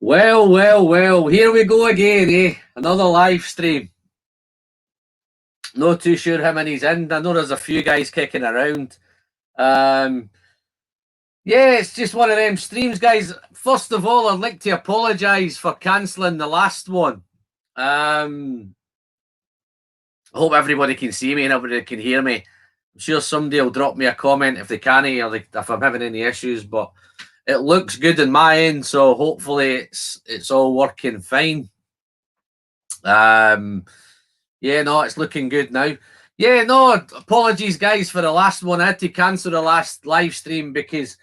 Well, well, well, here we go again, eh? Another live stream. Not too sure how many's in. I know there's a few guys kicking around. Yeah, it's just one of them streams, guys. First of all, I'd like to apologise for cancelling the last one. I hope everybody can see me and everybody can hear me. I'm sure somebody will drop me a comment if they can, or if I'm having any issues, but it looks good in my end, so hopefully it's all working fine. Yeah, no, it's looking good now. Yeah, no, apologies, guys, for the last one. I had to cancel the last live stream because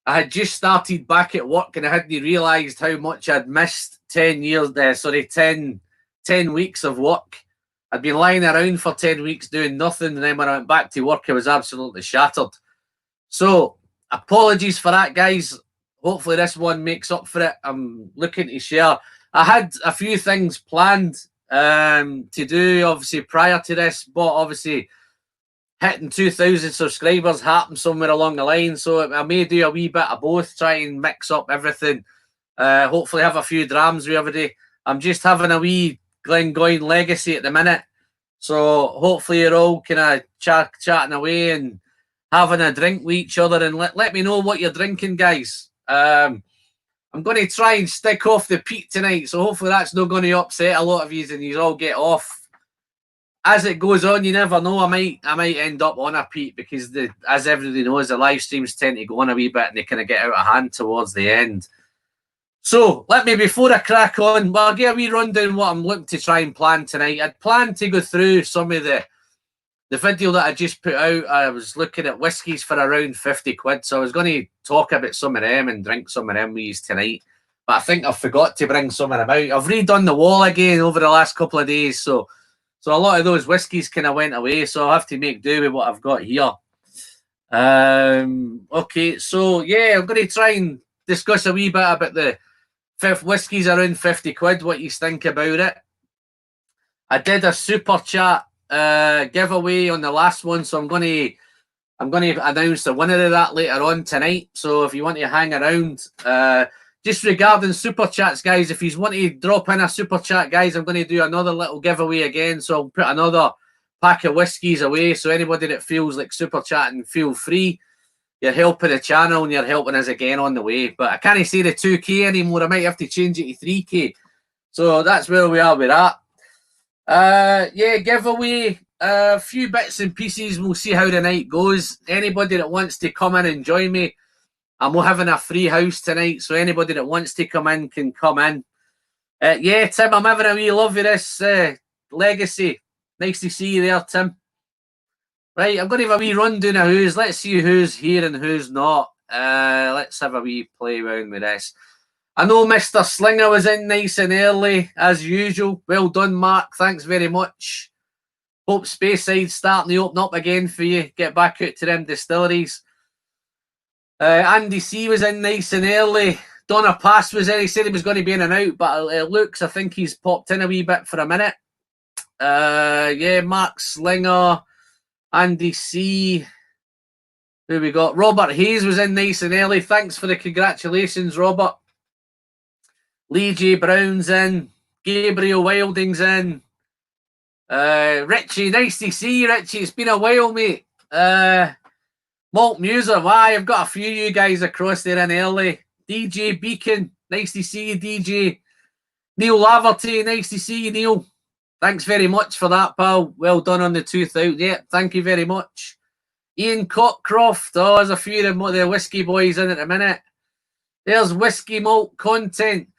I had just started back at work and I hadn't realised how much I'd missed 10 years there. 10 weeks of work. I'd been lying around for 10 weeks doing nothing, and then when I went back to work, I was absolutely shattered. So, apologies for that, guys. Hopefully this one makes up for it. I'm looking to share. I had a few things planned to do, obviously, prior to this, but obviously hitting 2,000 subscribers happened somewhere along the line, so I may do a wee bit of both, try and mix up everything. Hopefully have a few drams with everybody. I'm just having a wee Glengoyne legacy at the minute, so hopefully you're all kind of chatting away and having a drink with each other, and let me know what you're drinking, guys. I'm going to try and stick off the peat tonight, so hopefully that's not going to upset a lot of you and you all get off. As it goes on, you never know. I might end up on a peat because, as everybody knows, the live streams tend to go on a wee bit and they kind of get out of hand towards the end. So let me, before I crack on, well, I'll get a wee rundown what I'm looking to try and plan tonight. I'd planned to go through some of the video that I just put out. I was looking at whiskies for around 50 quid, so I was going to talk about some of them and drink some of them with you tonight. But I think I forgot to bring some of them out. I've redone the wall again over the last couple of days, so a lot of those whiskies kind of went away, so I'll have to make do with what I've got here. Okay, so yeah, I'm going to try and discuss a wee bit about the whiskies around 50 quid, what you think about it. I did a super chat giveaway on the last one, so I'm going to announce the winner of that later on tonight. So if you want to hang around, just regarding super chats, guys, if you want to drop in a super chat, guys, I'm going to do another little giveaway again. So I'll put another pack of whiskies away. So anybody that feels like super chatting, feel free. You're helping the channel and you're helping us again on the way. But I can't say the 2K anymore. I might have to change it to 3K. So that's where we are with that. Yeah, giveaway. A few bits and pieces. We'll see how the night goes. Anybody that wants to come in and join me, I'm having a free house tonight, so anybody that wants to come in can come in. Yeah, Tim, I'm having a wee love with this legacy. Nice to see you there, Tim. Right, I'm going to have a wee rundown of who's. Let's see who's here and who's not. Let's have a wee play around with this. I know Mr. Slinger was in nice and early, as usual. Well done, Mark. Thanks very much. Hope Spaceside's starting to open up again for you. Get back out to them distilleries. Andy C was in nice and early. Donna Pass was in. He said he was going to be in and out, but it looks, I think he's popped in a wee bit for a minute. Yeah, Mark Slinger, Andy C. Who we got? Robert Hayes was in nice and early. Thanks for the congratulations, Robert. Lee J. Brown's in. Gabriel Wilding's in. Richie, nice to see you, Richie. It's been a while, mate. Malt Muser, why? I've got a few of you guys across there in early. DJ Beacon, nice to see you, DJ. Neil Laverty, nice to see you, Neil. Thanks very much for that, pal. Well done on the 2,000. Yeah, thank you very much. Ian Cockcroft, oh, there's a few of the whiskey boys in at the minute. There's Whiskey Malt Content.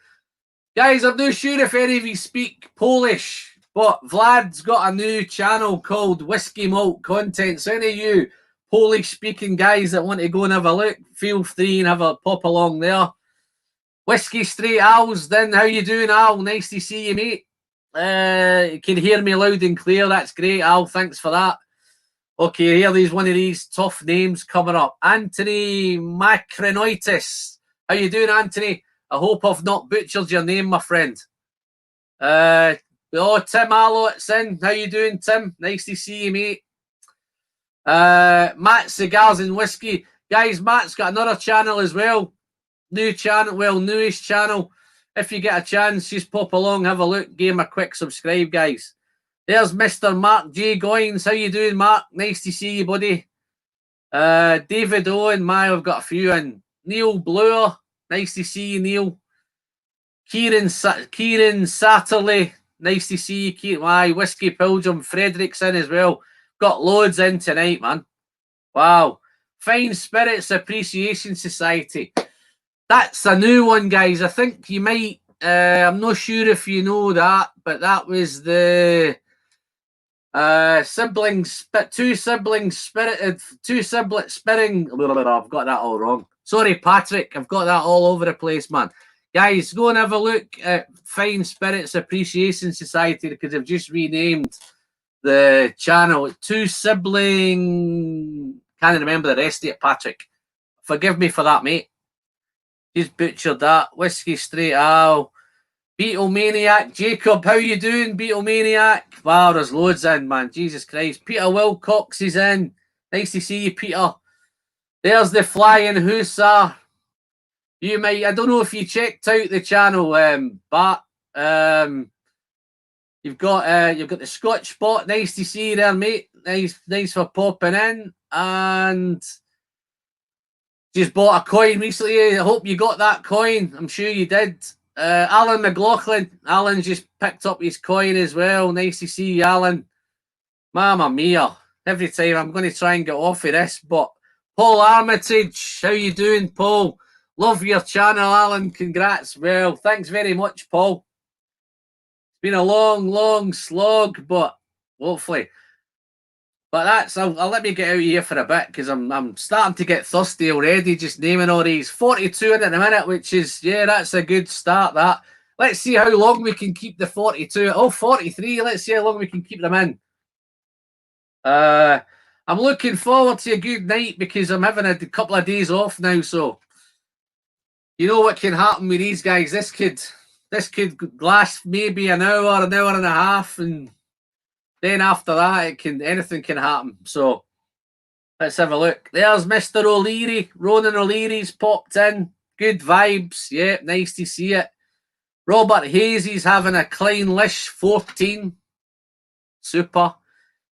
Guys, I'm not sure if any of you speak Polish, but Vlad's got a new channel called Whisky Malt Content. So any of you Polish-speaking guys that want to go and have a look, feel free and have a pop along there. Whiskey Straight Al's, then how you doing, Al? Nice to see you, mate. You can hear me loud and clear. That's great, Al. Thanks for that. Okay, here is one of these tough names coming up. Anthony Macronoitis. How you doing, Anthony? I hope I've not butchered your name, my friend. Oh, Tim Allott's in. How you doing, Tim? Nice to see you, mate. Matt Cigars and Whiskey. Guys, Matt's got another channel as well. New channel, well, newish channel. if you get a chance, just pop along, have a look, give him a quick subscribe, guys. There's Mr. Mark J. Goins. How you doing, Mark? Nice to see you, buddy. David Owen, I've got a few in. Neil Bloor, nice to see you, Neil. Kieran Satterley, nice to see you, Kieran. Whiskey Pilgrim, Frederickson as well. Got loads in tonight, man. Wow. Fine Spirits Appreciation Society. That's a new one, guys. I think you might, I'm not sure if you know that, but that was the two siblings spirited, I've got that all wrong. Sorry, Patrick, I've got that all over the place, man. Guys, go and have a look at Fine Spirits Appreciation Society because they've just renamed the channel. Two Sibling, can't remember the rest of it, Patrick. Forgive me for that, mate. He's butchered that. Whiskey Straight Owl. Beatlemaniac. Jacob, how you doing, Beatlemaniac? Wow, there's loads in, man. Jesus Christ. Peter Wilcox is in. Nice to see you, Peter. There's the Flying Hussar. You might, I don't know if you checked out the channel, but you've got the Scotch Spot. Nice to see you there, mate. Nice for popping in. And just bought a coin recently. I hope you got that coin. I'm sure you did. Alan McLaughlin. Alan just picked up his coin as well. Nice to see you, Alan. Mamma mia. Every time I'm going to try and get off of this. But Paul Armitage, how you doing, Paul? Love your channel, Alan. Congrats. Well, thanks very much, Paul. It's been a long slog, but hopefully. But that's, I'll let me get out of here for a bit because I'm starting to get thirsty already just naming all these. 42 in a minute, which is, yeah, that's a good start, that. Let's see how long we can keep the 42. Oh, 43. Let's see how long we can keep them in. I'm looking forward to a good night because I'm having a couple of days off now, so you know what can happen with these guys. This could last maybe an hour and a half, and then after that, anything can happen. So let's have a look. There's Mr. O'Leary. Ronan O'Leary's popped in. Good vibes. Yeah, nice to see it. Robert Hazy's having a Clynelish 14. Super.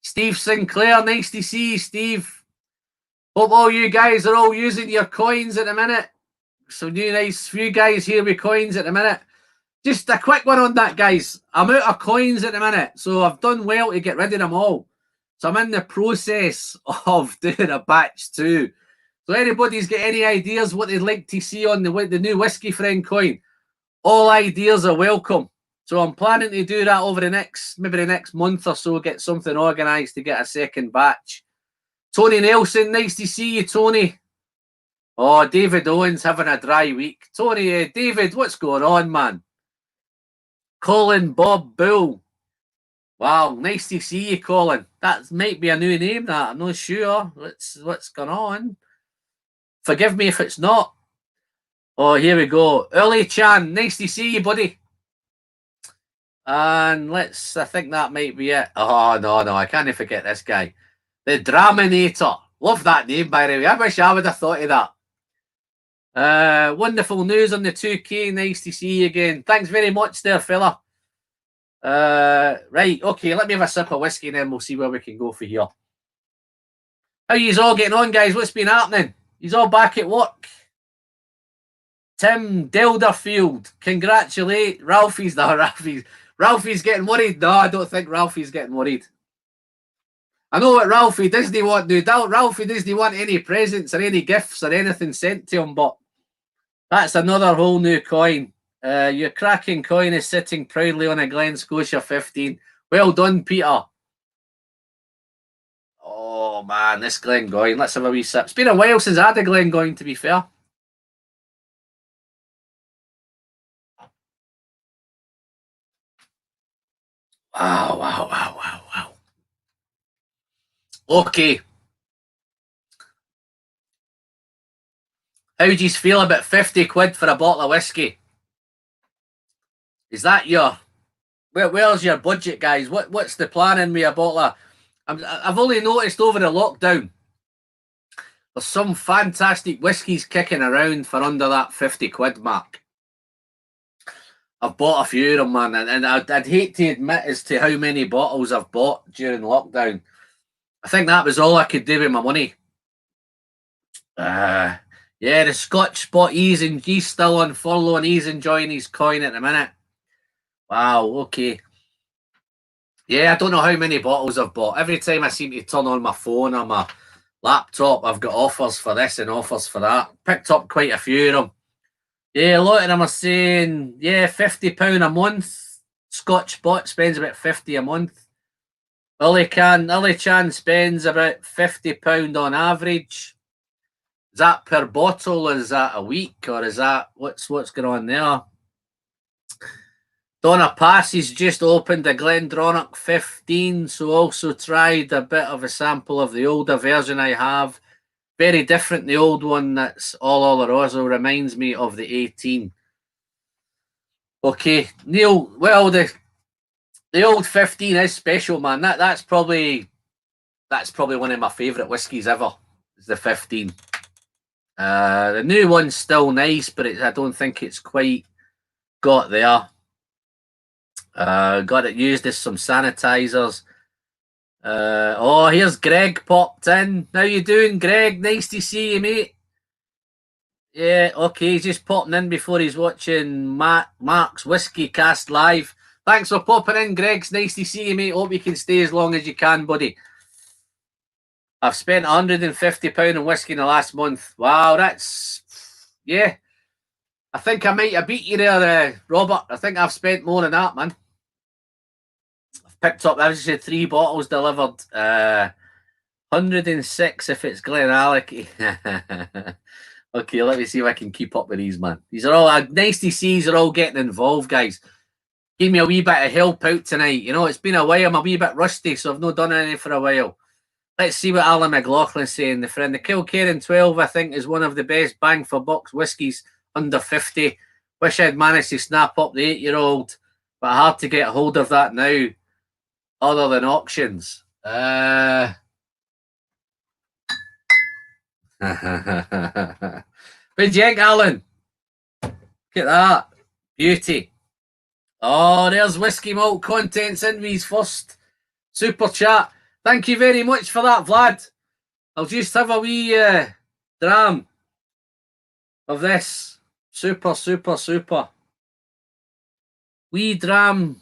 Steve Sinclair, nice to see you, Steve. Hope all you guys are all using your coins at the minute. Some new nice few guys here with coins at the minute. Just a quick one on that, guys. I'm out of coins at the minute, so I've done well to get rid of them all. So I'm in the process of doing a batch too. So anybody's got any ideas what they'd like to see on the new Whiskey Friend coin, all ideas are welcome. So I'm planning to do that over the next month or so, get something organised to get a second batch. Tony Nelson, nice to see you, Tony. Oh, David Owens having a dry week. Tony, David, what's going on, man? Colin Bob Bull. Wow, nice to see you, Colin. That might be a new name, that. I'm not sure. What's going on? Forgive me if it's not. Oh, here we go. Uli Chan, nice to see you, buddy. And I think that might be it. Oh, no, I can't forget this guy. The Draminator. Love that name, by the way. I wish I would have thought of that. Wonderful news on the 2K. Nice to see you again. Thanks very much there, fella. Right, okay, let me have a sip of whiskey and then we'll see where we can go for here. How yous all getting on, guys? What's been happening? Yous all back at work? Tim Delderfield, congratulate. Ralphie's getting worried. No, I don't think Ralphie's getting worried. I know what Ralphie doesn't want to do. Ralphie doesn't want any presents or any gifts or anything sent to him, but that's another whole new coin. Your cracking coin is sitting proudly on a Glen Scotia 15. Well done, Peter. Oh, man, this Glengoyne. Let's have a wee sip. It's been a while since I had a Glengoyne, to be fair. Wow. Okay. How do you feel about 50 quid for a bottle of whiskey? Is that your... Where's your budget, guys? What's the planning with a bottle of... I've only noticed over the lockdown there's some fantastic whiskies kicking around for under that 50 quid mark. I've bought a few of them, man, and I'd hate to admit as to how many bottles I've bought during lockdown. I think that was all I could do with my money. Yeah, the Scotch Spot, he's still on furlough and he's enjoying his coin at the minute. Wow, okay. Yeah, I don't know how many bottles I've bought. Every time I seem to turn on my phone or my laptop, I've got offers for this and offers for that. Picked up quite a few of them. Yeah, a lot of them are saying, yeah, £50 a month. Scotch Spot spends about 50 a month. Ollie Chan spends about £50 on average. Is that per bottle? Is that a week, or is that what's going on there? Donna Pass's just opened a Glendronach 15, so also tried a bit of a sample of the older version I have. Very different. The old one that's all Oloroso reminds me of the 18. Okay, Neil. Well, the old 15 is special, man. That's probably one of my favourite whiskies ever. Is the 15. The new one's still nice, but I don't think it's quite got there. Got it used as some sanitizers. Here's Greg popped in. How you doing, Greg? Nice to see you, mate. Yeah, okay, he's just popping in before he's watching Mark's Whiskey Cast live. Thanks for popping in, Greg. It's nice to see you, mate. Hope you can stay as long as you can, buddy. I've spent £150 on whiskey in the last month. Wow, yeah. I think I might have beat you there, Robert. I think I've spent more than that, man. I've picked up, as I said, 3 bottles delivered. 106 if it's Glenalec. Okay, let me see if I can keep up with these, man. These are all nice to see. These are all getting involved, guys. Give me a wee bit of help out tonight. You know, it's been a while. I'm a wee bit rusty, so I've not done anything for a while. Let's see what Alan McLaughlin's saying. The friend, the Kilkerran 12, I think, is one of the best bang for bucks whiskies under 50. Wish I'd managed to snap up the 8-year-old, but hard to get a hold of that now, other than auctions. What do you think, Alan? Look at that. Beauty. Oh, there's Whiskey Malt Contents in his first super chat. Thank you very much for that, Vlad. I'll just have a wee dram of this. Super. Wee dram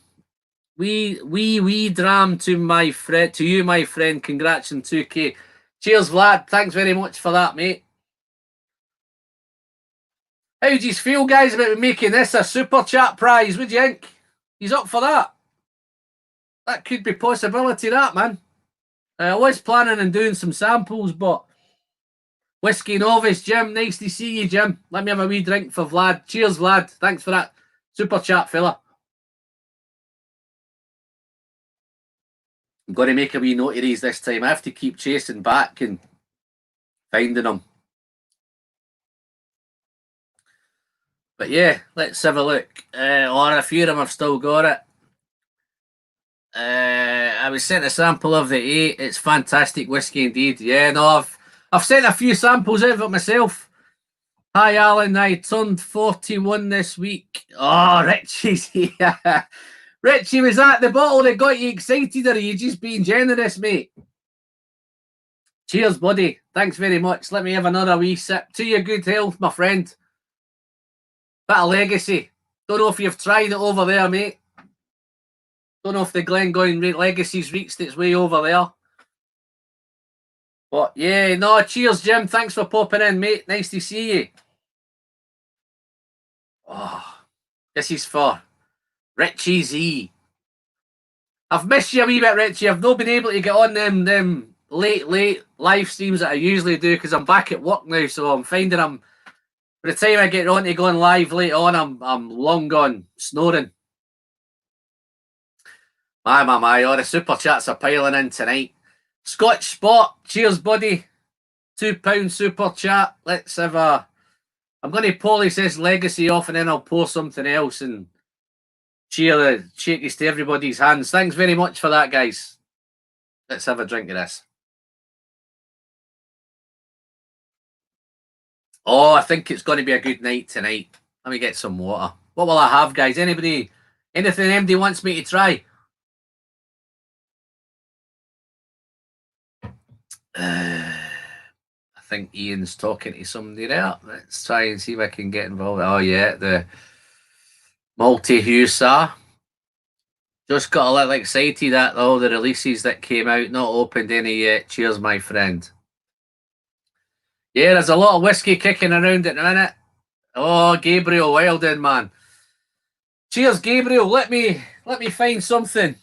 to my friend, to you, my friend. Congrats on 2K. Cheers, Vlad. Thanks very much for that, mate. How do you feel, guys, about making this a super chat prize? What do you think? He's up for that. That could be possibility, that, man. I was planning on doing some samples, but Whiskey Novice, Jim, nice to see you, Jim. Let me have a wee drink for Vlad. Cheers, Vlad. Thanks for that super chat, fella. I'm going to make a wee note of these this time. I have to keep chasing back and finding them. But yeah, let's have a look. Or a few of them have still got it. I was sent a sample of the 8. It's fantastic whiskey indeed. Yeah, no, I've sent a few samples out of it myself. Hi, Alan. I turned 41 this week. Oh, Richie's here. Richie, was that the bottle that got you excited, or are you just being generous, mate? Cheers, buddy. Thanks very much. Let me have another wee sip. To your good health, my friend. Bit of legacy. Don't know if you've tried it over there, mate. Don't know if the Glengoyne Legacy's reached its way over there. But yeah, no, cheers, Jim. Thanks for popping in, mate. Nice to see you. Oh, this is for Richie Z. I've missed you a wee bit, Richie. I've not been able to get on them late live streams that I usually do because I'm back at work now. So I'm finding by the time I get on to going live late on, I'm long gone snoring. My, all the super chats are piling in tonight. Scotch Spot, cheers, buddy. £2 super chat. Let's have a. I'm going to polish this legacy off and then I'll pour something else and cheer the shakies to everybody's hands. Thanks very much for that, guys. Let's have a drink of this. Oh, I think it's going to be a good night tonight. Let me get some water. What will I have, guys? Anything MD wants me to try? I think Ian's talking to somebody there. Let's try and see if I can get involved. Oh, yeah, the malty Hussar. Just got a little excited at all the releases that came out. Not opened any yet. Cheers, my friend. Yeah, there's a lot of whiskey kicking around at the minute. Oh, Gabriel Wilding, man. Cheers, Gabriel. Let me find something.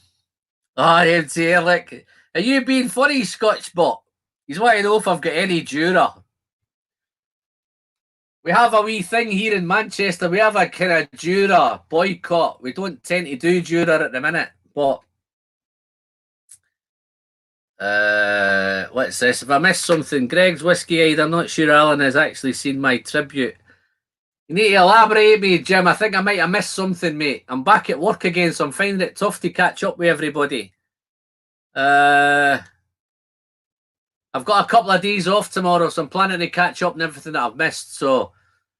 Oh, MT, like, are you being funny, Scotch Spot? He's wanting to know if I've got any Jura. We have a wee thing here in Manchester. We have a kind of Jura boycott. We don't tend to do Jura at the minute, but what's this? If I missed something, Greg's Whiskey Eyed, I'm not sure Alan has actually seen my tribute. You need to elaborate me, Jim. I think I might have missed something, mate. I'm back at work again, so I'm finding it tough to catch up with everybody. I've got a couple of days off tomorrow, so I'm planning to catch up on everything that I've missed. So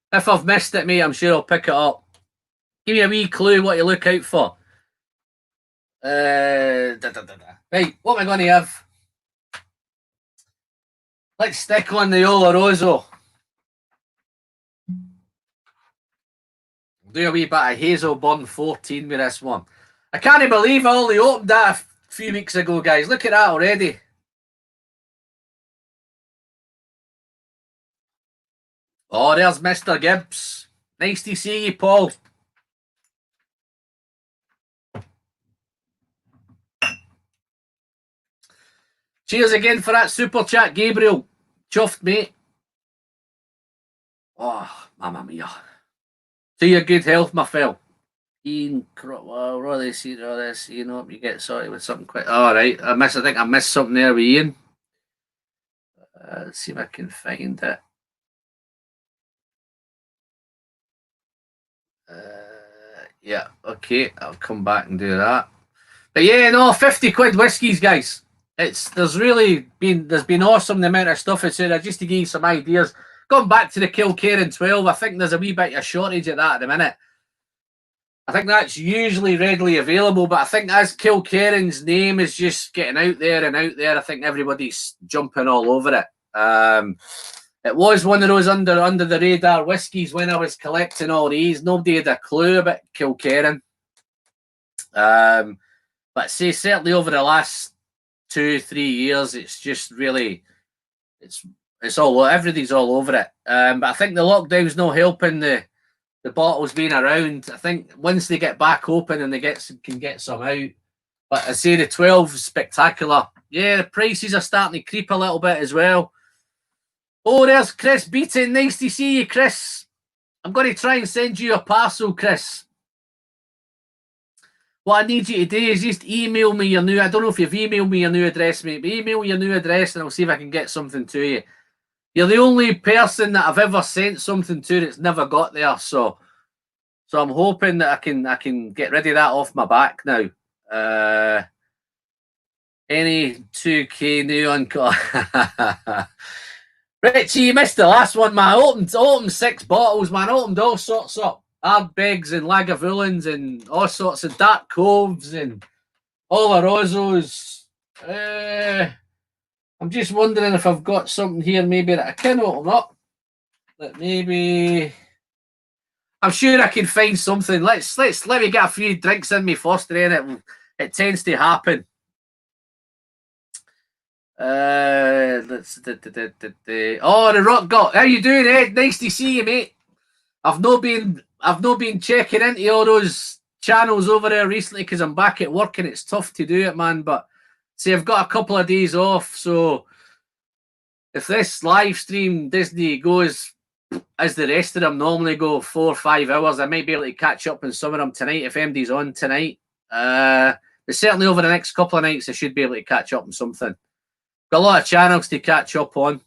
if I've missed it, mate, I'm sure I'll pick it up. Give me a wee clue what you look out for. Right, what am I going to have? Let's stick on the Oloroso. Do a wee bit of Hazelburn 14 with this one. I can't believe I only opened that a few weeks ago, guys. Look at that already. Oh, there's Mr. Gibbs. Nice to see you, Paul. Cheers again for that super chat, Gabriel. Chuffed, mate. Oh, mamma mia. To your good health, my fell. Ian, well, rather see this. You know, you get sorry with something quick. All right, I think I missed something there with Ian. Let's see if I can find it. Yeah, okay, I'll come back and do that. But yeah, no, 50 quid whiskies, guys. There's been awesome the amount of stuff it's there. Just to give you some ideas. Going back to the Kilkerran 12, I think there's a wee bit of shortage of that at the minute. I think that's usually readily available, but I think as Kilkerran's name is just getting out there, I think everybody's jumping all over it. It was one of those under the radar whiskies when I was collecting all these. Nobody had a clue about Kilkerran. But say certainly over the last 2-3 years, it's just really it's all everybody's all over it. But I think the lockdown's not helping the bottles being around. I think once they get back open and can get some out. But I say the 12 is spectacular. Yeah, the prices are starting to creep a little bit as well. Oh, there's Chris Beaton. Nice to see you, Chris. I'm going to try and send you a parcel, Chris. What I need you to do is just email me your new... I don't know if you've emailed me your new address, mate, but email your new address and I'll see if I can get something to you. You're the only person that I've ever sent something to that's never got there, so I'm hoping that I can get rid of that off my back now. Any 2K new on... Richie, you missed the last one, man. I opened 6 bottles, man. I opened all sorts of Ardbegs and Lagavulins and all sorts of Dark Coves and Olorosos. I'm just wondering if I've got something here maybe that I can open up. That maybe... I'm sure I can find something. Let me get a few drinks in me first, and it tends to happen. Oh, the Rock God. How you doing, Ed? Nice to see you, mate. I've not been checking into all those channels over there recently because I'm back at work and it's tough to do it, man. But see, I've got a couple of days off, so if this live stream Disney goes as the rest of them normally go 4 or 5 hours, I might be able to catch up on some of them tonight if MD's on tonight. But certainly over the next couple of nights, I should be able to catch up on something. Got a lot of channels to catch up on.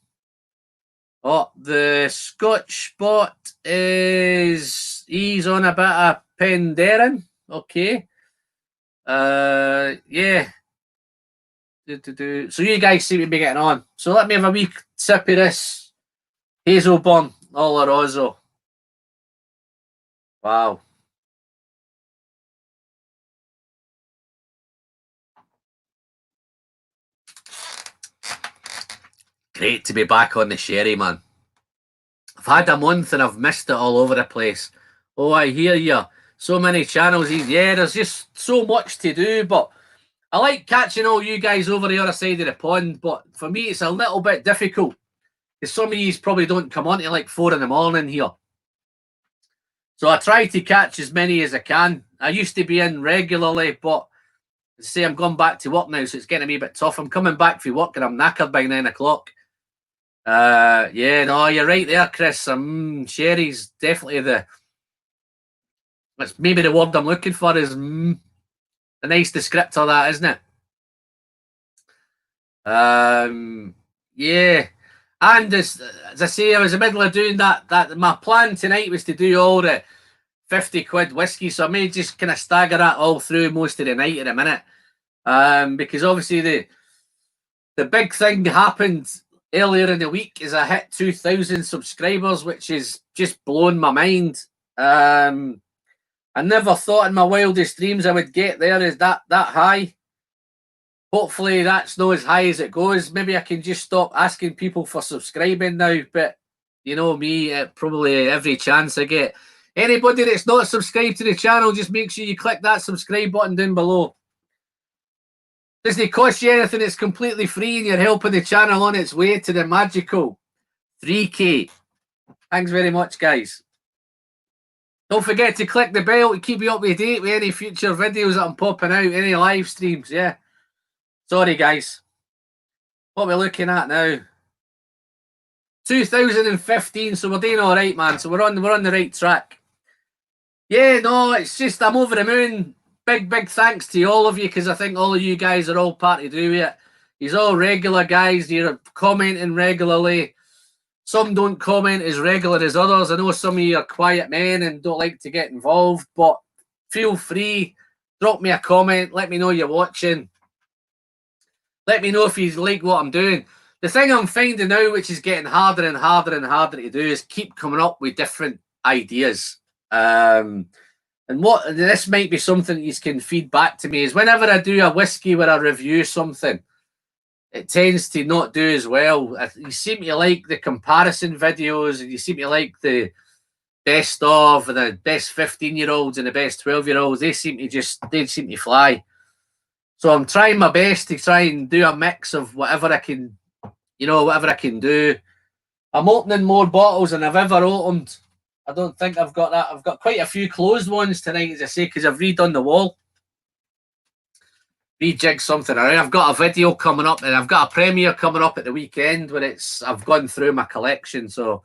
Oh, the Scotch Spot he's on a bit of Penderyn. Okay. Yeah. So you guys seem to be getting on. So let me have a wee sip of this Hazelburn Oloroso. Wow. Great to be back on the sherry, man. I've had a month and I've missed it all over the place. Oh, I hear you. So many channels. Yeah, there's just so much to do, but I like catching all you guys over the other side of the pond, but for me, it's a little bit difficult because some of you probably don't come on to like 4 in the morning here. So I try to catch as many as I can. I used to be in regularly, but say I'm going back to work now, so it's getting me a bit tough. I'm coming back from work and I'm knackered by 9 o'clock. Yeah, no, you're right there, Chris. Sherry's definitely that's maybe the word I'm looking for is a nice descriptor, that, isn't it? Yeah. And as I say, I was in the middle of doing that. My plan tonight was to do all the 50 quid whiskey, so I may just kind of stagger that all through most of the night in a minute. Because obviously the big thing happened earlier in the week is I hit 2,000 subscribers, which is just blown my mind. I never thought in my wildest dreams I would get there is that high. Hopefully that's not as high as it goes. Maybe I can just stop asking people for subscribing now, but you know me, probably every chance I get. Anybody that's not subscribed to the channel, just make sure you click that subscribe button down below. Doesn't cost you anything, it's completely free and you're helping the channel on its way to the magical 3K. Thanks very much, guys. Don't forget to click the bell to keep you up to date with any future videos that I'm popping out, any live streams, yeah. Sorry, guys. What are we looking at now? 2015, so we're doing all right, man. So we're on the right track. Yeah, no, it's just I'm over the moon. Big thanks to all of you, because I think all of you guys are all part to do with it. You're all regular guys. You're commenting regularly. Some don't comment as regular as others. I know some of you are quiet men and don't like to get involved, but feel free. Drop me a comment. Let me know you're watching. Let me know if you like what I'm doing. The thing I'm finding now, which is getting harder and harder and harder to do, is keep coming up with different ideas. And this might be something that you can feed back to me, is whenever I do a whiskey where I review something, it tends to not do as well. You seem to like the comparison videos, and you seem to like the best of, and the best 15-year-olds and the best 12-year-olds. They seem to fly. So I'm trying my best to try and do a mix of whatever I can, whatever I can do. I'm opening more bottles than I've ever opened. I don't think I've got that. I've got quite a few closed ones tonight, as I say, because I've redone the wall. Rejigged something around. I've got a video coming up, and I've got a premiere coming up at the weekend where I've gone through my collection. So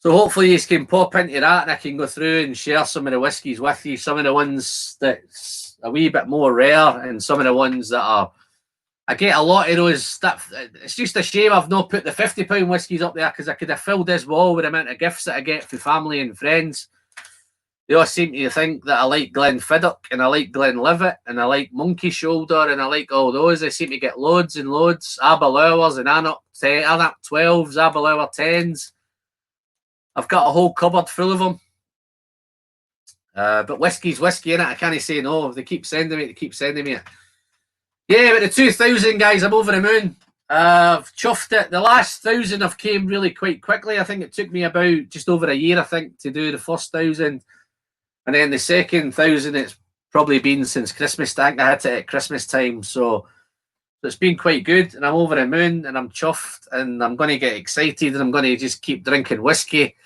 hopefully you can pop into that, and I can go through and share some of the whiskies with you. Some of the ones that's a wee bit more rare, and some of the ones that are. I get a lot of those. It's just a shame I've not put the £50 whiskies up there, because I could have filled this wall with the amount of gifts that I get from family and friends. They all seem to think that I like Glenfiddich, and I like Glenlivet, and I like Monkey Shoulder, and I like all those. They seem to get loads and loads. Aberlours and Anarch 12s, Aberlour 10s. I've got a whole cupboard full of them. But whiskey's whiskey, innit? I can't say no. They keep sending me. Yeah, but the 2,000, guys, I'm over the moon. I've chuffed it. The last 1,000 have came really quite quickly. I think it took me about just over a year, I think, to do the first 1,000. And then the second 1,000, it's probably been since Christmas. I think I had it at Christmas time. So it's been quite good. And I'm over the moon, and I'm chuffed, and I'm going to get excited, and I'm going to just keep drinking whiskey.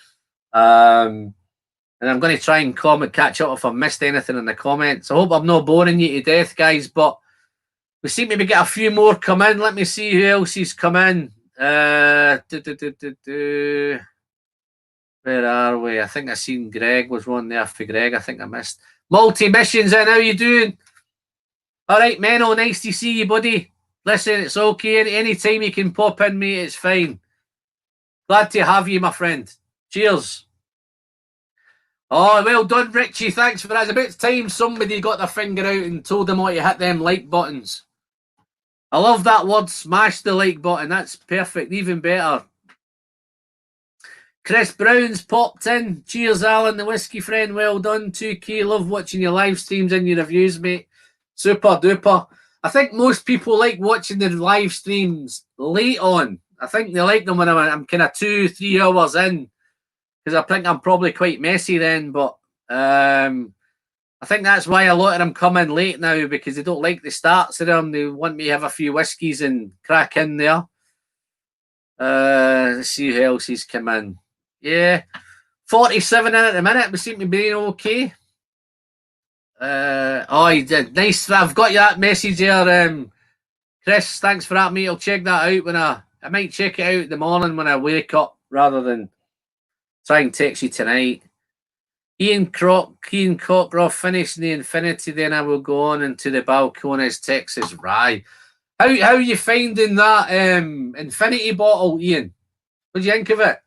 And I'm going to try and catch up if I've missed anything in the comments. I hope I'm not boring you to death, guys, but we seem to get a few more come in. Let me see who else has come in. Where are we? I think I seen Greg was one there for Greg. I think I missed. Multi-missions in. How you doing? All right, Menno. Nice to see you, buddy. Listen, it's okay. Anytime you can pop in, mate, it's fine. Glad to have you, my friend. Cheers. Oh, well done, Richie. Thanks for that. It's about time somebody got their finger out and told them what to hit them like buttons. I love that word, smash the like button. That's perfect, even better. Chris Brown's popped in. Cheers, Alan, the whiskey friend. Well done, 2K. Love watching your live streams and your reviews, mate. Super duper. I think most people like watching the live streams late on. I think they like them when I'm kind of 2-3 hours in, because I think I'm probably quite messy then. But I think that's why a lot of them come in late now, because they don't like the starts of them. They want me to have a few whiskies and crack in there. Let's see who else has come in. Yeah, 47 in at the minute. We seem to be okay. Oh, he did. Nice. I've got you that message there, Chris. Thanks for that, mate. I'll check that out when I might check it out in the morning when I wake up, rather than try and text you tonight. Ian Cockcroft finishing the Infinity, then I will go on into the Balcones Texas Rye. How are you finding that Infinity bottle, Ian? What do you think of it?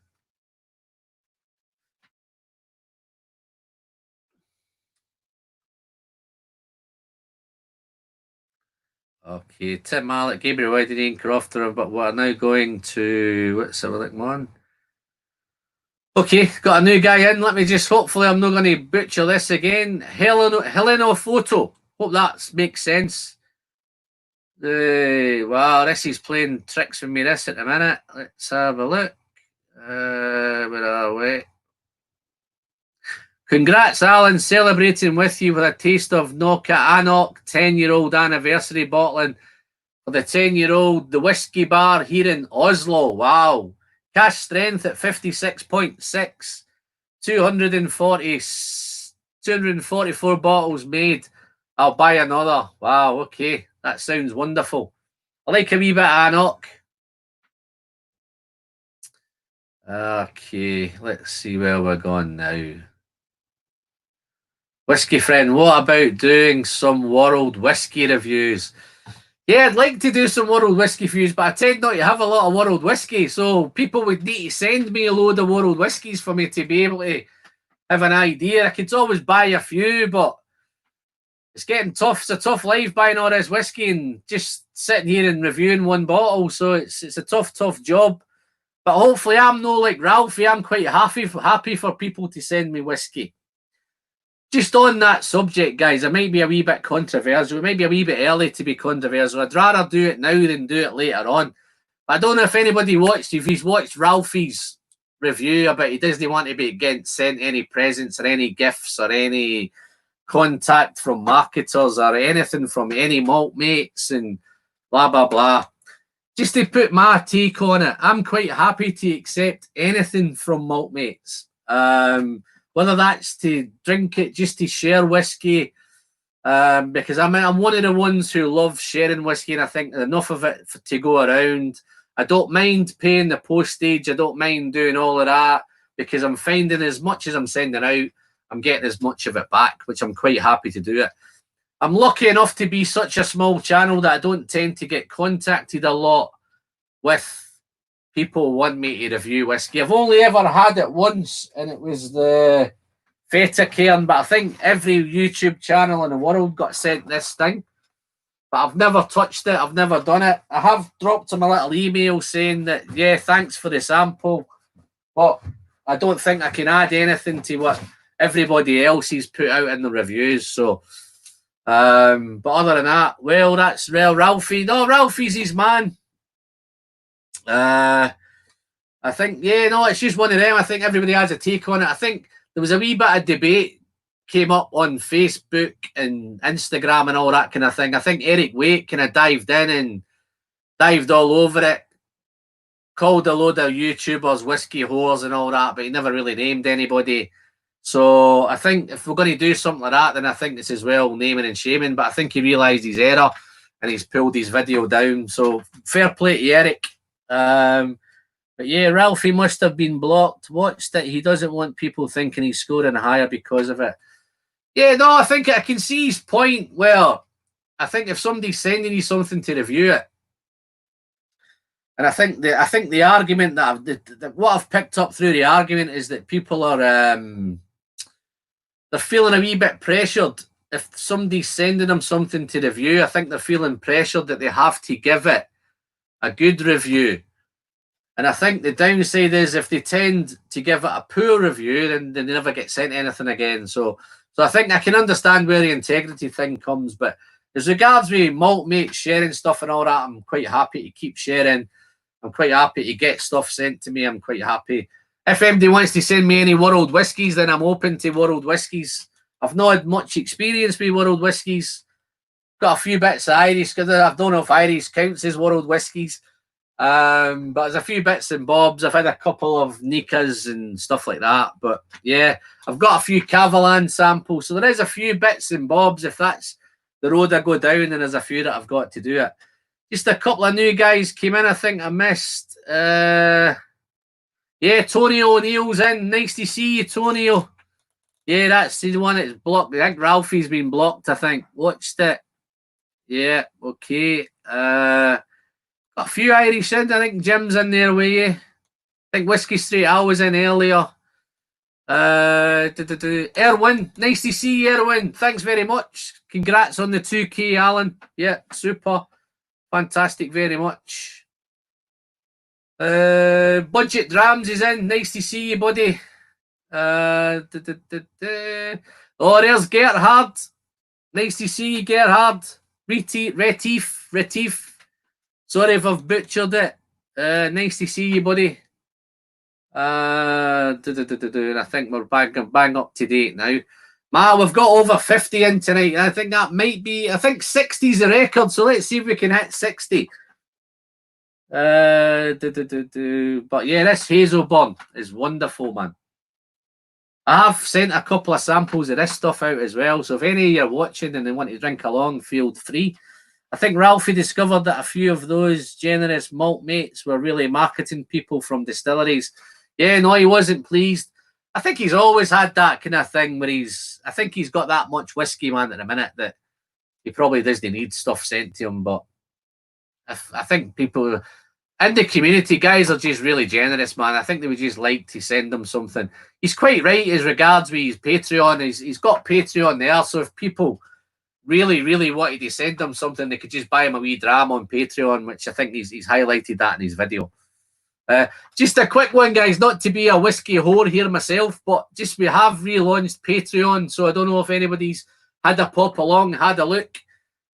Okay, Tim Mallet, Gabriel White, Ian Crofter, but we're now going to, what's the other one? Okay, got a new guy in. Let me just, hopefully I'm not going to butcher this again. Heleno Photo. Hope that makes sense. Wow, this is playing tricks with me this at the minute. Let's have a look. Where are we? Congrats, Alan, celebrating with you with a taste of Noka Anok 10-year-old anniversary bottling for the 10-year-old, the Whiskey Bar here in Oslo. Wow. Cash strength at 56.6. 244 bottles made. I'll buy another. Wow, okay. That sounds wonderful. I like a wee bit of Anok. Okay, let's see where we're going now. Whiskey Friend, what about doing some world whiskey reviews? Yeah, I'd like to do some world whiskey reviews, but I tend not to have a lot of world whiskey, so people would need to send me a load of world whiskies for me to be able to have an idea. I could always buy a few, but it's getting tough. It's a tough life buying all this whiskey and just sitting here and reviewing one bottle, so it's a tough job. But hopefully I'm no like Ralphie. I'm quite happy for people to send me whiskey. Just on that subject, guys, I might be a wee bit controversial. It might be a wee bit early to be controversial. I'd rather do it now than do it later on. But I don't know if anybody if he's watched Ralphie's review about he doesn't want to be getting sent any presents or any gifts or any contact from marketers or anything from any malt mates and blah, blah, blah. Just to put my take on it, I'm quite happy to accept anything from malt mates. Whether that's to drink it just to share whiskey, because I'm one of the ones who love sharing whiskey, and I think there's enough of it to go around. I don't mind paying the postage. I don't mind doing all of that, because I'm finding as much as I'm sending out, I'm getting as much of it back, which I'm quite happy to do it. I'm lucky enough to be such a small channel that I don't tend to get contacted a lot with people want me to review whiskey. I've only ever had it once, and it was the Feta Cairn, but I think every YouTube channel in the world got sent this thing. But I've never touched it. I've never done it. I have dropped him a little email saying that, yeah, thanks for the sample, but I don't think I can add anything to what everybody else has put out in the reviews. So, but other than that, well, that's real Ralphie. No, Ralphie's his man. I think, yeah, no, it's just one of them. I think everybody has a take on it. I think there was a wee bit of debate came up on Facebook and Instagram and all that kind of thing. I think Eric Waite kind of dived in and dived all over it, called a load of YouTubers whiskey whores and all that, but he never really named anybody. So I think if we're going to do something like that, then I think it's as well naming and shaming. But I think he realised his error and he's pulled his video down. So fair play to Eric. But yeah, Ralphie must have been blocked. Watched it. He doesn't want people thinking he's scoring higher because of it. Yeah, no, I think I can see his point. Well, I think if somebody's sending you something to review it, and I think the argument that what I've picked up through the argument is that people are they're feeling a wee bit pressured. If somebody's sending them something to review, I think they're feeling pressured that they have to give it a good review. And I think the downside is if they tend to give it a poor review, then they never get sent anything again. So I think I can understand where the integrity thing comes. But as regards me, malt mates sharing stuff and all that, I'm quite happy to keep sharing. I'm quite happy to get stuff sent to me. I'm quite happy. If anybody wants to send me any world whiskies, then I'm open to world whiskies. I've not had much experience with world whiskies. Got a few bits of Irish, because I don't know if Irish counts as world whiskies. But there's a few bits and bobs. I've had a couple of Nikas and stuff like that. But yeah, I've got a few Cavalan samples. So there is a few bits and bobs if that's the road I go down, and there's a few that I've got to do it. Just a couple of new guys came in, I think I missed. Yeah, Tonio O'Neill's in. Nice to see you, Tonio. Yeah, that's the one that's blocked. I think Ralphie's been blocked, I think. Watched it. Yeah, okay. Got a few Irish in. I think Jim's in there with you. I think Whisky Straight I was in earlier. Erwin, nice to see you, Erwin. Thanks very much. Congrats on the 2K, Alan. Yeah, super. Fantastic, very much. Budget Drams is in. Nice to see you, buddy. Oh, there's Gerhard. Nice to see you, Gerhard. Retif. Sorry if I've butchered it. Nice to see you, buddy. I think we're bang up to date now. We've got over 50 in tonight. I think that might be, I think 60 is the record, so let's see if we can hit 60. But yeah, this Hazelburn is wonderful, man. I have sent a couple of samples of this stuff out as well, so if any of you are watching and they want to drink along, feel free. I think Ralphie discovered that a few of those generous malt mates were really marketing people from distilleries. Yeah, no, he wasn't pleased. I think he's always had that kind of thing where I think he's got that much whiskey, man, at the minute that he probably doesn't need stuff sent to him. But I think people in the community, guys, are just really generous, man. I think they would just like to send him something. He's quite right as regards with his Patreon. He's got Patreon there, so if people really wanted to send him something, they could just buy him a wee dram on Patreon, which I think he's highlighted that in his video. Just a quick one, guys, not to be a whiskey whore here myself, but just we have relaunched Patreon, so I don't know if anybody's had a pop along, had a look.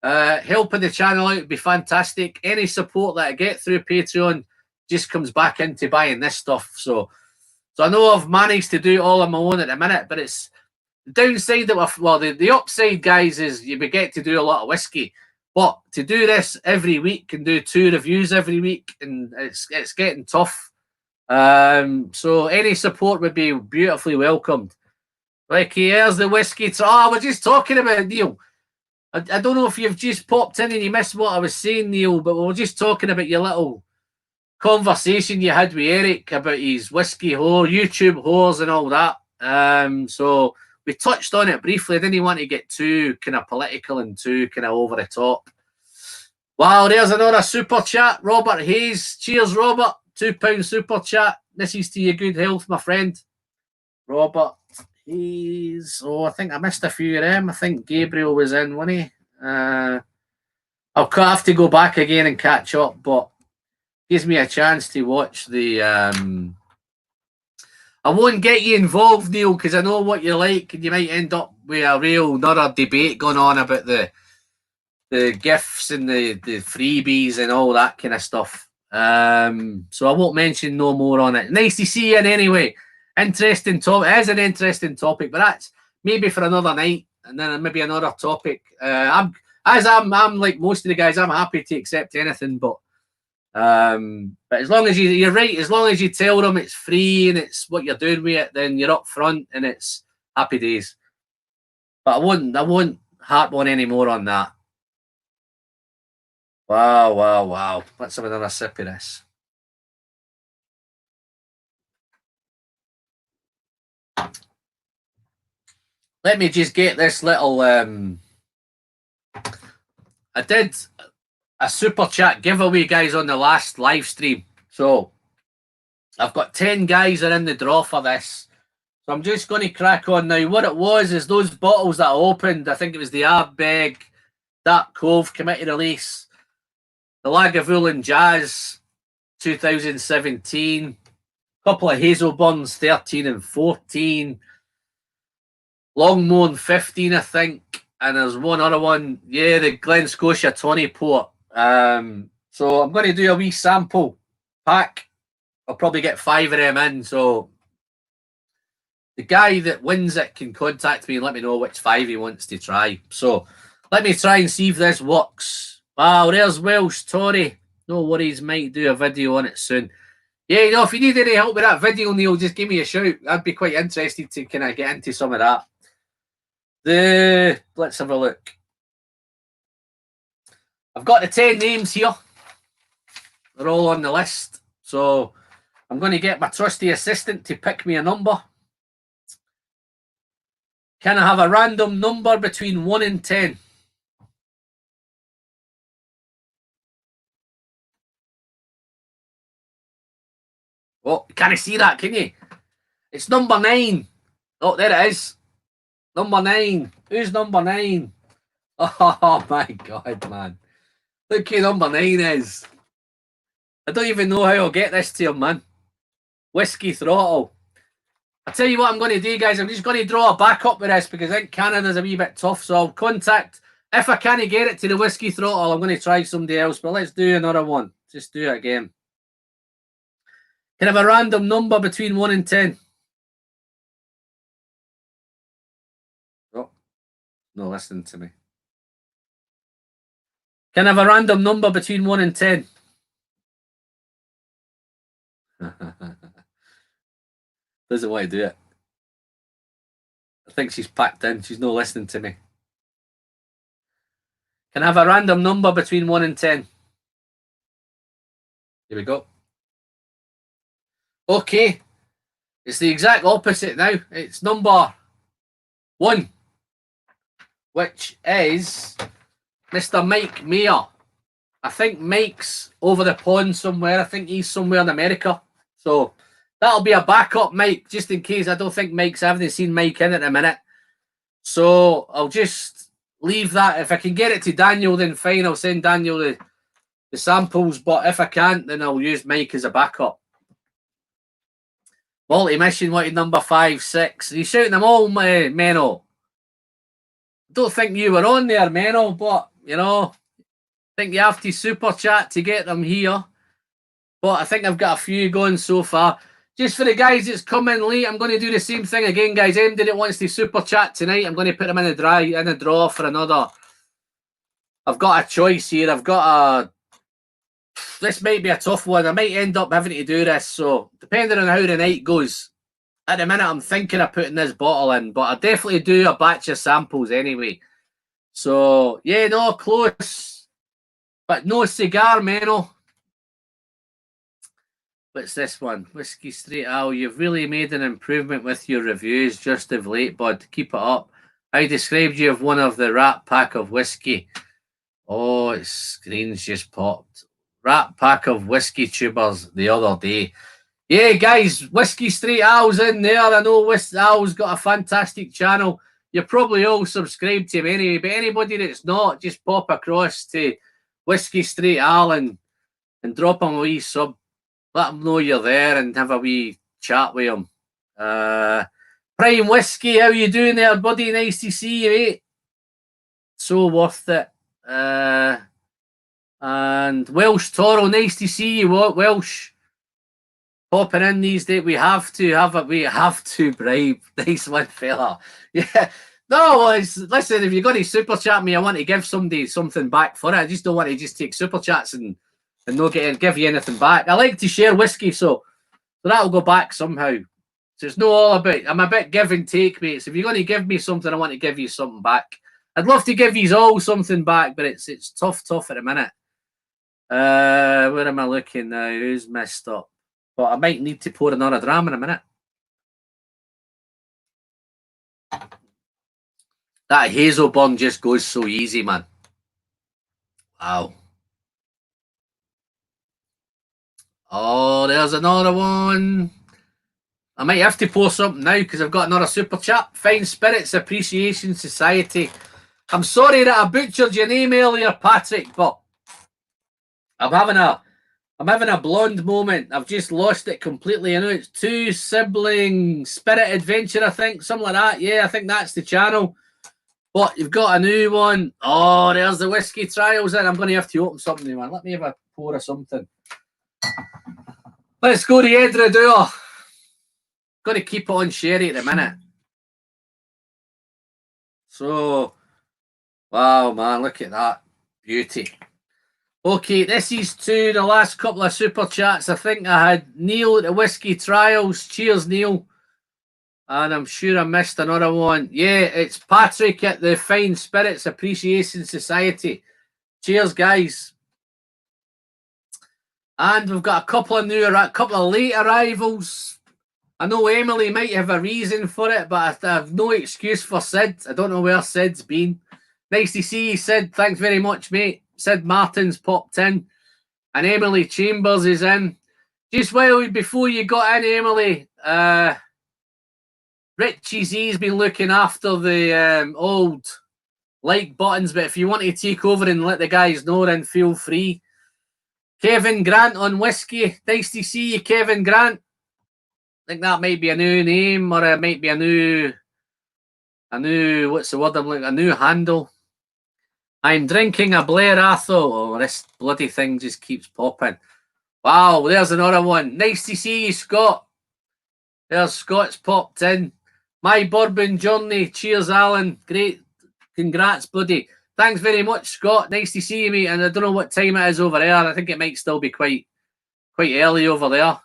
Helping the channel out would be fantastic. Any support that I get through Patreon just comes back into buying this stuff. So I know I've managed to do it all on my own at the minute, but it's the downside that the upside, guys, is you get to do a lot of whiskey. But to do this every week and do 2 reviews every week, and it's getting tough. So any support would be beautifully welcomed. Like, here's the whiskey. We're just talking about it, Neil. I don't know if you've just popped in and you missed what I was saying, Neil, but we were just talking about your little conversation you had with Eric about his whiskey whore, YouTube whores and all that. So we touched on it briefly. I didn't want to get too kind of political and too kind of over the top. Wow, there's another super chat. Robert Hayes. Cheers, Robert. £2 super chat. This is to your good health, my friend. Robert Hayes. Oh, I think I missed a few of them. I think Gabriel was in, wasn't he? I'll have to go back again and catch up, but gives me a chance to watch the... I won't get you involved, Neil, because I know what you're like, and you might end up with a real another debate going on about the gifts and the freebies and all that kind of stuff. So I won't mention no more on it. Nice to see you in anyway. Interesting topic. It is an interesting topic, but that's maybe for another night, and then maybe another topic. I'm like most of the guys, I'm happy to accept anything, but as long as you're right, as long as you tell them it's free and it's what you're doing with it, then you're up front and it's happy days. But I won't harp on any more on that. Wow. Let's have another sip of this. Let me just get this little I did a super chat giveaway, guys, on the last live stream. So I've got 10 guys are in the draw for this. So I'm just going to crack on now. What it was is those bottles that I opened. I think it was the Ardbeg, Dark Cove committee release, the Lagavulin Jazz 2017, a couple of Hazelburns 13 and 14, Longmorn 15, I think, and there's one other one, yeah, the Glen Scotia Tawny Port. So I'm going to do a wee sample pack. I'll probably get 5 of them in. So the guy that wins it can contact me and let me know which 5 he wants to try. So let me try and see if this works. Wow, there's Welsh Toro. No worries, might do a video on it soon. Yeah, you know, if you need any help with that video, Neil, just give me a shout. I'd be quite interested to kind of get into some of that. Let's have a look. I've got the 10 names here. They're all on the list. So I'm going to get my trusty assistant to pick me a number. Can I have a random number between 1 and 10? Oh, can I see that? Can you? It's number 9. Oh, there it is. Number 9. Who's number 9? Oh my God, man. Look who number 9 is. I don't even know how I'll get this to him, man. Whisky Throttle. I'll tell you what I'm going to do, guys. I'm just going to draw a backup with this because I think Canada's a wee bit tough. So I'll contact, if I can't get it to the Whisky Throttle, I'm going to try somebody else. But let's do another one. Just do it again. Can I have a random number between 1 and 10? Oh, no, listen to me. Can I have a random number between 1 and 10? Doesn't want to do it. I think she's packed in. She's not listening to me. Can I have a random number between 1 and 10? Here we go. Okay. It's the exact opposite now. It's number 1, which is Mr. Mike Mayer. I think Mike's over the pond somewhere. I think he's somewhere in America. So that'll be a backup, Mike, just in case. I don't think Mike's, I haven't seen Mike in at the minute. So I'll just leave that. If I can get it to Daniel, then fine. I'll send Daniel the samples. But if I can't, then I'll use Mike as a backup. Multi-mission wanted number 5, 6. He's shouting them all, Menno. Don't think you were on there, Menno, but, you know, I think you have to super chat to get them here. But I think I've got a few going so far. Just for the guys that's come in late, I'm going to do the same thing again, guys. Anybody that wants to super chat tonight, I'm going to put them in a draw for another. I've got a choice here. I've got a... This might be a tough one. I might end up having to do this. So, depending on how the night goes, at the minute, I'm thinking of putting this bottle in. But I'll definitely do a batch of samples anyway. So, yeah, no, close. But no cigar, Menno. What's this one? Whiskey Straight Ale. You've really made an improvement with your reviews just of late, bud. Keep it up. I described you as one of the Rat Pack of whiskey. Oh, its screen's just popped. Rat Pack of whiskey tubers the other day. Yeah, guys, Whiskey Straight Ale's in there. I know Whiskey Ale's got a fantastic channel. You're probably all subscribed to him anyway, but anybody that's not, just pop across to Whiskey Straight Ale and drop him a wee sub. Let him know you're there and have a wee chat with him. Prime Whiskey, how you doing there, buddy? Nice to see you, mate. So worth it. And Welsh Toro, nice to see you, Welsh. Popping in these days. We have to bribe. Nice one, fella. Yeah. No, listen, if you're going to super chat me, I want to give somebody something back for it. I just don't want to just take super chats and not give you anything back. I like to share whiskey, so that'll go back somehow. So it's not all about, I'm a bit give and take, mate. So if you're going to give me something, I want to give you something back. I'd love to give you all something back, but it's tough at the minute. Where am I looking now? Who's messed up? But I might need to pour another dram in a minute. That hazel bun just goes so easy, man. Wow. Oh, there's another one. I might have to pour something now because I've got another super chat. Fine Spirits Appreciation Society. I'm sorry that I butchered your name earlier, Patrick, but I'm having a blonde moment. I've just lost it completely. I know it's Two Sibling Spirit Adventure, I think. Something like that. Yeah, I think that's the channel. But you've got a new one. Oh, there's the Whisky Trials. And I'm going to have to open something, man. Let me have a pour of something. Let's go to Edradure. Got to keep it on sherry at the minute. So, wow, man, look at that. Beauty. Okay, this is to the last couple of super chats. I think I had Neil at the Whisky Trials. Cheers, Neil. And I'm sure I missed another one. Yeah, it's Patrick at the Fine Spirits Appreciation Society. Cheers, guys. And we've got a couple of late arrivals. I know Emily might have a reason for it, but I have no excuse for Sid. I don't know where Sid's been. Nice to see you, Sid. Thanks very much, mate. Sid Martin's popped in. And Emily Chambers is in. Just before you got in, Emily, Richie Z's been looking after the old like buttons, but if you want to take over and let the guys know, then feel free. Kevin Grant on Whiskey. Nice to see you, Kevin Grant. I think that might be a new name, or it might be a new what's the word I'm looking, a new handle. I'm drinking a Blair Athol. Oh, this bloody thing just keeps popping. Wow, there's another one. Nice to see you, Scott. There's Scott's popped in. My bourbon journey. Cheers, Alan. Great. Congrats, buddy. Thanks very much, Scott. Nice to see you, mate. And I don't know what time it is over there. I think it might still be quite early over there.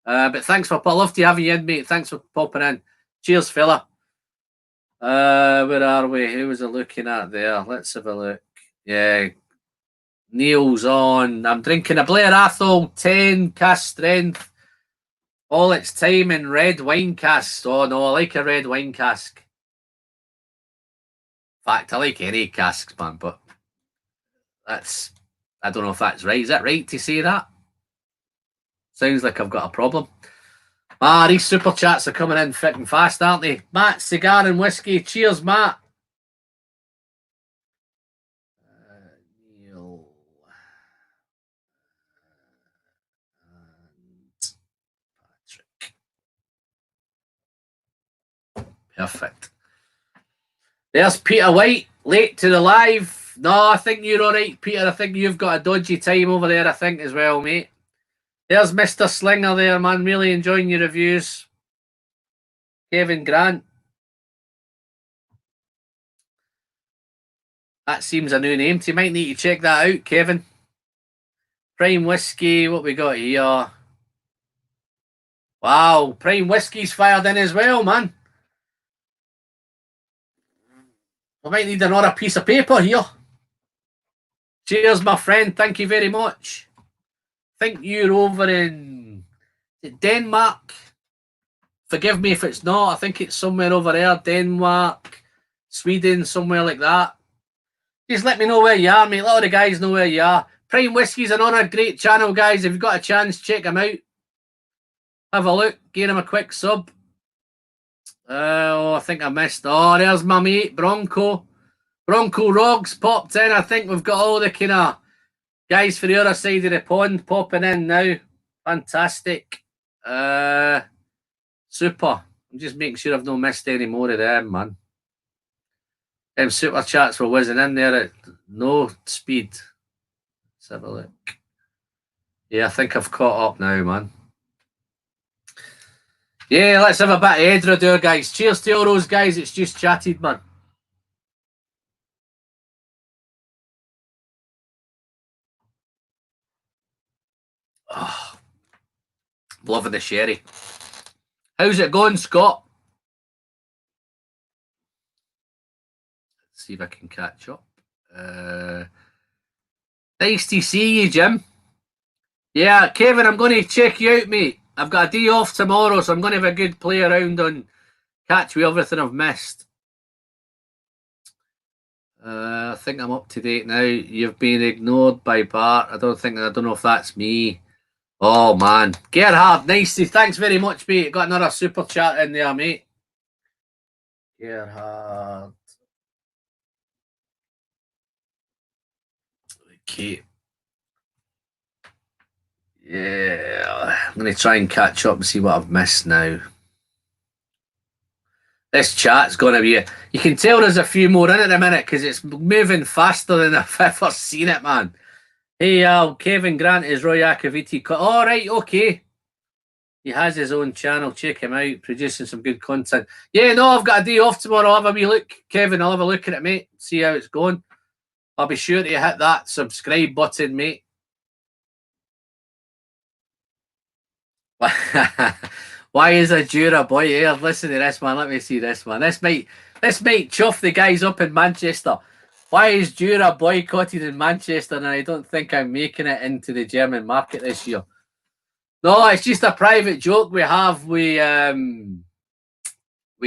But thanks for, I love to have you in, mate. Thanks for popping in. Cheers, fella. Where are we? Who was I looking at there? Let's have a look. Yeah. Neil's on. I'm drinking a Blair Athol 10 cask strength. All its time in red wine casks. Oh, no, I like a red wine cask. In fact, I like any casks, man, but that's, I don't know if that's right. Is that right to say that? Sounds like I've got a problem. These super chats are coming in thick and fast, aren't they? Matt, cigar and whiskey. Cheers, Matt. Neil. And Patrick. Perfect. There's Peter White, late to the live. No, I think you're all right, Peter. I think you've got a dodgy time over there, I think, as well, mate. There's Mr. Slinger there, man. Really enjoying your reviews. Kevin Grant. That seems a new name. You might need to check that out, Kevin. Prime Whiskey. What we got here? Wow. Prime Whiskey's fired in as well, man. I might need another piece of paper here. Cheers, my friend. Thank you very much. I think you're over in Denmark. Forgive me if it's not. I think it's somewhere over there. Denmark, Sweden, somewhere like that. Just let me know where you are, mate. Let all the guys know where you are. Prime Whiskey's another great channel, guys. If you've got a chance, check them out. Have a look. Give them a quick sub. Oh, I think I missed. Oh, there's my mate, Bronco. Bronco Rogs popped in. I think we've got all the kind of guys for the other side of the pond popping in now. Fantastic. Super. I'm just making sure I've not missed any more of them, man. Them super chats were whizzing in there at no speed. Let's have a look. Yeah, I think I've caught up now, man. Yeah, let's have a bit of Edradure, guys. Cheers to all those guys. It's just chatted, man. Oh, loving the sherry. How's it going, Scott? Let's see if I can catch up. Nice to see you, Jim. Yeah, Kevin, I'm going to check you out, mate. I've got a day off tomorrow, so I'm going to have a good play around on catch with everything I've missed. I think I'm up to date now. You've been ignored by Bart. I don't know if that's me. Oh, man. Gerhard, nicely. Thanks very much, mate. Got another super chat in there, mate. Gerhard. Okay. Yeah. I'm going to try and catch up and see what I've missed now. This chat's going to be... You can tell there's a few more in at the minute because it's moving faster than I've ever seen it, man. Hey, Kevin Grant is Roy Akaviti. All right, okay. He has his own channel. Check him out. Producing some good content. Yeah, no, I've got a day off tomorrow. I'll have a wee look. Kevin, I'll have a look at it, mate. See how it's going. I'll be sure to hit that subscribe button, mate. Why is a Jura boy here? Listen to this, man. Let me see this, man. This might chuff the guys up in Manchester. Why is Jura boycotted in Manchester and I don't think I'm making it into the German market this year? No, it's just a private joke we have with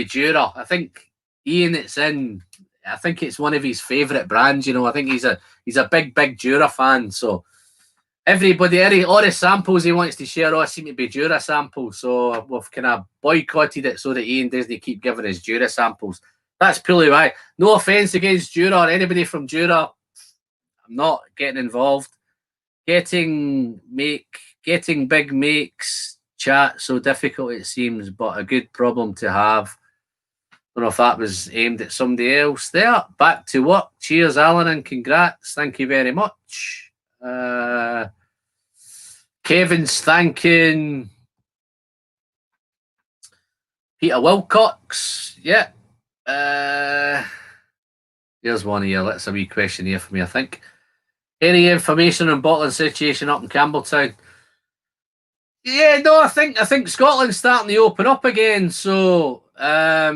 Jura. I think Ian, I think it's one of his favourite brands, you know. I think he's a big Jura fan. So everybody, all the samples he wants to share all seem to be Jura samples. So we've kind of boycotted it so that Ian doesn't keep giving us Jura samples. That's purely why. No offence against Jura or anybody from Jura. I'm not getting involved. Getting big makes chat so difficult, it seems, but a good problem to have. Don't know if that was aimed at somebody else there. Back to work. Cheers, Alan, and congrats. Thank you very much. Kevin's thanking Peter Wilcox. Yeah. Here's one here. That's a wee question here for me, I think. Any information on bottling situation up in Campbelltown? Yeah, no, I think Scotland's starting to open up again. So I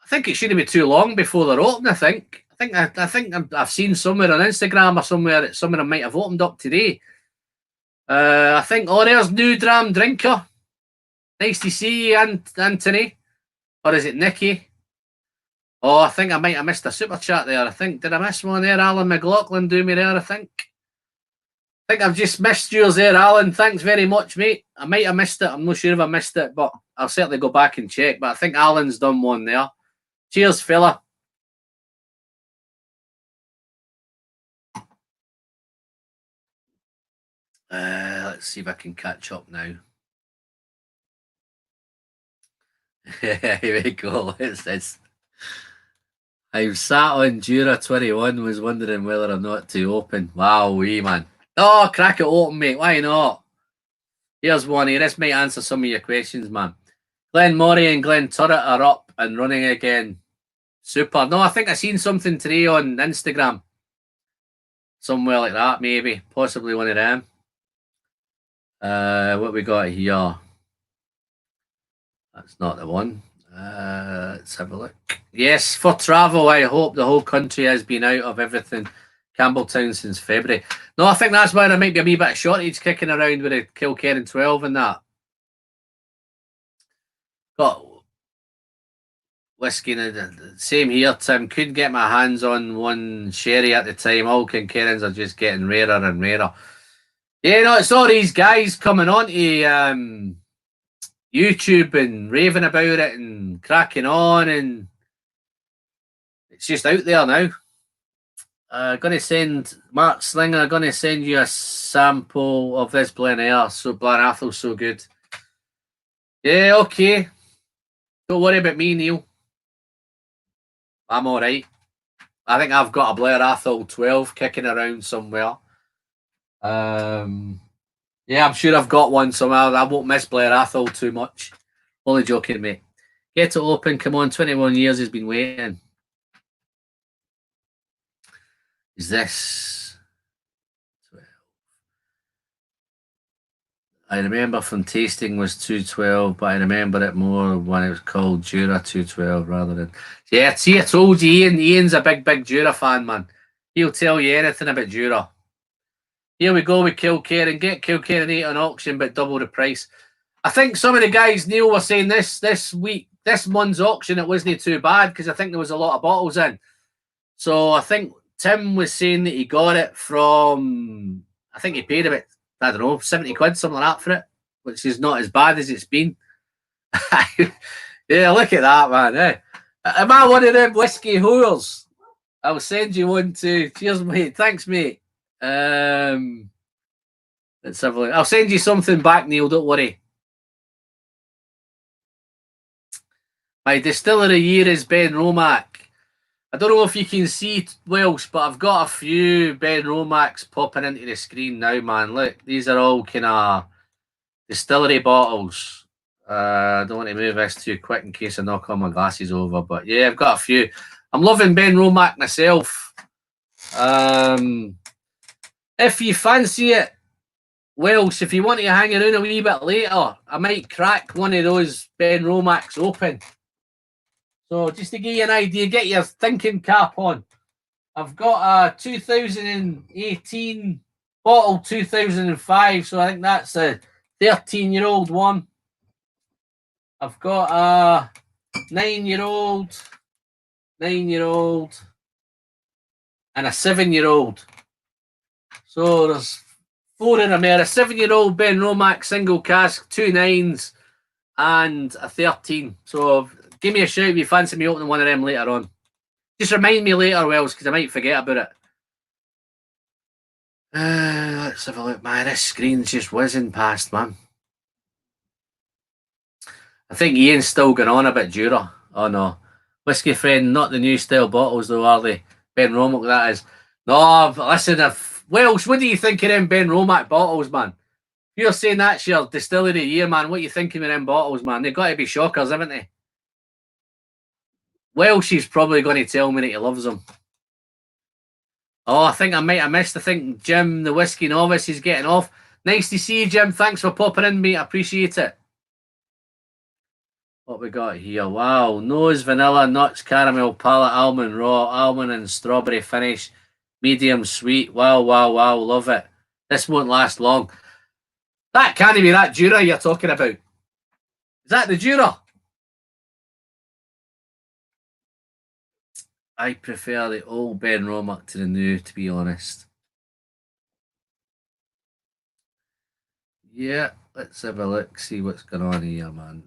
think it shouldn't be too long before they're open. I think I've seen somewhere on Instagram or somewhere that some of them might have opened up today. I think there's New Dram Drinker. Nice to see you, Anthony. Or is it Nicky? Oh, I think I might have missed a super chat there. Did I miss one there? Alan McLaughlin do me there, I think I've just missed yours there, Alan. Thanks very much, mate. I might have missed it. I'm not sure if I missed it, but I'll certainly go back and check. But I think Alan's done one there. Cheers, fella. Let's see if I can catch up now. Here we go. It's I've sat on Jura 21, was wondering whether or not to open. Wow, man. Oh, crack it open, mate. Why not? Here's one here. This might answer some of your questions, man. Glen Murray and Glen Turret are up and running again. Super. No, I think I seen something today on Instagram. Somewhere like that, maybe. Possibly one of them. What we got here? That's not the one. Let's have a look. Yes, for travel, I hope the whole country has been out of everything Campbelltown since February. No, I think that's why there might be a wee bit of shortage kicking around with the Kilkerran 12 and that. Got whiskey, same here, Tim. Couldn't get my hands on one sherry at the time. All Kilkerrans are just getting rarer and rarer. Yeah, no, it's all these guys coming on to YouTube and raving about it and cracking on, and it's just out there now. Going to send Mark Slinger. Going to send you a sample of this Blenheim. So Blenathel's so good. Yeah, okay. Don't worry about me, Neil. I'm all right. I think I've got a Blair Athol 12 kicking around somewhere. Yeah, I'm sure I've got one somewhere. I won't miss Blair Athol too much. Only joking, mate. Get it open. Come on, 21 years he's been waiting. Is this 12? I remember from tasting was 212, but I remember it more when it was called Jura 212 rather than... Yeah, see, I told you, Ian's a big Jura fan, man. He'll tell you anything about Jura. Here we go with Kilkerran. Get Kilkerran 8 on auction, but double the price. I think some of the guys, Neil, were saying this month's auction, it wasn't too bad because I think there was a lot of bottles in. So I think Tim was saying that he got it from, I think he paid about, I don't know, 70 quid, something like that for it, which is not as bad as it's been. Yeah, look at that, man. Eh? Am I one of them whiskey whores? I'll send you one too. Cheers, mate. Thanks, mate. Let's have a look. I'll send you something back, Neil. Don't worry. My distiller of the year is Ben Romack. I don't know if you can see Welsh, but I've got a few Ben Romacks popping into the screen now, man. Look, these are all kind of distillery bottles. I don't want to move this too quick in case I knock all my glasses over. But yeah, I've got a few. I'm loving Ben Romack myself. If you fancy it, Welsh, if you want to hang around a wee bit later, I might crack one of those Ben Romacks open. So just to give you an idea, get your thinking cap on. I've got a 2018 bottle, 2005, so I think that's a 13-year-old one. I've got a 9-year-old, and a 7-year-old. So there's 4 in them there. A 7-year-old Ben Romack single cask, 2 9s, and a 13. So give me a shout if you fancy me opening one of them later on. Just remind me later, Wells, because I might forget about it. Let's have a look, man. This screen's just whizzing past, man. I think Ian's still going on a bit, Dura. Oh, no. Whiskey Friend, not the new style bottles, though, are they? Ben Romack, that is. No, listen, Welsh, what do you think of them Ben Romack bottles, man? If you're saying that's your distillery of the year, man, what are you thinking of them bottles, man? They've got to be shockers, haven't they? Welsh is probably going to tell me that he loves them. Oh, I think I might have missed. I think Jim, the whiskey novice, is getting off. Nice to see you, Jim. Thanks for popping in, mate. I appreciate it. What we got here? Wow. Nose, vanilla, nuts, caramel, palate, almond, raw, almond and strawberry finish. Medium sweet. Wow, wow, wow. Love it. This won't last long. That can't be that Dura you're talking about. Is that the Dura? I prefer the old Ben Romack to the new, to be honest. Yeah, let's have a look, see what's going on here, man.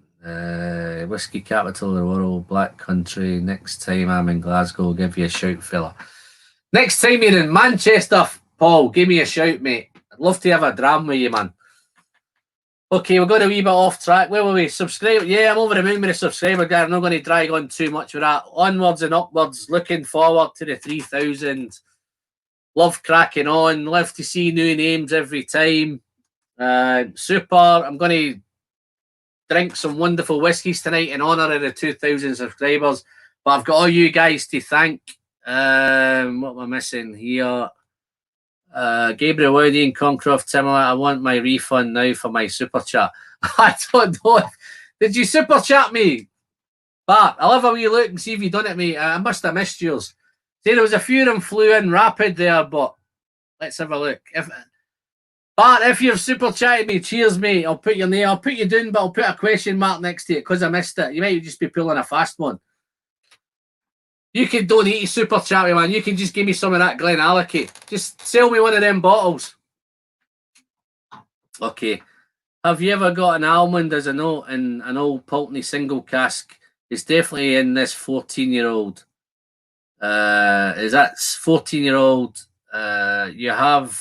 Whiskey capital of the world, Black Country. Next time I'm in Glasgow, I'll give you a shout, fella. Next time you're in Manchester, Paul, give me a shout, mate. I'd love to have a dram with you, man. Okay, we're going a wee bit off track. Where were we? Subscribe. Yeah, I'm over the moon with the subscriber guy. I'm not going to drag on too much with that. Onwards and upwards. Looking forward to the 3,000. Love cracking on. Love to see new names every time. Super. I'm going to drink some wonderful whiskies tonight in honour of the 2,000 subscribers. But I've got all you guys to thank. What am I missing here? Gabriel Woody and Concroft Timmer, I want my refund now for my super chat. I don't know. Did you super chat me? Bart, I'll have a wee look and see if you done it, mate. I must have missed yours. See, there was a few of them flew in rapid there, but let's have a look. Bart, if you've super chatted me, cheers, mate. I'll put your name. I'll put you down, but I'll put a question mark next to it because I missed it. You might just be pulling a fast one. You can donate to super chat me, man. You can just give me some of that Glenallachie. Just sell me one of them bottles. Okay. Have you ever got an almond as a note in an old Pulteney single cask? It's definitely in this 14-year-old. Is that 14-year-old? You have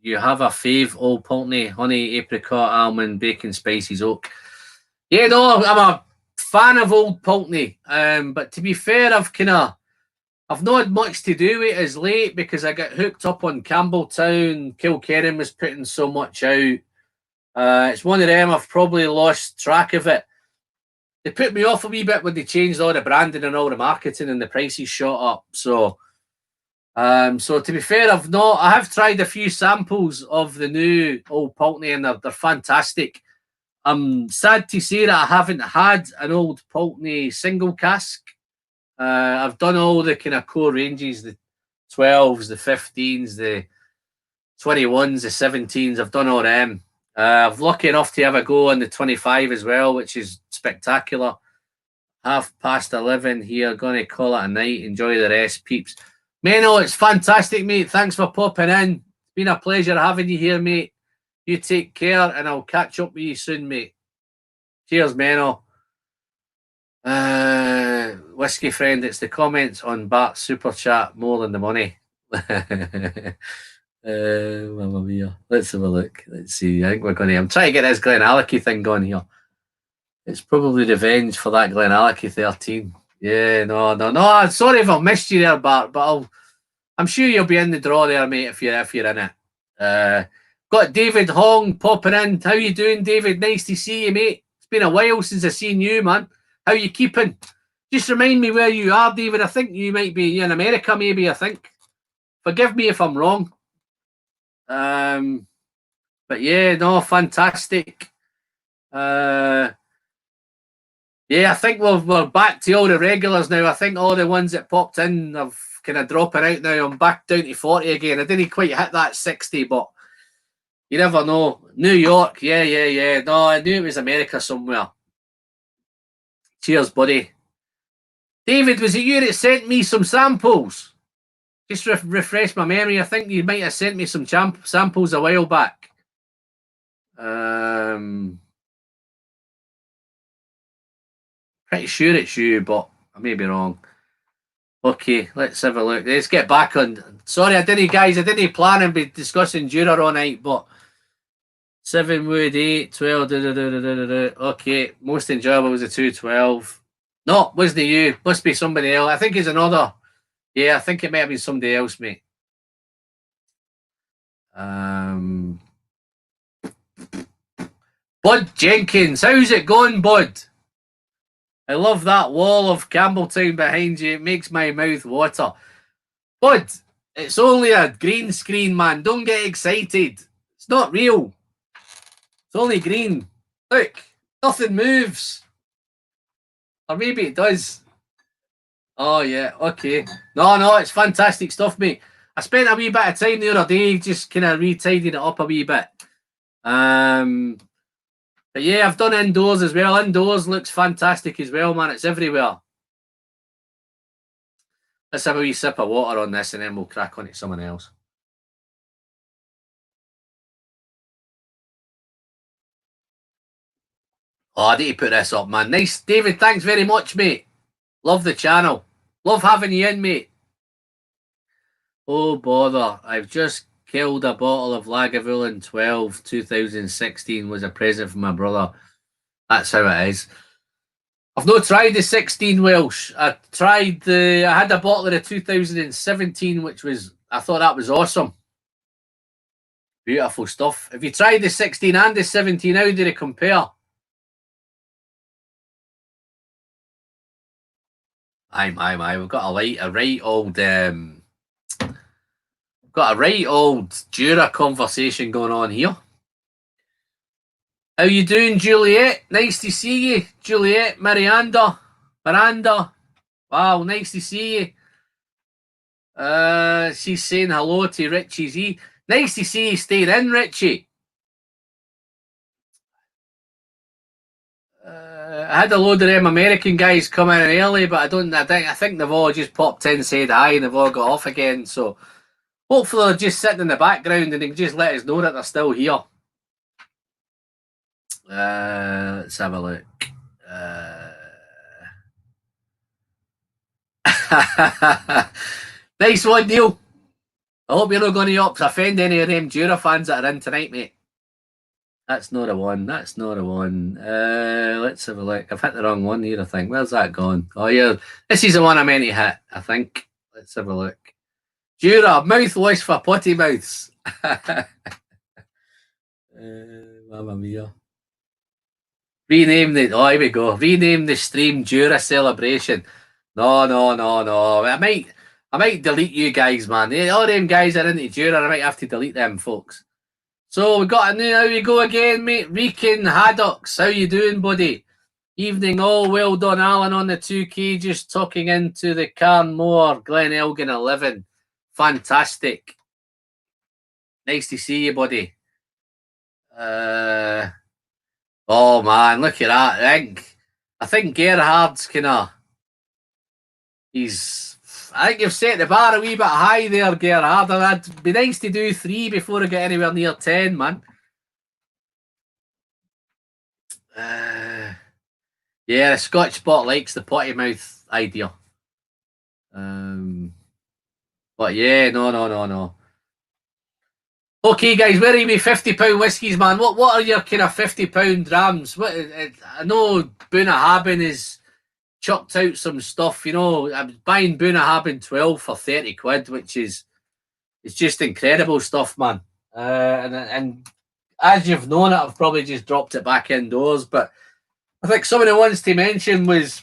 a fave Old Pulteney, honey, apricot, almond, bacon, spices, oak. Yeah, no, I'm a fan of Old Pulteney, but to be fair, I've not had much to do with it as late because I got hooked up on Campbelltown. Kilkerran was putting so much out. It's one of them I've probably lost track of it. They put me off a wee bit when they changed all the branding and all the marketing and the prices shot up. So to be fair, I have tried a few samples of the new Old Pulteney and they're fantastic. I'm sad to say that I haven't had an Old Pulteney single cask. I've done all the kind of core ranges, the 12s, the 15s, the 21s, the 17s. I've done all them. I'm lucky enough to have a go on the 25 as well, which is spectacular. 11:30 here. Going to call it a night. Enjoy the rest, peeps. Menno, it's fantastic, mate. Thanks for popping in. It's been a pleasure having you here, mate. You take care, and I'll catch up with you soon, mate. Cheers, Menno. Whiskey Friend, it's the comments on Bart's super chat more than the money. Mamma mia. Let's have a look. Let's see. I think we're going to... I'm trying to get this Glenallachie thing going here. It's probably revenge for that Glenallachie 13. Yeah, no. Sorry if I missed you there, Bart, but I'm sure you'll be in the draw there, mate, if you're in it. Got Got David Hong popping in. How you doing, David? Nice to see you, mate. It's been a while since I seen you, man. How you keeping? Just remind me where you are, David. I think you might be in America, maybe, I think. Forgive me if I'm wrong. But yeah, no, fantastic. Yeah, I think we're back to all the regulars now. I think all the ones that popped in have kind of dropping out now. I'm back down to 40 again. I didn't quite hit that 60, but you never know. New York, yeah. No, I knew it was America somewhere. Cheers, buddy. David, was it you that sent me some samples? Just refresh my memory. I think you might have sent me some samples a while back. Pretty sure it's you, but I may be wrong. Okay, let's have a look. Let's get back on. Sorry, I didn't plan and be discussing Jura all night, but 7 wood, 8, 12, Okay, most enjoyable was a 212. No, wasn't you. Must be somebody else. I think it's another. Yeah, I think it might have been somebody else, mate. Bud Jenkins, how's it going, Bud? I love that wall of Campbelltown behind you. It makes my mouth water. Bud, it's only a green screen, man. Don't get excited. It's not real. It's only green. Look, nothing moves. Or maybe it does. Oh, yeah, okay. No, it's fantastic stuff, mate. I spent a wee bit of time the other day just kind of retidying it up a wee bit. But yeah, I've done indoors as well. Indoors looks fantastic as well, man. It's everywhere. Let's have a wee sip of water on this and then we'll crack on to someone else. Oh, I need to put this up, man. Nice. David, thanks very much, mate. Love the channel. Love having you in, mate. Oh, bother. I've just killed a bottle of Lagavulin 12. 2016 was a present from my brother. That's how it is. I've not tried the 16 Welsh. I had a bottle of the 2017, which I thought that was awesome. Beautiful stuff. Have you tried the 16 and the 17? How did it compare? Aye. We've got a right old Jura conversation going on here. How you doing, Juliet? Nice to see you, Juliet. Miranda. Wow, nice to see you. She's saying hello to Richie Z. Nice to see you staying in, Richie. I had a load of them American guys come in early, but I think they've all just popped in, said hi, and they've all got off again. So hopefully they're just sitting in the background and they can just let us know that they're still here. Let's have a look. Nice one, Neil. I hope you're not going to offend any of them Jura fans that are in tonight, mate. That's not a one. Let's have a look. I've hit the wrong one here, I think. Where's that gone? Oh, yeah. This is the one I meant to hit, I think. Let's have a look. Jura, mouthwash for potty mouths. Mamma mia. Here we go. Rename the stream Jura Celebration. No. I might delete you guys, man. All them guys are into Jura. I might have to delete them, folks. So we got a new. How we go again, mate? Reekin Haddocks. How you doing, buddy? Evening all. Well done, Alan, on the 2K. Just tucking into the Carnmore Glen Elgin 11. Fantastic. Nice to see you, buddy. Oh man, look at that. I think Gerhard's I think you've set the bar a wee bit high there, Gerhard. It'd be nice to do 3 before I get anywhere near 10, man. Yeah, the Scotch Spot likes the potty mouth idea. But yeah, no. Okay, guys, where are you £50 whiskies, man? What are your kind of £50 drams? I know Bunnahabhain is chucked out some stuff, you know. I'm buying Bunnahabhain 12 for 30 quid, which is just incredible stuff, man. And as you've known it, I've probably just dropped it back indoors. But I think some of the ones to mention was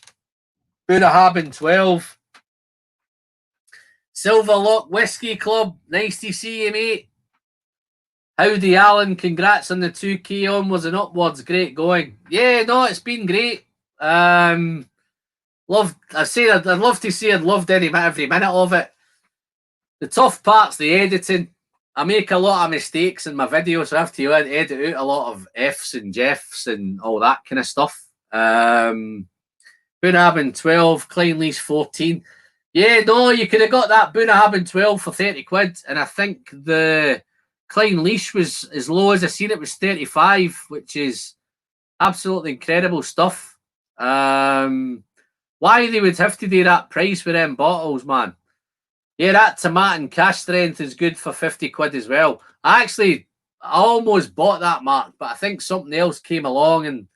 Bunnahabhain 12, Silverlock Whisky Club. Nice to see you, mate. Howdy, Alan. Congrats on the 2K onwards and upwards. Great going. Yeah, no, it's been great. I'd love to say I'd loved every minute of it. The tough part's the editing. I make a lot of mistakes in my videos, so I have to edit out a lot of F's and Jeffs and all that kind of stuff. Bunnahabhain 12, Clynelish 14. Yeah, no, you could have got that Bunnahabhain 12 for 30 quid, and I think the Clynelish was as low as I seen it was 35, which is absolutely incredible stuff. Why they would have to do that price with them bottles, man. Yeah, that tomato and cash strength is good for 50 quid as well. I almost bought that, Mark, but I think something else came along and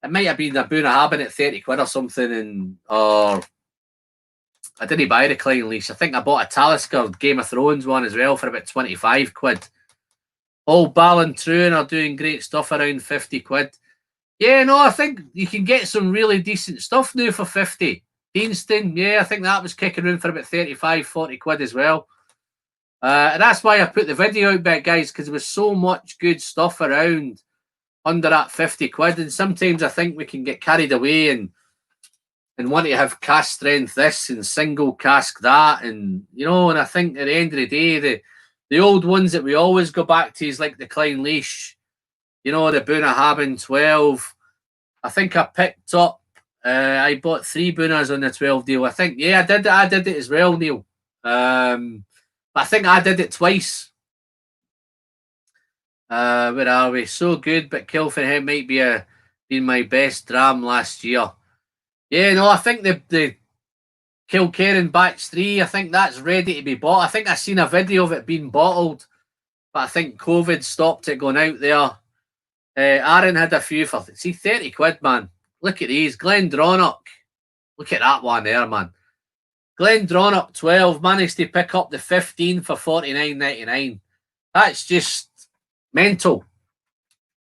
it might have been a Bunnahabhain at 30 quid or something, or I didn't buy the Clynelish. I think I bought a Talisker Game of Thrones one as well for about 25 quid. All Ballantrae are doing great stuff around 50 quid. Yeah, no, I think you can get some really decent stuff now for 50. Deanston, yeah, I think that was kicking around for about 35, 40 quid as well. And that's why I put the video out back, guys, because there was so much good stuff around under that 50 quid. And sometimes I think we can get carried away and want to have cask strength this and single cask that. And, you know, and I think at the end of the day, the old ones that we always go back to is like the Clynelish, you know, the Bunnahabhain 12. I think I picked up, I bought 3 Bunnas on the 12 deal. I think, yeah, I did it as well, Neil. But I think I did it twice. Where are we? So good, but Kilfenhead might be been my best dram last year. Yeah, no, I think the Kilkerran batch 3, I think that's ready to be bought. I think I seen a video of it being bottled, but I think COVID stopped it going out there. Aaron had a few for 30 quid, man. Look at these. Glendronach. Look at that one there, man. Glendronach 12 managed to pick up the 15 for 49.99. That's just mental.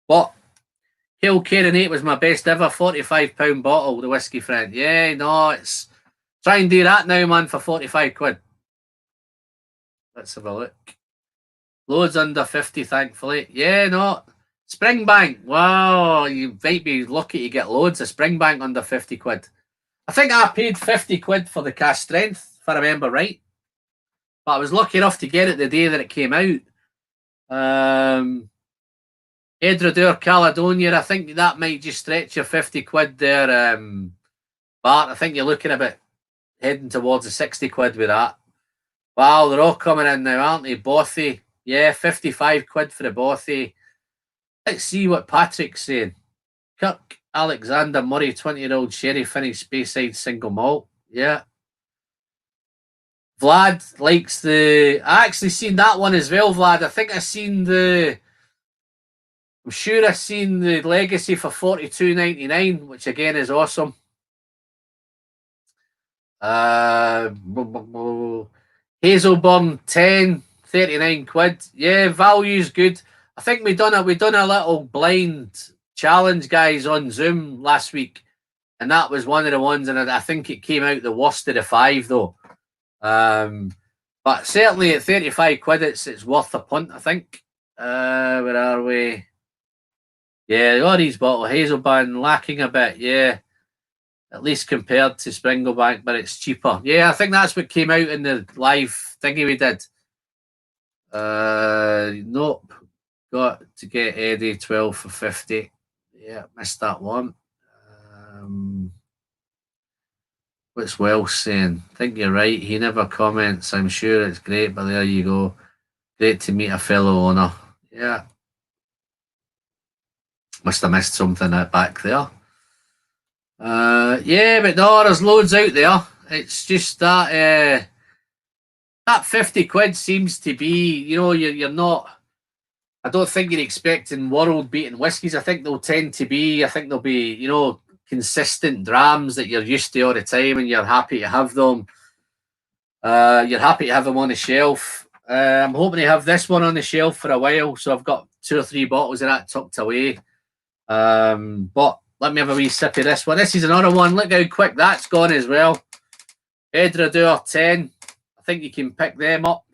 But Kilkerran 8 was my best ever £45 bottle, the whiskey friend. Yeah, no, it's try and do that now, man, for 45 quid. Let's have a look. Loads under 50, thankfully. Yeah, no. Springbank. Wow, you might be lucky to get loads of Springbank under 50 quid. I think I paid 50 quid for the cask strength, if I remember right. But I was lucky enough to get it the day that it came out. Edradour Caledonia, I think that might just stretch your 50 quid there, Bart. I think you're looking a bit heading towards the 60 quid with that. Wow, they're all coming in now, aren't they? Bothy. Yeah, 55 quid for the Bothy. Let's see what Patrick's saying. Kirk Alexander Murray, 20-year-old sherry finished Speyside single malt. Yeah. Vlad likes I actually seen that one as well, Vlad. I think I seen I'm sure I seen the Legacy for $42.99, which again is awesome. Hazelburn 10, 39 quid. Yeah, value's good. I think we done a little blind challenge, guys, on Zoom last week, and that was one of the ones, and I think it came out the worst of the 5 though. But certainly at 35 quid, it's worth a punt, I think. Where are we? Yeah, all these bottles, Hazelburn lacking a bit, yeah. At least compared to Springlebank, but it's cheaper. Yeah, I think that's what came out in the live thingy we did. Nope. Got to get Eddie 12 for 50. Yeah, missed that one. What's Welsh saying? I think you're right. He never comments. I'm sure it's great, but there you go. Great to meet a fellow owner. Yeah. Must have missed something back there. Yeah, but no, there's loads out there. It's just that that 50 quid seems to be, you know, you're not. I don't think you're expecting world-beating whiskies. I think they'll be, you know, consistent drams that you're used to all the time, and you're happy to have them. You're happy to have them on the shelf. I'm hoping to have this one on the shelf for a while, so I've got 2 or 3 bottles of that tucked away. But let me have a wee sip of this one. This is another one. Look how quick that's gone as well. Edredure 10. I think you can pick them up.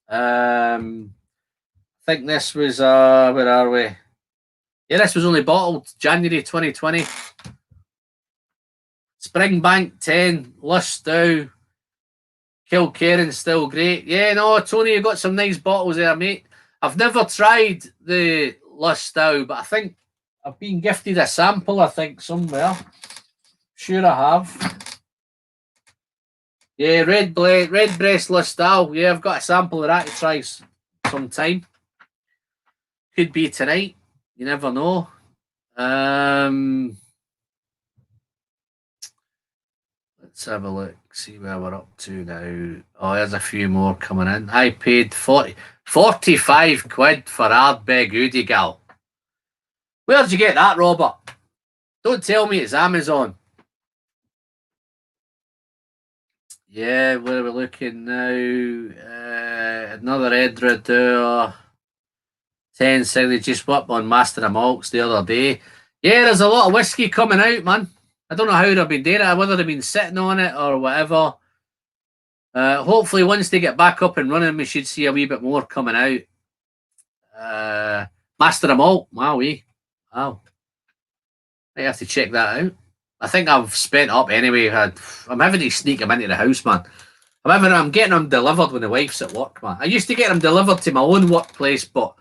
I think this was, where are we? Yeah, this was only bottled January 2020. Springbank 10, Listow, Kilkerran still great. Yeah, no, Tony, you got some nice bottles there, mate. I've never tried the Listow, but I think I've been gifted a sample, I think, somewhere. Sure I have. Yeah, Redbreast Listow. Yeah, I've got a sample of that to try sometime. Could be tonight. You never know. Let's have a look, see where we're up to now. Oh, there's a few more coming in. I paid 45 quid for Ardbeg Udigal. Where'd you get that, Robert? Don't tell me it's Amazon. Yeah, where are we looking now? Another Edredure 10 said they just whipped on Master of Malts the other day. Yeah, there's a lot of whiskey coming out, man. I don't know how they've been doing it, whether they've been sitting on it or whatever. Hopefully, once they get back up and running, we should see a wee bit more coming out. Master of Malt, wow. I have to check that out. I think I've spent up anyway. I'm having to sneak them into the house, man. I'm getting them delivered when the wife's at work, man. I used to get them delivered to my own workplace, but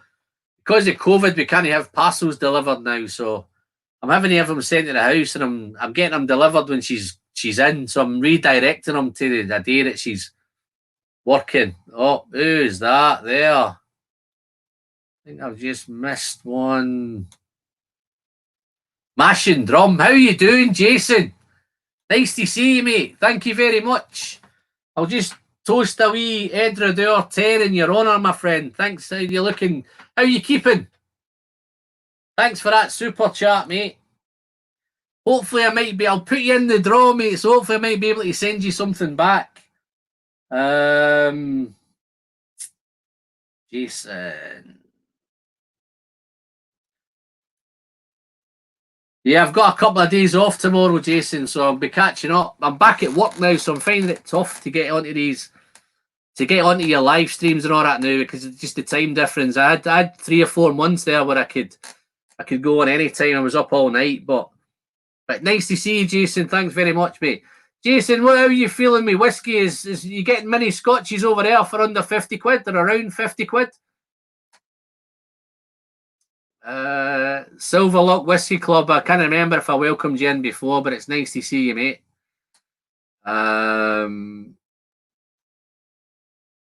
because of COVID, we can't have parcels delivered now, so I'm having to have them sent to the house, and I'm getting them delivered when she's in, so I'm redirecting them to the day that she's working. Oh, who's that there? I think I've just missed one. Mash and Drum. How you doing, Jason? Nice to see you, mate. Thank you very much. I'll just toast a wee Edredure 10 in your honour, my friend. Thanks. How you looking? How you keeping? Thanks for that super chat, mate. Hopefully I'll put you in the draw, mate, so hopefully I might be able to send you something back. Jason. Yeah, I've got a couple of days off tomorrow, Jason, so I'll be catching up. I'm back at work now, so I'm finding it tough to get onto your live streams and all that now, because it's just the time difference. I had 3 or 4 months there where I could go on any time. I was up all night, but nice to see you, Jason. Thanks very much, mate. Jason, how are you feeling with whiskey? Is you getting many scotches over there for under 50 quid or around 50 quid? Silverlock Whisky Club. I can't remember if I welcomed you in before, but it's nice to see you, mate.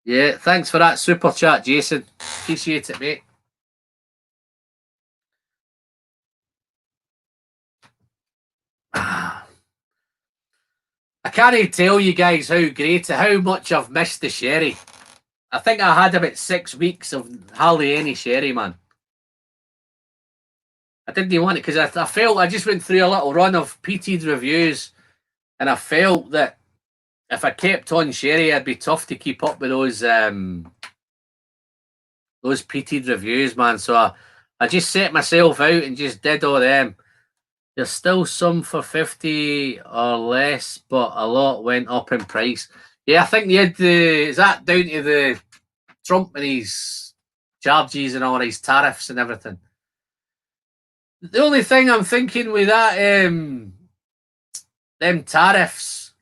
Yeah, thanks for that super chat, Jason. Appreciate it, mate. I can't tell you guys how much I've missed the sherry. I think I had about 6 weeks of hardly any sherry, man. I didn't want it because I felt I just went through a little run of peated reviews, and I felt that if I kept on sherry, I'd be tough to keep up with those peated reviews, man. So I just set myself out and just did all them. There's still some for 50 or less, but a lot went up in price. Yeah, I think they had is that down to the Trump and his charges and all his tariffs and everything? The only thing I'm thinking with that, them tariffs.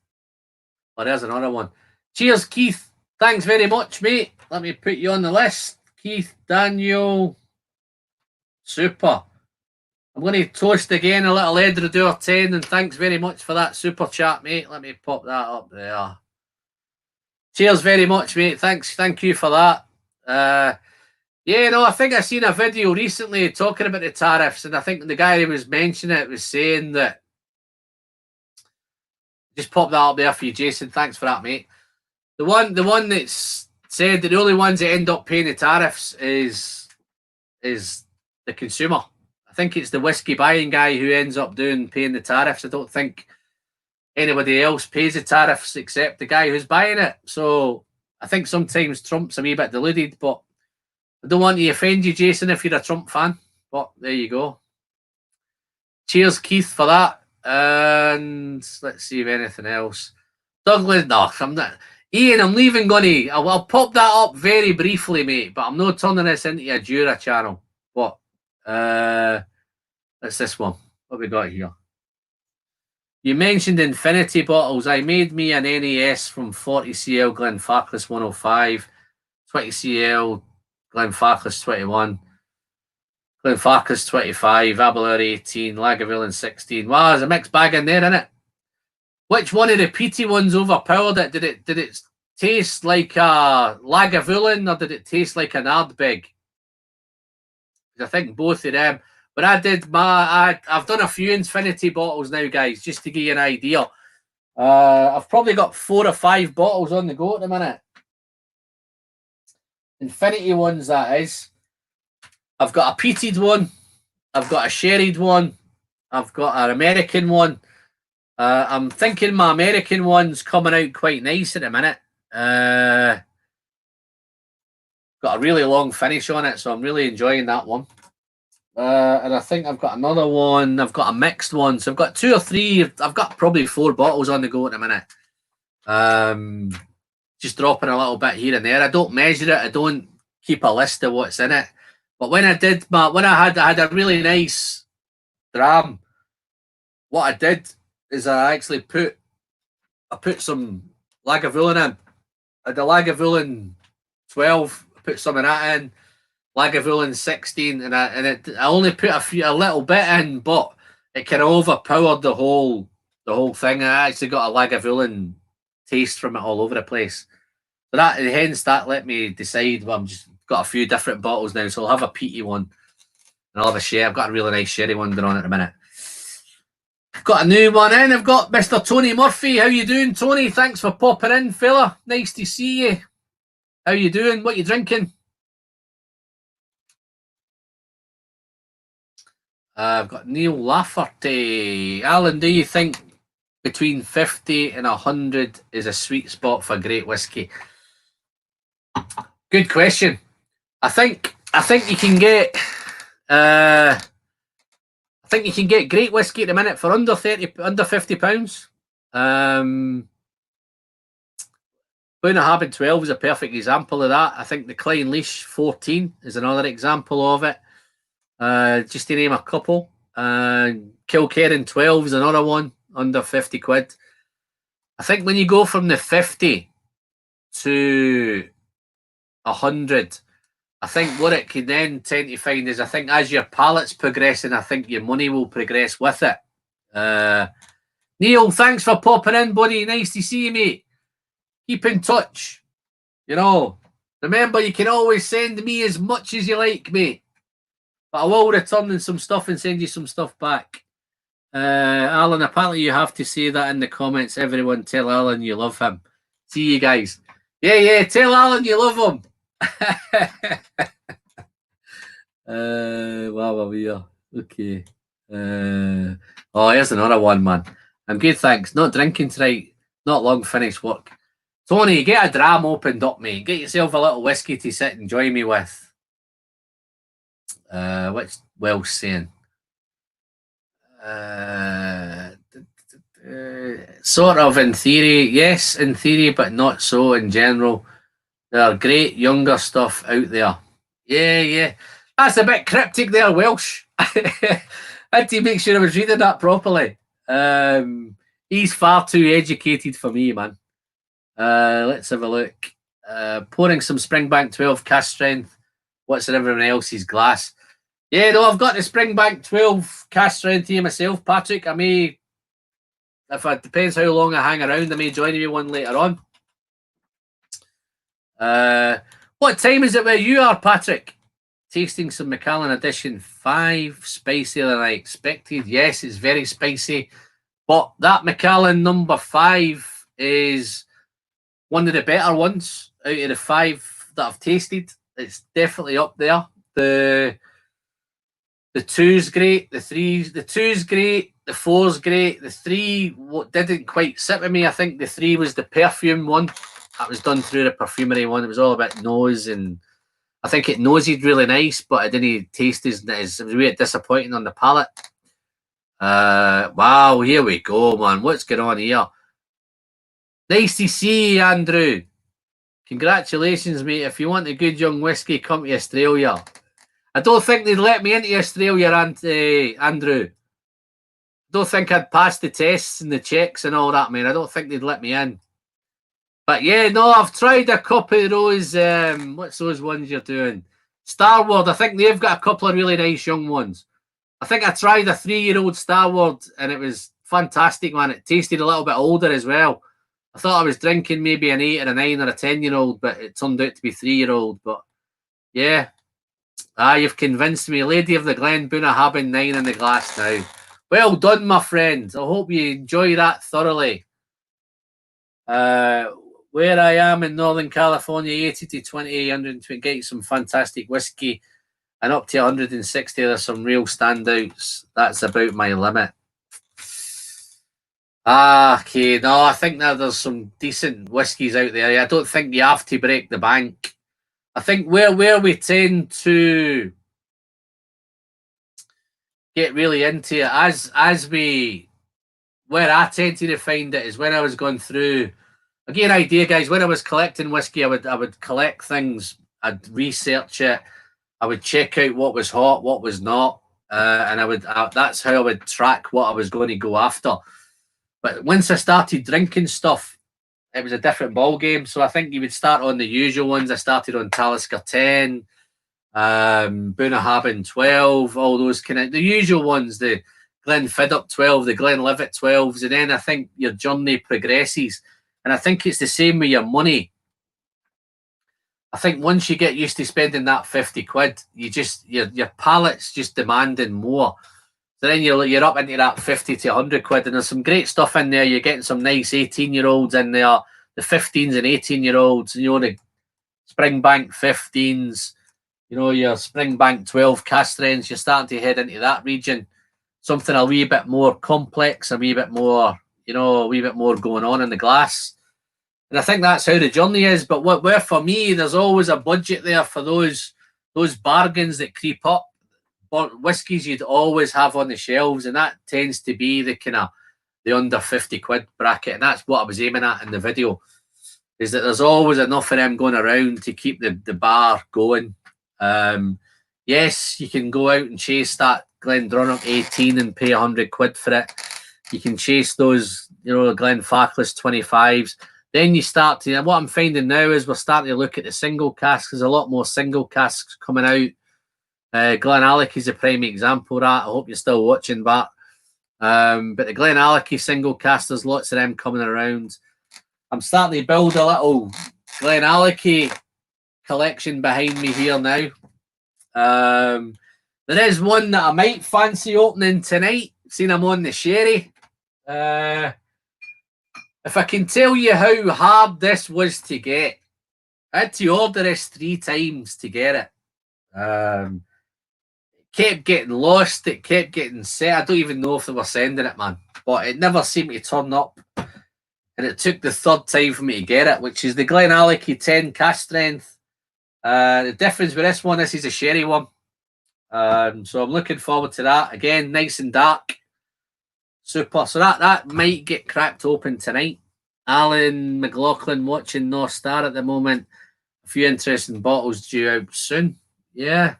Oh, there's another one. Cheers, Keith. Thanks very much, mate. Let me put you on the list. Keith, Daniel. Super. I'm going to toast again a little Edredure 10, and thanks very much for that super chat, mate. Let me pop that up there. Cheers very much, mate. Thanks. Thank you for that. Yeah, no, I think I seen a video recently talking about the tariffs, and I think the guy who was mentioning it was saying that. Just pop that up there for you, Jason. Thanks for that, mate. The one that's said that the only ones that end up paying the tariffs is the consumer. I think it's the whiskey buying guy who ends up paying the tariffs. I don't think anybody else pays the tariffs except the guy who's buying it. So I think sometimes Trump's a wee bit deluded, but I don't want to offend you, Jason, if you're a Trump fan. But there you go. Cheers, Keith, for that. And let's see if anything else. Douglas, no, I'm not. Ian, I'm leaving Gunny. I'll pop that up very briefly, mate, but I'm not turning this into a Jura channel. What? That's this one. What we got here? You mentioned infinity bottles. I made me an NAS from 40cl Glenfarclas 105, 20cl Glenfarclas 21, Glenfarclas 25, Aberlour 18, Lagavulin 16. Wow, there's a mixed bag in there, isn't it? Which one of the peaty ones overpowered it? Did it taste like a Lagavulin, or did it taste like an Ardbeg? I think both of them. But I've done a few infinity bottles now, guys, just to give you an idea. I've probably got 4 or 5 bottles on the go at the minute. Infinity ones, that is. I've got a peated one. I've got a sherried one. I've got an American one. I'm thinking my American one's coming out quite nice at the minute. Got a really long finish on it, so I'm really enjoying that one. And I think I've got another one. I've got a mixed one. So I've got 2 or 3. I've got probably 4 bottles on the go at the minute. Just dropping a little bit here and there. I don't measure it. I don't keep a list of what's in it. But when I had a really nice dram. What I did is I actually put some Lagavulin in. I had a Lagavulin 12. I put some of that in. Lagavulin 16, and I only put a little bit in, but it kind of overpowered the whole thing. I actually got a Lagavulin taste from it all over the place. So hence that let me decide. Well, I'm just got a few different bottles now, so I'll have a peaty one and I'll have a sherry. I've got a really nice sherry one going on at the minute. I've got a new one in. I've got Mr. Tony Murphy. How you doing, Tony? Thanks for popping in, fella. Nice to see you. How you doing? What you drinking? I've got Neil Lafferty. Alan, do you think between 50 and 100 is a sweet spot for great whiskey? Good question. I think you can get great whiskey at the minute for under £50. Bunnahabhain 12 is a perfect example of that. I think the Clynelish 14 is another example of it. Just to name a couple. Kilkerran 12 is another one, under 50 quid. I think when you go from the 50 to 100, I think what it can then tend to find is, I think as your palate's progressing, I think your money will progress with it. Neil, thanks for popping in, buddy. Nice to see you, mate. Keep in touch. You know, remember, you can always send me as much as you like, mate. But I will return some stuff and send you some stuff back. Alan, apparently you have to say that in the comments. Everyone, tell Alan you love him. See you guys. Yeah, tell Alan you love him. Okay. Oh, here's another one, man. I'm good, thanks. Not drinking tonight. Not long finished work. Tony, get a dram opened up, mate. Get yourself a little whiskey to sit and join me with. What's Welsh saying? Sort of in theory, yes, in theory, but not so in general. There are great younger stuff out there. Yeah. That's a bit cryptic there, Welsh. I had to make sure I was reading that properly. He's far too educated for me, man. Let's have a look. Pouring some Springbank 12 cask strength. What's in everyone else's glass? Yeah, no, I've got the Springbank 12 cask strength here myself, Patrick. I may, if it depends how long I hang around, I may join you one later on. What time is it where you are, Patrick? Tasting some Macallan Edition 5, spicier than I expected. Yes, it's very spicy, but that Macallan number 5 is one of the better ones out of the 5 that I've tasted. It's definitely up there. The 2's great, the 2's great, the 4's great. The 3 didn't quite sit with me. I think the 3 was the perfume one. that was done through the perfumery one. It was all about nose, and I think it nosied really nice, but it didn't taste as nice. It was really disappointing on the palate. Wow, here we go, man. What's going on here? Nice to see you, Andrew. Congratulations, mate. If you want a good young whiskey, come to Australia. I don't think they'd let me into Australia, Andrew. I don't think I'd passed the tests and the checks and all that, man. I don't think they'd let me in. But yeah, no, I've tried a couple of those. What's those ones you're doing? Starward. I think they've got a couple of really nice young ones. I think I tried a 3-year-old Starward and it was fantastic, man. It tasted a little bit older as well. I thought I was drinking maybe an 8 or a 9 or a 10-year-old, but it turned out to be 3-year-old. But yeah, you've convinced me. Lady of the Glen, Bunnahabhain 9 in the glass now. Well done, my friend. I hope you enjoy that thoroughly. Where I am in Northern California, 80 to 20, 120, get some fantastic whiskey, and up to 160, there's some real standouts. That's about my limit. Okay, no, I think that there's some decent whiskies out there. I don't think you have to break the bank. I think where we tend to get really into it, where I tend to find it is when I was going through. I'll give you an idea, guys. When I was collecting whiskey, I would collect things. I'd research it. I would check out what was hot, what was not, and that's how I would track what I was going to go after. But once I started drinking stuff, it was a different ball game. So I think you would start on the usual ones. I started on Talisker 10, Bunnahabhain 12, all those kind of the usual ones. The Glenfiddich 12, the Glenlivet 12s, and then I think your journey progresses. And I think it's the same with your money. I think once you get used to spending that 50 quid, your palate's just demanding more. So then you're up into that 50 to 100 quid, and there's some great stuff in there. You're getting some nice 18-year-olds in there, the 15s and 18-year-olds, the Springbank 15s, your Springbank 12 cask strengths. You're starting to head into that region. Something a wee bit more complex, a wee bit more going on in the glass. And I think that's how the journey is. But where for me, there's always a budget there for those bargains that creep up. But whiskies you'd always have on the shelves, and that tends to be the kind of the under 50 quid bracket. And that's what I was aiming at in the video, is that there's always enough of them going around to keep the bar going. Yes, you can go out and chase that Glendronach 18 and pay 100 quid for it. You can chase those, Glenfarclas 25s. Then you start to, what I'm finding now is we're starting to look at the single casks. There's a lot more single casks coming out. Glenallachie is a prime example of that. I hope you're still watching that. But the Glenallachie single cask, there's lots of them coming around. I'm starting to build a little Glenallachie collection behind me here now. There is one that I might fancy opening tonight. Seen I'm on the sherry. If I can tell you how hard this was to get, I had to order this 3 times to get it. It kept getting lost. It kept getting set. I don't even know if they were sending it, man. But it never seemed to turn up. And it took the 3rd time for me to get it, which is the Glenallachie 10 cask strength. The difference with this one, this is a sherry one. So I'm looking forward to that. Again, nice and dark. Super. So that might get cracked open tonight. Alan McLaughlin watching North Star at the moment. A few interesting bottles due out soon. Yeah.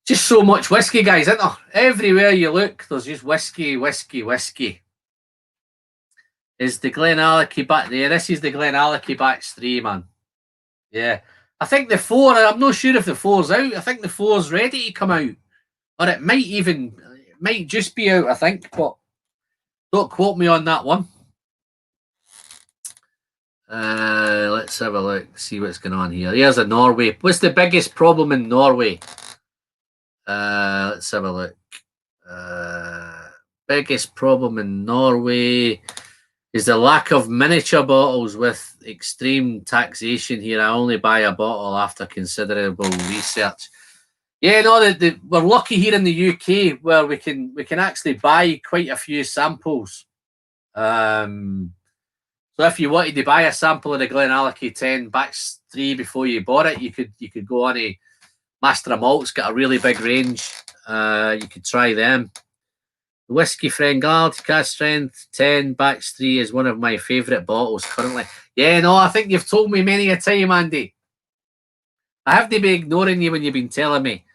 Just so much whiskey, guys, isn't there? Everywhere you look, there's just whiskey, whiskey, whiskey. Is the Glenallachie back there? This is the Glenallachie batch 3, man. Yeah. I think the 4, I'm not sure if the 4's out. I think the 4's ready to come out. Or it might just be out, I think, but don't quote me on that one. Let's have a look, see what's going on here. Here's a Norway. What's the biggest problem in Norway? Let's have a look. Biggest problem in Norway is the lack of miniature bottles with extreme taxation here. I only buy a bottle after considerable research. Yeah, no, we're lucky here in the UK where we can actually buy quite a few samples. So So if you wanted to buy a sample of the Glenallachie 10 Backs 3 before you bought it, you could go on a Master of Malt's got a really big range. You could try them. The Whiskey Friend Glenallachie Cask Strength 10 Backs 3 is one of my favourite bottles currently. Yeah, no, I think you've told me many a time, Andy. I have to be ignoring you when you've been telling me.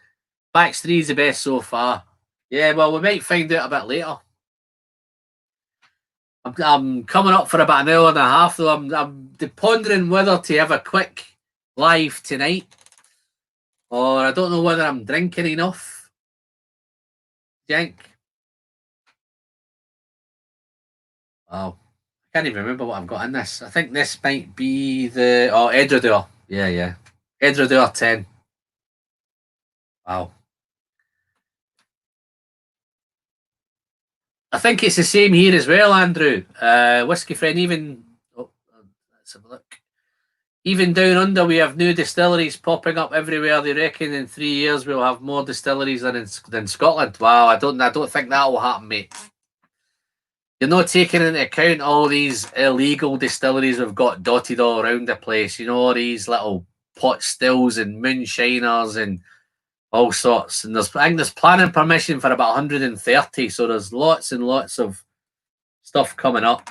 Backs 3 is the best so far. Yeah, well, we might find out a bit later. I'm coming up for about an hour and a half, though. I'm pondering whether to have a quick live tonight, or I don't know whether I'm drinking enough. Jank. Wow. I can't even remember what I've got in this. I think this might be the... Oh, Edredor. Yeah. Edredor 10. Wow. I think it's the same here as well, Andrew. Whiskey Friend, even... Oh, let's have a look. Even down under, we have new distilleries popping up everywhere. They reckon in 3 years we'll have more distilleries than Scotland. Wow, I don't think that will happen, mate. You're not taking into account all these illegal distilleries we've got dotted all around the place. You know, all these little pot stills and moonshiners and all sorts. And I think there's planning permission for about 130. So there's lots and lots of stuff coming up.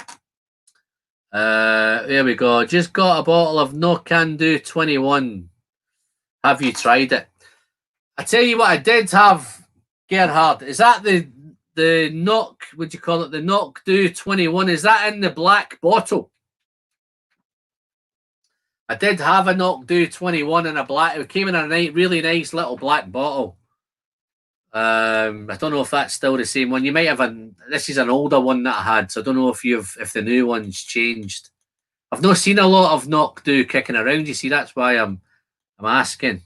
There we go. Just got a bottle of No Can Do 21. Have you tried it? I tell you what, I did have, Gerhard. Is that the Knock, would you call it the Knock Do 21? Is that in the black bottle? I did have a Knock Do 21 in a black. It came in a really nice little black bottle. I don't know if that's still the same one. You might have this is an older one that I had, so I don't know if the new one's changed. I've not seen a lot of Knock Do kicking around. You see, that's why I'm asking.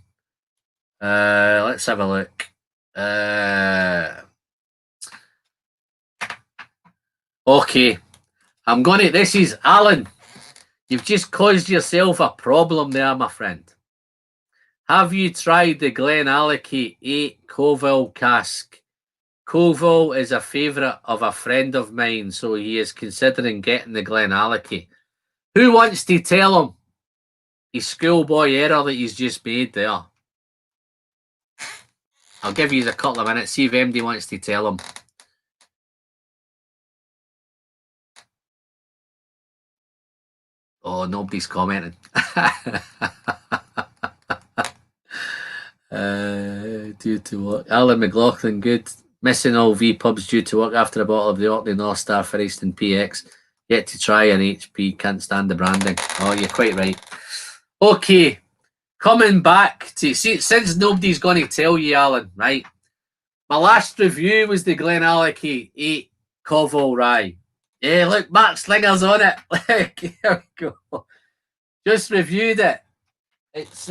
Let's have a look. Okay, this is Alan. You've just caused yourself a problem there, my friend. Have you tried the Glenallachie 8 Colville cask? Colville is a favourite of a friend of mine, so he is considering getting the Glenallachie. Who wants to tell him his schoolboy error that he's just made there? I'll give you a couple of minutes, see if MD wants to tell him. Oh, nobody's commenting. Due to work. Alan McLaughlin, good. Missing all V pubs due to work after a bottle of the Orkney North Star for Eastern PX. Yet to try an HP. Can't stand the branding. Oh, you're quite right. Okay. Coming back to... See, since nobody's going to tell you, Alan, right? My last review was the Glenallachie 8 Colville Rye. Yeah, look, Mark Slinger's on it. Look, here we go. Just reviewed it. It's...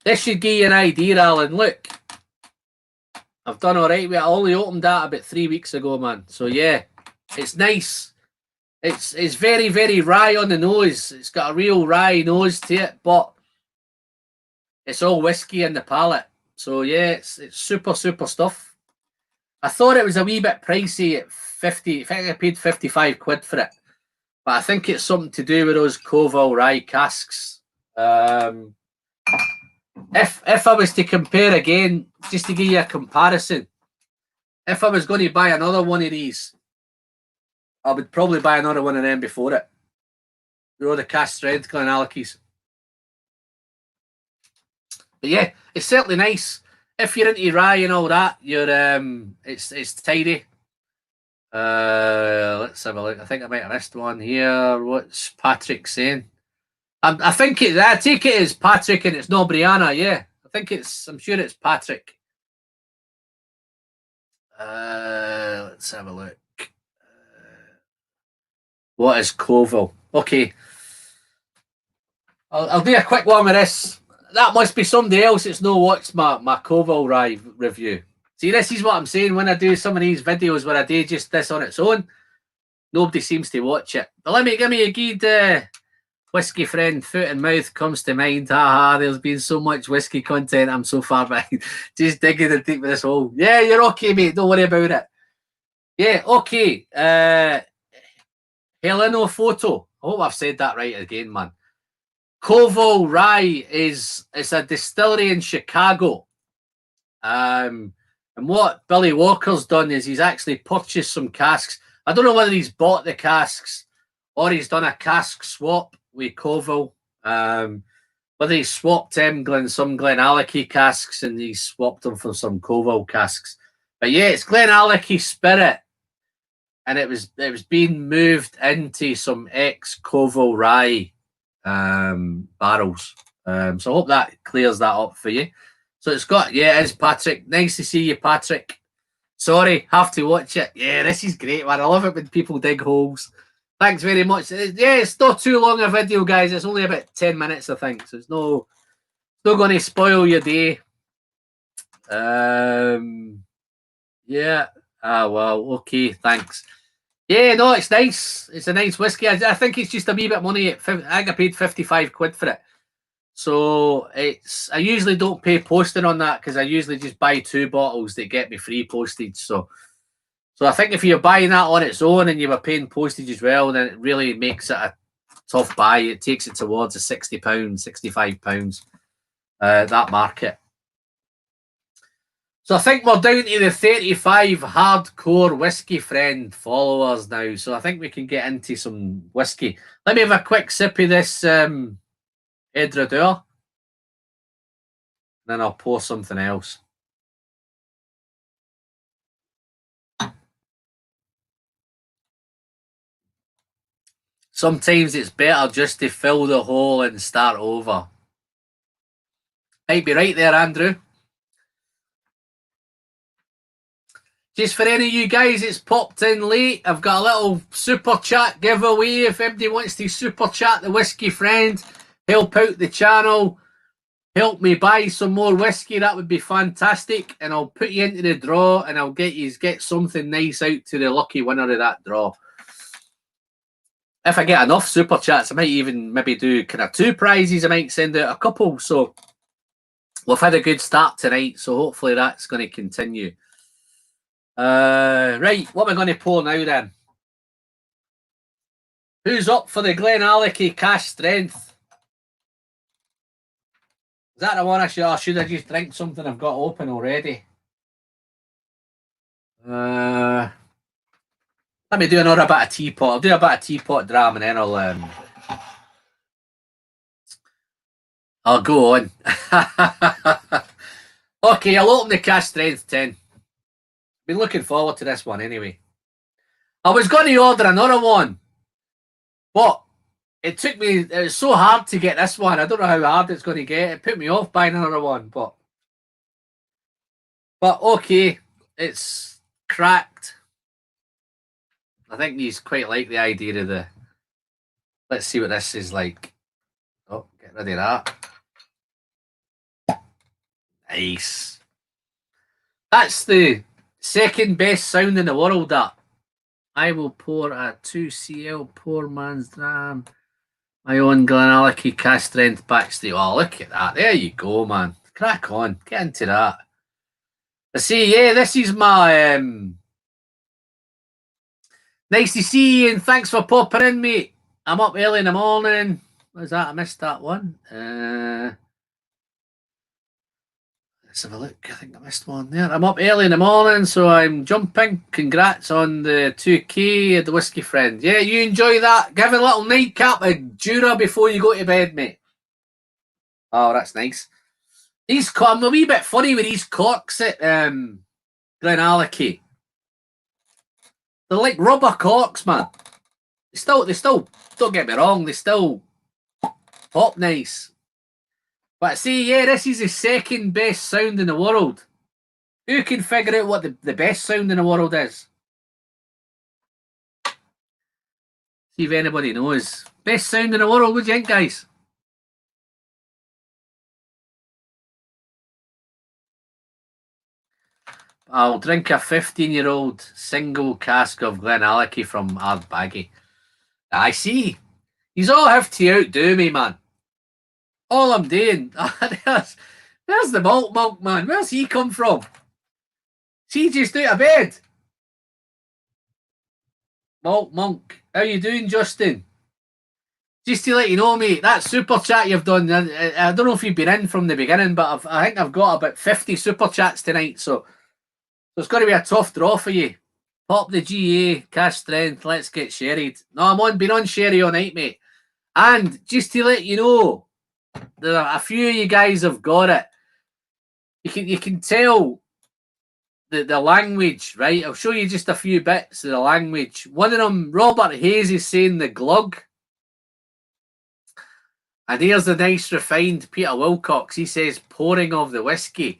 This should give you an idea, Alan. Look, I've done all right. I only opened that about 3 weeks ago, man. So yeah, it's nice. It's very, very rye on the nose. It's got a real rye nose to it, but it's all whiskey in the palate. So yeah, it's super, super stuff. I thought it was a wee bit pricey at 50. I think I paid 55 quid for it. But I think it's something to do with those Colville rye casks. If I was to compare again, just to give you a comparison, if I was going to buy another one of these, I would probably buy another one of them before it. You know, the cask strength Glenallachie's. But yeah, it's certainly nice. If you're into rye and all that, you're it's tidy. Let's have a look. I think I might have missed one here. What's Patrick saying? I think I take it as Patrick and it's not Brianna. Yeah, I'm sure it's Patrick. Let's have a look. What is Colville? Okay, I'll do a quick one with this. That must be somebody else that's no watched my Colville rye review. See, this is what I'm saying when I do some of these videos where I do just this on its own. Nobody seems to watch it. But give me a good Whiskey friend, foot and mouth comes to mind. Haha, there's been so much whiskey content. I'm so far behind. Just digging the deep of this hole. Yeah, you're okay, mate. Don't worry about it. Yeah, okay. Heleno Photo. I hope I've said that right again, man. Koval Rye it's a distillery in Chicago. And what Billy Walker's done is he's actually purchased some casks. I don't know whether he's bought the casks or he's done a cask swap with Koval. Whether he swapped some Glenallachie casks and he swapped them for some Koval casks. But yeah, it's Glenallachie Spirit. And it was being moved into some ex-Koval Rye barrels. So I hope that clears that up for you. So it's got, yeah, it is Patrick. Nice to see you, Patrick. Sorry, have to watch it. Yeah, this is great, man. I love it when people dig holes. Thanks very much. Yeah, it's not too long a video, guys. It's only about 10 minutes, I think. So it's not going to spoil your day. Yeah. Well, okay, thanks. Yeah, no, it's nice. It's a nice whiskey. I think it's just a wee bit money. I think I paid 55 quid for it. So I usually don't pay posting on that because I usually just buy 2 bottles that get me free postage. So I think if you're buying that on its own and you were paying postage as well, then it really makes it a tough buy. It takes it towards the £60, £65, that market. So I think we're down to the 35 hardcore whiskey friend followers now. So I think we can get into some whiskey. Let me have a quick sip of this Edradeur. Then I'll pour something else. Sometimes it's better just to fill the hole and start over. Might be right there, Andrew. Just for any of you guys that's popped in late, I've got a little super chat giveaway. If anybody wants to super chat the whiskey friend, help out the channel, help me buy some more whiskey, that would be fantastic. And I'll put you into the draw and I'll get something nice out to the lucky winner of that draw. If I get enough super chats, I might even maybe do kind of 2 prizes. I might send out a couple. So we've had a good start tonight. So hopefully that's going to continue. Right, what am I going to pour now then? Who's up for the Glenallachie Cash Strength? Is that the one I should I just drink something I've got open already? Let me do another bit of teapot. I'll do a bit of teapot dram and then I'll go on. Okay, I'll open the Cash Strength 10. Been looking forward to this one anyway. I was going to order another one, but it was so hard to get this one. I don't know how hard it's going to get. It put me off buying another one, but okay, it's cracked. I think he's quite like the idea of the. Let's see what this is like. Oh, get rid of that. Nice. That's the second best sound in the world, that. I will pour a 2cl poor man's dram. My own Glenallachie Cash Strength backstreet. Oh, look at that. There you go, man. Crack on. Get into that. I see, yeah, this is my... Nice to see you, and thanks for popping in, mate. I'm up early in the morning. What was that? I missed that one. Let's have a look. I think I missed one there. I'm up early in the morning, so I'm jumping. Congrats on the 2K of the whiskey friend. Yeah, you enjoy that. Give a little nightcap of Jura before you go to bed, mate. Oh, that's nice. I'm a wee bit funny with these corks at Glenallachie. They're like rubber corks, man. They still, don't get me wrong, they still pop nice. But see, yeah, this is the second best sound in the world. Who can figure out what the best sound in the world is? See if anybody knows. Best sound in the world, what do you think, guys? I'll drink a 15-year-old single cask of Glenallachie from Ardbaggy. I see. He's all have to outdo me, man. All I'm doing, there's the malt monk, man. Where's he come from? He just out of bed. Malt monk, how you doing, Justin? Just to let you know, mate, that super chat you've done, I don't know if you've been in from the beginning, but I think I've got about 50 super chats tonight, so it's going to be a tough draw for you. Pop the GA, cash strength, let's get sherried. No, been on sherry all night, mate. And just to let you know, there are a few of you guys have got it. You can tell the language, right? I'll show you just a few bits of the language. One of them, Robert Hayes, is saying the glug. And here's the nice refined Peter Wilcox. He says pouring of the whiskey.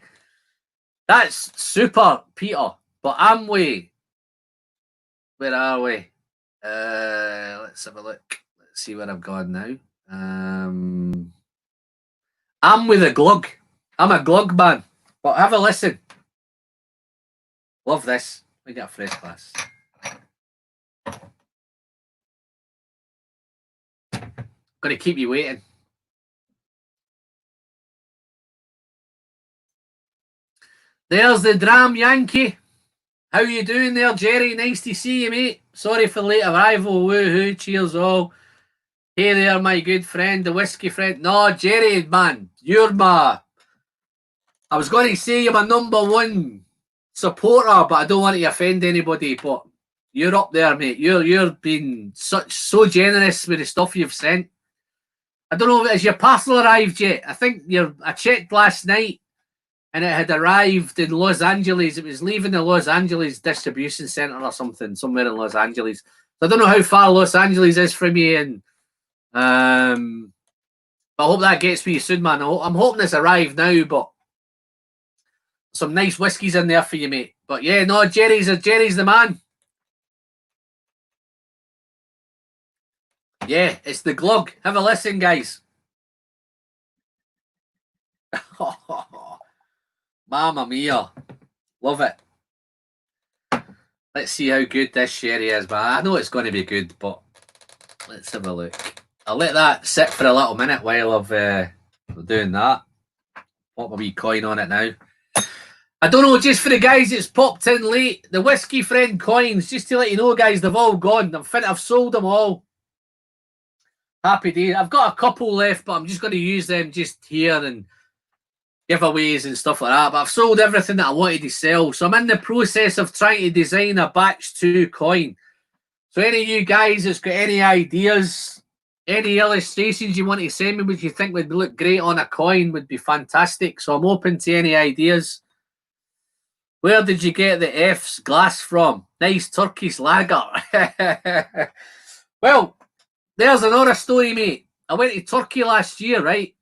That's super, Peter. But Amway, where are we? Let's have a look. Let's see where I've gone now. I'm with a glug. I'm a glug man. But have a listen. Love this. We get a fresh glass. Gonna keep you waiting. There's the Dram Yankee. How you doing there, Jerry? Nice to see you, mate. Sorry for the late arrival. Woohoo, cheers all. Hey there, my good friend, the whiskey friend. No, Jerry, man, you're my... I was going to say you're my #1 supporter, but I don't want to offend anybody, but you're up there, mate. You've been so generous with the stuff you've sent. I don't know, has your parcel arrived yet? I think I checked last night, and it had arrived in Los Angeles. It was leaving the Los Angeles distribution center or something, somewhere in Los Angeles. So I don't know how far Los Angeles is from you, and but I hope that gets for you soon, man. I'm hoping it's arrived now, but some nice whiskies in there for you, mate. But yeah, no, Jerry's the man. Yeah, it's the glug. Have a listen, guys. Mamma mia. Love it. Let's see how good this sherry is, but I know it's going to be good, but let's have a look. I'll let that sit for a little minute while I'm doing that. Pop my wee coin on it now. I don't know, just for the guys that's popped in late, the Whiskey Friend coins, just to let you know, guys, they've all gone. I've sold them all. Happy day. I've got a couple left, but I'm just going to use them just here and giveaways and stuff like that. But I've sold everything that I wanted to sell. So I'm in the process of trying to design a batch 2 coin. So any of you guys that's got any ideas, any illustrations you want to send me which you think would look great on a coin would be fantastic. So I'm open to any ideas. Where did you get the F's glass from? Nice Turkish lager. Well, there's another story, mate. I went to Turkey last year, right?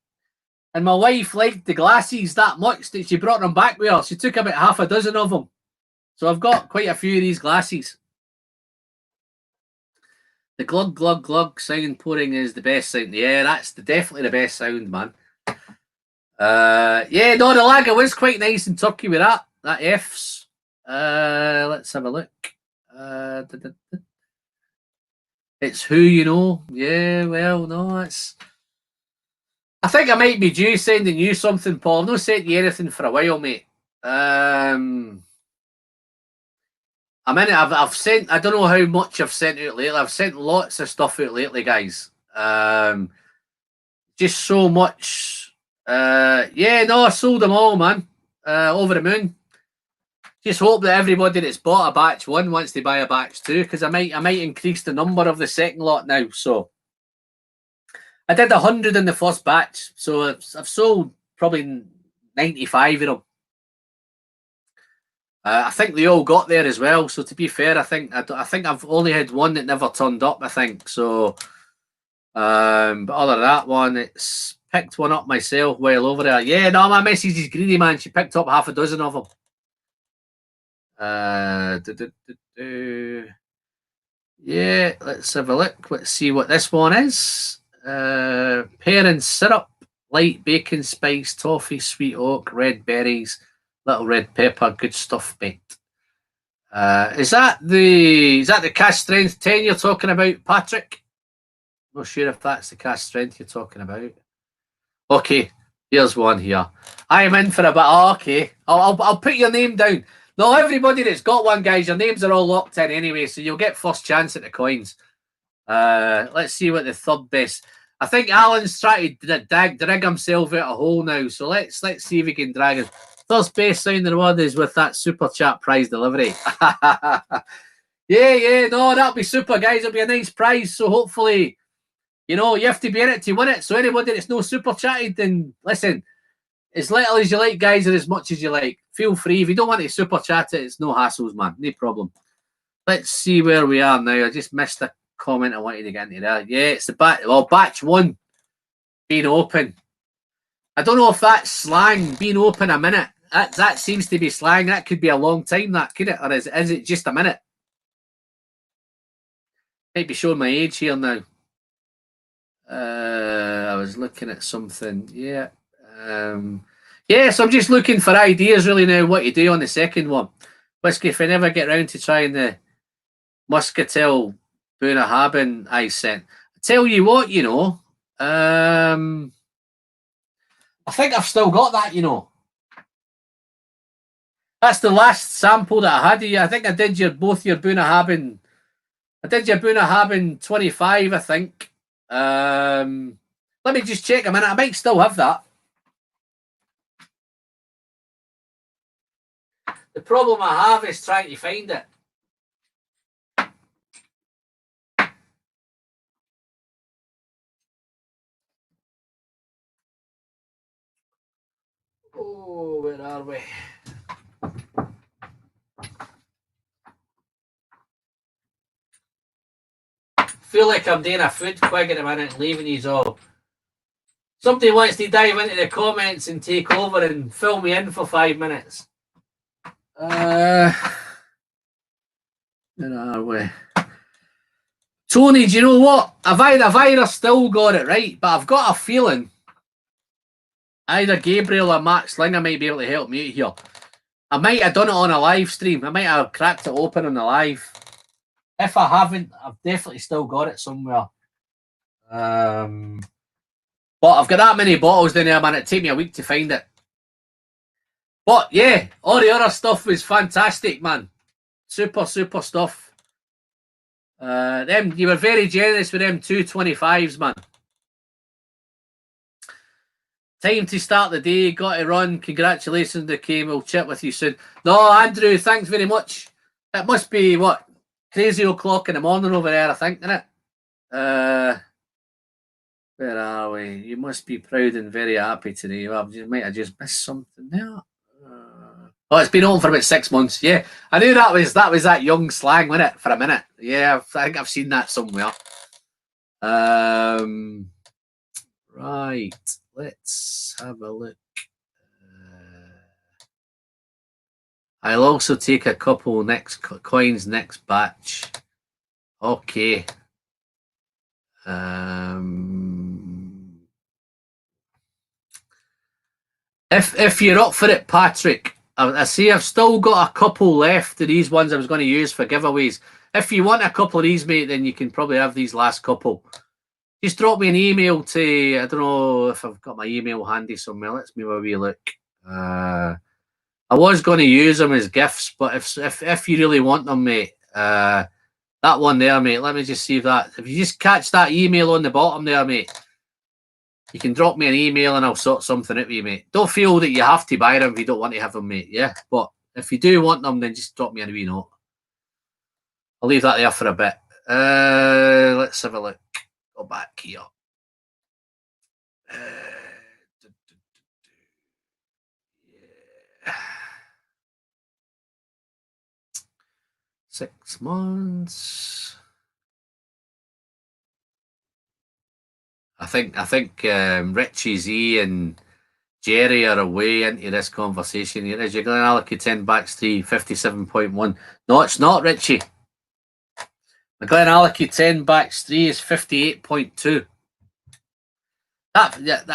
And my wife liked the glasses that much that she brought them back with her. She took about half a dozen of them. So I've got quite a few of these glasses. The glug, glug, glug sound pouring is the best sound. Yeah, that's definitely the best sound, man. Yeah, no, the lager was quite nice in Turkey with that. That F's. Let's have a look. It's who you know. Yeah, well, no, it's... I think I might be due sending you something, Paul. I've not sent you anything for a while, mate. I'm in it. I've sent... I don't know how much I've sent out lately. I've sent lots of stuff out lately, guys. Just so much. Yeah, no, I sold them all, man. Over the moon. Just hope that everybody that's bought a batch 1 wants to buy a batch 2, because I might increase the number of the second lot now. So I did 100 in the first batch, so I've sold probably 95 of them. I think they all got there as well. So to be fair, I think I've only had one that never turned up. I think so. But other than that one, it's picked one up myself while over there. Yeah, no, my missus is greedy, man. She picked up half a dozen of them. Yeah, let's have a look. Let's see what this one is. Pear and syrup, light bacon spice, toffee, sweet oak, red berries, little red pepper. Good stuff, mate. Is that the cash strength 10 you're talking about, Patrick? Not sure if that's the cask strength you're talking about. Okay, here's one here. I am in for a bit. Oh, okay, I'll put your name down. No, everybody that's got one, guys, your names are all locked in anyway, so you'll get first chance at the coins. Let's see what the third best. I think Alan's trying to drag himself out a hole now, so let's see if he can drag it. First best sound in the world is with that super chat prize delivery. Yeah, no, that'll be super, guys. It'll be a nice prize, so hopefully, you know, you have to be in it to win it. So anybody that's no super chatted, then listen, as little as you like, guys, or as much as you like, feel free. If you don't want to super chat it, it's no hassles, man. No problem. Let's see where we are now. I just missed a comment I wanted to get into there. Yeah, it's the batch one being open. I don't know if that's slang, being open a minute. That seems to be slang. That could be a long time, that, could it? Or is it just a minute? Might be showing my age here now. I was looking at something. Yeah. So I'm just looking for ideas really now what to do on the second one. Whisky, if I never get round to trying the Muscatel Bunnahabhain I sent. I tell you what, you know, I think I've still got that, you know. That's the last sample that I had of you. I think I did both your Bunnahabhain. I did your Bunnahabhain 25, I think. Let me just check a minute. I might still have that. The problem I have is trying to find it. Oh, where are we? Feel like I'm doing a food quick at the minute and leaving these all. Somebody wants to dive into the comments and take over and fill me in for 5 minutes. Where are we? Tony, do you know what? I've either still got it right, but I've got a feeling either Gabriel or Matt Slinger might be able to help me out here. I might have done it on a live stream. I might have cracked it open on the live. If I haven't, I've definitely still got it somewhere. But I've got that many bottles in there, man. It'd take me a week to find it. But yeah, all the other stuff was fantastic, man. Super stuff. Them, you were very generous with them 225s, man. Time to start the day. Got to run. Congratulations, the Kim. We'll chat with you soon. No, Andrew, thanks very much. It must be what? Crazy o'clock in the morning over there, I think, isn't it? Where are we? You must be proud and very happy today. Well, might have just missed something there. Oh, it's been open for about 6 months. Yeah, I knew that was that young slang, wasn't it? For a minute. Yeah, I think I've seen that somewhere. Right. Let's have a look. I'll also take a couple coins next batch. Okay. If you're up for it, Patrick, I see I've still got a couple left of these ones I was going to use for giveaways. If you want a couple of these, mate, then you can probably have these last couple. Just drop me an email to, I don't know if I've got my email handy somewhere. Let's maybe have a wee look. I was going to use them as gifts, but if you really want them, mate, that one there, mate, let me just see if you just catch that email on the bottom there, mate, you can drop me an email and I'll sort something out with you, mate. Don't feel that you have to buy them if you don't want to have them, mate, yeah? But if you do want them, then just drop me a wee note. I'll leave that there for a bit. Let's have a look. Go back here. Yeah. 6 months. I think Richie Z and Jerry are away into this conversation here. Is your Glenallachie 10 backs 3, 57.1? No, it's not, Richie. The Glenallachie 10 backs 3 is 58.2.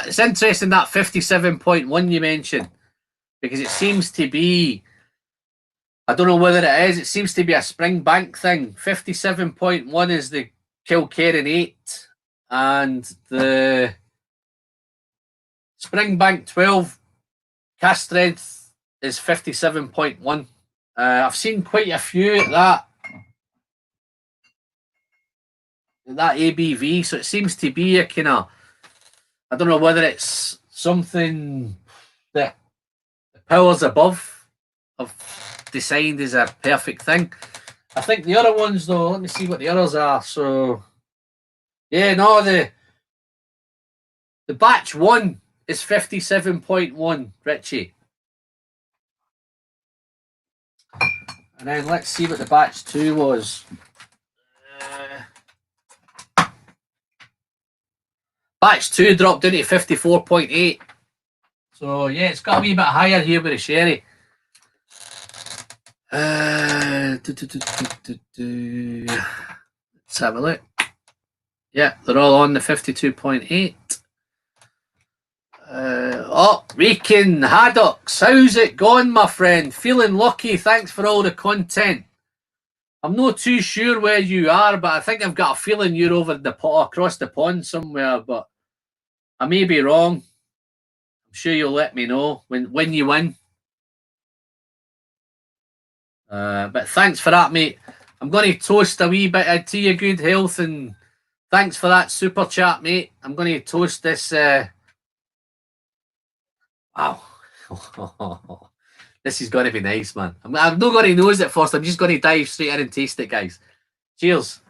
It's interesting, that 57.1 you mentioned, because it seems to be, I don't know whether it is, it seems to be a Springbank thing. 57.1 is the Kilkerran 8, and the Springbank 12 cast strength is 57.1. I've seen quite a few at that ABV, so it seems to be a kind of, I don't know whether it's something that the powers above have decided is a perfect thing. I think the other ones, though, let me see what the others are. So, yeah, no, the batch 1 is 57.1, Richie. And then let's see what the batch 2 was. Batch 2 dropped down to 54.8. So, yeah, it's got a wee bit higher here with the sherry. Let's have a look. Yeah, they're all on the 52.8. Reekin Haddocks, how's it going, my friend? Feeling lucky, thanks for all the content. I'm not too sure where you are, but I think I've got a feeling you're over the across the pond somewhere, but I may be wrong. I'm sure you'll let me know when you win. But thanks for that, mate. I'm going to toast a wee bit to your good health, and thanks for that super chat, mate. I'm going to toast this. Wow. This is going to be nice, man. I'm not going to nose it first. I'm just going to dive straight in and taste it, guys. Cheers.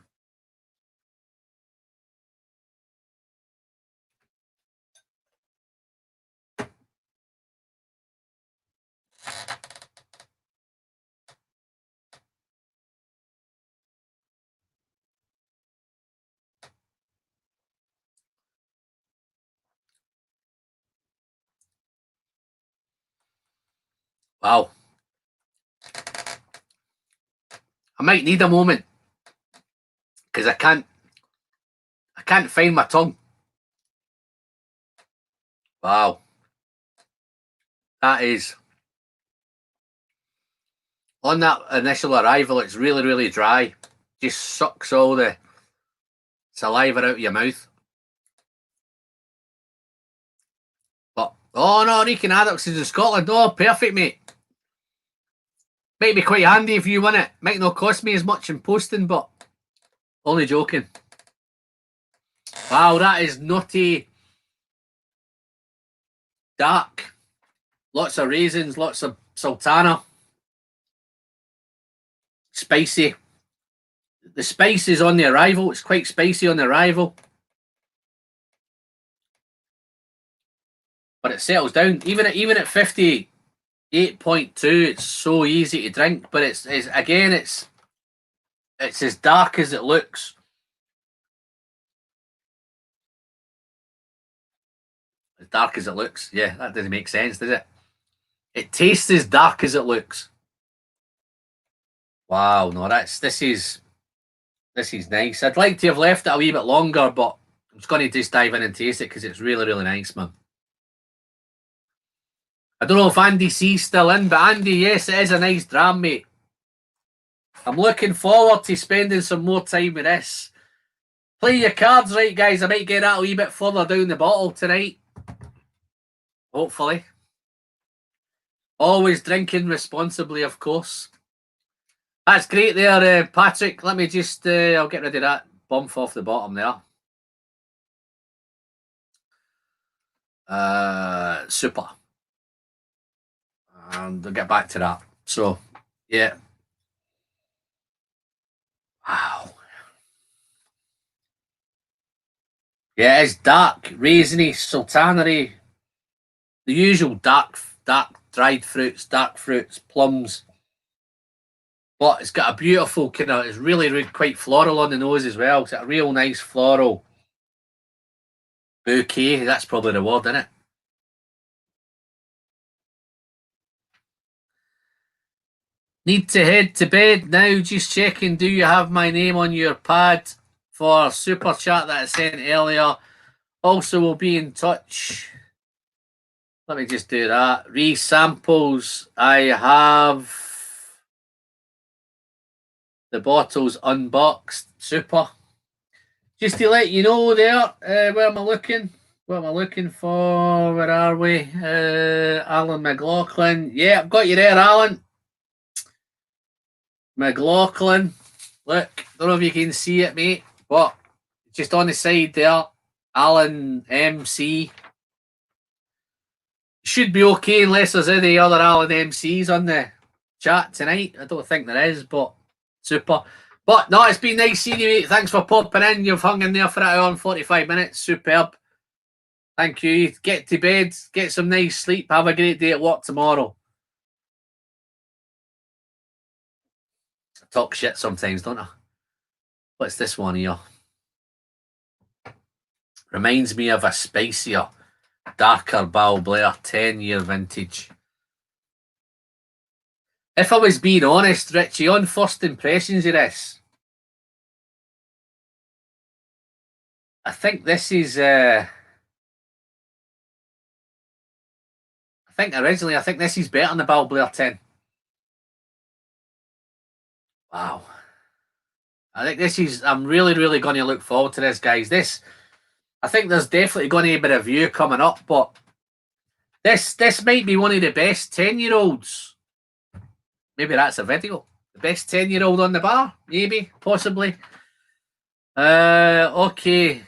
Wow. I might need a moment because I can't find my tongue. Wow. That is, on that initial arrival, it's really, really dry. Just sucks all the saliva out of your mouth. But, oh no, Reekin Haddocks is in Scotland. Oh, perfect, mate. Might be quite handy if you win it. Might not cost me as much in posting, but only joking. Wow, that is nutty. Dark. Lots of raisins, lots of sultana. Spicy. The spice is on the arrival. It's quite spicy on the arrival. But it settles down. Even at 58.2, it's so easy to drink. But it's again, it's as dark as it looks. As dark as it looks. Yeah, that doesn't make sense, does it? It tastes as dark as it looks. Wow, no, this is nice. I'd like to have left it a wee bit longer, but I'm just going to just dive in and taste it because it's really, really nice, man. I don't know if Andy C's still in, but Andy, yes, it is a nice dram, mate. I'm looking forward to spending some more time with this. Play your cards right, guys. I might get that a wee bit further down the bottle tonight. Hopefully. Always drinking responsibly, of course. That's great there, Patrick. Let me just, I'll get rid of that bump off the bottom there. Super. And I'll get back to that. So, yeah. Wow. Yeah, it's dark, raisiny, sultanery. The usual dark dried fruits, dark fruits, plums. But it's got a beautiful kind of, it's really, really quite floral on the nose as well. It's got a real nice floral bouquet. That's probably the word, isn't it? Need to head to bed now. Just checking, do you have my name on your pad for super chat that I sent earlier? Also, we'll be in touch. Let me just do that. Resamples. I have the bottles unboxed. Super. just to let you know there, where am I looking? What am I looking for? Where are we? Alan McLaughlin. Yeah, I've got you there, Alan. McLaughlin. Look, don't know if you can see it, mate, but just on the side there, Alan MC. Should be okay unless there's any other Alan MCs on the chat tonight. I don't think there is, but super. But no, it's been nice seeing you, mate. Thanks for popping in. You've hung in there for an hour and 45 minutes. Superb. Thank you. Get to bed. Get some nice sleep. Have a great day at work tomorrow. I talk shit sometimes, don't I? What's this one here? Reminds me of a spicier, darker Balblair 10-year vintage. If I was being honest, Richie, on first impressions of this, I think this is... I think this is better than the Balblair 10. Wow. I think this is... I'm really, really going to look forward to this, guys. I think there's definitely going to be a review coming up, but this might be one of the best 10-year-olds. Maybe that's a video. The best 10-year-old on the bar? Maybe, possibly. Okay.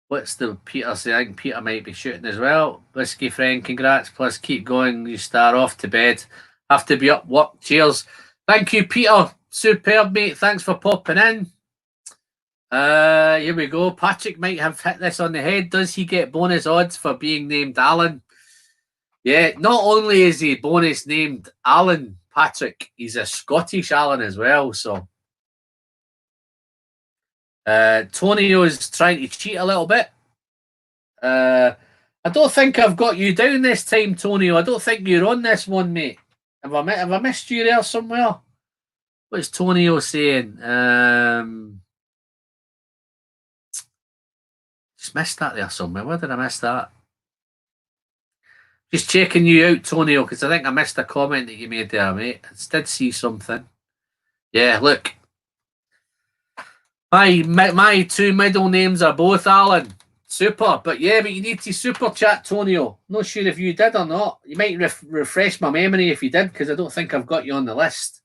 What's the Peter say? I think Peter might be shooting as well. Whisky friend, congrats. Plus, keep going. You start off to bed. Have to be up work. Cheers. Thank you, Peter. Superb, mate. Thanks for popping in. Here we go. Patrick might have hit this on the head. Does he get bonus odds for being named Alan? Yeah, not only is he bonus named Alan, Patrick, he's a Scottish Alan as well. So Tonio's trying to cheat a little bit. I don't think I've got you down this time, Tonio. I don't think you're on this one, mate. Have I missed you there somewhere? What's Tonio saying? Just missed that there somewhere. Where did I miss that? Just checking you out, Tonio, because I think I missed a comment that you made there, mate. I did see something. Yeah, look. My two middle names are both Alan. Super. But yeah, but you need to super chat, Tonio. Not sure if you did or not. You might refresh my memory if you did, because I don't think I've got you on the list.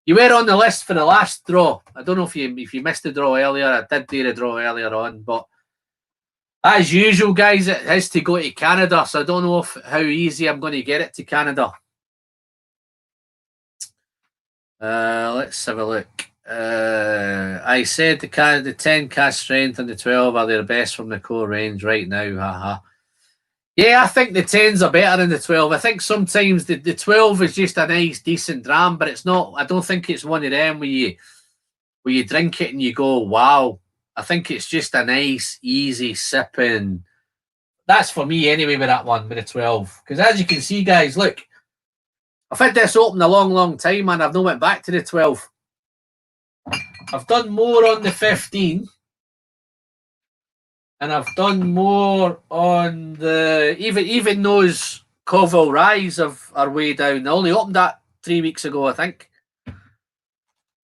You were on the list for the last draw. I don't know if you missed the draw earlier. I did do the draw earlier on, but as usual, guys, it has to go to Canada, so I don't know how easy I'm going to get it to Canada. Let's have a look. I said the 10 cast strength and the 12 are their best from the core range right now. Haha. Yeah, I think the 10s are better than the 12. I think sometimes the 12 is just a nice, decent dram, but it's not. I don't think it's one of them where you drink it and you go, wow. I think it's just a nice, easy sipping. That's for me anyway with that one, with the 12. Because as you can see, guys, look, I've had this open a long, long time and I've not went back to the 12. I've done more on the 15. And I've done more on the... Even those Covell Ryes are way down. I only opened that 3 weeks ago, I think.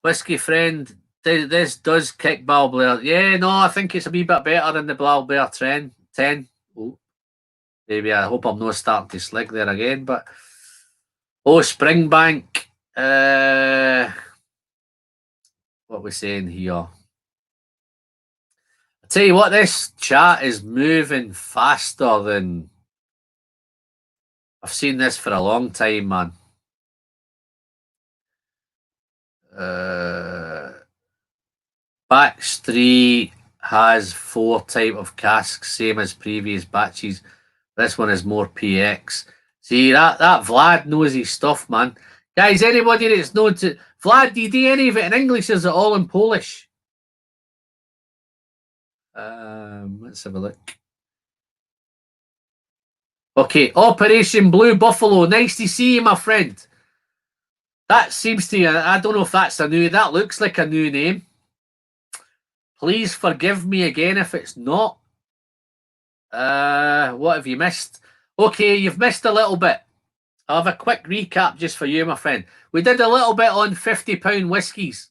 Whisky friend... This does kick Balblair. Yeah, no, I think it's a wee bit better than the Balblair 10. Oh, maybe I hope I'm not starting to slick there again. But Springbank. What we're saying here. I tell you what, this chat is moving faster than I've seen this for a long time, man. Batch 3 has 4 type of casks, same as previous batches. This one is more PX. See, that Vlad knows his stuff, man. Guys, anybody that's known to... Vlad, do you do any of it in English? Is it all in Polish? Let's have a look. Okay, Operation Blue Buffalo. Nice to see you, my friend. That seems to... I don't know if that's a new... That looks like a new name. Please forgive me again if it's not. What have you missed? Okay, you've missed a little bit. I'll have a quick recap just for you, my friend. We did a little bit on £50 whiskies.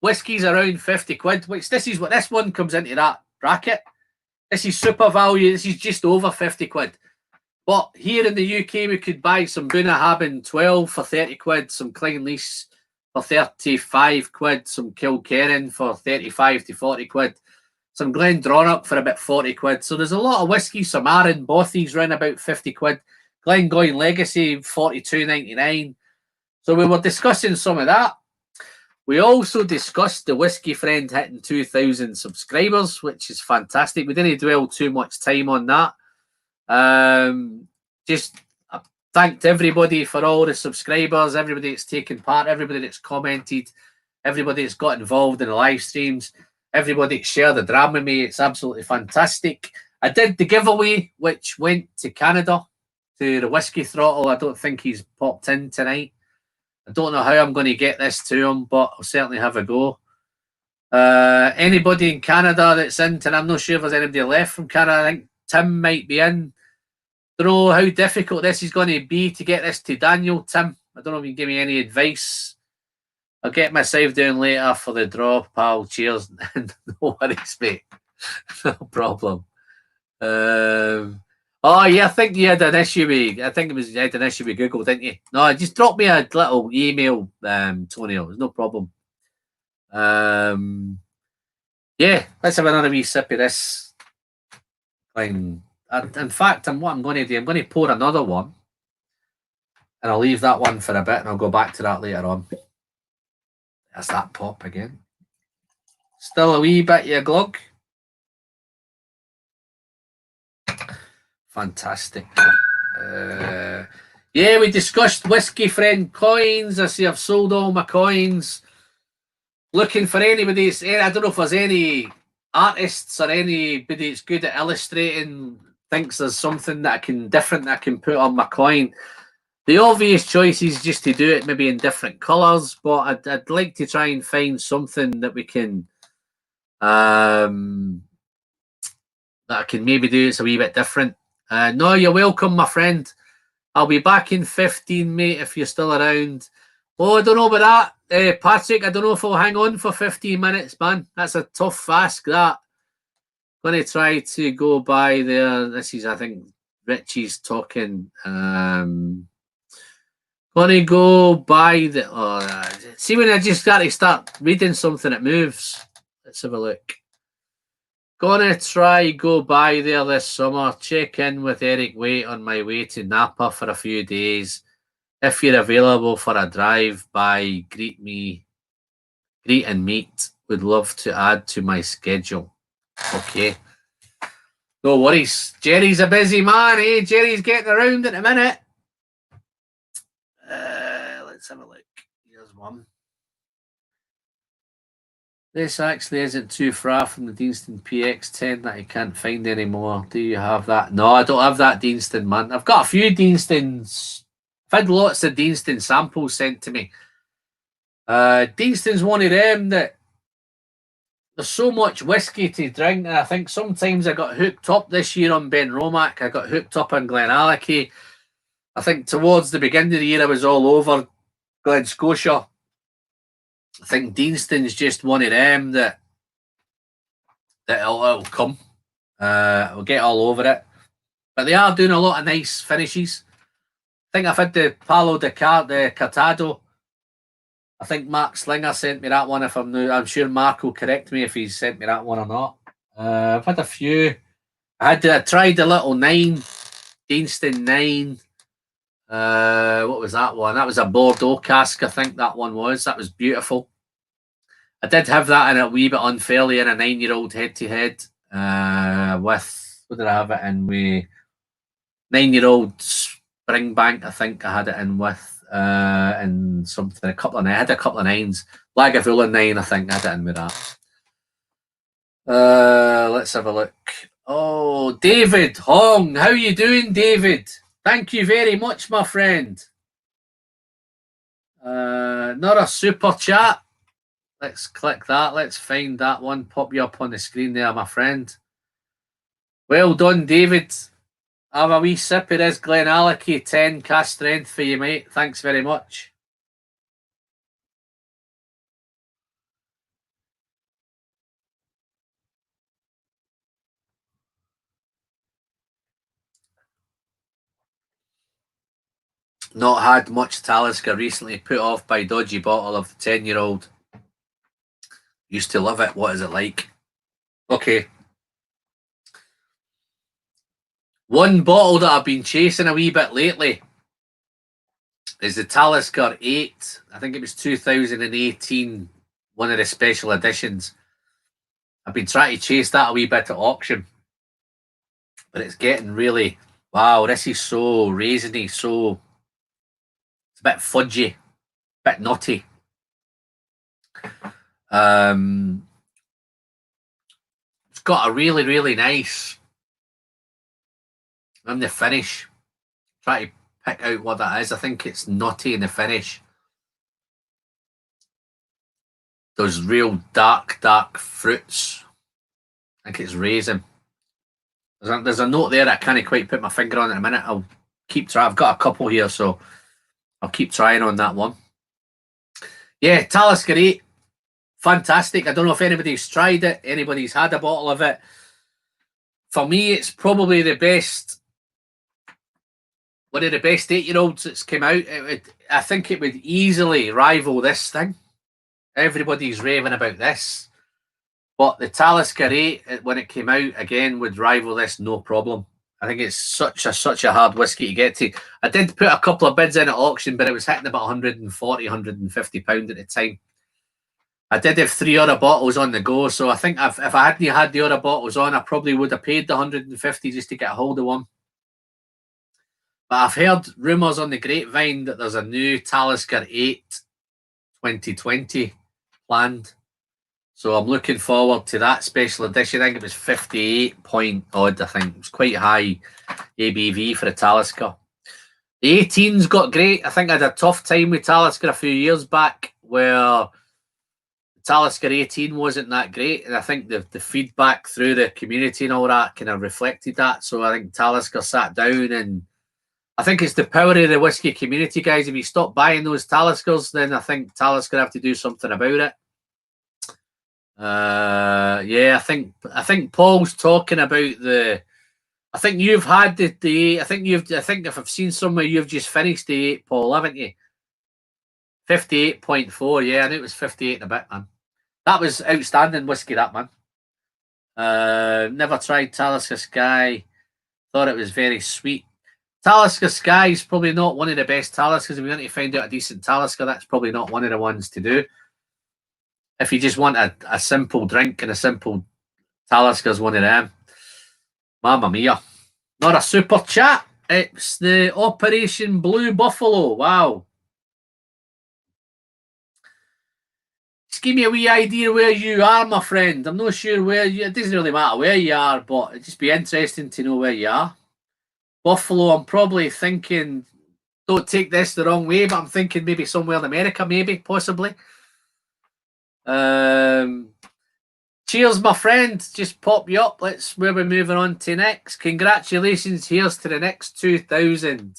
Whiskey's around 50 quid, which this is what this one comes into that bracket. This is super value. This is just over 50 quid. But here in the UK, we could buy some Bunnahabhain 12 for 30 quid, some Clynelice for 35 quid, some Kilkerran for 35 to 40 quid, some Glendronach for about 40 quid. So there's a lot of whiskey, some Arran Bothies around about 50 quid, Glengoyne Legacy 42.99. So we were discussing some of that. We also discussed the Whiskey Friend hitting 2,000 subscribers, which is fantastic. We didn't dwell too much time on that. Just thanked everybody for all the subscribers, everybody that's taken part, everybody that's commented, everybody that's got involved in the live streams, everybody that shared the drama with me. It's absolutely fantastic. I did the giveaway, which went to Canada, to the Whiskey Throttle. I don't think he's popped in tonight. I don't know how I'm going to get this to him, but I'll certainly have a go. Anybody in Canada that's in, and I'm not sure if there's anybody left from Canada. I think Tim might be in. Don't know how difficult this is going to be to get this to Daniel. Tim, I don't know if you can give me any advice. I'll get myself down later for the draw, pal. Cheers. No worries, mate. No problem. Oh yeah, I think you had an issue with. I think you had an issue with Google, didn't you? No, just drop me a little email, Tony. There's no problem. Yeah, let's have another wee sip of this. In fact, what I'm going to do, I'm going to pour another one, and I'll leave that one for a bit, and I'll go back to that later on. That's that pop again. Still a wee bit of a glug. Fantastic. Yeah, we discussed Whiskey Friend coins. I see I've sold all my coins. Looking for anybody. I don't know if there's any artists or anybody that's good at illustrating, thinks there's something that different that I can put on my coin. The obvious choice is just to do it maybe in different colours, but I'd like to try and find something that we can that I can maybe do it's a wee bit different. No, you're welcome, my friend. I'll be back in 15, mate, if you're still around. Oh, I don't know about that. Patrick, I don't know if I'll hang on for 15 minutes, man. That's a tough ask, that. Going to try to go by there. This is, I think, Richie's talking. Going to go by the... see, when I just got to start reading something, it moves. Let's have a look. Gonna try go by there this summer. Check in with Eric Waite on my way to Napa for a few days. If you're available for a drive by, greet and meet. Would love to add to my schedule. Okay. No worries. Jerry's a busy man, eh? Jerry's getting around in a minute. Let's have a look. Here's one. This actually isn't too far from the Deanston PX10 that I can't find anymore. Do you have that? No, I don't have that Deanston, man. I've got a few Deanstons. I've had lots of Deanston samples sent to me. Deanston's one of them that there's so much whiskey to drink, and I think sometimes I got hooked up this year on Ben Romack. I got hooked up on Glenallachie. I think towards the beginning of the year I was all over Glen Scotia. I think Deanston's just one of them that it'll come. We'll get all over it. But they are doing a lot of nice finishes. I think I've had the Palo de Catado. I think Mark Slinger sent me that one. If I'm sure Mark will correct me if he's sent me that one or not. I've had a few. I tried the little 9, Deanston 9. What was that one? That was a Bordeaux cask, I think that one was. That was beautiful. I did have that in a wee bit unfairly in a 9-year-old head-to-head with, what did I have it in with? 9-year-old Springbank, I think I had it in with, and something, I had a couple of 9s. Lagavulin 9, I think I had it in with that. Let's have a look. Oh, David Hong, how you doing, David? Thank you very much, my friend. Not a super chat. Let's click that. Let's find that one. Pop you up on the screen there, my friend. Well done, David. Have a wee sip of this Glenallachie 10 cast strength for you, mate. Thanks very much. Not had much Talisker recently, put off by dodgy bottle of the 10-year-old. Used to love it. What is it like? Okay. One bottle that I've been chasing a wee bit lately is the Talisker 8. I think it was 2018, one of the special editions. I've been trying to chase that a wee bit at auction, but it's getting really, wow, this is so raisiny, so it's a bit fudgy, a bit nutty. It's got a really, really nice, in the finish, try to pick out what that is. I think it's nutty in the finish. Those real dark fruits. I think it's raisin. There's a note there I can't quite put my finger on in a minute. I'll keep trying. I've got a couple here, so I'll keep trying on that one. Yeah, Talisker 8. Fantastic. I don't know if anybody's tried it. Anybody's had a bottle of it. For me, it's probably the best, one of the best 8-year-olds that's come out. I think it would easily rival this thing. Everybody's raving about this. But the Talisker 8, when it came out, again, would rival this, no problem. I think it's such a hard whiskey to get to. I did put a couple of bids in at auction, but it was hitting about £140, £150 at the time. I did have 3 other bottles on the go, so I think if I hadn't had the other bottles on, I probably would have paid the £150 just to get a hold of one. But I've heard rumours on the grapevine that there's a new Talisker 8 2020 planned. So I'm looking forward to that special edition. I think it was 58 point odd, I think. It was quite high ABV for a Talisker. The 18's got great. I think I had a tough time with Talisker a few years back where Talisker 18 wasn't that great. And I think the feedback through the community and all that kind of reflected that. So I think Talisker sat down, and I think it's the power of the whiskey community, guys. If you stop buying those Taliskers, then I think Talisker have to do something about it. Yeah, I think Paul's talking about the. I think you've had the. I think if I've seen somewhere you've just finished the 8, Paul, haven't you? 58.4. Yeah, I knew it was 58 and a bit, man. That was outstanding whiskey, that, man. Never tried Talisker Sky. Thought it was very sweet. Talisker Sky is probably not one of the best Taliskers. If you want to find out a decent Talisker, that's probably not one of the ones to do. If you just want a simple drink and a simple Talisker's one of them. Mamma mia. Not a super chat. It's the Operation Blue Buffalo. Wow. Just give me a wee idea where you are, my friend. I'm not sure where you... It doesn't really matter where you are, but it'd just be interesting to know where you are. Buffalo, I'm probably thinking... Don't take this the wrong way, but I'm thinking maybe somewhere in America, maybe, possibly. Cheers, my friend. Just pop you up. Let's where we're moving on to next. Congratulations. Here's to the next 2000.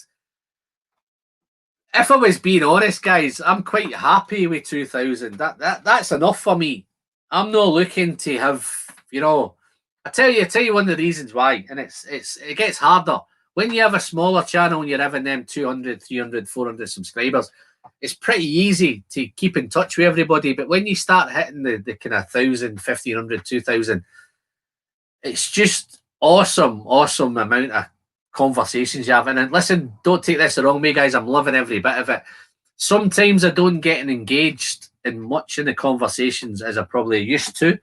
If I was being honest, guys, I'm quite happy with 2000. That's enough for me. I'm not looking to have, I tell you one of the reasons why, and it gets harder when you have a smaller channel and you're having them 200, 300, 400 subscribers. It's pretty easy to keep in touch with everybody, but when you start hitting the kind of 1,000, 1,500, 2,000, it's just awesome amount of conversations you're having. And listen, don't take this the wrong way, guys. I'm loving every bit of it. Sometimes I don't get engaged in much in the conversations as I probably used to,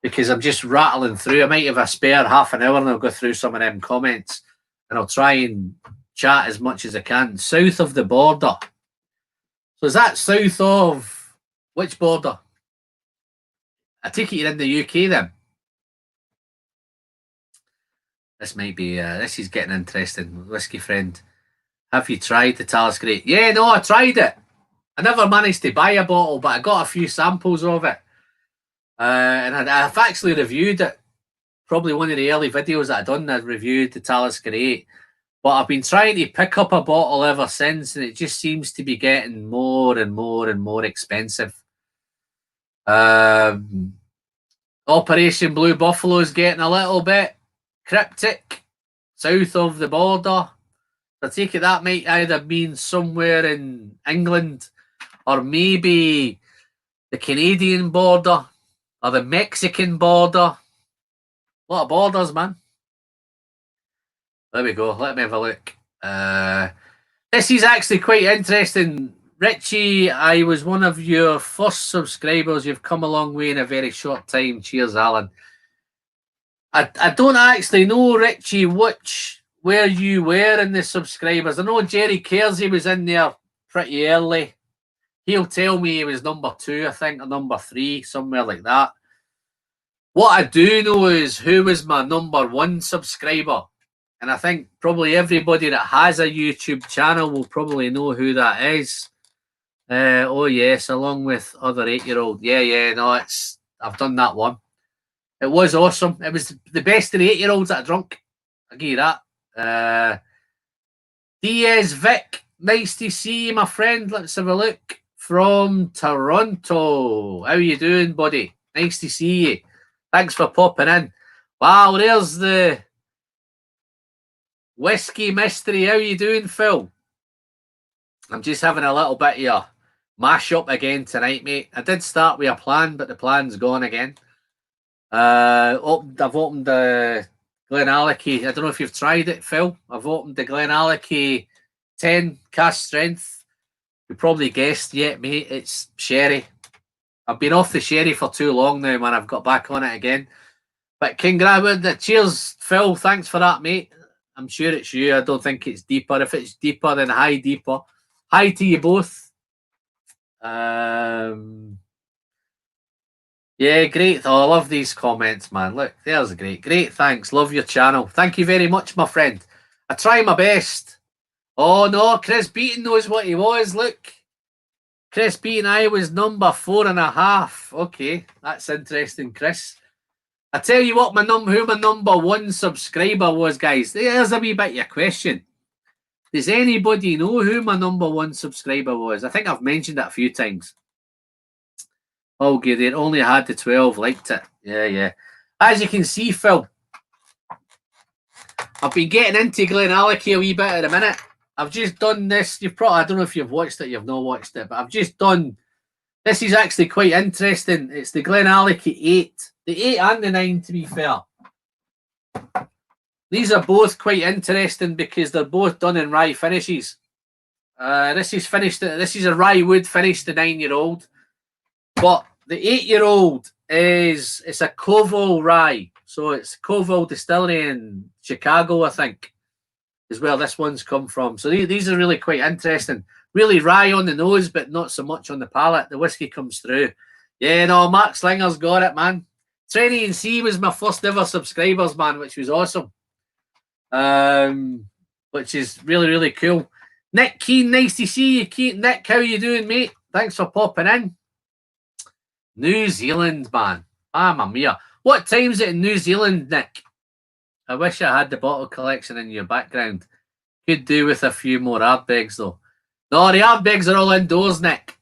because I'm just rattling through. I might have a spare half an hour and I'll go through some of them comments and I'll try and chat as much as I can. South of the border. So is that south of which border? I take it you're in the UK then. This might be, this is getting interesting. Whiskey friend, have you tried the Talisker 8? Yeah, no, I tried it. I never managed to buy a bottle, but I got a few samples of it. And I've actually reviewed it. Probably one of the early videos that I've done, I reviewed the Talisker 8. But I've been trying to pick up a bottle ever since, and it just seems to be getting more and more and more expensive. Operation Blue Buffalo is getting a little bit cryptic. South of the border. I take it that might either mean somewhere in England or maybe the Canadian border or the Mexican border. A lot of borders, man. There we go. Let me have a look. This is actually quite interesting. Richie, I was one of your first subscribers. You've come a long way in a very short time. Cheers, Alan. I don't actually know, Richie, where you were in the subscribers. I know Jerry Kersey was in there pretty early. He'll tell me he was number 2, I think, or number 3, somewhere like that. What I do know is who was my number 1 subscriber. And I think probably everybody that has a YouTube channel will probably know who that is. Oh, yes, along with other 8-year-old. Yeah, no, I've done that one. It was awesome. It was the best of the 8-year-olds that I drunk. I'll give you that. Diaz Vic, nice to see you, my friend. Let's have a look. From Toronto. How you doing, buddy? Nice to see you. Thanks for popping in. Wow, there's the Whiskey Mystery. How you doing, Phil? I'm just having a little bit of a mash up again tonight, mate. I did start with a plan, but the plan's gone again. I've opened the Glenallachie. I don't know if you've tried it, Phil. I've opened the Glenallachie 10 cask strength. You probably guessed yet, mate. It's sherry. I've been off the sherry for too long now, man. I've got back on it again. But cheers, Phil. Thanks for that, mate. I'm sure it's you. I don't think it's deeper. If it's deeper, then hi, deeper. Hi to you both. Yeah, great. Oh, I love these comments, man. Look, there's great. Thanks. Love your channel. Thank you very much, my friend. I try my best. Oh, no, Chris Beaton knows what he was. Look. Chris Beaton, I was number 4.5. Okay, that's interesting, Chris. I tell you what, who my number 1 subscriber was, guys. There's a wee bit of your question. Does anybody know who my number 1 subscriber was? I think I've mentioned it a few times. Oh, good. It only had the 12, liked it. Yeah. As you can see, Phil, I've been getting into Glenallachie a wee bit at the minute. I've just done this. I don't know if you've watched it, you've not watched it, but I've just done. This is actually quite interesting. It's the Glenallachie 8. The 8 and the 9, to be fair. These are both quite interesting because they're both done in rye finishes. This is finished. This is a rye wood finish, the 9-year-old. But the 8-year-old it's a Koval rye. So it's Koval Distillery in Chicago, I think, is where this one's come from. So these are really quite interesting. Really rye on the nose, but not so much on the palate. The whiskey comes through. Yeah, no, Mark Slinger's got it, man. Trenny and C was my first ever subscribers, man, which was awesome. Which is really, really cool. Nick Keane, nice to see you. Nick, how you doing, mate? Thanks for popping in. New Zealand, man. Mamma mia. What time's it in New Zealand, Nick? I wish I had the bottle collection in your background. Could do with a few more Ardbegs, though. No, the Ardbegs are all indoors, Nick.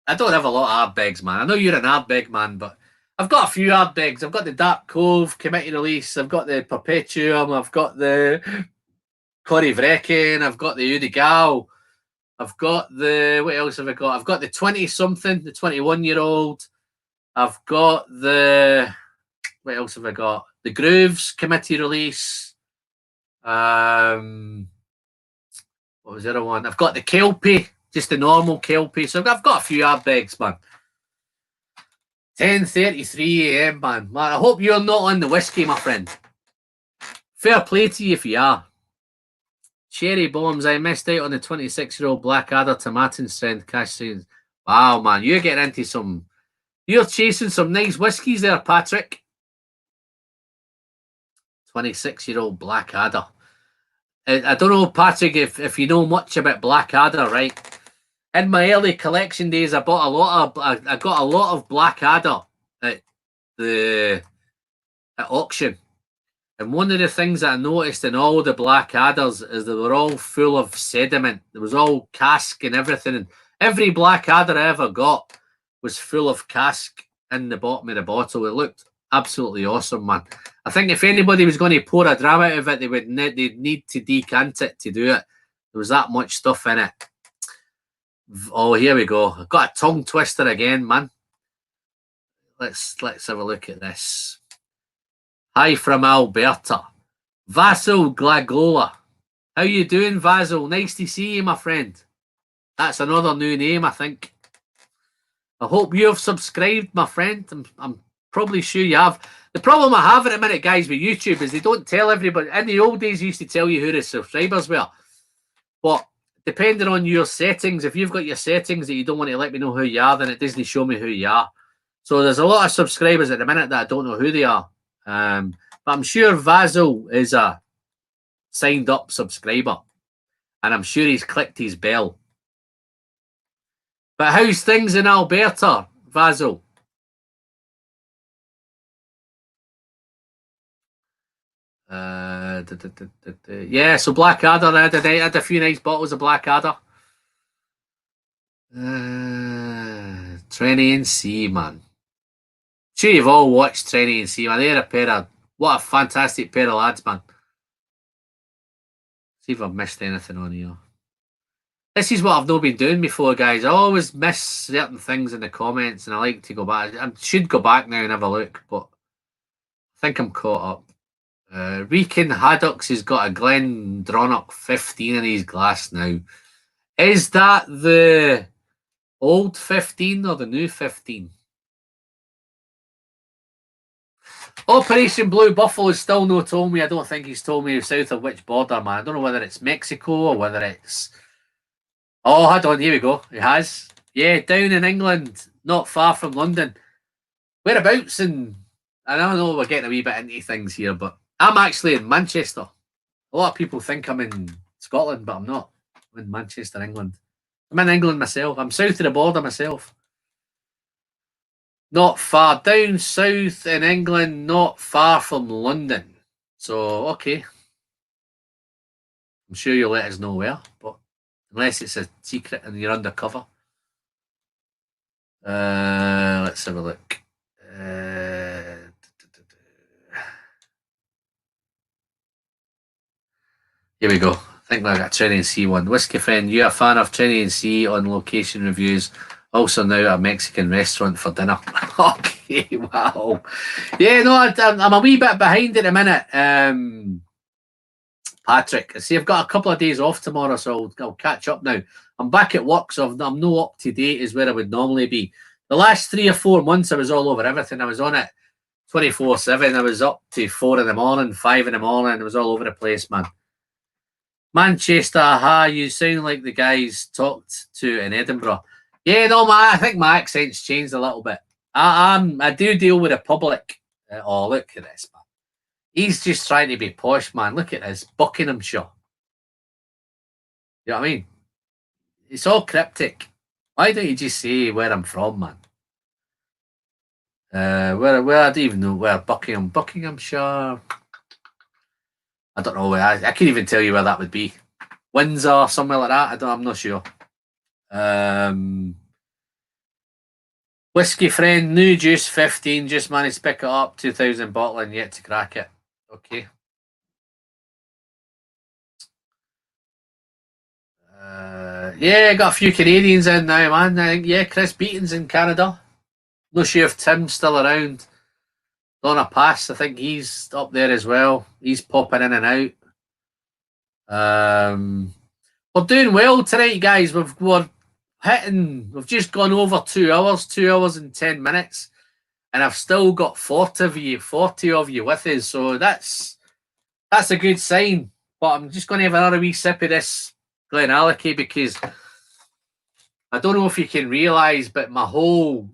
I don't have a lot of Ardbegs, man. I know you're an Ardbeg man, but I've got a few Ardbegs. I've got the Dark Cove committee release. I've got the Perpetuum. I've got the Corrie Vrecken. I've got the Udigal. I've got the... What else have I got? I've got the 20-something, the 21-year-old. I've got the... What else have I got? The Grooves committee release. What was the other one? I've got the Kelpie, just the normal Kelpie. So I've got a few Ardbegs, man. 10:33 a.m, man. I hope you're not on the whiskey, my friend. Fair play to you if you are. Cherry Bombs, I missed out on the 26-year-old Blackadder Tomatin strength cash sales. Wow, man, you're getting into some... You're chasing some nice whiskies there, Patrick. 26-year-old Blackadder. I don't know, Patrick, if you know much about Blackadder, right? In my early collection days, I got a lot of Blackadder at auction. And one of the things that I noticed in all the Blackadders is they were all full of sediment. There was all cask and everything. And every Blackadder I ever got was full of cask in the bottom of the bottle. It looked Absolutely awesome, man. I think if anybody was going to pour a dram out of it, they'd need to decant it to do it. There was that much stuff in it. Oh, here we go. I've got a tongue twister again, man. Let's have a look at this. Hi from Alberta. Vasil Glagola. How you doing, Vasil? Nice to see you, my friend. That's another new name, I think. I hope you have subscribed, my friend. I'm probably sure you have. The problem I have at the minute, guys, with YouTube is they don't tell everybody. In the old days, they used to tell you who the subscribers were. But depending on your settings, if you've got your settings that you don't want to let me know who you are, then it doesn't show me who you are. So there's a lot of subscribers at the minute that I don't know who they are. But I'm sure Vasil is a signed up subscriber. And I'm sure he's clicked his bell. But how's things in Alberta, Vasil? Yeah, so Blackadder, I had a few nice bottles of Blackadder. Trenny and C, man. Sure you've all watched Trenny and C, man. They're a pair of, what a fantastic pair of lads, man. See if I've missed anything on here. This is what I've not been doing before, guys. I always miss certain things in the comments, and I like to go back. I should go back now and have a look, but I think I'm caught up. Reekin Haddocks has got a Glendronach 15 in his glass now. Is that the old 15 or the new 15? Operation Blue Buffalo has still no told me. I don't think he's told me south of which border, man. I don't know whether it's Mexico or whether it's... Oh, hold on. Here we go. He has. Yeah, down in England, not far from London. Whereabouts in... I don't know we're getting a wee bit into things here, but I'm actually in Manchester. A lot of people think I'm in Scotland, but I'm not. I'm in Manchester, England. I'm in England myself. I'm south of the border myself. Not far. Down south in England, not far from London. So, okay. I'm sure you'll let us know where, but unless it's a secret and you're undercover. Let's have a look. Here we go. I think I got Trenny and C one. Whiskey friend, you a fan of Trenny and C on location reviews? Also now at a Mexican restaurant for dinner. Okay, wow. Yeah, no, I'm a wee bit behind at the minute. Patrick, I see I've got a couple of days off tomorrow, so I'll catch up now. I'm back at work, so I'm no up to date as where I would normally be. The last 3 or 4 months, I was all over everything. I was on it 24/7. I was up to 4 in the morning, 5 in the morning. I was all over the place, man. Manchester, aha, you sound like the guys talked to in Edinburgh. Yeah, no, I think my accent's changed a little bit. I do deal with the public. Oh, look at this, man. He's just trying to be posh, man. Look at this, Buckinghamshire. You know what I mean? It's all cryptic. Why don't you just say where I'm from, man? Where I don't even know where Buckinghamshire. I don't know where. I can't even tell you where that would be. Windsor, somewhere like that. I'm not sure. Whiskey friend, new juice 15. Just managed to pick it up. 2,000 bottling, yet to crack it. Okay. Yeah, got a few Canadians in now, man. I think, yeah, Chris Beaton's in Canada. Not sure if Tim's still around. Donna Pass, I think he's up there as well. He's popping in and out. We're doing well tonight, guys. We've just gone over 2 hours, 2 hours and 10 minutes, and I've still got 40 of you with us. So that's a good sign. But I'm just going to have another wee sip of this Glenallachie because I don't know if you can realise, but my whole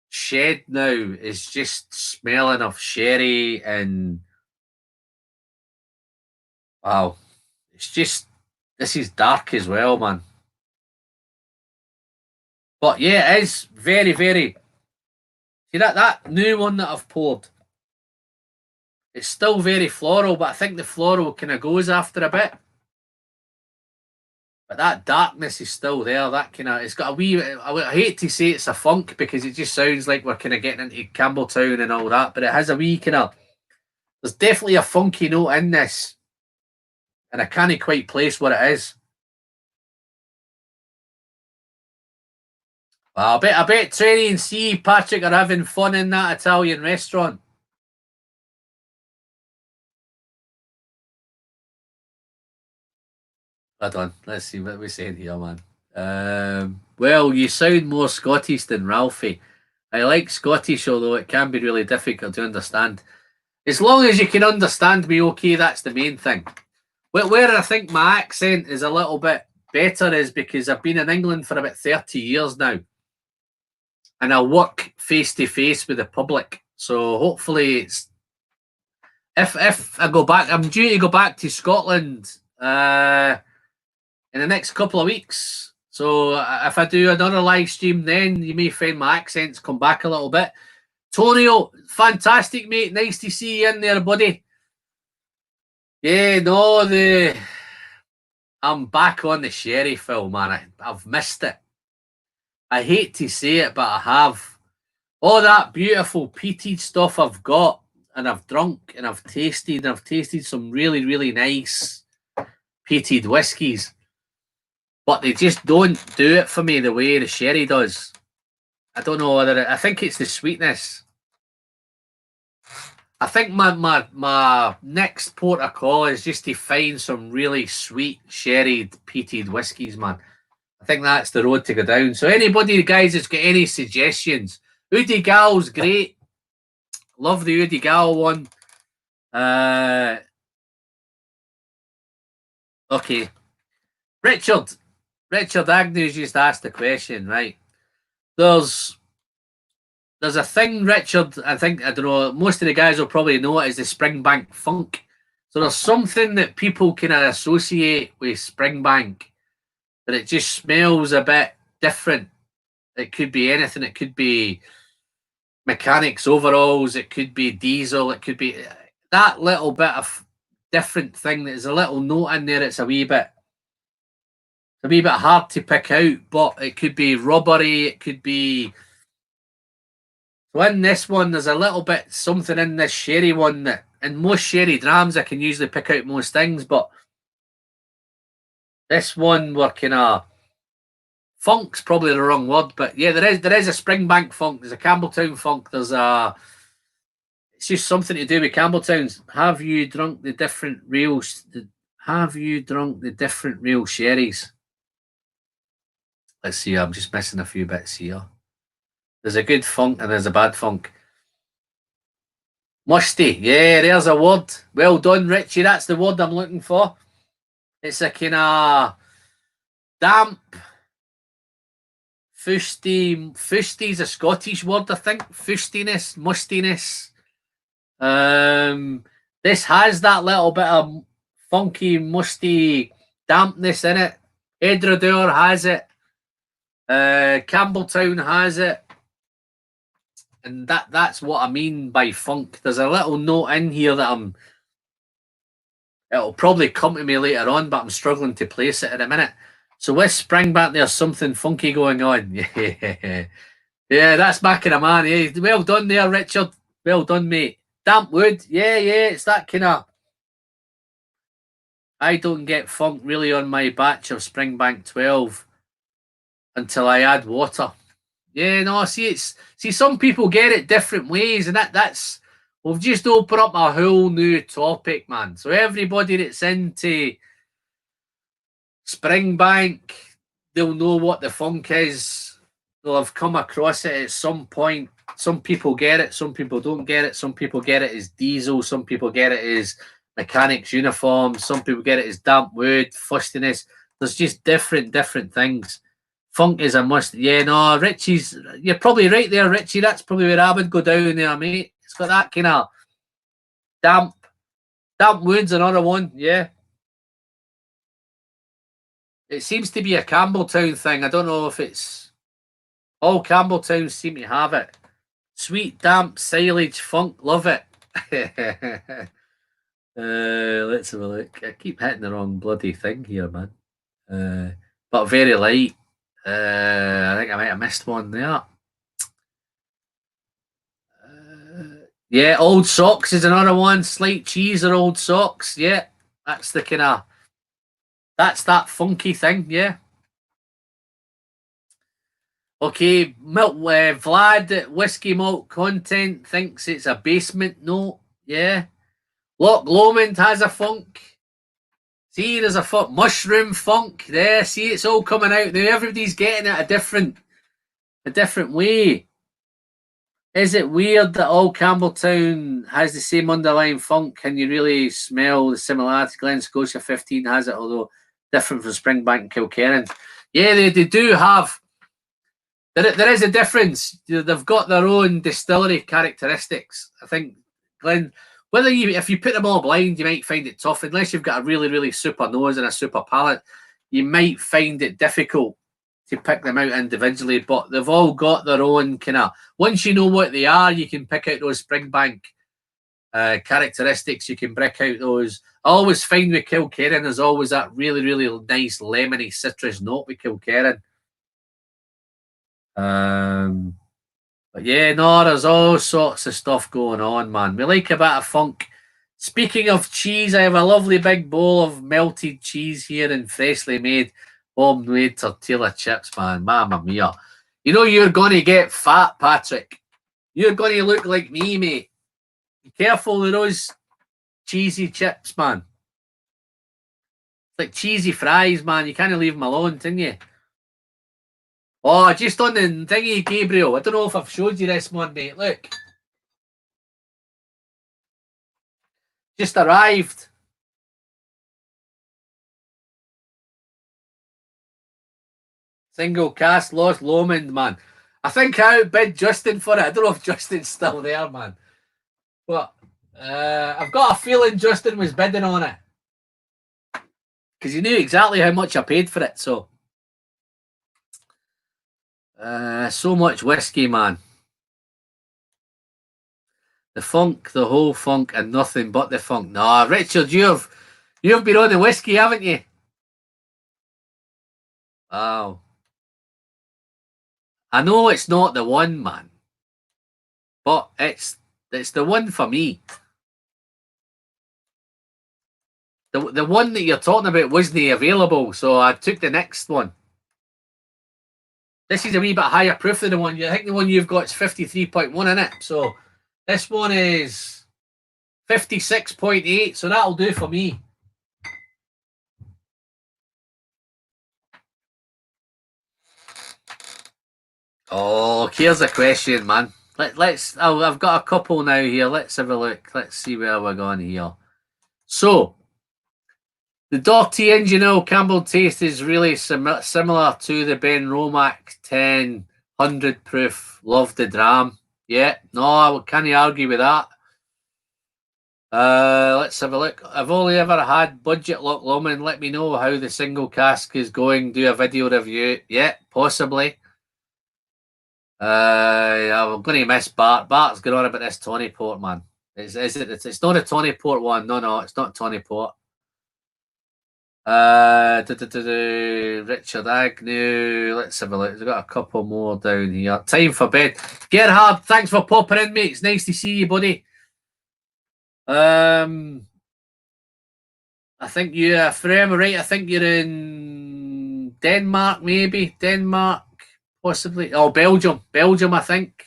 shed now is just smelling of sherry and wow, it's just, this is dark as well, man. But yeah, it is very, very, see that new one that I've poured, it's still very floral, but I think the floral kind of goes after a bit. But that darkness is still there. That kind of, it's got a wee. I hate to say it's a funk because it just sounds like we're kind of getting into Campbelltown and all that. But it has a wee kind of. There's definitely a funky note in this, and I can't quite place what it is. Well, I bet Trenny and C, Patrick are having fun in that Italian restaurant. Hold on, let's see what we're saying here, man. Well, you sound more Scottish than Ralphie. I like Scottish, although it can be really difficult to understand. As long as you can understand me, okay, that's the main thing. Where I think my accent is a little bit better is because I've been in England for about 30 years now. And I work face to face with the public. So hopefully it's if I go back, I'm due to go back to Scotland in the next couple of weeks. So if I do another live stream, then you may find my accents come back a little bit. Tonio, fantastic, mate. Nice to see you in there, buddy. Yeah, no, I'm back on the sherry film, man. I've missed it. I hate to say it, but I have. All that beautiful peated stuff I've got, and I've drunk, and I've tasted some really, really nice peated whiskies. But they just don't do it for me the way the sherry does. I don't know whether I think it's the sweetness. I think my next port of call is just to find some really sweet sherried peated whiskies, man. I think that's the road to go down. So anybody, guys, that's got any suggestions, Udi Gal's great. Love the Udi Gal one. Okay. Richard Agnews just asked the question, right? There's a thing, Richard, I don't know, most of the guys will probably know it as the Springbank Funk. So there's something that people can associate with Springbank, but it just smells a bit different. It could be anything. It could be mechanics overalls. It could be diesel. It could be that little bit of different thing. There's a little note in there. It's a wee bit hard to pick out, but it could be rubbery. It could be. So in this one, there's a little bit something in this sherry one that in most sherry drams I can usually pick out most things, but this one we're kind of funk's probably the wrong word, but yeah, there is a Springbank funk. There's a Campbelltown funk. It's just something to do with Campbelltowns. Have you drunk the different real sherries? Let's see. I'm just missing a few bits here. There's a good funk and there's a bad funk. Musty. Yeah, there's a word. Well done, Richie. That's the word I'm looking for. It's a kind of damp, fusty. Fusty's a Scottish word, I think. Fustiness, mustiness. This has that little bit of funky, musty dampness in it. Edrador has it. Campbelltown has it. And that's what I mean by funk. There's a little note in here that it'll probably come to me later on, but I'm struggling to place it in a minute. So with Springbank, there's something funky going on. Yeah, that's back in a man. Yeah, well done there, Richard. Well done, mate. Damp wood. Yeah, it's that kind of. I don't get funk really on my batch of Springbank 12 until I add water. Yeah, no, see, some people get it different ways, and that's we've just opened up a whole new topic, man. So everybody that's into Springbank, they'll know what the funk is. They'll have come across it at some point. Some people get it, some people don't get it. Some people get it as diesel, some people get it as mechanics uniform, some people get it as damp wood, fustiness. There's just different things. Funk is a must. Yeah, no, you're probably right there, Richie. That's probably where I would go down there, mate. It's got that kind of damp wood's another one, yeah. It seems to be a Campbelltown thing. I don't know if it's all Campbelltowns seem to have it. Sweet, damp, silage, funk, love it. Let's have a look. I keep hitting the wrong bloody thing here, man. but very light. I think I might have missed one there. Yeah, Old Socks is another one. Slight cheese or Old Socks. Yeah, that's the kind of, that's that funky thing. Yeah. Okay, Vlad, whiskey malt content thinks it's a basement note. Yeah. Loch Lomond has a funk. See, there's a funk. Mushroom funk. There, see, it's all coming out now. Everybody's getting it a different way. Is it weird that all Campbelltown has the same underlying funk? Can you really smell the similarity? Glen Scotia 15 has it, although different from Springbank and Kilkerran. Yeah, they do have. There is a difference. They've got their own distillery characteristics. I think Glen, if you put them all blind, you might find it tough. Unless you've got a really, really super nose and a super palate, you might find it difficult to pick them out individually. But they've all got their own kind of. Once you know what they are, you can pick out those Springbank characteristics. You can break out those. I always find with Kilkerran, there's always that really, really nice lemony citrus note with Kilkerran. But yeah, no, there's all sorts of stuff going on, man. We like a bit of funk. Speaking of cheese, I have a lovely big bowl of melted cheese here and freshly made homemade tortilla chips, man. Mamma mia. You know you're going to get fat, Patrick. You're going to look like me, mate. Be careful with those cheesy chips, man. It's like cheesy fries, man. You can't leave them alone, can you? Oh, just on the thingy, Gabriel. I don't know if I've showed you this one, mate. Look. Just arrived. Single cast Loch Lomond, man. I think I outbid Justin for it. I don't know if Justin's still there, man. But I've got a feeling Justin was bidding on it. Because he knew exactly how much I paid for it, so. So much whiskey, man. The funk, the whole funk, and nothing but the funk. Nah, Richard, you've been on the whiskey, haven't you? Wow. I know it's not the one, man, but it's the one for me. The one that you're talking about wasn't available, so I took the next one. This is a wee bit higher proof than the one I think the one you've got is 53.1 in it. So this one is 56.8, so that'll do for me. Oh, here's a question, man. Let's. I've got a couple now here. Let's have a look. Let's see where we're going here. So, the Dirty Engine Oil Campbell taste is really similar to the Ben Romack 1000 proof. Love the dram. Yeah, no, I can't argue with that. Let's have a look. I've only ever had budget Loch Lomond. Let me know how the single cask is going. Do a video review. Yeah, possibly. I'm going to miss Bart. Bart's going on about this Tawny Port, man. It's not a Tawny Port one. No, it's not Tawny Port. Richard Agnew. Let's have a look. We've got a couple more down here. Time for bed. Gerhard, thanks for popping in, mate. It's nice to see you, buddy. I think you, if I'm right, I think you're in Denmark, maybe. Denmark, possibly. Oh, Belgium. Belgium, I think.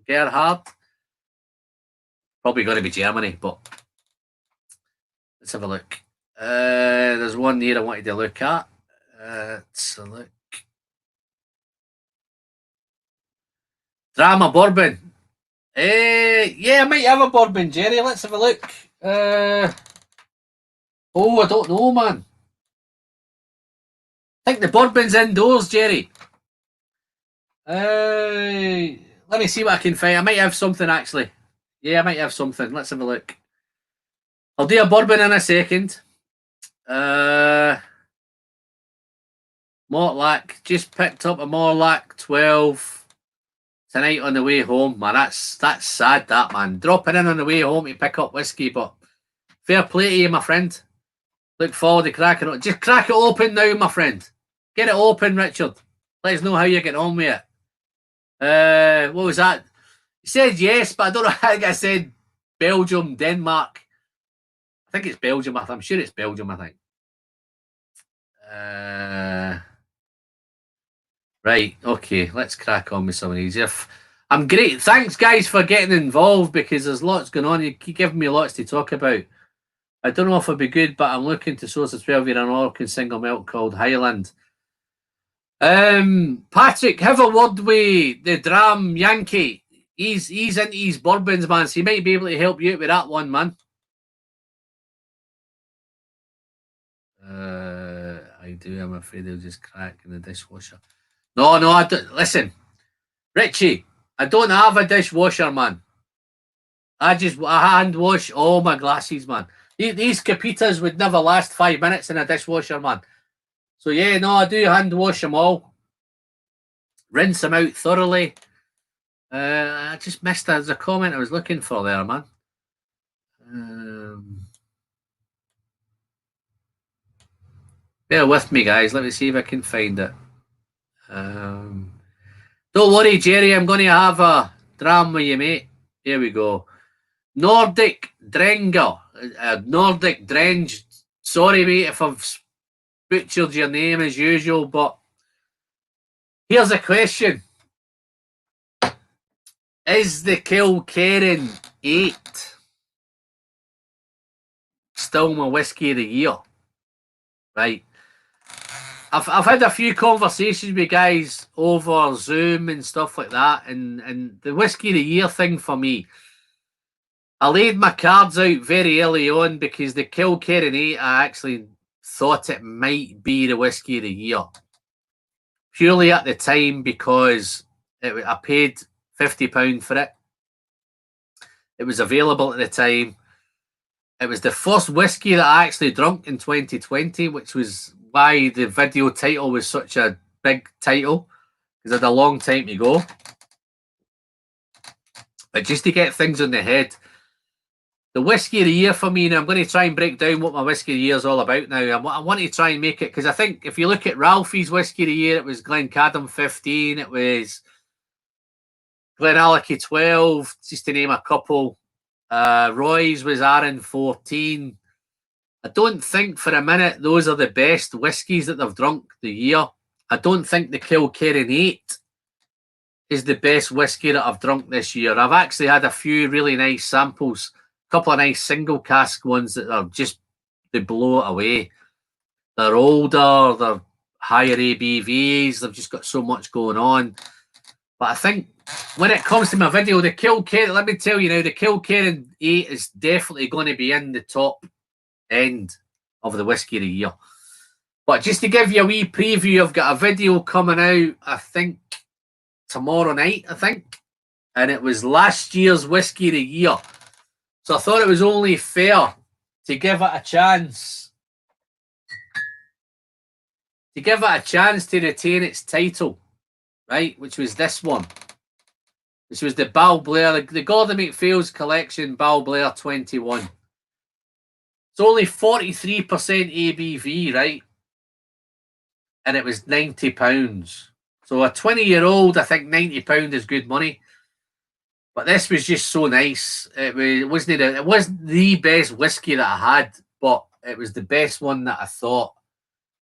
Gerhard. Probably going to be Germany, but let's have a look. There's one here I wanted to look at. Let's look. Drama Bourbon. Yeah, I might have a bourbon, Jerry. Let's have a look. I don't know, man. I think the bourbon's indoors, Jerry. Let me see what I can find. I might have something, actually. Yeah, I might have something. Let's have a look. I'll do a bourbon in a second. Mortlach. Just picked up a Mortlach 12 tonight on the way home. Man, that's sad, that, man. Dropping in on the way home to pick up whiskey, but fair play to you, my friend. Look forward to cracking it. Just crack it open now, my friend. Get it open, Richard. Let us know how you're getting on with it. What was that? He said yes, but I don't know. I think I said Belgium, Denmark. I think it's Belgium. I'm sure it's Belgium, I think. Right, okay. Let's crack on with some of these. I'm great. Thanks, guys, for getting involved because there's lots going on. You keep giving me lots to talk about. I don't know if it'll be good, but I'm looking to source a 12-year American single malt called Highland. Patrick, have a word with the Dram Yankee. He's into his bourbons, man, so he might be able to help you out with that one, man. I do. I'm afraid they'll just crack in the dishwasher. No, I don't. Listen, Richie, I don't have a dishwasher, man. I hand wash all my glasses, man. These Capitas would never last 5 minutes in a dishwasher, man. So yeah, no, I do hand wash them all. Rinse them out thoroughly. I just missed there's a comment I was looking for there, man. Bear with me, guys. Let me see if I can find it. Don't worry, Jerry. I'm going to have a dram with you, mate. Here we go. Nordic Drenger. Nordic Drenge. Sorry, mate, if I've butchered your name as usual, but here's a question. Is the Kilkerran 8 still my whiskey of the year? Right. I've had a few conversations with guys over Zoom and stuff like that, and the whiskey of the year thing for me, I laid my cards out very early on because the Kilkerran 8, I actually thought it might be the whiskey of the year. Purely at the time because I paid £50 for it. It was available at the time. It was the first whiskey that I actually drunk in 2020, which was why the video title was such a big title, because I had a long time to go. But just to get things in the head, the whiskey of the year for me, and I'm going to try and break down what my whiskey of the year is all about now. I want to try and make it, because I think if you look at Ralphie's whiskey of the year, it was Glencadam 15, it was Glenallachie 12, just to name a couple. Roy's was Arran 14. I don't think for a minute those are the best whiskies that they've drunk the year. I don't think the Kilkerran 8 is the best whiskey that I've drunk this year. I've actually had a few really nice samples, a couple of nice single cask ones that are just, they blow it away. They're older, they're higher ABVs, they've just got so much going on. But I think when it comes to my video, the Kilkerran, let me tell you now, the Kilkerran 8 is definitely going to be in the top end of the whiskey of the year. But just to give you a wee preview, I've got a video coming out, I think, tomorrow night, and it was last year's whiskey of the year. So I thought it was only fair to give it a chance. To give it a chance to retain its title, right? Which was this one. This was the Balblair, the Gordon MacPhail's collection, Balblair 21. It's only 43% ABV, right? And it was £90. So a 20-year-old, I think £90 is good money. But this was just so nice. It wasn't the best whiskey that I had, but it was the best one that I thought.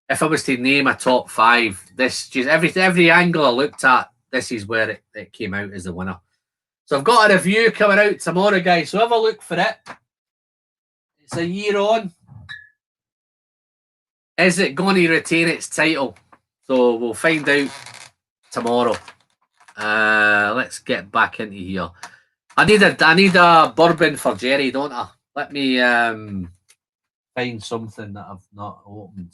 If I was to name a top 5, this just every angle I looked at, this is where it came out as the winner. So I've got a review coming out tomorrow, guys. So have a look for it. It's a year on. Is it going to retain its title? So we'll find out tomorrow. Let's get back into here. I need a bourbon for Jerry, don't I? Let me find something that I've not opened.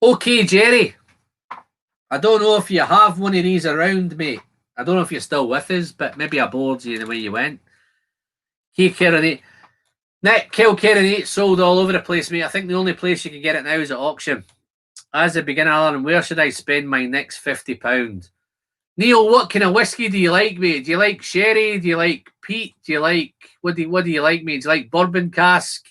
Okay, Jerry. I don't know if you have one of these around, mate. I don't know if you're still with us, but maybe I bored you the way you went. Kilkerran 8. Nick, Kilkerran 8 sold all over the place, mate. I think the only place you can get it now is at auction. As a beginner, Alan, where should I spend my next £50? Neil, what kind of whiskey do you like, mate? Do you like sherry? Do you like peat? Do you like what do you like, mate? Do you like bourbon cask?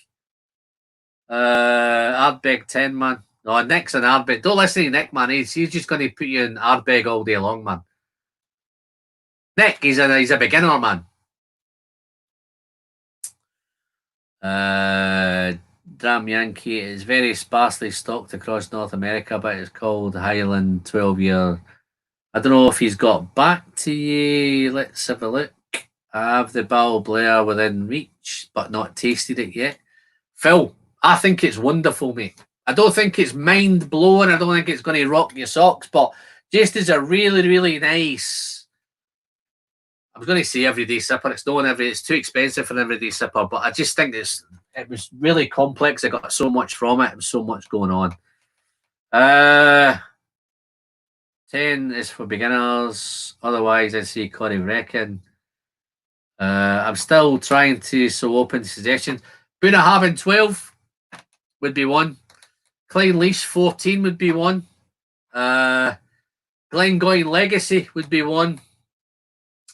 Ardbeg 10, man. No, Nick's an Ardbeg. Don't listen to Nick, man. He's just going to put you in Ardbeg all day long, man. Nick, he's a beginner, man. Dram Yankee is very sparsely stocked across North America, but it's called Highland 12-year. I don't know if he's got back to you. Let's have a look. I have the Balblair within reach, but not tasted it yet. Phil, I think it's wonderful, mate. I don't think it's mind-blowing. I don't think it's going to rock your socks, but just as a really, really nice... I was going to say everyday sipper. It's too expensive for an everyday sipper, but I just think it was really complex. I got so much from it. There was so much going on. 10 is for beginners. Otherwise, I'd say Corey Reckon. I'm still trying to open suggestions. Bunnahabhain 12 would be one. Clynelish 14 would be one. Glengoyne Legacy would be one.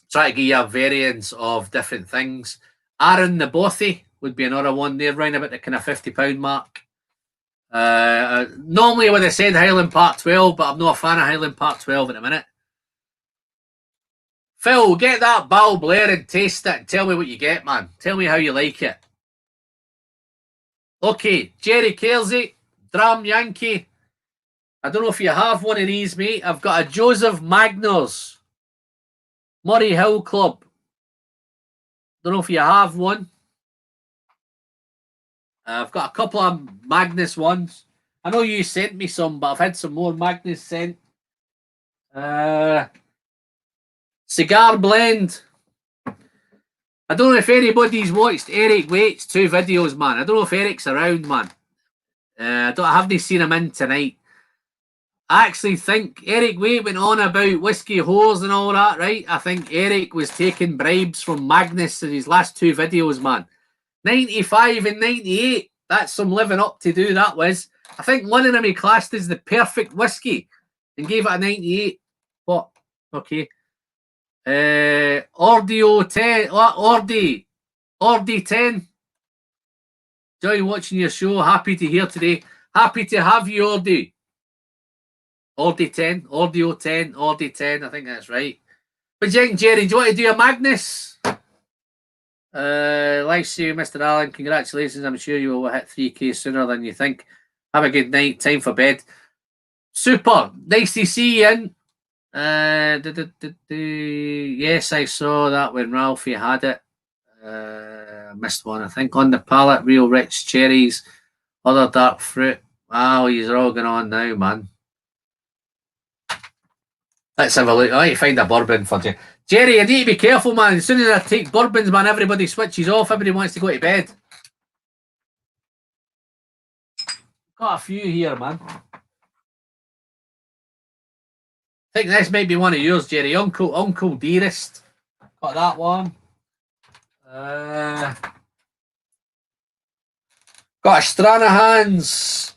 Try to give you a variance of different things. Aaron the Bothy would be another one. They're around about the kind of £50 mark. Normally I would have said Highland Park 12, but I'm not a fan of Highland Park 12 at the minute. Phil, get that Balblair and taste it and tell me what you get, man. Tell me how you like it. Okay, Jerry Kersey, Dram Yankee. I don't know if you have one of these, mate. I've got a Joseph Magners, Murray Hill Club. Don't know if you have one. I've got a couple of Magnus ones. I know you sent me some, but I've had some more Magnus sent. Cigar Blend. I don't know if anybody's watched Eric Waite's 2 videos, man. I don't know if Eric's around, man. I haven't seen him in tonight. I actually think Eric Waite went on about whiskey whores and all that, right? I think Eric was taking bribes from Magnus in his last 2 videos, man. 95 and 98. That's some living up to do, that was. I think one of them he classed as the perfect whiskey and gave it a 98. What? Okay. Ordio 10. Ordi 10. Joy watching your show. Happy to hear today. Happy to have you, Ordi. Ordi 10. Ordio 10. Ordi 10. I think that's right. But Jerry, do you want to do a Magnus? Like you, Mr. Allen, congratulations. I'm sure you will hit 3K sooner than you think. Have a good night. Time for bed. Super. Nice to see you in. Yes, I saw that when Ralphie had it. Missed one, I think. On the palate, real rich cherries, other dark fruit. Wow, these are all going on now, man. Let's have a look. I need to find a bourbon for you. Jerry, you need to be careful, man. As soon as I take bourbons, man, everybody switches off. Everybody wants to go to bed. Got a few here, man. I think this might be one of yours, Jerry. Uncle Dearest. Got that one. Got a Stranahan's.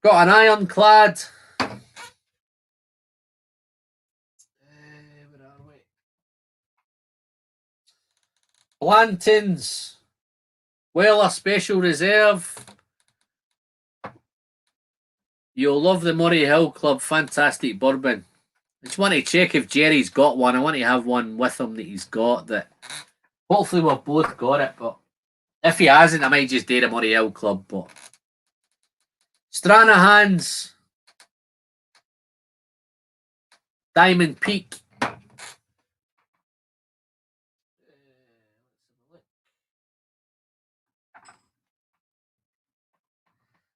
Got an Ironclad. Where are we? Blanton's. Weller Special Reserve. You'll love the Murray Hill Club. Fantastic bourbon. I just want to check if Jerry's got one. I want to have one with him that he's got that. Hopefully we've both got it, but if he hasn't, I might just do the Murray Hill Club. But Stranahan's Diamond Peak.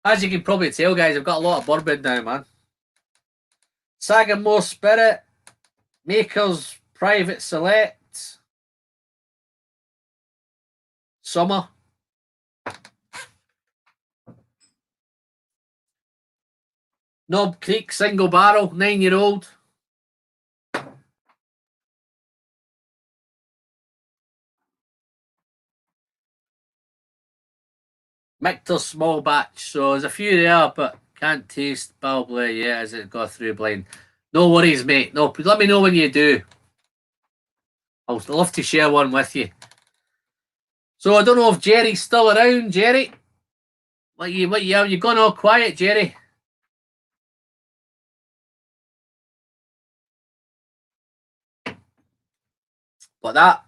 As you can probably tell, guys, I've got a lot of bourbon now, man. Sagamore Spirit, Maker's Private Select, Summer. Knob Creek Single Barrel, 9-year-old. Michter's Small Batch. So there's a few there, but can't taste Balblair yet as it got through blind. No worries, mate. No, let me know when you do. I'll love to share one with you. So I don't know if Jerry's still around. Jerry, what you gone all quiet, Jerry? But that,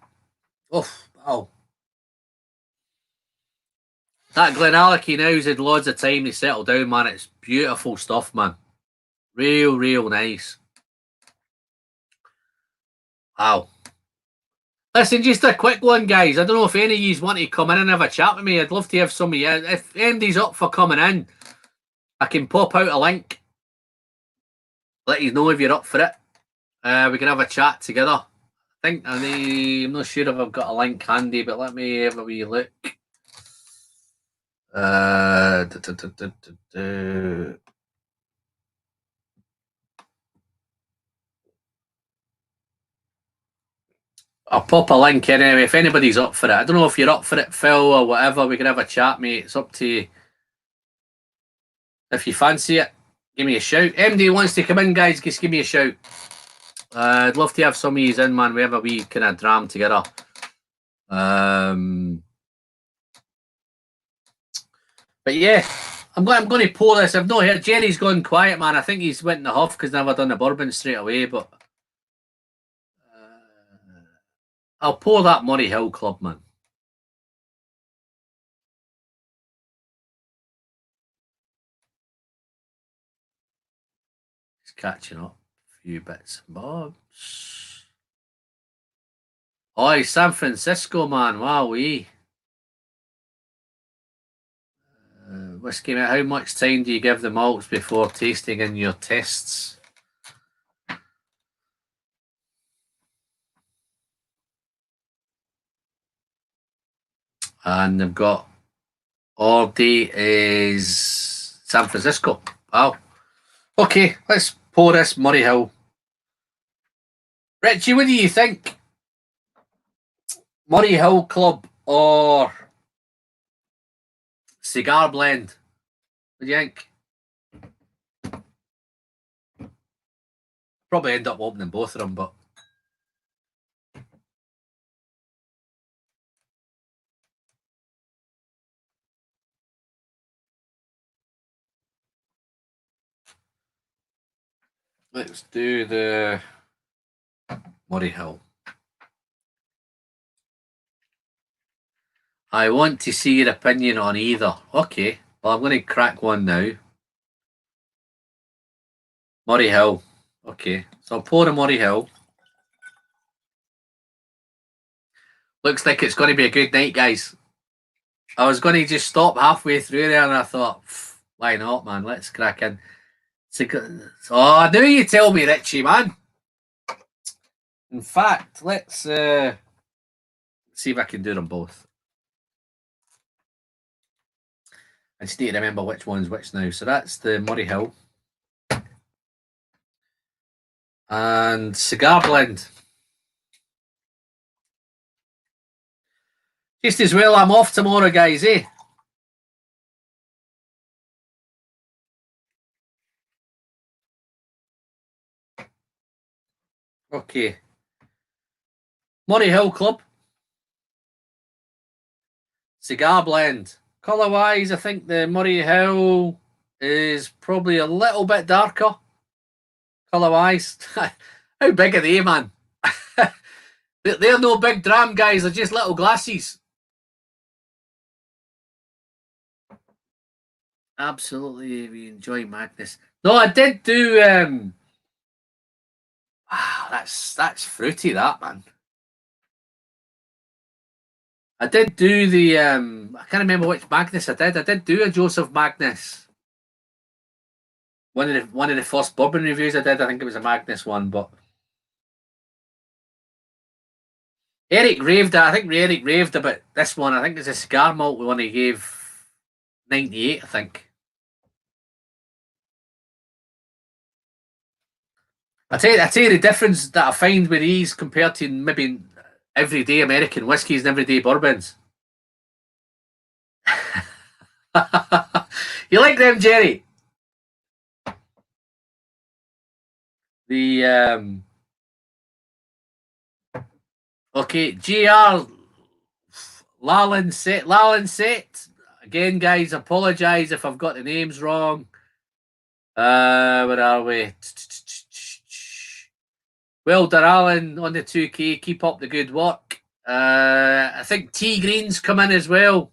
oh, that Glenallachie now's had loads of time to settle down, man. It's beautiful stuff, man. Real nice. Wow. Listen, just a quick one, guys. I don't know if any of you want to come in and have a chat with me. I'd love to have some of you. If anybody's up for coming in, I can pop out a link. Let you know if you're up for it. We can have a chat together. I'm not sure if I've got a link handy, but let me have a wee look. I'll pop a link in anyway if anybody's up for it. I don't know if you're up for it, Phil, or whatever. We can have a chat, mate. It's up to you. If you fancy it, give me a shout. MD wants to come in, guys. Just give me a shout. I'd love to have some of these in, man. We have a wee kind of dram together. But yeah, I'm going to pour this. I've not heard. Jerry's gone quiet, man. I think he's went in the huff because never done the bourbon straight away. But I'll pour that Murray Hill Club, man. Just catching up a few bits and bobs. Oh, San Francisco, man. Wowee. Whiskey, mate, how much time do you give the malts before tasting in your tests? And they've got Ordy is San Francisco. Wow. Okay, let's pour this Murray Hill. Richie, what do you think? Murray Hill Club or cigar blend? What do you think? Probably end up opening both of them, but let's do the Murray Hill. I want to see your opinion on either. Okay, well, I'm going to crack one now. Murray Hill. Okay, so I'll pour a Murray Hill. Looks like it's going to be a good night, guys. I was going to just stop halfway through there and I thought, why not, man? Let's crack in. Oh, now you tell me, Richie, man. In fact, let's see if I can do them both. I just need to remember which one's which now. So that's the Murray Hill. And cigar blend. Just as well, I'm off tomorrow, guys, eh? Okay. Murray Hill Club. Cigar blend. Colour wise, I think the Murray Hill is probably a little bit darker. Colour wise. How big are they, man? They're no big dram, guys. They're just little glasses. Absolutely, we enjoy madness. No, I did do. Wow, that's fruity, that, man. I did do the. I can't remember which Magnus I did. I did do a Joseph Magnus. One of the first bourbon reviews I did. I think it was a Magnus one, but Eric raved. I think Eric raved about this one. I think it's a cigar malt one he gave 98. I think. I tell you the difference that I find with these compared to maybe everyday American whiskies and everyday bourbons. You like them, Jerry? The okay, GR Lalenset. Again, guys, apologise if I've got the names wrong. Where are we? Well done, Alan, on the 2K. Keep up the good work. I think T Green's come in as well.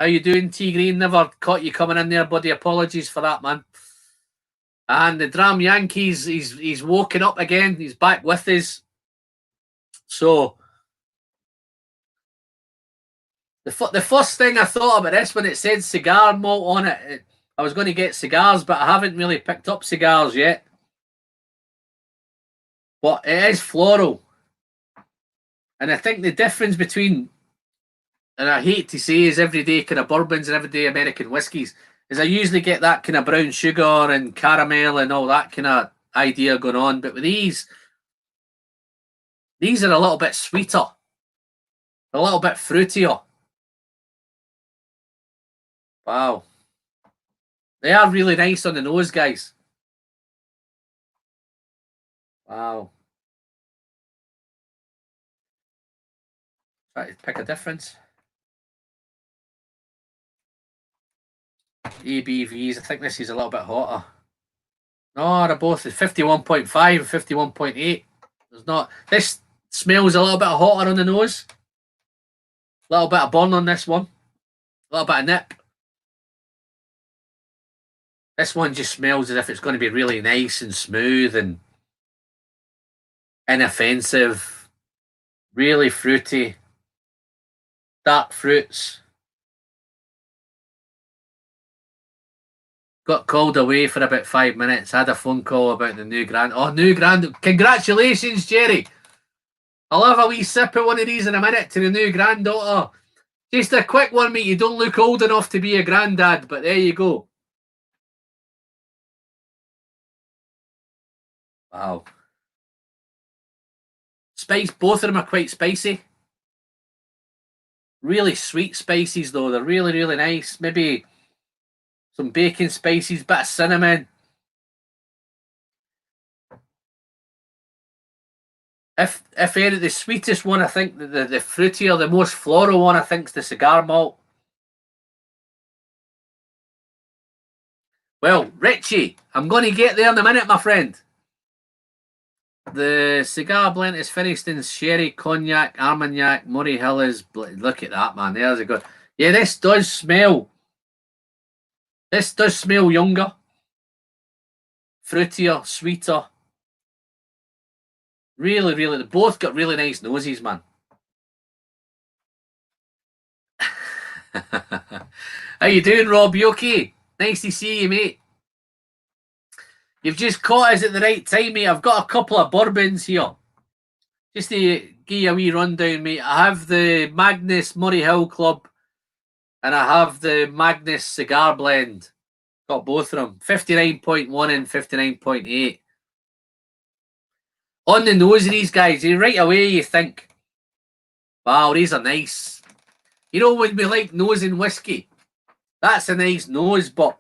How you doing, T Green? Never caught you coming in there, buddy. Apologies for that, man. And the Dram Yankees, he's woken up again. He's back with us. So the first thing I thought about this when it said cigar malt on it, I was going to get cigars, but I haven't really picked up cigars yet. But it is floral. And I think the difference between, and I hate to say, is everyday kind of bourbons and everyday American whiskies, is I usually get that kind of brown sugar and caramel and all that kind of idea going on. But with these are a little bit sweeter, a little bit fruitier. Wow. They are really nice on the nose, guys. Wow. Try to pick a difference. ABVs, I think this is a little bit hotter. No, they're both 51.5 and 51.8. There's not. This smells a little bit hotter on the nose. A little bit of burn on this one. A little bit of nip. This one just smells as if it's going to be really nice and smooth and inoffensive. Really fruity. Dark fruits. Got called away for about 5 minutes. Had a phone call about the new grand. Oh, new grand. Congratulations, Jerry. I'll have a wee sip of one of these in a minute to the new granddaughter. Just a quick one, mate. You don't look old enough to be a granddad, but there you go. Wow. Spice. Both of them are quite spicy. Really sweet spices, though. They're really, really nice. Maybe some bacon spices, bit of cinnamon. If the sweetest one, I think the fruitier, the most floral one, I think is the cigar malt. Well, Richie, I'm going to get there in a minute, my friend. The cigar blend is finished in sherry, cognac, Armagnac, Murray Hill is... Look at that, man. There's a good... Yeah, this does smell... This does smell younger. Fruitier, sweeter. Really, really... They both got really nice noses, man. How you doing, Rob? You okay? Nice to see you, mate. You've just caught us at the right time, mate. I've got a couple of bourbons here. Just to give you a wee rundown, mate. I have the Magnus Murray Hill Club and I have the Magnus Cigar Blend. Got both of them. 59.1 and 59.8. On the nose of these guys, right away you think, wow, these are nice. You know, when we like nosing whiskey, that's a nice nose, but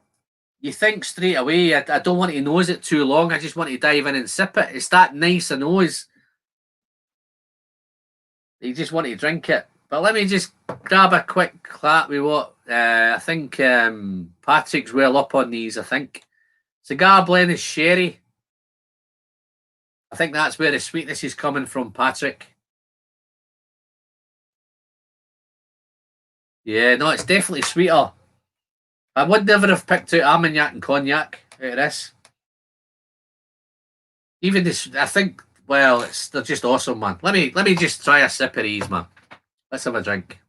you think straight away, I don't want to nose it too long. I just want to dive in and sip it. It's that nice a nose. You just want to drink it. But let me just grab a quick clap with what I think Patrick's well up on these, I think. Cigar blend is sherry. I think that's where the sweetness is coming from, Patrick. Yeah, no, it's definitely sweeter. I would never have picked out Armagnac and Cognac out of this. Even this, I think, well, they're just awesome, man. Let me just try a sip of these, man. Let's have a drink.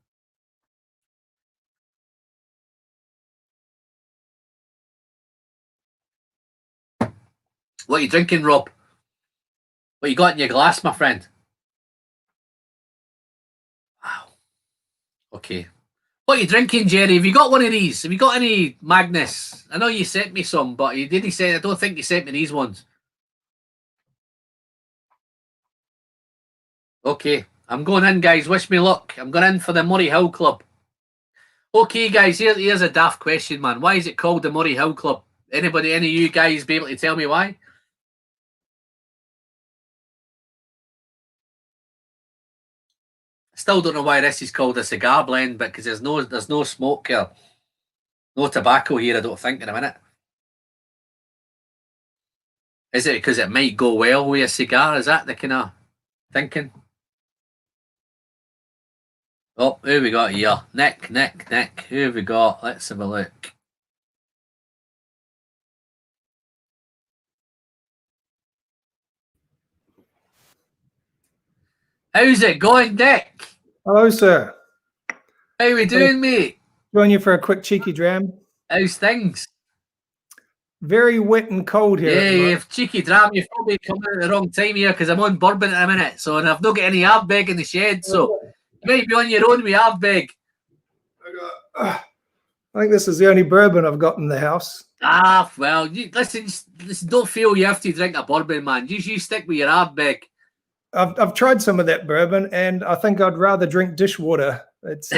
What are you drinking, Rob? What you got in your glass, my friend? Wow. Okay. What are you drinking, Jerry? Have you got one of these? Have you got any Magnus? I know you sent me some, but you didn't say. I don't think you sent me these ones. Okay, I'm going in, guys. Wish me luck. I'm going in for the Murray Hill Club. Okay, guys. Here's a daft question, man. Why is it called the Murray Hill Club? Any of you guys be able to tell me why? Still don't know why this is called a cigar blend, but because there's no smoke here, no tobacco here. I don't think in a minute. Is it because it might go well with a cigar? Is that the kind of thinking? Oh, who we got here? Nick. Who have we got? Let's have a look. How's it going, Nick? Hello, sir. How we doing, mate? Join you for a quick cheeky dram. How's things? Very wet and cold here. Yeah, you've cheeky dram. You've probably come at the wrong time here because I'm on bourbon at a minute. So, and I've not got any Ardbeg in the shed. So, you might be on your own with Ardbeg. I think this is the only bourbon I've got in the house. Ah, well, listen, don't feel you have to drink a bourbon, man. You stick with your Ardbeg. I've tried some of that bourbon, and I think I'd rather drink dishwater. It's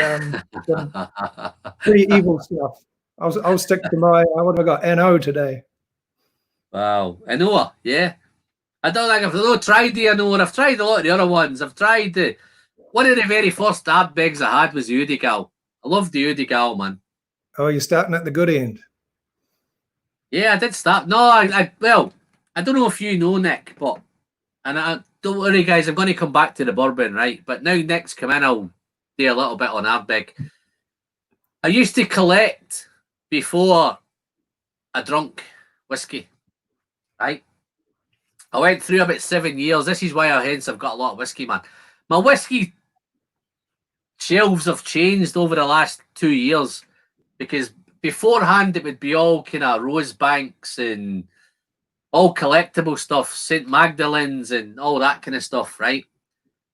pretty evil stuff. I'll stick to my, what have I got, NO today. Wow, NO, yeah. I don't think I've not tried the NO, and I've tried a lot of the other ones. I've tried one of the very first Ardbegs I had was the Udigal. I love the Udigal, man. Oh, you're starting at the good end. Yeah, I did start. No, well, I don't know if you know Nick, but don't worry, guys. I'm going to come back to the bourbon, right? But now Nick's come in, I'll do a little bit on Ardbeg. I used to collect before I drunk whiskey, right? I went through about 7 years. This is why I've got a lot of whiskey, man. My whiskey shelves have changed over the last 2 years because beforehand it would be all kind of Rosebanks and all collectible stuff, St. Magdalene's and all that kind of stuff, right?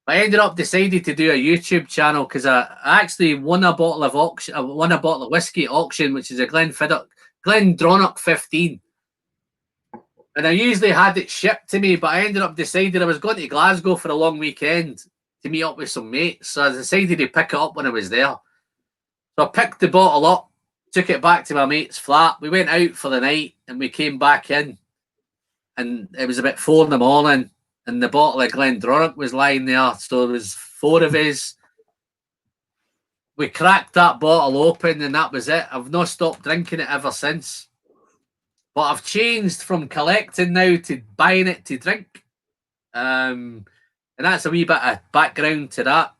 I ended up deciding to do a YouTube channel because I actually won a bottle of whiskey at auction, which is a Glendronach 15. And I usually had it shipped to me, but I ended up deciding I was going to Glasgow for a long weekend to meet up with some mates. So I decided to pick it up when I was there. So I picked the bottle up, took it back to my mate's flat. We went out for the night and we came back in. And it was about 4 a.m. and the bottle of Glendronach was lying there. So there was 4 of us. We cracked that bottle open and that was it. I've not stopped drinking it ever since. But I've changed from collecting now to buying it to drink. And that's a wee bit of background to that.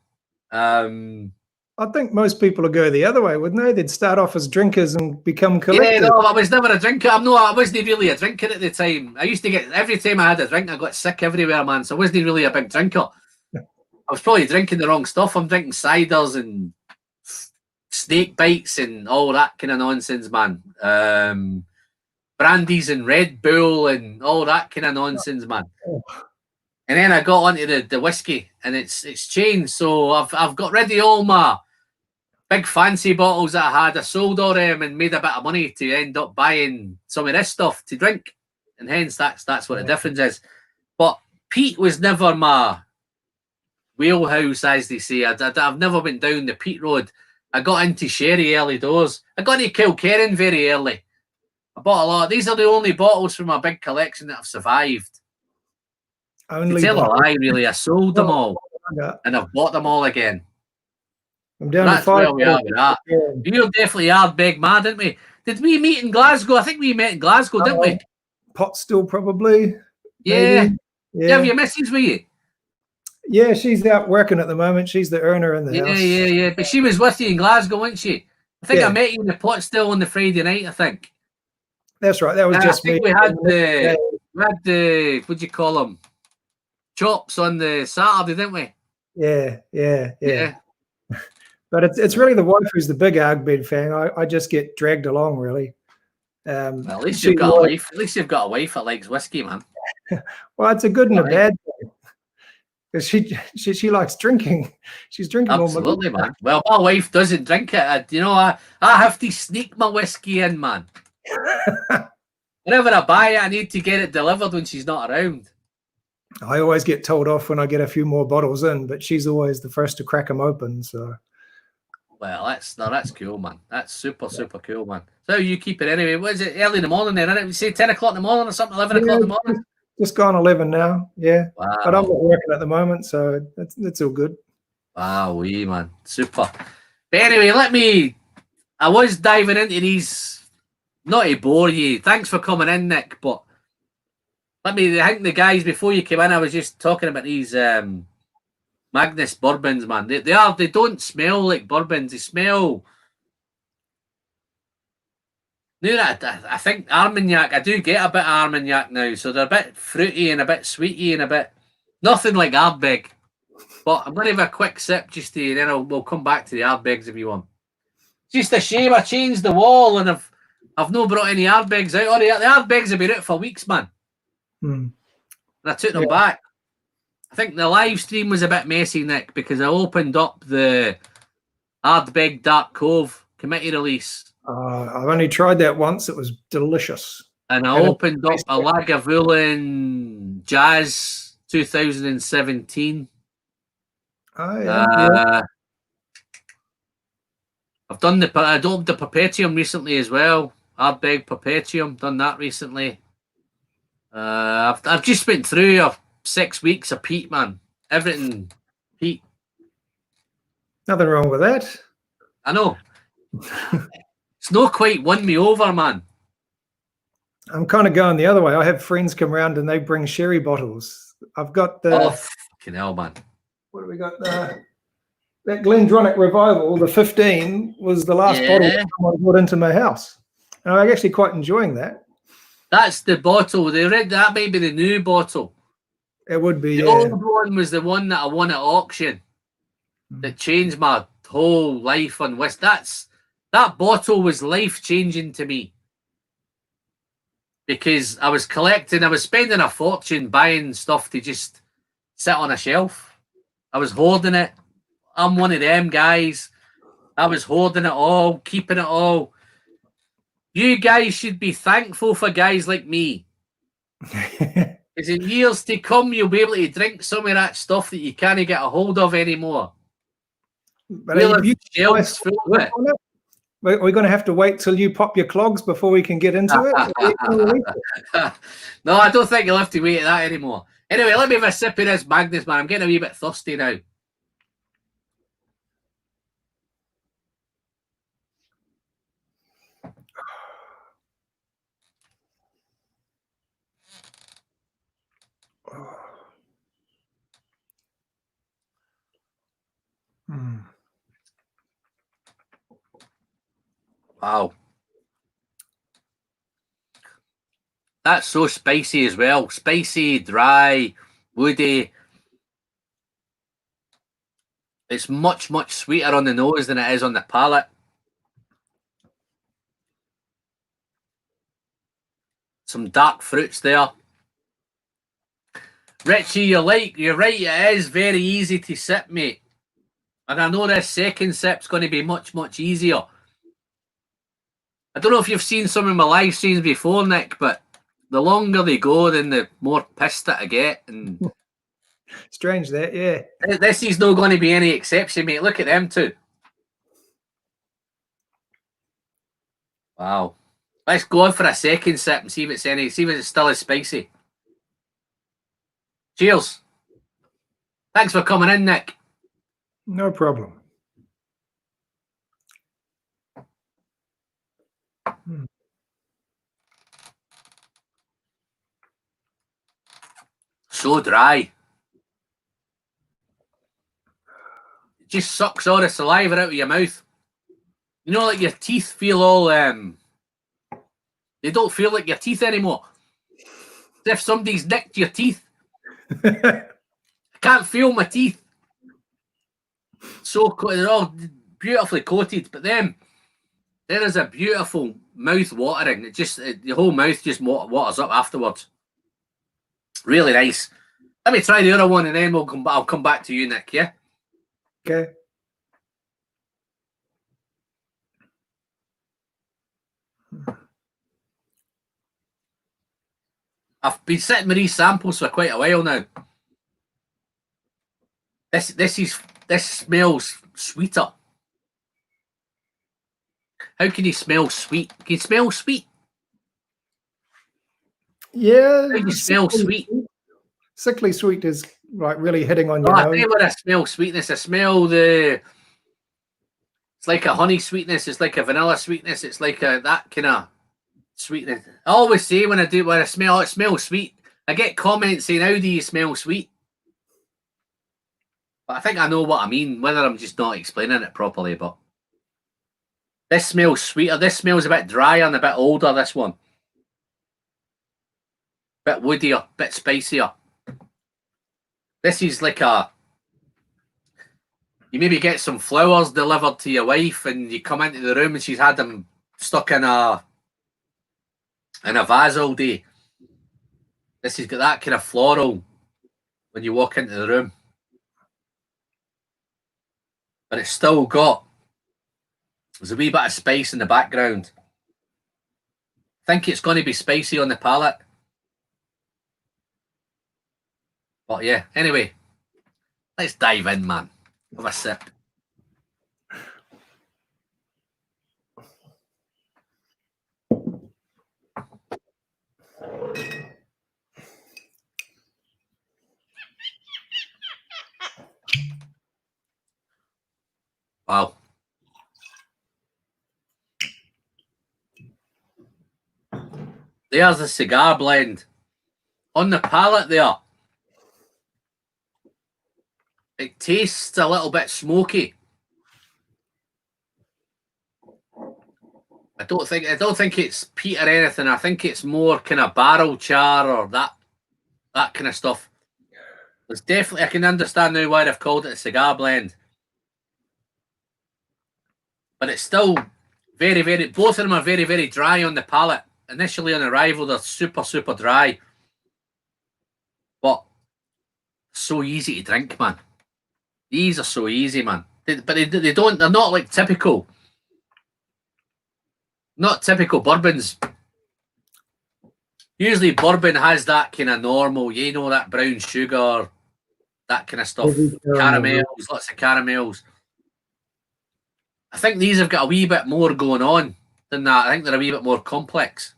I think most people would go the other way, wouldn't they? They'd start off as drinkers and become collectors. Yeah, no, I was never a drinker. I wasn't really a drinker at the time. I used to get, every time I had a drink, I got sick everywhere, man. So I wasn't really a big drinker. I was probably drinking the wrong stuff. I'm drinking ciders and snake bites and all that kind of nonsense, man. Brandies and Red Bull and all that kind of nonsense, man. And then I got onto the whiskey, and it's changed. So I've got rid of all my big fancy bottles that I had. I sold all them and made a bit of money to end up buying some of this stuff to drink. And hence that's what the difference is. But peat was never my wheelhouse, as they say. I've never went down the peat road. I got into sherry early doors. I got into Kilkerran very early. I bought a lot. These are the only bottles from my big collection that have survived. To tell a lie, really. I sold them all, and I've bought them all again. I'm down That's to 5. where we are with that. You're definitely Ardbeg mad, didn't we? Did we meet in Glasgow? I think we met in Glasgow, didn't we? Pot still probably. Yeah. Yeah. Have your missus with you? Yeah, she's out working at the moment. She's the earner in the house. Yeah. But she was with you in Glasgow, wasn't she? I think I met you in the Pot still on the Friday night, I think. That's right. That was just me. We had the what do you call them? Chops on the Saturday, didn't we? Yeah. But it's really the wife who's the big Ardbeg fan. I just get dragged along, really. Well, at least you've got a wife. At least you've got a wife that likes whiskey, man. Well, it's a good and a bad thing. Because she likes drinking. She's drinking absolutely, man. Well, my wife doesn't drink it. I have to sneak my whiskey in, man. Whenever I buy it, I need to get it delivered when she's not around. I always get told off when I get a few more bottles in, but she's always the first to crack them open. So, well, that's cool, man. That's super cool, man. So you keep it anyway. What is it? Early in the morning, then? Isn't it? We say 10 o'clock in the morning or something. 11 o'clock in the morning. Just gone 11 now. Yeah, wow. But I'm not working at the moment, so it's all good. Wow, wee man, super. But anyway, I was diving into these, not to bore you. Thanks for coming in, Nick. But I think the guys before you came in, I was just talking about these Magnus bourbons, man. They don't smell like bourbons. They smell. I think Armagnac. I do get a bit of Armagnac now, so they're a bit fruity and a bit sweety and a bit nothing like Ardbeg. But I'm going to have a quick sip just to, then we'll come back to the Ardbegs if you want. It's just a shame I changed the wall and I've not brought any Ardbegs out. The Ardbegs have been out for weeks, man. And I took them back. I think the live stream was a bit messy, Nick, because I opened up the Ardbeg Dark Cove committee release. I've only tried that once. It was delicious. And I opened up a Lagavulin Jazz 2017. Oh, yeah. I've done the Perpetuum recently as well. Ardbeg Perpetuum, done that recently. I've just been through 6 weeks of peat, man. Everything peat. Nothing wrong with that. I know. It's not quite won me over, man. I'm kind of going the other way. I have friends come around and they bring sherry bottles. I've got the. Oh, fucking hell, man. What do we got? That Glendronach Revival, the 15, was the last bottle someone brought into my house. And I'm actually quite enjoying that. That's the bottle. That might be the new bottle. It would be. The old one was the one that I won at auction that changed my whole life on West. That bottle was life-changing to me. Because I was spending a fortune buying stuff to just sit on a shelf. I was hoarding it. I'm one of them guys. I was hoarding it all, keeping it all. You guys should be thankful for guys like me. Because in years to come, you'll be able to drink some of that stuff that you can't get a hold of anymore. But are we going to have to wait till you pop your clogs before we can get into it? No, I don't think you'll have to wait at that anymore. Anyway, let me have a sip of this Magnus, man. I'm getting a wee bit thirsty now. Wow. That's so spicy as well. Spicy, dry, woody. It's much, much sweeter on the nose than it is on the palate. Some dark fruits there. Richie, you're right. It is very easy to sip, mate. And I know this second sip's going to be much, much easier. I don't know if you've seen some of my live streams before, Nick, but the longer they go, then the more pissed that I get. And strange that, yeah. This is not going to be any exception, mate. Look at them two. Wow. Let's go on for a second sip and see if it's still as spicy. Cheers. Thanks for coming in, Nick. No problem. So dry. It just sucks all the saliva out of your mouth. You know, like your teeth feel all they don't feel like your teeth anymore. As if somebody's nicked your teeth. I can't feel my teeth. So they're all beautifully coated, but then there is a beautiful mouth watering. The whole mouth just waters up afterwards. Really nice. Let me try the other one and then I'll come back to you, Nick, yeah? Okay. I've been sitting with these samples for quite a while now. This smells sweeter. How can you smell sweet? Can you smell sweet? Yeah. How do you smell sweet? Sickly sweet is like really hitting on Oh, your I nose. tell you what, I smell sweetness. I smell the. It's like a honey sweetness. It's like a vanilla sweetness. It's like a that kind of sweetness. I always say when I smell it smells sweet. I get comments saying, "How do you smell sweet?" But I think I know what I mean. Whether I'm just not explaining it properly, but this smells sweeter. This smells a bit drier and a bit older. This one, bit woodier, bit spicier. This is like a. You maybe get some flowers delivered to your wife, and you come into the room and she's had them stuck in a vase all day. This has got that kind of floral when you walk into the room, but it's still got. There's a wee bit of spice in the background. I think it's going to be spicy on the palate. But yeah, anyway, let's dive in, man. Have a sip. Wow. There's the cigar blend. On the palate there, it tastes a little bit smoky. I don't think it's peat or anything. I think it's more kind of barrel char or that kind of stuff. There's definitely, I can understand now why they've called it a cigar blend. But it's still very, very, both of them are very, very dry on the palate. Initially on arrival, they're super, super dry. But so easy to drink, man. These are so easy, man. They're not like typical. Not typical bourbons. Usually bourbon has that kind of normal, that brown sugar, that kind of stuff. Caramels, lots of caramels. I think these have got a wee bit more going on than that. I think they're a wee bit more complex.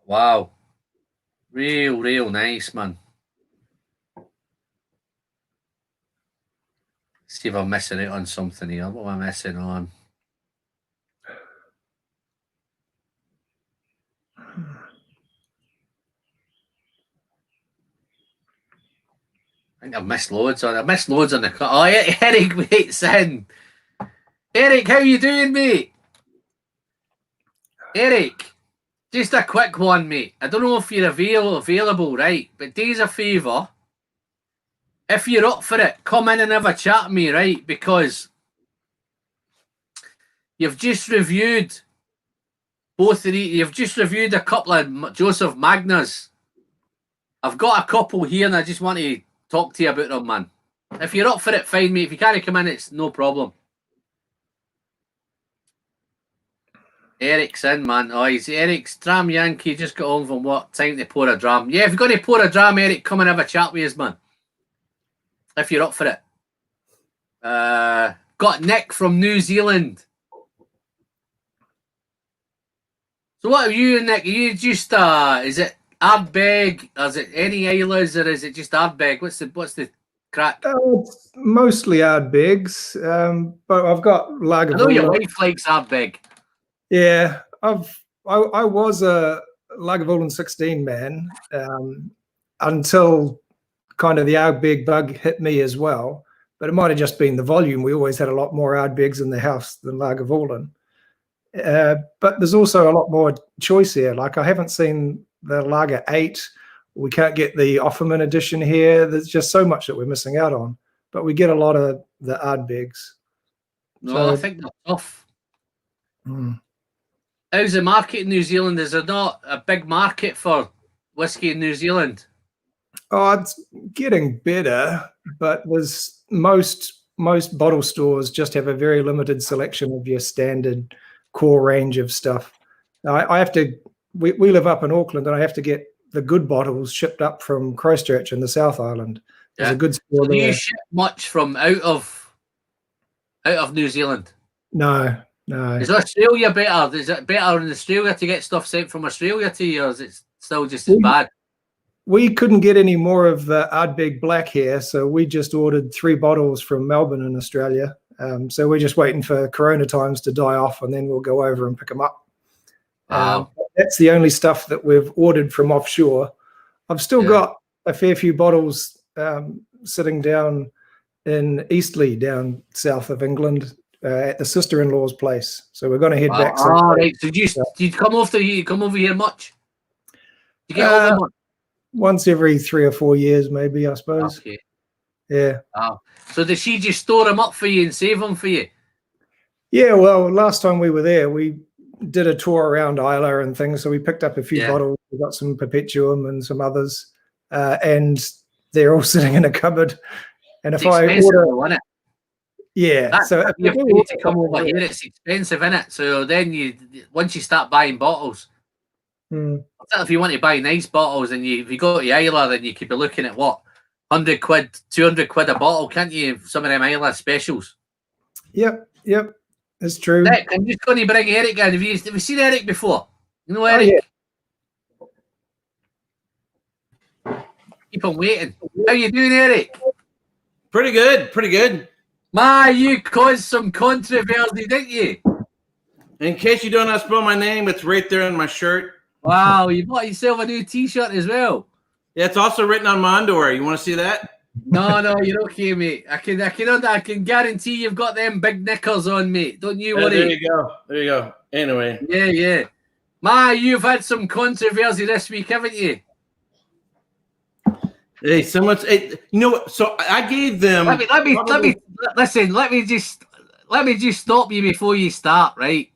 Wow. Real nice, man. See if I'm missing out on something here. What am I missing on? I think I've missed loads on. The. Oh, Eric waits in. Eric, how you doing, mate? Eric, just a quick one, mate. I don't know if you're available, right? But do us a favour. If you're up for it, come in and have a chat with me, right? Because you've just reviewed both of these. You've just reviewed a couple of Joseph Magnas. I've got a couple here, and I just want to talk to you about them, man. If you're up for it, fine, mate. If you can't come in, it's no problem. Eric's in, man. Oh, Eric's dram Yankee. Just got home from work. Time to pour a dram. Yeah, if you're going to pour a dram, Eric, come and have a chat with us, man. If you're up for it. Got Nick from New Zealand. So what are you, Nick? Are you just is it Ardbeg? Is it any Islas, or is it just Ardbeg? What's the crack? It's mostly Ardbegs, but I've got Lagavulin. I know your wife likes Ardbeg. Yeah, I was a Lagavulin 16 man until kind of the Ardbeg bug hit me as well. But it might have just been the volume. We always had a lot more Ardbegs in the house than Lagavulin. But there's also a lot more choice here. Like I haven't seen the Lager 8. We can't get the Offerman edition here. There's just so much that we're missing out on. But we get a lot of the Ardbegs. No, so, I think they're tough. How's the market in New Zealand? Is there not a big market for whiskey in New Zealand? Oh, it's getting better, but there's most bottle stores just have a very limited selection of your standard core range of stuff. I have to. We live up in Auckland, and I have to get the good bottles shipped up from Christchurch in the South Island. There's a good store so do there. you ship much from out of New Zealand? No. Is Australia better? Is it better in Australia to get stuff sent from Australia to you, or is it still just as bad? we couldn't get any more of the Ardbeg Black here, so we just ordered 3 bottles from Melbourne in Australia. So we're just waiting for Corona times to die off, and then we'll go over and pick them up. That's the only stuff that we've ordered from offshore. I've still got a fair few bottles sitting down in Eastleigh, down south of England, at the sister-in-law's place. So we're going to head back. Right. So do you come over here much? You get over much? Once every 3 or 4 years, maybe, I suppose. Okay. Yeah. So does she just store them up for you and save them for you? Yeah, well, last time we were there, we did a tour around Isla and things, so we picked up a few bottles. We got some Perpetuum and some others, and they're all sitting in a cupboard. And if I order, so if you need to come over here, it's expensive, isn't it? So then once you start buying bottles, if you want to buy nice bottles, and if you go to Isla, then you could be looking at what, 100 quid, 200 quid a bottle, can't you? Some of them Isla specials. Yep, it's true. Nick, I'm just going to bring Eric in. Have you seen Eric before? You know Eric? Keep on waiting. How you doing, Eric? Pretty good. You caused some controversy, didn't you? In case you don't know how to spell my name, it's right there on my shirt. Wow, you bought yourself a new T-shirt as well. Yeah, it's also written on my underwear. You want to see that? No, you're okay, mate. I can guarantee you've got them big knickers on, mate. Don't you worry. There you go. Anyway. Yeah. You've had some controversy this week, haven't you? Hey, so I gave them. Let me just stop you before you start, right?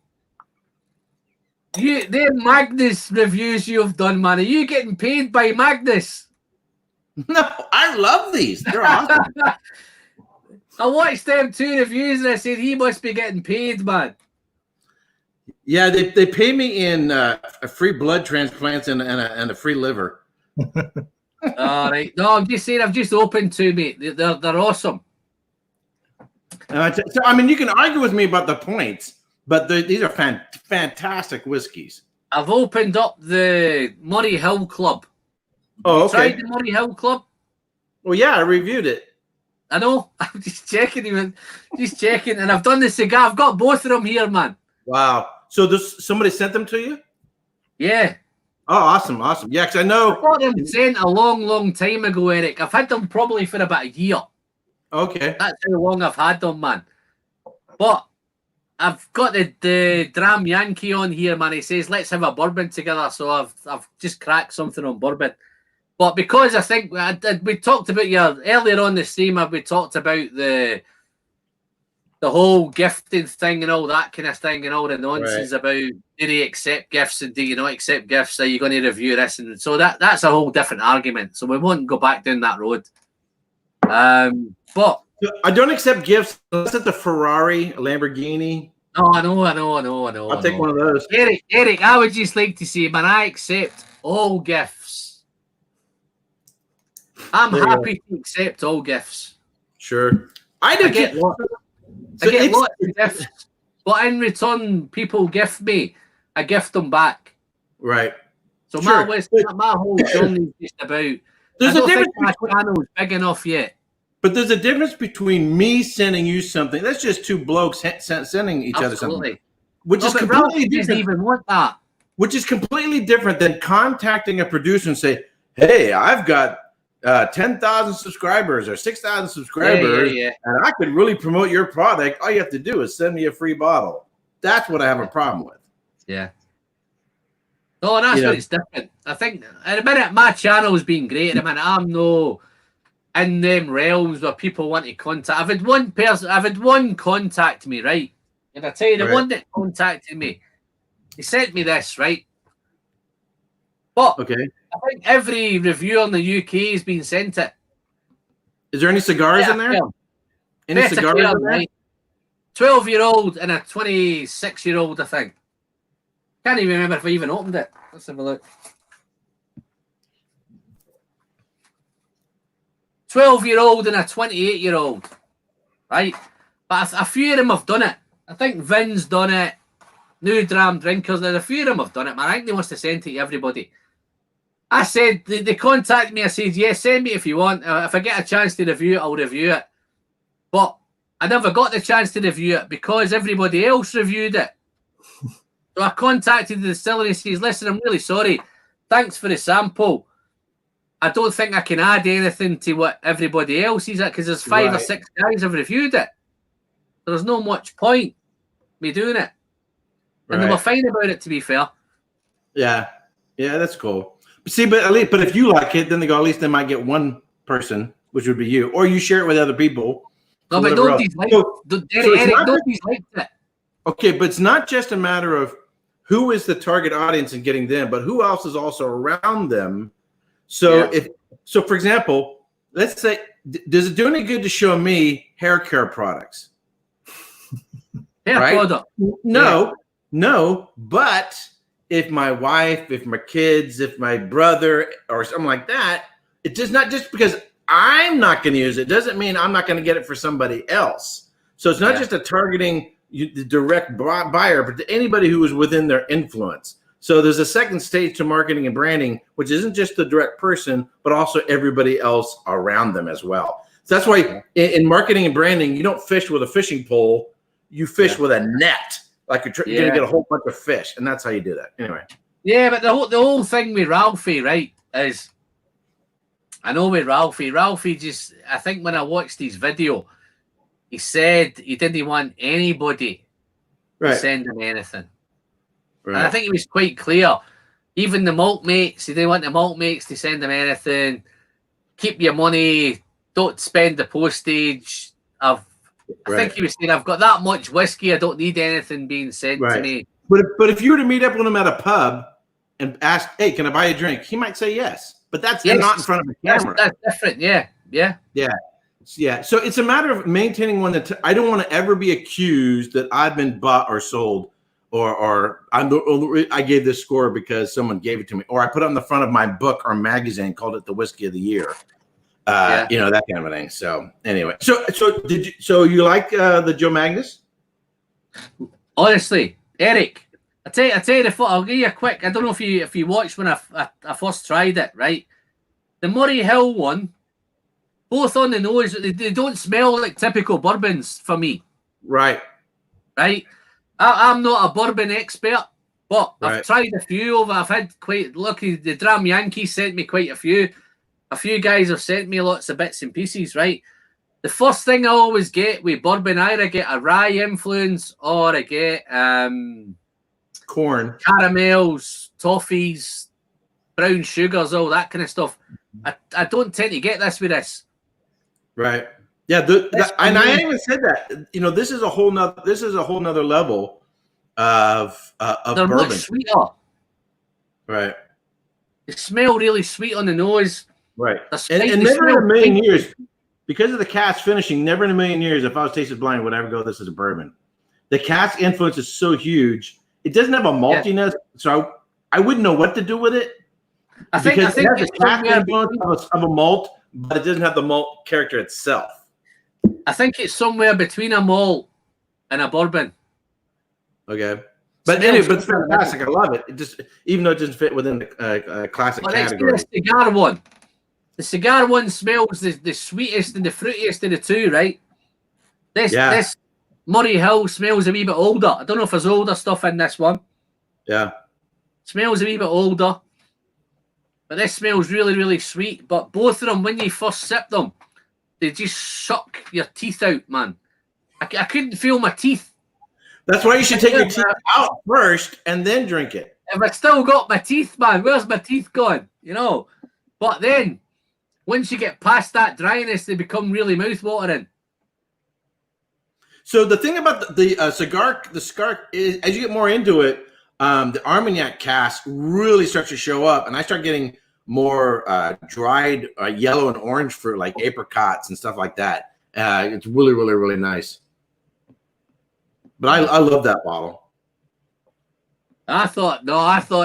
The Magnus reviews you've done, man. Are you getting paid by Magnus? No, I love these. They're awesome. I watched them 2 reviews and I said he must be getting paid, man. Yeah, they pay me in a free blood transplants and a free liver. All right. No, I'm just saying, I've just opened 2, mate. They're awesome. You can argue with me about the points, but these are fantastic whiskeys. I've opened up the Murray Hill Club. Oh, okay. Tried the Murray Hill Club? Well, yeah, I reviewed it. I know. I'm just checking, and I've done the cigar. I've got both of them here, man. Wow. So somebody sent them to you? Yeah. Oh, awesome. Yeah, because I know. I got them sent a long time ago, Eric. I've had them probably for about a year. Okay. That's how long I've had them, man. But I've got the Dram Yankee on here, man. He says, let's have a bourbon together. So I've just cracked something on bourbon. But because I think we talked about earlier on the stream, we talked about the whole gifting thing and all that kind of thing and all the nonsense about do they accept gifts and do you not accept gifts? Are you going to review this? And so that's a whole different argument. So we won't go back down that road. But I don't accept gifts unless it's a Ferrari, a Lamborghini. No, I know. I'll take one of those. Eric, I would just like to say, man, I accept all gifts. I'm happy to accept all gifts. Sure. I get lots of gifts, but in return, people gift me. I gift them back. Right. So my whole journey is just about. There's a difference. My channel's big enough yet. But there's a difference between me sending you something. That's just 2 blokes sending each other something. Which is completely different. Doesn't even want that. Which is completely different than contacting a producer and say, "Hey, I've got 10,000 subscribers or 6,000 subscribers, and I could really promote your product. All you have to do is send me a free bottle." That's what I have a problem with. Yeah. No, that's what it's different. I think at the minute my channel's been great. I'm no in them realms where people want to contact. I've had one contact me, right? And I tell you, the one that contacted me, he sent me this, right? But I think every reviewer in the UK has been sent it. Is there any cigars in there? Any cigars in there? 12-year-old and a 26-year-old, I think. Can't even remember if I even opened it. Let's have a look. 12-year-old and a 28-year-old, right? But a few of them have done it. I think Vin's done it. New Dram Drinkers, there's a few of them have done it, man. I think they must have sent it to everybody. I said, they contacted me. I said, yeah, send me if you want. If I get a chance to review it, I'll review it. But I never got the chance to review it because everybody else reviewed it. So I contacted the distillery and says, listen, I'm really sorry. Thanks for the sample. I don't think I can add anything to what everybody else is at because there's 5 or 6 guys have reviewed it. There's no much point me doing it. And they were fine about it, to be fair. Yeah. Yeah, that's cool. See, but if you like it, then they go, at least they might get one person, which would be you. Or you share it with other people. No, but nobody's liked it. Okay, but it's not just a matter of who is the target audience and getting them, but who else is also around them. So for example, let's say, does it do any good to show me hair care products? Product. No, but if my wife, if my kids, if my brother or something like that, it does not just because I'm not going to use it doesn't mean I'm not going to get it for somebody else. So it's not just a targeting the direct buyer, but to anybody who is within their influence. So there's a second stage to marketing and branding, which isn't just the direct person, but also everybody else around them as well. So that's why in marketing and branding, you don't fish with a fishing pole, you fish with a net. Like you're going to get a whole bunch of fish, and that's how you do that. Anyway. Yeah, but the whole thing with Ralphie, right, is I know with Ralphie just, I think when I watched his video, he said he didn't want anybody to send him anything. Right. And I think he was quite clear. Even the malt mates, he didn't want the malt mates to send him anything. Keep your money. Don't spend the postage. I think he was saying, I've got that much whiskey. I don't need anything being sent to me. But if you were to meet up with him at a pub and ask, hey, can I buy you a drink? He might say yes. But that's not in front of a camera. That's different. Yeah. So it's a matter of maintaining one that I don't want to ever be accused that I've been bought or sold. Or I gave this score because someone gave it to me, or I put it on the front of my book or magazine, called it the Whiskey of the Year, you know, that kind of thing. So anyway, so you like the Joe Magnus? Honestly, Eric, I tell you I'll give you a quick. I don't know if you watched when I first tried it, right? The Murray Hill one, both on the nose, they don't smell like typical bourbons for me. Right. I'm not a bourbon expert, but I've tried a few over. I've had quite lucky. The Dram Yankees sent me quite a few. A few guys have sent me lots of bits and pieces, right? The first thing I always get with bourbon, either I get a rye influence or I get corn, caramels, toffees, brown sugars, all that kind of stuff. I don't tend to get this with this. Right. Yeah, and I even said that. You know, this is a whole nother level of they're bourbon. much sweeter. Right. They smell really sweet on the nose. Right. And never in a million years, because of the cask finishing, never in a million years, if I was tasted blind, would I ever go, this is a bourbon. The cask influence is so huge. It doesn't have a maltiness, so I wouldn't know what to do with it. I think it has the cask influence of a malt, but it doesn't have the malt character itself. I think it's somewhere between a malt and a bourbon. Okay. But anyway, but it's fantastic. I love it. It just, even though it doesn't fit within the classic category. The cigar one. The cigar one smells the sweetest and the fruitiest of the two, right? This Murray Hill smells a wee bit older. I don't know if there's older stuff in this one. Yeah. Smells a wee bit older. But this smells really, really sweet. But both of them, when you first sip them, they just suck your teeth out, man. I couldn't feel my teeth. That's why you should take your teeth out first and then drink it. If I still got my teeth, man, where's my teeth gone? You know? But then, once you get past that dryness, they become really mouth-watering. So the thing about the cigar is, as you get more into it, the Armagnac cask really starts to show up, and I start getting more dried yellow and orange fruit, like apricots and stuff like that. It's really, really, really nice. But I love that bottle. I thought,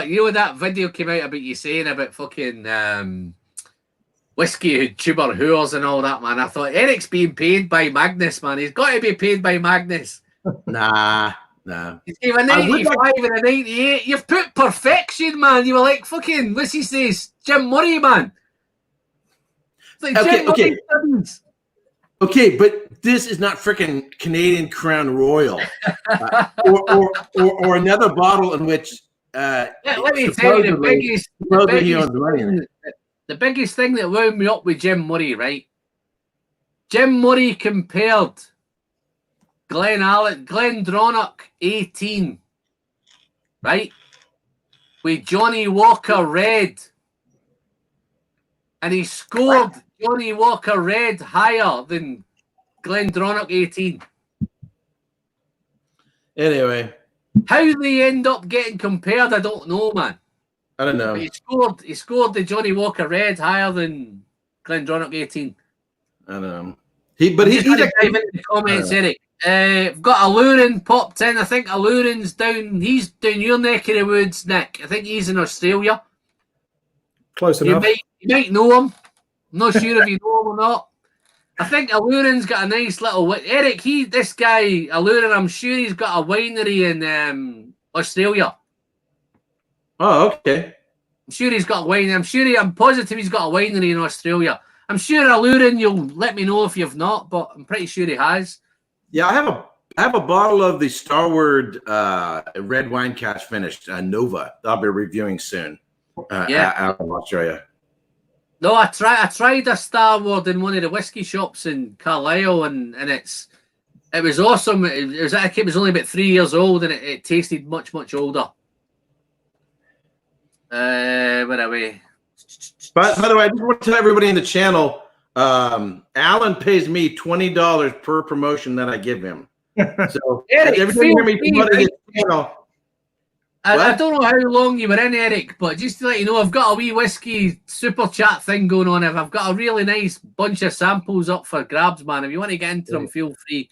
you know, that video came out about you saying about fucking whiskey tuber whores and all that, man. I thought Eric's being paid by Magnus, man. He's got to be paid by Magnus. Nah. Nah. You gave a 95 and a 98. You've put perfection, man. You were like fucking, what's he says? Jim Murray, man. It's like Jim Murray studies. Okay, but this is not freaking Canadian Crown Royal, or another bottle in which. Let me tell you the biggest thing that wound me up with Jim Murray, right? Jim Murray compared Glendronach 18, right, with Johnny Walker Red, and he scored Johnny Walker Red higher than Glendronach 18. Anyway, how they end up getting compared, I don't know, man. I don't know. But he scored the Johnny Walker Red higher than Glendronach 18. I don't know. He's a in the comments, Eric. I've got Alurin popped in. I think Alurin's down. He's down your neck of the woods, Nick. I think he's in Australia. Close enough. You might know him. I'm not sure if you know him or not. I think Alurin's got a nice little... Eric, this guy, Alurin, I'm sure he's got a winery in Australia. Oh, okay. I'm sure he's got a winery. I'm positive he's got a winery in Australia. I'm sure Alurin, you'll let me know if you've not, but I'm pretty sure he has. Yeah, I have a bottle of the Starward red wine cask finished, Nova. I'll be reviewing soon. Out in Australia. No, I tried a Starward in one of the whiskey shops in Carlisle, and it was awesome. It was only about 3 years old, and it tasted much, much older. Where are we? By the way, I just want to tell everybody in the channel, Alan pays me $20 per promotion that I give him. So Eric, every time you hear me promoting his channel. I don't know how long you were in, Eric, but just to let you know, I've got a wee whiskey super chat thing going on. I've got a really nice bunch of samples up for grabs, man. If you want to get into them, feel free.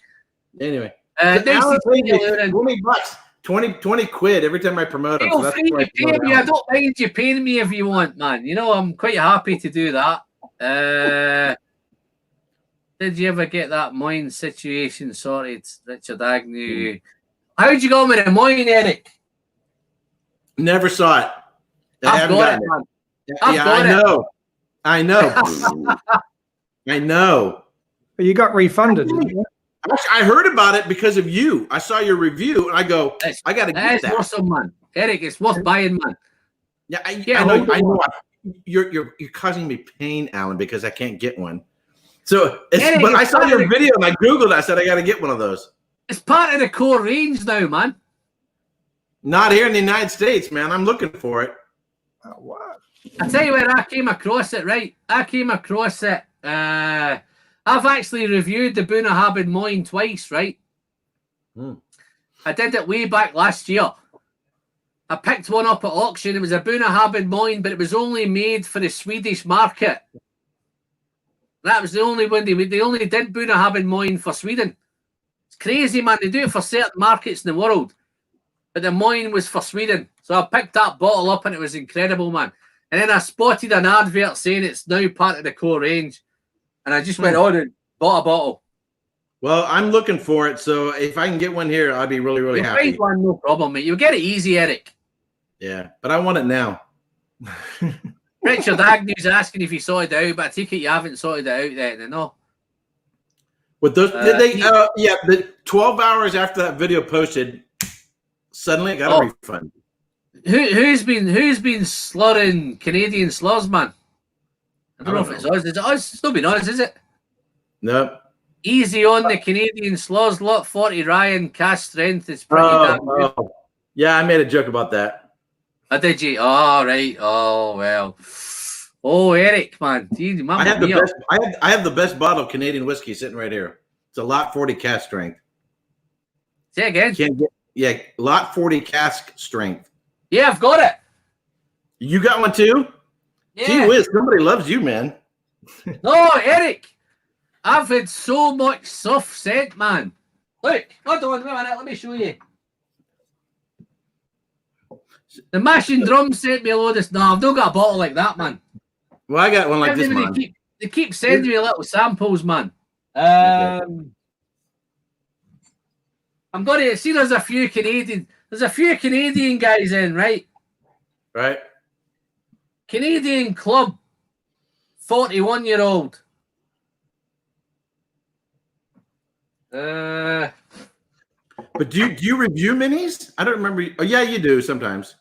Anyway, nice to see you, 20 bucks, 20 quid every time I promote them. Feel free to pay me. I don't mind you paying me if you want, man. You know, I'm quite happy to do that. Did you ever get that Moyne situation sorted, Richard Agnew? How'd you go with the Moyne, Eric? Never saw it. I've got it, man. I know. I know. But you got refunded. I heard about it because of you. I saw your review, and I go, I got to get that. That's awesome, man. Eric, it's worth buying, man. Yeah, I know. You're causing me pain, Alan, because I can't get one. So, Eric, but I saw your video, and I Googled it. I said, I got to get one of those. It's part of the core range now, man. Not here in the United States, man. I'm looking for it. Oh, wow. I tell you where I came across it, right? I came across it. I've actually reviewed the Bunnahabhain Moyne twice, right? I did it way back last year. I picked one up at auction. It was a Bunnahabhain Moyne, but it was only made for the Swedish market. That was the only one. They only did Bunnahabhain Moyne for Sweden. It's crazy, man. They do it for certain markets in the world. But the Moyne was for Sweden. So I picked that bottle up and it was incredible, man. And then I spotted an advert saying it's now part of the core range. And I just went on and bought a bottle. Well, I'm looking for it. So if I can get one here, I'd be really, really happy. Find one, no problem, mate. You'll get it easy, Eric. Yeah, but I want it now. Richard Agnew's asking if you sorted it out, but I take it you haven't sorted it out then, no? With those, did they? Yeah, the 12 hours after that video posted, suddenly I got a refund. Who's been slurring Canadian slurs, man? I don't know if it's us. Is it us? It's not been us, is it? Nope. Easy on the Canadian slurs. Lot 40 Ryan cast strength is pretty damn good. Yeah, I made a joke about that. Did you? Oh, right. Oh, well. Oh, Eric, man. Jeez, I have the best. I have the best bottle of Canadian whiskey sitting right here. It's a Lot 40 cask strength. Say again. Yeah, Lot 40 cask strength. Yeah, I've got it. You got one too? Yeah. Gee whiz, somebody loves you, man. No, Eric. I've had so much soft scent, man. Look, hold on a minute. Let me show you. The Mashing Drums sent me a load of... No, I've not got a bottle like that, man. Well, I got one like this, man. They keep sending me little samples, man. Okay. I'm going to see. There's a few Canadian guys in, right? Right. Canadian Club, 41-year-old. But do you review minis? I don't remember. Oh yeah, you do sometimes.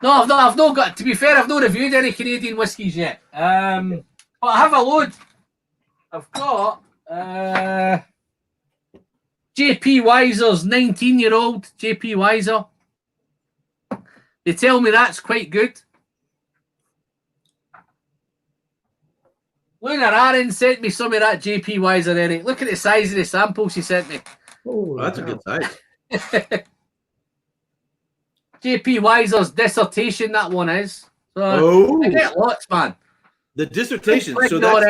No, I've not got. To be fair, I've not reviewed any Canadian whiskies yet. But I have a load. I've got JP Weiser's 19-year-old JP Weiser. They tell me that's quite good. Luna Aaron sent me some of that JP Weiser, Eric. Look at the size of the sample she sent me. Oh, that's a good size. JP Weiser's dissertation, that one is. So I get lots, man. The dissertation. So that's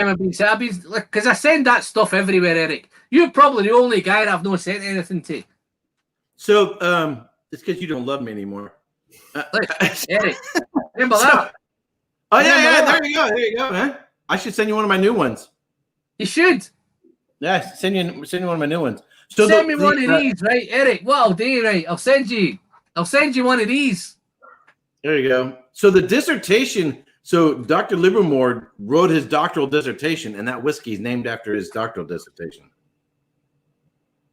because I send that stuff everywhere, Eric. You're probably the only guy that I've not sent anything to. So it's because you don't love me anymore. Look, Eric, remember that? Oh yeah, there you go, man. I should send you one of my new ones. You should. Yeah, send you one of my new ones. So send me one of these, right, Eric? What I'll do, right? I'll send you one of these. There you go. So the dissertation. So Dr. Livermore wrote his doctoral dissertation, and that whiskey is named after his doctoral dissertation.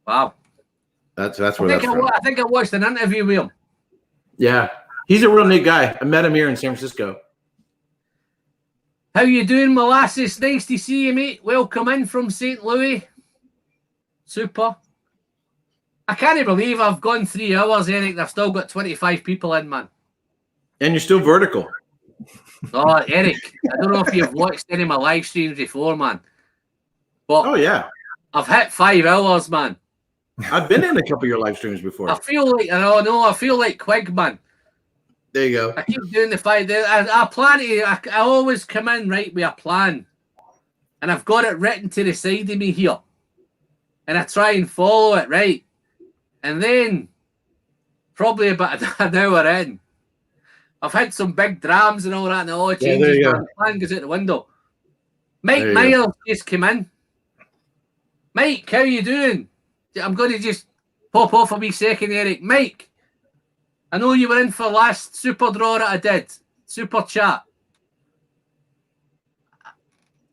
Wow. That's where that's from. I think I watched an interview with him. Yeah, he's a real neat guy. I met him here in San Francisco. How you doing, Molasses? Nice to see you, mate. Welcome in from St. Louis. Super. I can't believe I've gone 3 hours, Eric, and I've still got 25 people in, man. And you're still vertical. Oh, Eric, I don't know if you've watched any of my live streams before, man. But oh, yeah. I've hit 5 hours, man. I've been in a couple of your live streams before. I feel like Quig, man. There you go. I keep doing the 5 days. I plan to, I always come in, right, with a plan. And I've got it written to the side of me here. And I try and follow it, right? And then, probably about an hour in, I've had some big drams and all that, and it all changes. Yeah, the plan goes out the window. Mike Myers just came in. Mike, how you doing? I'm going to just pop off a wee second, Eric. Mike, I know you were in for last super draw that I did. Super chat.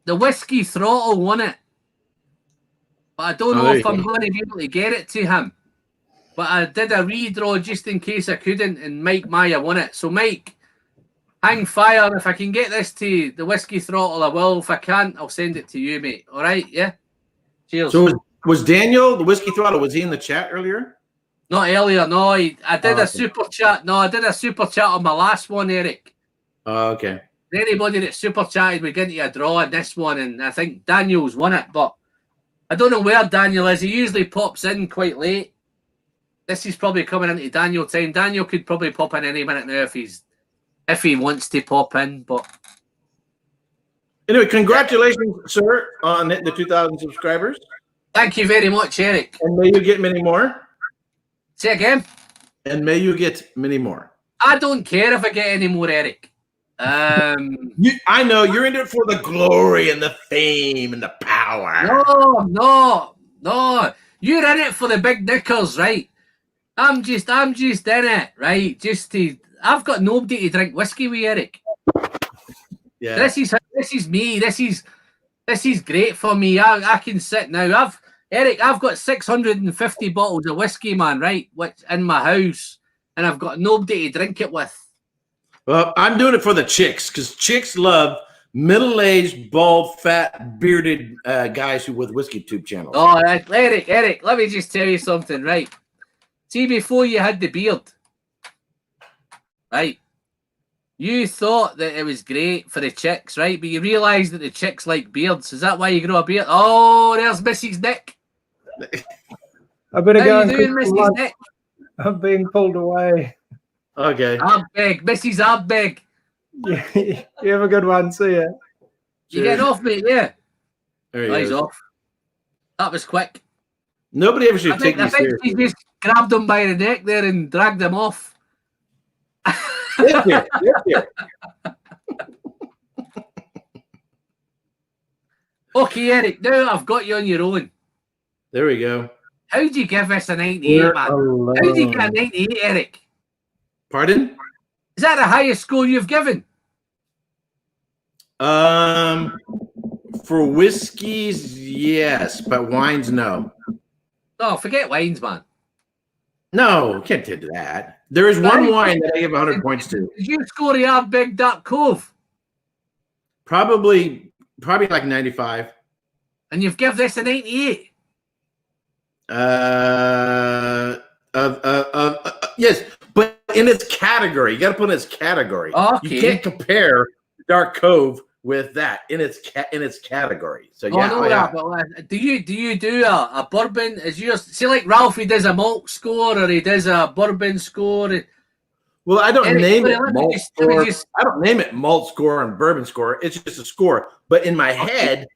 The Whiskey Throttle won it. But I don't know if I'm going to be able to get it to him. But I did a redraw just in case I couldn't, and Mike Maya won it. So, Mike, hang fire. If I can get this to the Whiskey Throttle, I will. If I can't, I'll send it to you, mate. All right? Yeah? Cheers. So, was Daniel, the Whiskey Throttle, was he in the chat earlier? Not earlier, no. I did a super chat. No, I did a super chat on my last one, Eric. Oh, okay. Anybody that super chatted, we get into a draw in this one, and I think Daniel's won it, but I don't know where Daniel is. He usually pops in quite late. This is probably coming into Daniel time. Daniel could probably pop in any minute now if he wants to pop in. But anyway, congratulations, sir, on hitting the 2,000 subscribers. Thank you very much, Eric. And may you get many more. Say again. And may you get many more. I don't care if I get any more, Eric. I know you're into it for the glory and the fame and the power. No. You're in it for the big knickers, right? I'm just in it, right? I've got nobody to drink whiskey with, Eric. Yeah. This is me. This is great for me. I can sit now. I've got 650 bottles of whiskey, man, right? Which in my house, and I've got nobody to drink it with. Well, I'm doing it for the chicks, because chicks love middle-aged, bald, fat, bearded guys with whiskey tube channels. Oh, Eric, let me just tell you something, right? See, before you had the beard, right? You thought that it was great for the chicks, right? But you realised that the chicks like beards. Is that why you grow a beard? Oh, there's Mrs. Nick. I better How go. How you doing, Mrs. Nick? I'm being pulled away. Okay. Abbeg, Mrs. Abbeg. Yeah, you have a good one. See ya. You getting off, mate? Yeah. There he He's off. That was quick. Nobody ever should take me seriously. I think he just grabbed him by the neck there and dragged him off. Here. Okay, Eric, now I've got you on your own. There we go. How do you give this a 98, man? How do you get a 98, Eric? Pardon? Is that the highest score you've given? For whiskeys, yes, but wines, no. Oh, forget wines, man. No, can't do that. There is one wine that I give 100 points to. Did you score the Ard Big Duck Cove? Probably like 95. And you've given this a 98? Yes, but in its category. You got to put in its category. Okay. You can't compare Dark Cove with that in its category. So yeah, that, but do you do a bourbon? Is yours? See, like Ralphie does a malt score or he does a bourbon score. Well, I don't name it malt score. I don't name it malt score and bourbon score. It's just a score. But in my head,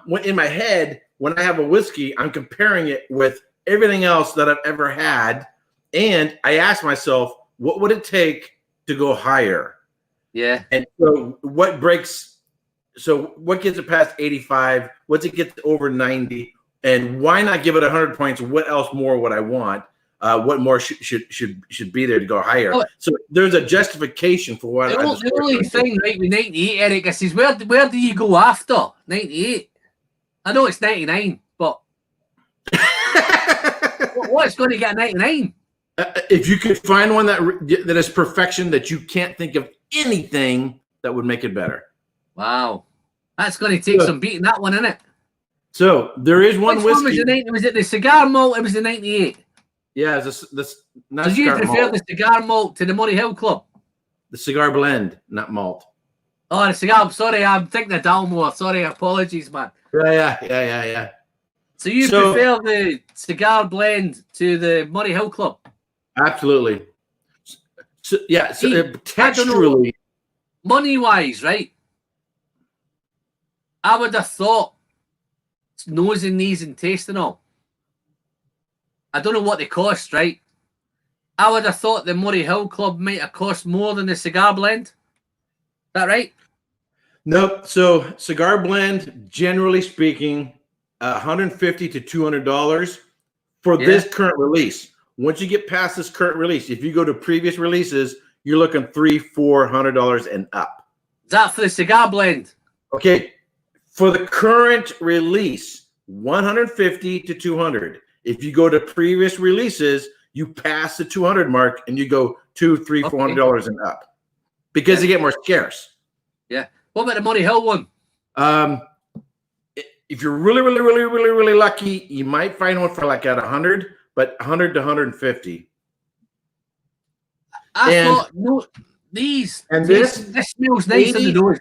when I have a whiskey, I'm comparing it with everything else that I've ever had, and I ask myself, what would it take to go higher? Yeah. And so what breaks? So what gets it past 85? What's it get over 90? And why not give it 100 points? What else more would I want? What more should be there to go higher? Oh, so there's a justification for what. The only thing, right, with 98, Eric, I says, where do you go after 98? I know it's 99, but what's going to get 99? If you could find one that is perfection, that you can't think of anything that would make it better. Wow, that's going to take some beating, that one, isn't it? So there is one Which whiskey. One was the 90? Was it the cigar malt? It was the 98. Yeah, this not. Did you prefer the cigar malt to the Murray Hill Club? The cigar blend, not malt. Oh, the cigar. Sorry, I'm thinking of Dalmore. Sorry, apologies, man. Yeah. So you prefer the cigar blend to the Murray Hill Club? Absolutely. So, yeah. So texturally, money wise, right? I would have thought nosing these and tasting all. I don't know what they cost, right? I would have thought the Murray Hill Club might have cost more than the cigar blend. Is that right? Nope. So cigar blend, generally speaking, $150 to $200 for this current release. Once you get past this current release, if you go to previous releases, you're looking $300-400 and up. Is that for the cigar blend? Okay. For the current release, $150 to $200. If you go to previous releases, you pass the 200 mark and you go $200, $300, $400 and up because they get more scarce. Yeah. What about the Murray Hill one? If you're really lucky, you might find one for like at 100, but 100 to 150. I thought this smells nice in the nose.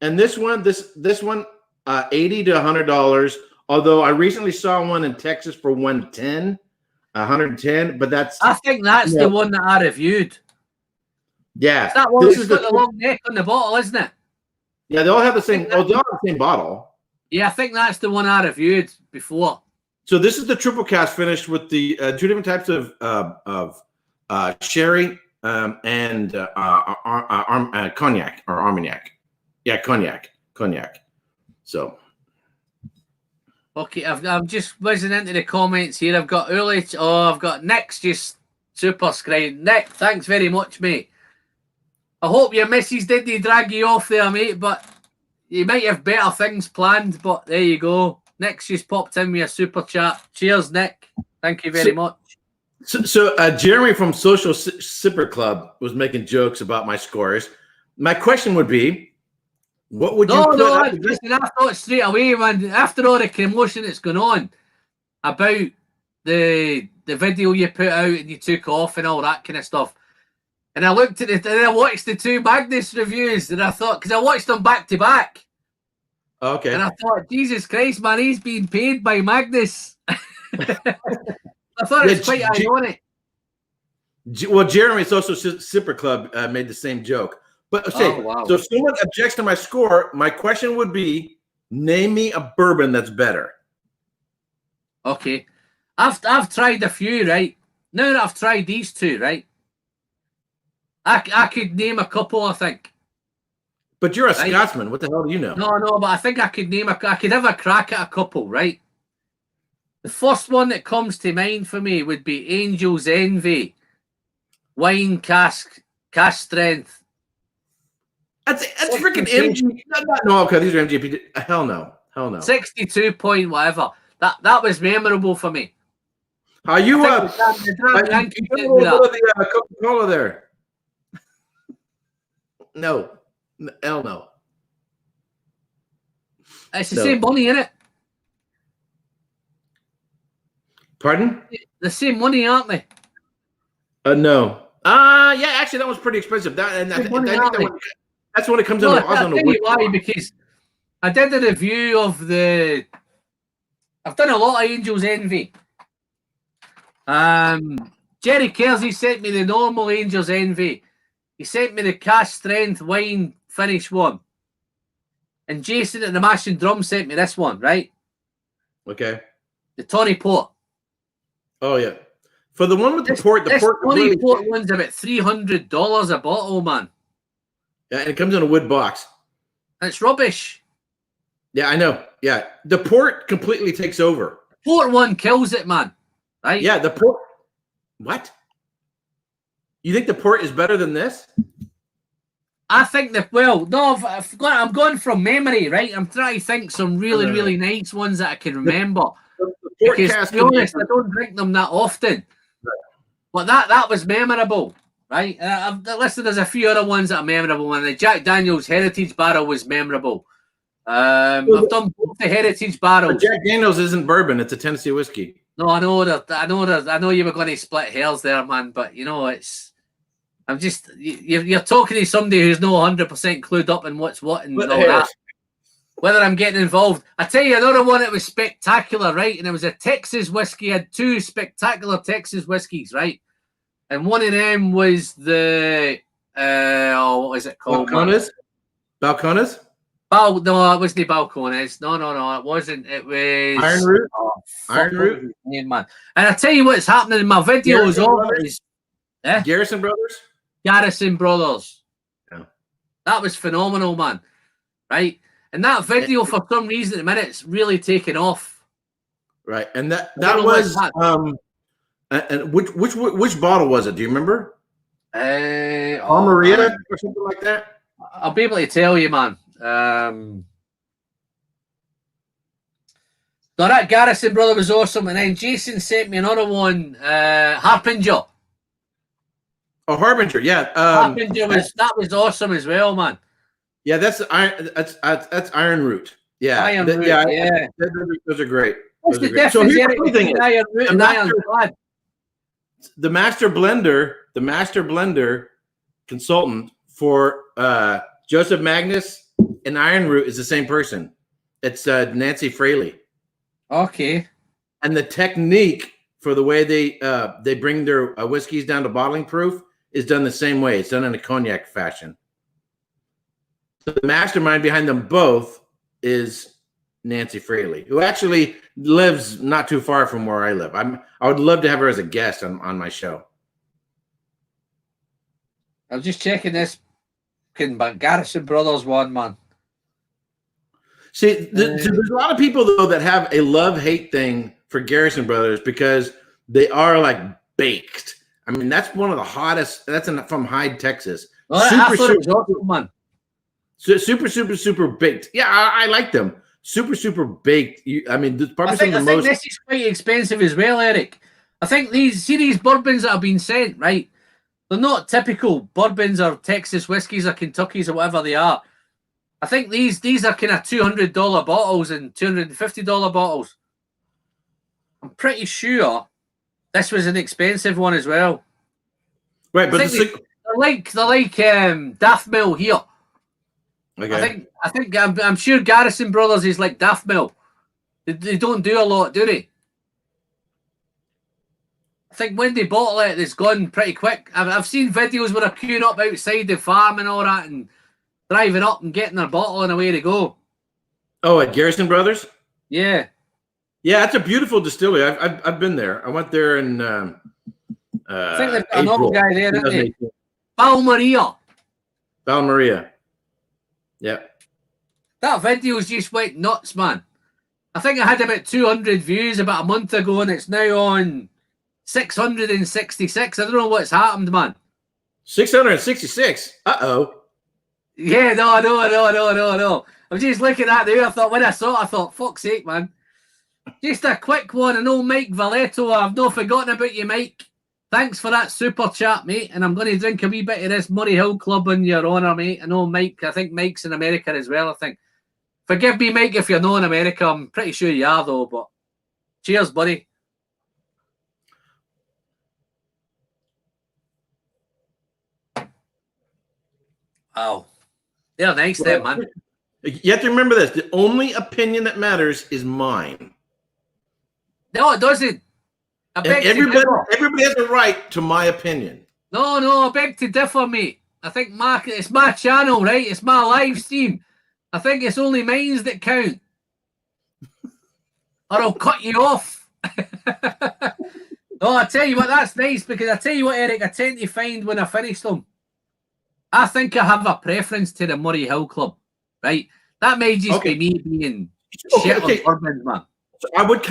And this one, $80 to $100. Although I recently saw one in Texas for 110, but I think that's the one that I reviewed. Yeah, that one that's got the long neck on the bottle, isn't it? Yeah, they all have the same. They all have the same bottle. Yeah, I think that's the one I reviewed before. So this is the triple cask finished with the two different types of sherry and cognac or Armagnac. Yeah, cognac. So. Okay, I'm just whizzing into the comments here. I've got Ulrich. I've got Nick's just super scribe. Nick, thanks very much, mate. I hope your missus didn't drag you off there, mate, but you might have better things planned, but there you go. Nick's just popped in with a super chat. Cheers, Nick. Thank you very much. So Jeremy from Social Sipper Club was making jokes about my scores. My question would be, what would you listen, I thought straight away, man, after all the commotion that's going on about the video you put out and you took off and all that kind of stuff, and I looked at it and I watched the two Magnus reviews and I thought, because I watched them back to back. Okay. And I thought, Jesus Christ, man, he's being paid by Magnus. I thought it was quite ironic. Well, Jeremy's also Sipper Club made the same joke. But so if someone objects to my score, my question would be, name me a bourbon that's better. Okay. I've tried a few, right? Now that I've tried these two, right? I could name a couple, I think. But you're a Scotsman. What the hell do you know? No, but I think I could I could have a crack at a couple, right? The first one that comes to mind for me would be Angel's Envy. Wine cask strength. That's freaking MG. No, okay, these are MGP. Hell no. 62 point whatever. That was memorable for me. Are you you got a little bit of the Coca-Cola there? No. Hell no. It's the same money, isn't it? Pardon? The same money, aren't they? No. Yeah, actually, that was pretty expensive. That's when it comes on. I'll tell you why, because I did a review of I've done a lot of Angel's Envy. Jerry Kersey sent me the normal Angel's Envy. He sent me the cask strength wine finish one. And Jason at the Mash and Drum sent me this one, right? Okay. The Tawny Port. Oh, yeah. For the one with the port, this Tawny Port one's about $300 a bottle, man. Yeah, and it comes in a wood box. And it's rubbish. Yeah, I know. Yeah. The port completely takes over. The port one kills it, man. Right? Yeah, the port. What? You think the port is better than this? I think I'm going from memory, right? I'm trying to think some really nice ones that I can remember. Because to be honest, I don't drink them that often. Right. But that was memorable, right? Listen, there's a few other ones that are memorable, and the Jack Daniel's Heritage Barrel was memorable. I've done both the Heritage Barrels. Jack Daniel's isn't bourbon; it's a Tennessee whiskey. No, I know you were going to split hairs there, man. But you're talking to somebody who's no 100% clued up in what's what and all that. Whether I'm getting involved. I tell you another one that was spectacular, right? And it was a Texas whiskey. I had two spectacular Texas whiskeys, right? And one of them was the what is it called? Balcones? No, it wasn't the Balcones. No, it wasn't. It was Iron Root. Iron Root, man. And I tell you what's happening in my videos always. Garrison Brothers. Garrison Brothers. Yeah. That was phenomenal, man. Right? And that video, for some reason, at the minute, it's really taken off. Right. And that was and which bottle was it? Do you remember? Maria or something like that? I'll be able to tell you, man. No, that Garrison Brother was awesome. And then Jason sent me another one, Harbinger. Oh, Harbinger, yeah. Harbinger that was awesome as well, man. Yeah, that's Iron Root. Yeah, Iron Root, yeah. Those are great. What's the difference between Iron Root and Iron Blood? The master blender consultant for Joseph Magnus and Iron Root is the same person. It's Nancy Fraley. Okay. And the technique for the way they bring their whiskeys down to bottling proof is done the same way. It's done in a cognac fashion. So the mastermind behind them both is Nancy Fraley, who actually lives not too far from where I live. I would love to have her as a guest on my show. I was just checking this Garrison Brothers one, man. See, there's a lot of people though that have a love-hate thing for Garrison Brothers because they are like baked. I mean, that's one of the hottest. That's from Hyde, Texas. Well, super baked. Yeah, I like them. Super baked. I mean, probably some of the most. I think this is quite expensive as well, Eric. I think these bourbons that have been sent, right? They're not typical bourbons or Texas whiskeys or Kentuckys or whatever they are. I think these are kind of $200 bottles and $250 bottles. I'm pretty sure this was an expensive one as well. Right, but they're like Daft Mill here. Okay. I'm sure Garrison Brothers is like Daft Mill. They don't do a lot, do they? I think when they bottle it, it's gone pretty quick. I've seen videos where they're queuing up outside the farm and all that and driving up and getting their bottle and away to go. Oh, at Garrison Brothers? Yeah. Yeah, it's a beautiful distillery. I've been there. I went there in I think they've got another guy there, don't they? Val Maria. Yeah. That video's just went nuts, man. I think I had about 200 views about a month ago, and it's now on 666. I don't know what's happened, man. 666. Uh-oh. Yeah, no. I'm just looking at it. I thought, when I saw it, I thought, fuck's sake, man. Just a quick one. I know Mike Valetto. I've not forgotten about you, Mike. Thanks for that super chat, mate. And I'm going to drink a wee bit of this Murray Hill Club in your honour, mate. I know Mike. I think Mike's in America as well, I think. Forgive me, Mike, if you're not in America. I'm pretty sure you are, though. But cheers, buddy. Wow. They're nice, them, man. You have to remember this. The only opinion that matters is mine. No, it doesn't. Everybody has a right to my opinion. No, I beg to differ, mate. I think it's my channel, right? It's my live stream. I think it's only mines that count. Or I'll cut you off. No, I tell you what, that's nice, because I tell you what, Eric, I tend to find when I finish them, I think I have a preference to the Murray Hill Club, right? That may just be me being shit on bourbons, man. So I would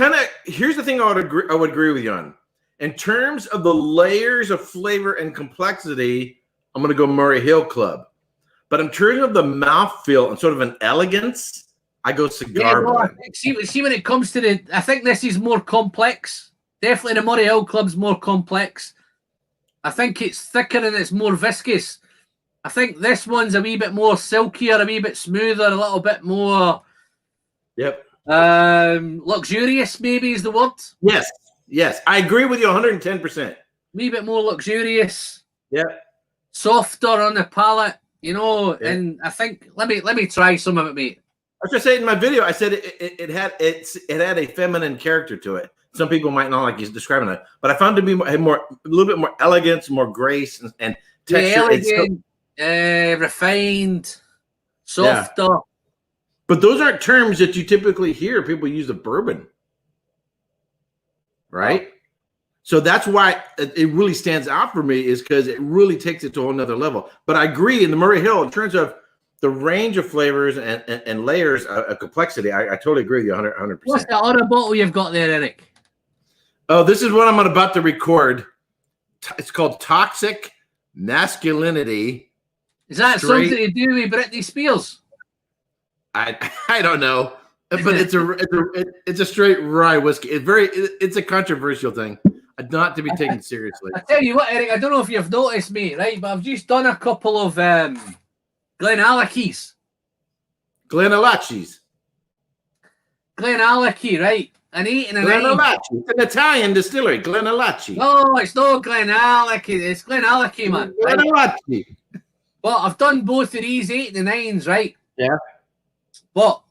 here's the thing I would agree with you on. In terms of the layers of flavor and complexity, I'm going to go Murray Hill Club. But in terms of the mouthfeel and sort of an elegance, I go Cigar Blend. See, when it comes to I think this is more complex. Definitely the Murray Hill Club's more complex. I think it's thicker and it's more viscous. I think this one's a wee bit more silkier, a wee bit smoother, a little bit more... Yep. Luxurious, maybe, is the word. Yes. I agree with you 110%. A wee bit more luxurious. Yep. Softer on the palate, you know, and I think let me try some of it, mate. I was just saying in my video, I said it had a feminine character to it. Some people might not like you describing it, but I found it to be a little bit more elegance, more grace, and texture. Elegant, refined, softer. Yeah. But those aren't terms that you typically hear people use of bourbon, right? Oh. So that's why it really stands out for me, is because it really takes it to a whole nother level. But I agree, in the Murray Hill, in terms of the range of flavors and layers of complexity, I totally agree with you 100%. What's the other bottle you've got there, Eric? Oh, this is what I'm about to record. It's called Toxic Masculinity. Is that something to do with Britney Spears? I don't know, but it's a straight rye whiskey. It's a controversial thing, not to be taken seriously. I tell you what, Eric, I don't know if you've noticed me, right? But I've just done a couple of Glenallachys. Glenallachys, right? An 8 and an 8. Glenallachie. It's an Italian distillery, Glenallachie. No, it's not Glenallachie. It's Glenallachie, man. Glenallachie. Right? Well, I've done both of these 8 and 9s, right? Yeah. But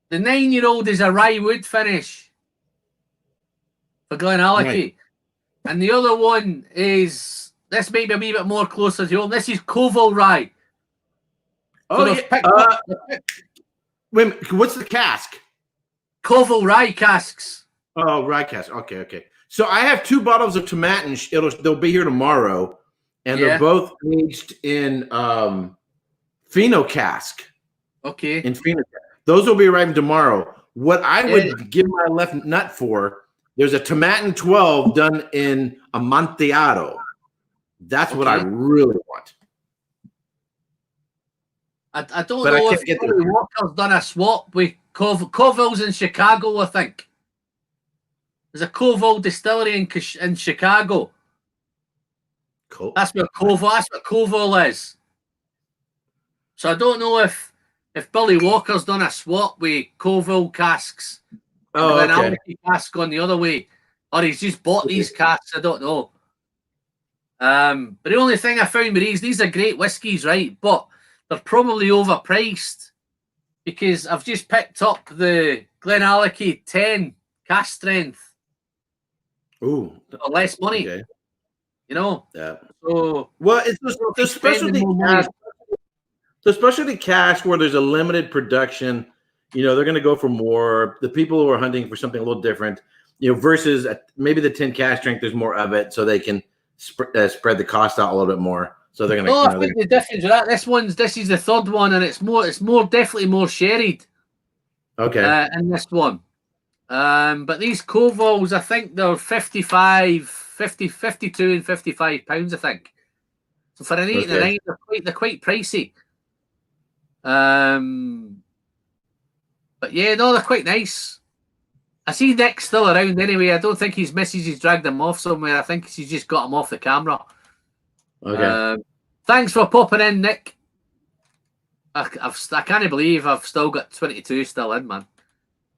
the 9-year-old is a rye wood finish for Glenallachie. Right. And the other one is, this might be a wee bit more closer to home. This is Koval rye. Oh, so wait a minute, what's the cask? Koval rye casks. Oh, rye cask. Okay. So I have 2 bottles of Tomatin. They'll be here tomorrow, and they're both aged in Fino cask. Okay. In Phoenix. Those will be arriving tomorrow. What I would give my left nut for, there's a Tomatin 12 done in Amontillado. That's what I really want. I don't know if Billy Walker's done a swap with Koval's in Chicago, I think. There's a Koval distillery in Chicago. Cool. That's what Koval is. So I don't know if Billy Walker's done a swap with Koval casks, and then cask on the other way, or he's just bought these casks. I don't know. But the only thing I found with these are great whiskies, right? But they're probably overpriced, because I've just picked up the Glenallachie 10 cask strength. Ooh, for less money. Okay. You know. Yeah. So it's the specialty cask. The specialty cask where there's a limited production, they're going to go for more. The people who are hunting for something a little different, versus maybe the 10 cask strength, there's more of it, so they can spread the cost out a little bit more. So they're going to. I think the difference with that, this is the third one, and it's definitely more sherried. Okay. In this one, But these Kovols, I think they're 52 and 55 pounds, I think. So for an 8 and a 9, they're quite pricey. But yeah, no, they're quite nice. I see Nick's still around anyway. I don't think his missus has dragged him off somewhere. I think she's just got him off the camera. Okay. Thanks for popping in, Nick. I can't believe I've still got 22 still in, man.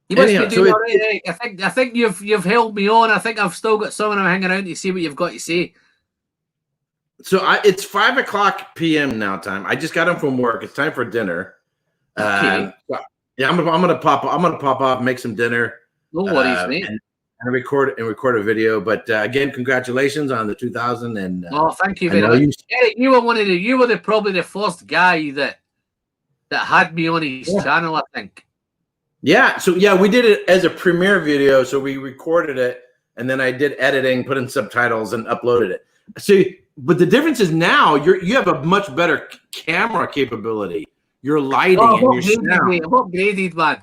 You must be doing all right. I think you've held me on. I think I've still got someone I'm hanging around to see what you've got to say. So it's 5:00 p.m. now time. I just got home from work. It's time for dinner. Okay. Yeah, I'm gonna pop off, make some dinner. No worries, mate. And record a video. But again, congratulations on the 2000. And thank you very much. Eric, you were probably the first guy that had me on his channel, I think. Yeah. So yeah, we did it as a premiere video. So we recorded it, and then I did editing, put in subtitles, and uploaded it. See, but the difference is now you have a much better camera capability. Your lighting and your sound. I've upgraded, man.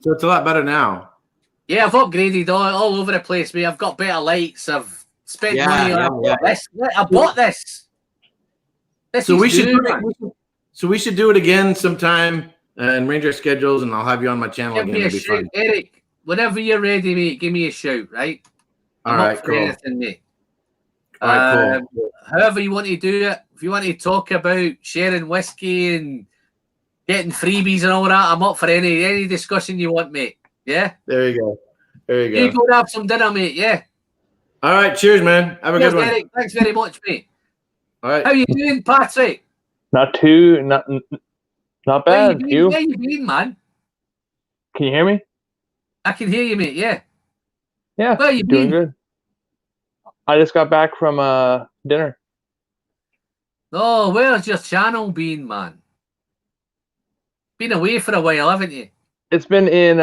So it's a lot better now. Yeah, I've upgraded all over the place, mate. I've got better lights. I've spent money on this. I bought this. So we should do it again sometime and arrange our schedules, and I'll have you on my channel again. Give me a shout, Eric. Whenever you're ready, mate, give me a shout, right? All right, cool. Anything, mate. All right, cool. However you want to do it. If you want to talk about sharing whiskey and getting freebies and all that, I'm up for any discussion you want, mate. Yeah? There you go. You go and have some dinner, mate, yeah? All right, cheers, man. Have a good one. Eric. Thanks very much, mate. All right. How you doing, Patrick? Not bad. Where you been, man? Can you hear me? I can hear you, mate, yeah. Yeah, where you doing been? Good. I just got back from dinner. Oh, where's your channel been, man? Been away for a while, haven't you? It's been in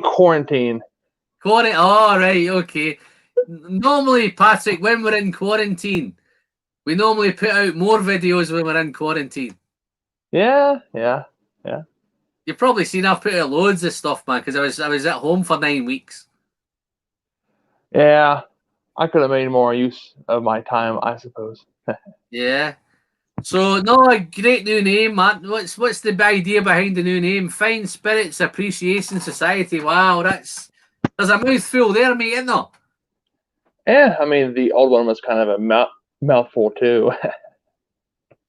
quarantine. Quarantine? Oh, right, okay. Normally, Patrick, when we're in quarantine, we normally put out more videos when we're in quarantine. Yeah. You've probably seen I've put out loads of stuff, man, because I was at home for 9 weeks. Yeah, I could have made more use of my time, I suppose. Yeah. So, no, a great new name, man. What's the idea behind the new name? Fine Spirits Appreciation Society. Wow, there's a mouthful there, mate, isn't there? Yeah, I mean, the old one was kind of a mouthful, too.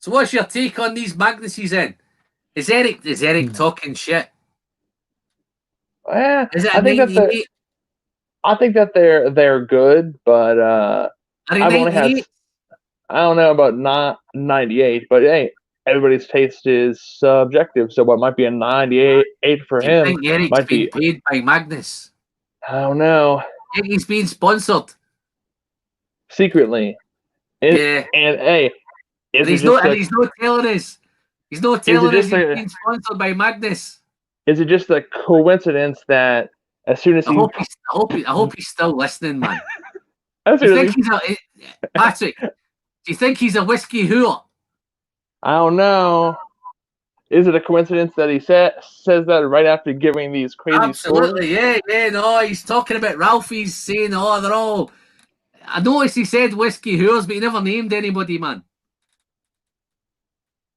So what's your take on these Magnuses then? Is Eric talking shit? Yeah, Is it I think that they're good, but I've only had, I don't know about 98, but hey, everybody's taste is subjective. So what might be a 98 for him think Eric's might being be paid by Magnus. I don't know. I think he's being sponsored secretly. Yeah, and hey, he's not telling us. He's not telling us he's being sponsored by Magnus. Is it just a coincidence that as soon as I hope he's still listening, man. Patrick, do you think he's a whiskey whore? I don't know. Is it a coincidence that he says that right after giving these crazy Absolutely, stories? yeah. No, he's talking about Ralphie's saying, oh, they're all. I noticed he said whiskey whores, but he never named anybody, man.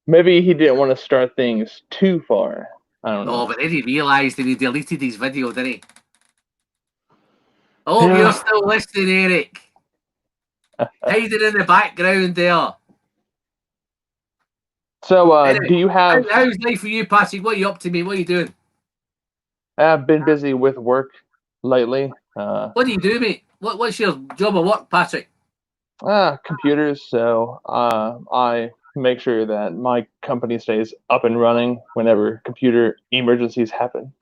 Maybe he didn't want to start things too far. I don't know. No, but then he realised and he deleted his video, didn't he? I hope you're still listening, Eric. Hiding in the background there. So, Eric, do you have... How's life for you, Patrick? What are you up to, mate? What are you doing? I've been busy with work lately. What do you do, mate? What's your job of work, Patrick? Computers. So I make sure that my company stays up and running whenever computer emergencies happen.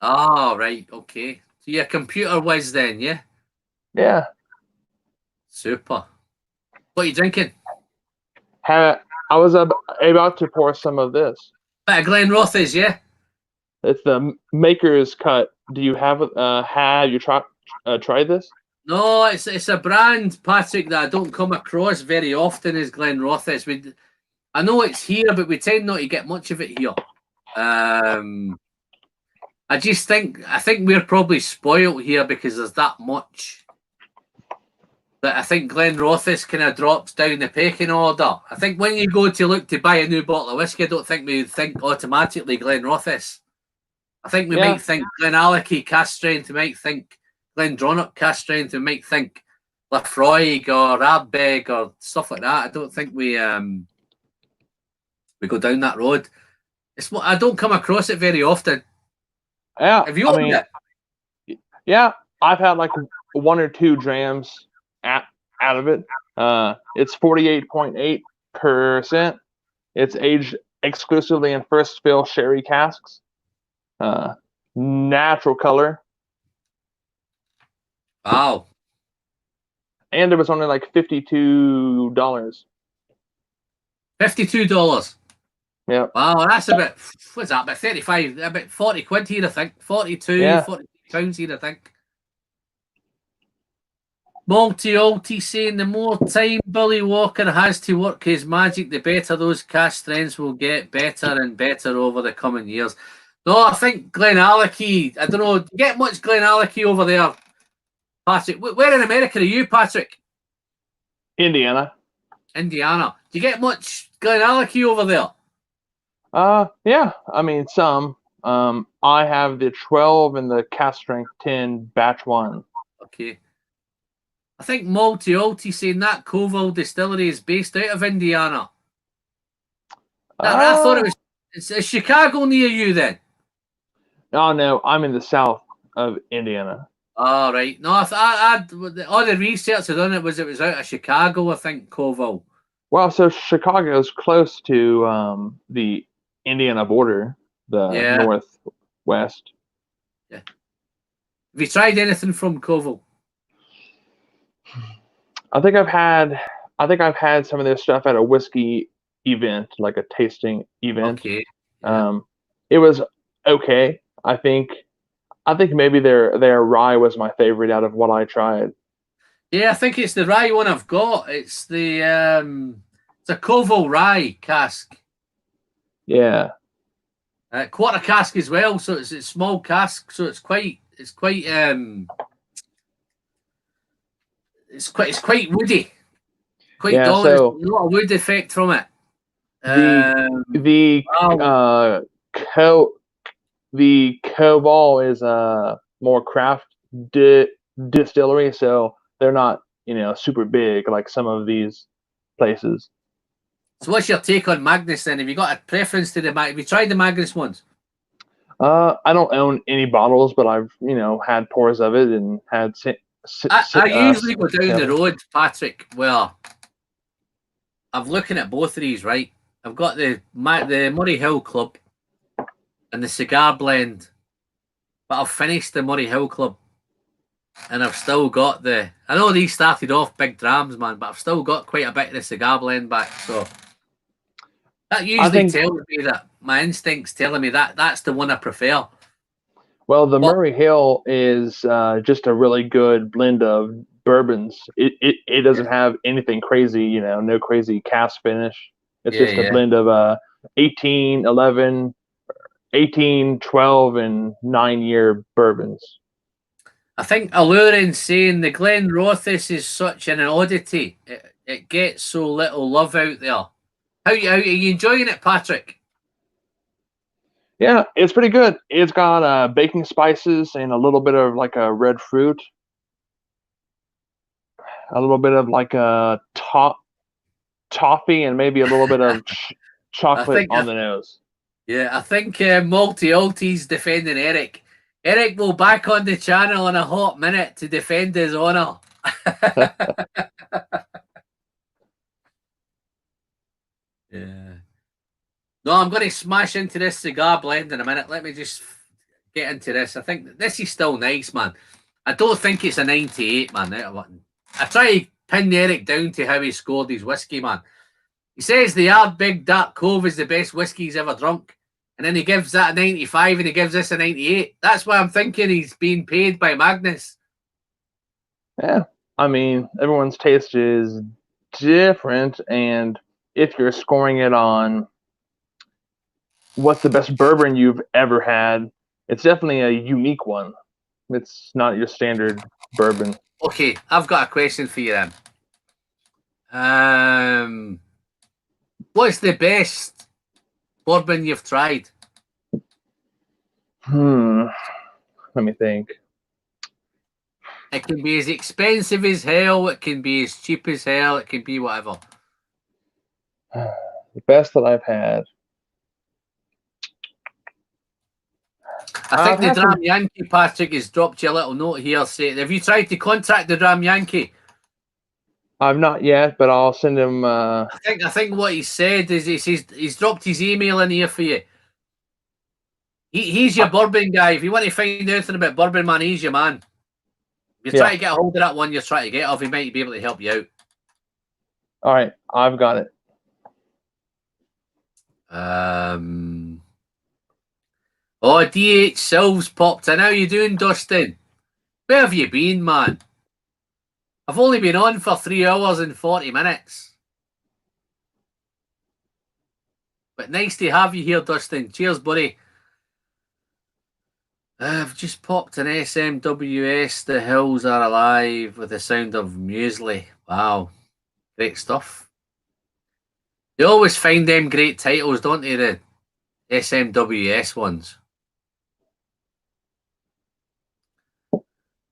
Oh, right. Okay. So you're a computer whiz then, yeah? Yeah. Super. What are you drinking? I was about to pour some of this. Bit of Glenrothes, yeah? It's the Maker's Cut. Do you have you tried this? No, it's a brand, Patrick, that I don't come across very often as Glenrothes. I know it's here, but we tend not to get much of it here. I I think we're probably spoiled here because there's that much that I think Glenrothes kind of drops down the pecking order. I think when you go to look to buy a new bottle of whiskey, I don't think we think automatically Glenrothes. I think we might think Glenallachie cask strength, we might think Glendronach cask strength, we might think Laphroaig or Ardbeg or stuff like that. I don't think we go down that road. I don't come across it very often. Yeah, have you opened it? Yeah, I've had like 1 or 2 drams out of it. It's 48.8%. It's aged exclusively in first fill sherry casks. Natural color. Wow. And it was only like $52. $52. Yeah. Wow, that's about, what's that, about 35, about 40 quid here, I think. 42, 40 pounds here, I think. Multi saying the more time Billy Walker has to work his magic, the better those cask strengths will get better and better over the coming years. No, I think Glenallachie, I don't know, do you get much Glenallachie over there, Patrick? Where in America are you, Patrick? Indiana. Do you get much Glenallachie over there? Yeah, I mean, some. I have the 12 and the cask strength 10 batch 1. Okay. I think Multi saying that Colville distillery is based out of Indiana. I thought it was. Is Chicago near you then? Oh no, I'm in the south of Indiana. All right. No, all the research I done it was out of Chicago. I think Colville. Well, so Chicago's close to the Indiana border, the northwest. Yeah. Have you tried anything from Colville? I think I've had some of this stuff at a whiskey event, like a tasting event. Okay. Yeah. It was okay. I think maybe their rye was my favorite out of what I tried. Yeah, I think it's the rye one I've got. It's the it's a Colville rye cask. Yeah. Quarter cask as well, so it's a small cask, so it's quite woody. Quite dull. So there's a lot of wood effect from it. The Koval is more craft distillery, so they're not super big like some of these places. So what's your take on Magnus then? Have you got a preference to the Magnus? Have you tried the Magnus ones? I don't own any bottles, but I've had pours of it and had. I usually go down the road, Patrick. Well, I'm looking at both of these, right? I've got the Murray Hill Club and the cigar blend, but I've finished the Murray Hill Club, and I've still got I know these started off big drams, man, but I've still got quite a bit of the cigar blend back. So that usually tells me that my instincts telling me that that's the one I prefer. Well, the Murray Hill is just a really good blend of bourbons. It doesn't have anything crazy, no crazy cask finish. It's just a blend of 18, 11, 18, 12, and 9-year bourbons. I think Allurin's saying the Glenrothes is such an oddity. It gets so little love out there. How are you enjoying it, Patrick? Yeah, it's pretty good. It's got baking spices and a little bit of like a red fruit, a little bit of like a toffee, and maybe a little bit of chocolate on the nose. Yeah, I think Multi's defending Eric. Eric will back on the channel in a hot minute to defend his honour. Yeah. No, I'm going to smash into this cigar blend in a minute. Let me just get into this. I think this is still nice, man. I don't think it's a 98, man. I try to pin Eric down to how he scored his whiskey, man. He says the Ardbeg Dark Cove is the best whiskey he's ever drunk. And then he gives that a 95 and he gives this a 98. That's why I'm thinking he's being paid by Magnus. Yeah. I mean, everyone's taste is different. And if you're scoring it on what's the best bourbon you've ever had, it's definitely a unique one. It's not your standard bourbon. Okay, I've got a question for you then. What's the best bourbon you've tried? Let me think. It can be as expensive as hell. It can be as cheap as hell. It can be whatever. The best that I've had. I think the Dram Yankee, Patrick, has dropped you a little note here saying, have you tried to contact the Dram Yankee? I've not yet, but I'll send him. I think what he said is he's dropped his email in here for you. He's your bourbon guy. If you want to find anything about bourbon, man, he's your man. If you're trying to get a hold of that one you're trying to get off, he might be able to help you out. All right, I've got it. Oh, DH Silves popped in. How you doing, Dustin? Where have you been, man? I've only been on for 3 hours and 40 minutes. But nice to have you here, Dustin. Cheers, buddy. I've just popped an SMWS. The hills are alive with the sound of muesli. Wow. Great stuff. They always find them great titles, don't they? The SMWS ones.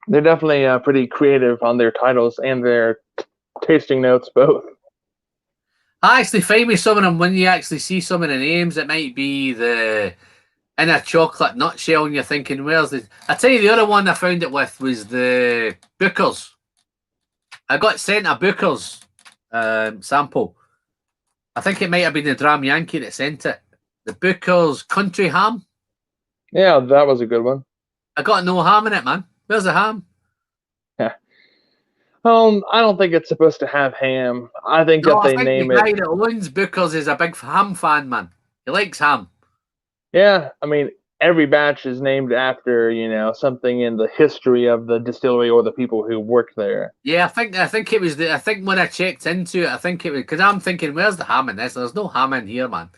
They're definitely pretty creative on their titles and their tasting notes, both. I actually find with some of them, when you actually see some of the names, it might be the in a chocolate nutshell, and you're thinking, where's the... I tell you, the other one I found it with was the Booker's. I got sent a Booker's sample. I think it might have been the Dram Yankee that sent it. The Booker's Country Ham. Yeah, that was a good one. I got no ham in it, man. Where's the ham? Yeah. I don't think it's supposed to have ham. I think that they name the guy it. that owns Booker's is a big ham fan, man. He likes ham. Yeah, I mean, every batch is named after, something in the history of the distillery or the people who worked there. Yeah, I think it was I think when I checked into it, I think it was because I'm thinking, where's the ham in this? There's no ham in here, man.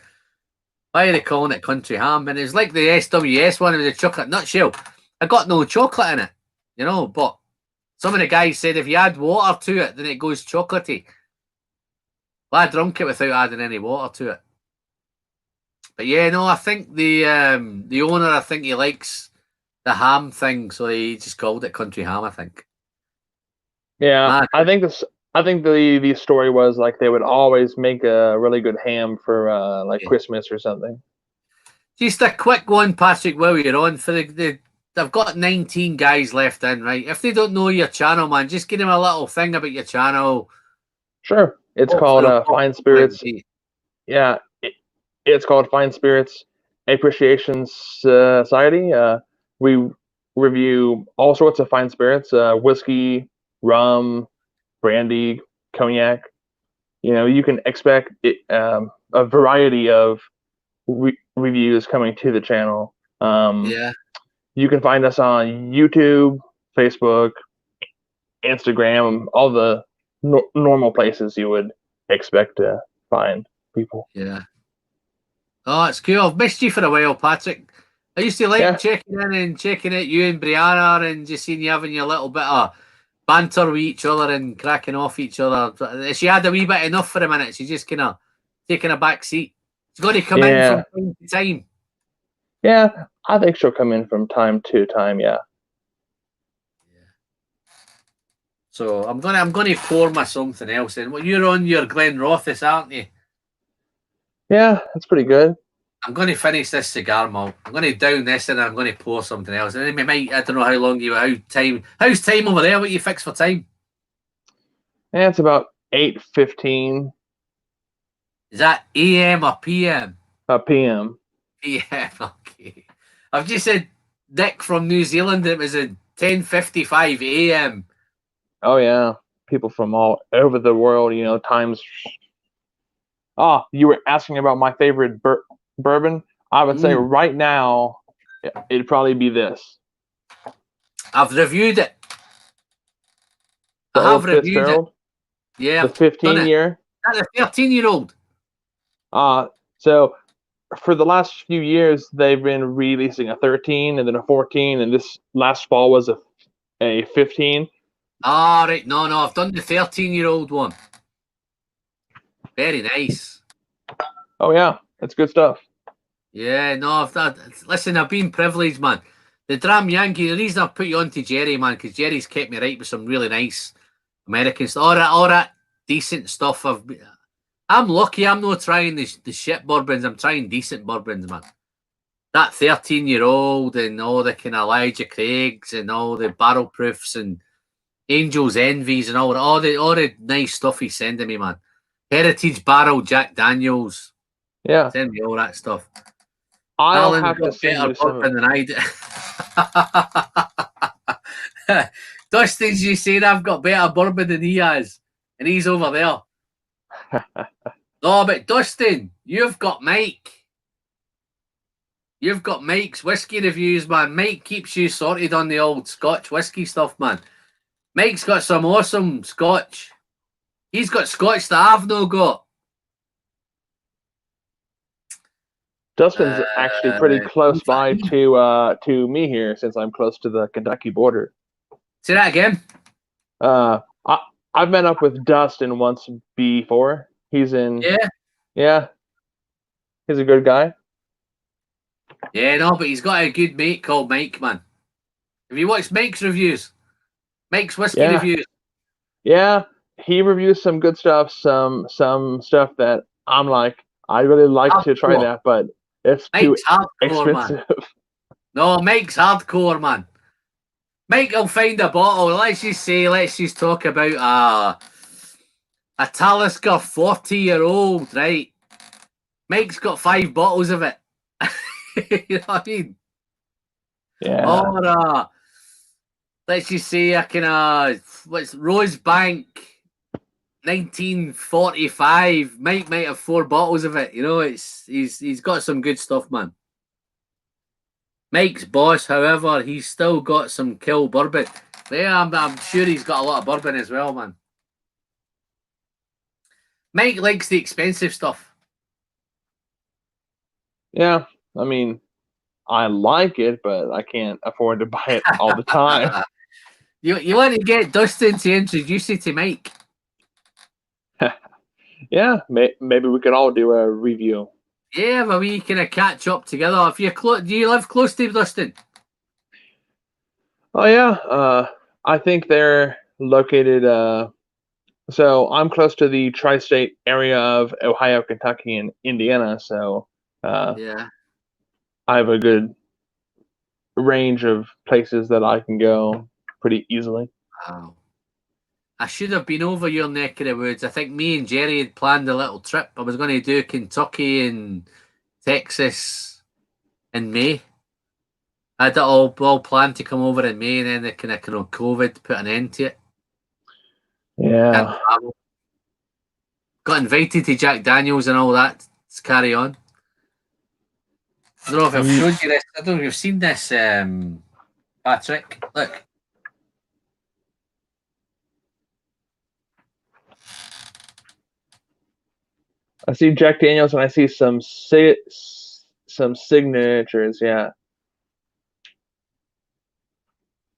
Why are they calling it country ham? And it was like the SWS one with the chocolate nutshell. I got no chocolate in it, but some of the guys said if you add water to it, then it goes chocolatey. Well, I drunk it without adding any water to it. But yeah, no, I think the owner, I think he likes the ham thing, so he just called it country ham, I think. Yeah, I think the story was like they would always make a really good ham for Christmas or something. Just a quick one, Patrick, while you're on. They've got 19 guys left in, right? If they don't know your channel, man, just give them a little thing about your channel. Sure. It's called Fine Spirits. Yeah, it's called Fine Spirits Appreciation Society. We review all sorts of fine spirits, whiskey, rum, brandy, cognac. You can expect a variety of reviews coming to the channel. Yeah. You can find us on YouTube, Facebook, Instagram, all the normal places you would expect to find people. Yeah. Oh, it's cool. I've missed you for a while, Patrick. I used to like checking in and checking out you and Brianna and just seeing you having your little bit of banter with each other and cracking off each other. She had a wee bit enough for a minute. She's just kind of taking a back seat. She's got to come in from time to time. Yeah, I think she'll come in from time to time. Yeah. So I'm gonna pour my something else in. Well, you're on your Glen Rothes, aren't you? Yeah, that's pretty good. I'm going to finish this cigar malt. I'm going to down this and I'm going to pour something else. And then I don't know how long how's time over there? What you fix for time? Yeah, it's about 8:15. Is that AM or PM? PM. PM, okay. I've just said Dick from New Zealand. It was at 10:55 AM. Oh yeah, people from all over the world. Times. You were asking about my favorite bourbon. I would say right now, it'd probably be this. I've reviewed it. I have reviewed it. Yeah. The 15-year. That's a 13-year-old. So for the last few years, they've been releasing a 13 and then a 14, and this last fall was a 15. Ah, right. No, I've done the 13-year-old one. Very nice. Oh, yeah. That's good stuff. Yeah, no, listen, I've been privileged, man. The Dram Yankee, the reason I've put you on to Jerry, man, because Jerry's kept me right with some really nice American stuff. All that decent stuff. I'm lucky I'm not trying the shit bourbons. I'm trying decent bourbons, man. That 13-year-old and all the kind of Elijah Craigs and all the barrel proofs and Angel's Envies and all the nice stuff he's sending me, man. Heritage Barrel Jack Daniels. Yeah. Send me all that stuff. I'll Alan's have to got send better you some. bourbon than I do. Dustin's you saying I've got better bourbon than he has, and he's over there. No, but Dustin, you've got Mike. You've got Mike's whiskey reviews, man. Mike keeps you sorted on the old Scotch whiskey stuff, man. Mike's got some awesome Scotch. He's got Scotch that I've no got. Dustin's actually pretty close by to me here, since I'm close to the Kentucky border. Say that again. I've met up with Dustin once before. He's in. Yeah. He's a good guy. Yeah, no, but he's got a good mate called Mike, man. Have you watched Mike's reviews? Mike's whiskey reviews. Yeah, he reviews some good stuff, some stuff that I'm like, I really like to try that, but it's Mike's too expensive. Man. No, Mike's hardcore, man. Mike will find a bottle. Let's just talk about a Talisker 40-year-old, right? Mike's got 5 bottles of it. You know what I mean? Yeah. Or let's just say a kind of what's Rosebank 1945. Mike might have 4 bottles of it. You know, he's got some good stuff, man. Mike's boss, however, he's still got some kill bourbon. Yeah, I'm sure he's got a lot of bourbon as well, man. Mike likes the expensive stuff. Yeah, I mean, I like it, but I can't afford to buy it all the time. You want to get Dustin to introduce you to Mike? Yeah, maybe we could all do a review. Yeah, but we kind of catch up together. If you're do you live close to Dustin? Oh yeah, I think they're located. So I'm close to the tri-state area of Ohio, Kentucky, and Indiana. So yeah, I have a good range of places that I can go pretty easily. Wow. I should have been over your neck of the woods. I think me and Jerry had planned a little trip. I was going to do Kentucky and Texas in May. I had it all planned to come over in May, and then the kind of COVID put an end to it. Yeah. Got invited to Jack Daniels and all that. Let's carry on. I don't know if I've showed you this. I don't know if you've seen this, Patrick. Look. I see Jack Daniels and I see some signatures. Yeah.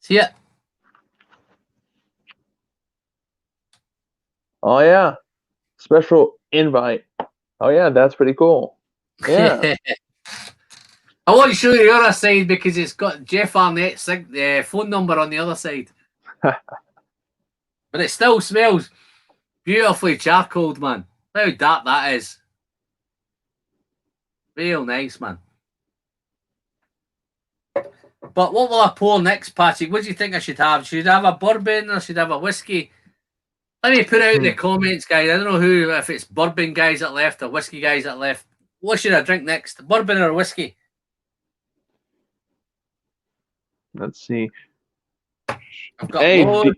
See it? Oh yeah. Special invite. Oh yeah, that's pretty cool. Yeah. I want to show you the other side because it's got Jeff Arnett's phone number on the other side. But it still smells beautifully charcoaled, man. How dark that is. Real nice, man. But what will I pour next, Patrick? What do you think I should have? Should I have a bourbon or should I have a whiskey? Let me put out in the comments, guys. I don't know if it's bourbon guys that left or whiskey guys that left. What should I drink next? Bourbon or whiskey? Let's see. I've got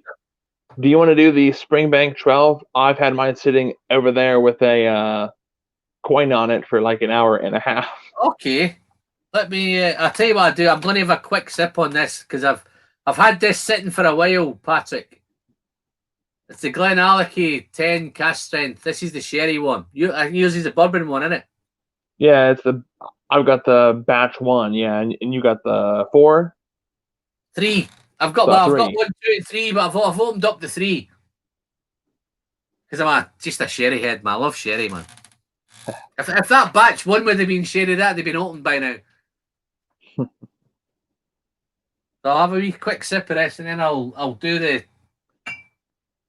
do you want to do the Springbank 12? I've had mine sitting over there with a coin on it for like an hour and a half. Okay. Let me. I'll tell you what I do. I'm going to have a quick sip on this because I've had this sitting for a while, Patrick. It's the Glenallachie 10 cask strength. This is the sherry one. Yours is the bourbon one, isn't it? Yeah, I've got the batch 1, yeah, and you got the 4? 3. I've got 1, 2, and 3, but I've opened up the 3. Because I'm just a sherry head, man. I love sherry, man. If that batch 1 would have been sherry, that'd have been opened by now. So I'll have a wee quick sip of this, and then I'll do the.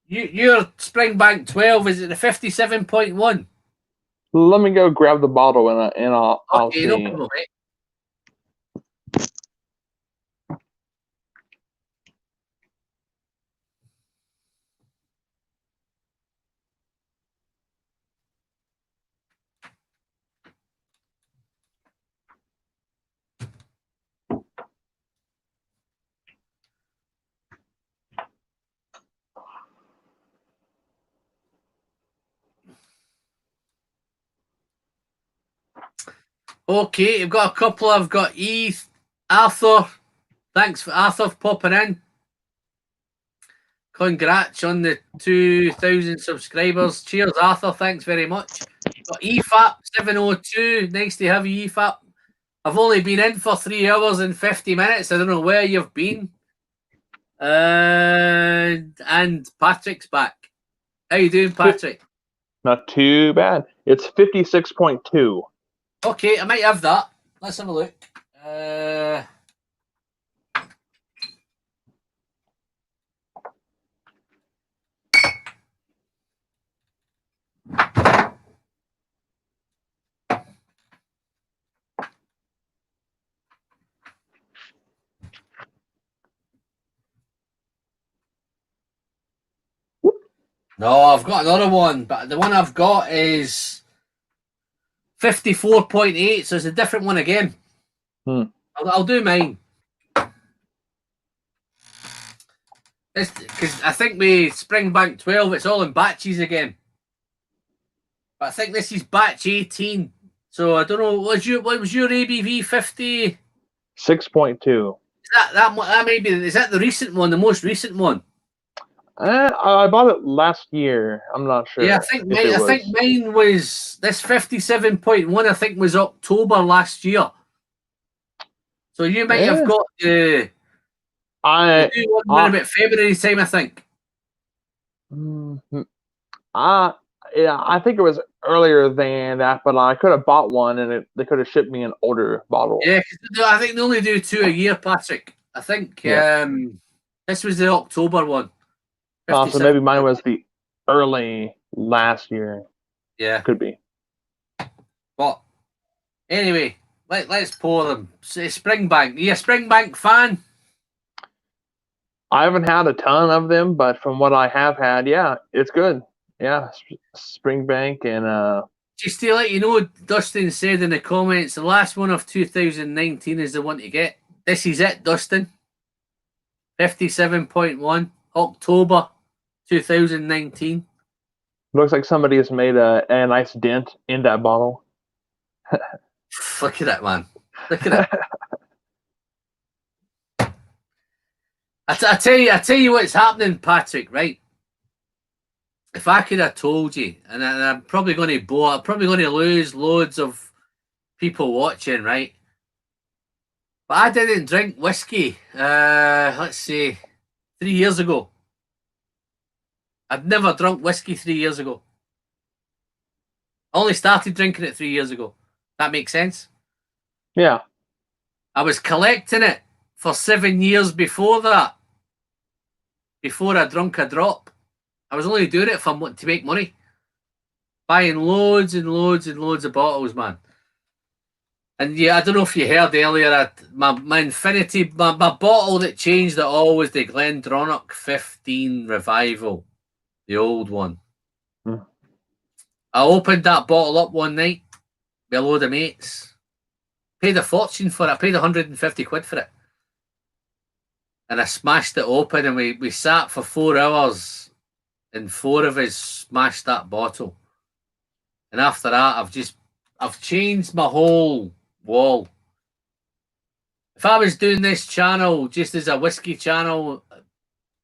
Your Springbank 12, is it the 57.1? Let me go grab the bottle and I'll see. No problem, mate. Okay, you've got a couple. I've got Arthur. Thanks for Arthur popping in. Congrats on the 2,000 subscribers. Cheers, Arthur. Thanks very much. Got EFAP 702. Nice to have you, EFAP. I've only been in for 3 hours and 50 minutes. I don't know where you've been. And Patrick's back. How you doing, Patrick? Not too bad. It's 56.2. Okay, I might have that. Let's have a look. No, I've got another one, but the one I've got is 54.8, so it's a different one again. I'll do mine. Because I think with Springbank 12, it's all in batches again. But I think this is batch 18. So I don't know, what was your ABV 50? 6.2. That may be, is that the recent one, the most recent one? I bought it last year. I'm not sure. Yeah, I think mine was this 57.1. I think was October last year. So you might have got the new one about February time, I think. Yeah, I think it was earlier than that, but I could have bought one and they could have shipped me an older bottle. Yeah, I think they only do 2 a year, Patrick. I think this was the October one. So maybe mine was the early last year. Yeah. Could be. But anyway, let's pour them. Springbank. Are you a Springbank fan? I haven't had a ton of them, but from what I have had, yeah, it's good. Yeah, Springbank and just to let you know, Dustin said in the comments, the last one of 2019 is the one to get. This is it, Dustin. 57.1, October 2019. Looks like somebody has made a nice dent in that bottle. Look at that, man. Look at it. I tell you what's happening, Patrick, right? If I could have told you, and I'm probably going to bore, I'm probably going to lose loads of people watching, right? But I didn't drink whiskey, let's say, 3 years ago. I'd never drunk whiskey 3 years ago. I only started drinking it 3 years ago. That makes sense? Yeah. I was collecting it for 7 years before that. Before I drunk a drop. I was only doing it to make money. Buying loads and loads and loads of bottles, man. And yeah, I don't know if you heard earlier, my Infinity, my bottle that changed it all was the Glendronach 15 Revival. The old one. I opened that bottle up one night with a load of mates. Paid a fortune for it. I paid 150 quid for it. And I smashed it open and we sat for 4 hours and 4 of us smashed that bottle. And after that, I've changed my whole wall. If I was doing this channel just as a whiskey channel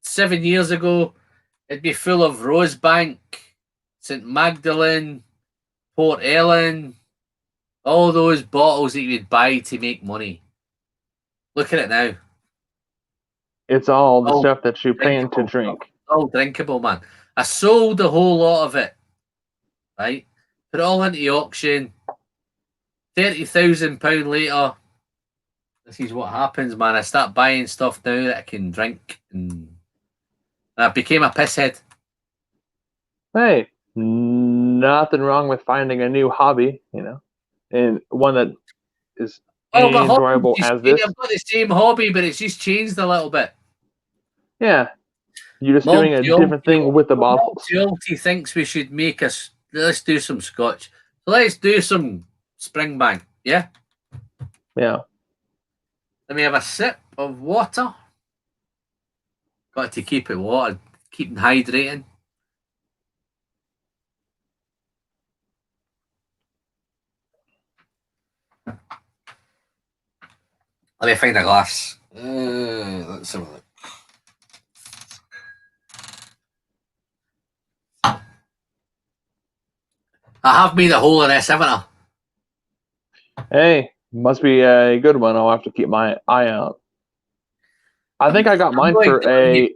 7 years ago, it'd be full of Rosebank, St. Magdalene, Port Ellen, All those bottles that you would buy to make money. Look at it now. It's all the stuff that you're paying to drink. All drinkable, man. I sold a whole lot of it. Right? Put it all into the auction. £30,000 later. This is what happens, man. I start buying stuff now that I can drink, and I became a pisshead. Hey, nothing wrong with finding a new hobby, you know, and one that is enjoyable as this. I've got the same hobby, but it's just changed a little bit. Yeah, you're just doing a different thing with the bottles. Malty thinks we should make us. Let's do some scotch. So let's do some Springbank. Yeah. Yeah. Let me have a sip of water. Got to keep it water, keeping hydrating. Let me find a glass. Let's have a look. I have made a hole in this, haven't I? Hey, must be a good one. I'll have to keep my eye out. I think I got mine for a.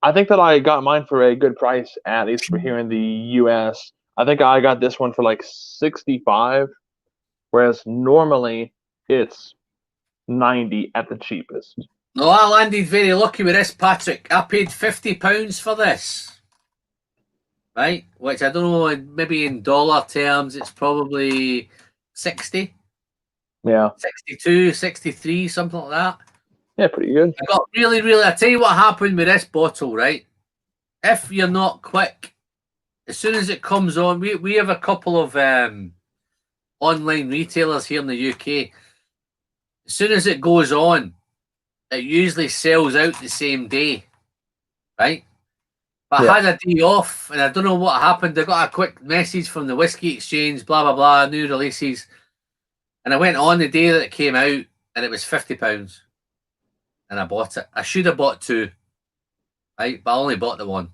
I think that I got mine for a good price, at least for here in the U.S. I think I got this one for like $65, whereas normally it's $90 at the cheapest. No, I landed very lucky with this, Patrick. I paid £50 for this. Right? Which I don't know, maybe in dollar terms, it's probably 60. Yeah. 62, 63, something like that. Yeah, pretty good. I got really, I tell you what happened with this bottle, right? If you're not quick, as soon as it comes on, we have a couple of online retailers here in the UK. As soon as it goes on, it usually sells out the same day, right? But I had a day off, and I don't know what happened. I got a quick message from the Whiskey Exchange, blah, blah, blah, new releases. And I went on the day that it came out, and it was £50. And I bought it. I should have bought two, right? But I only bought the one.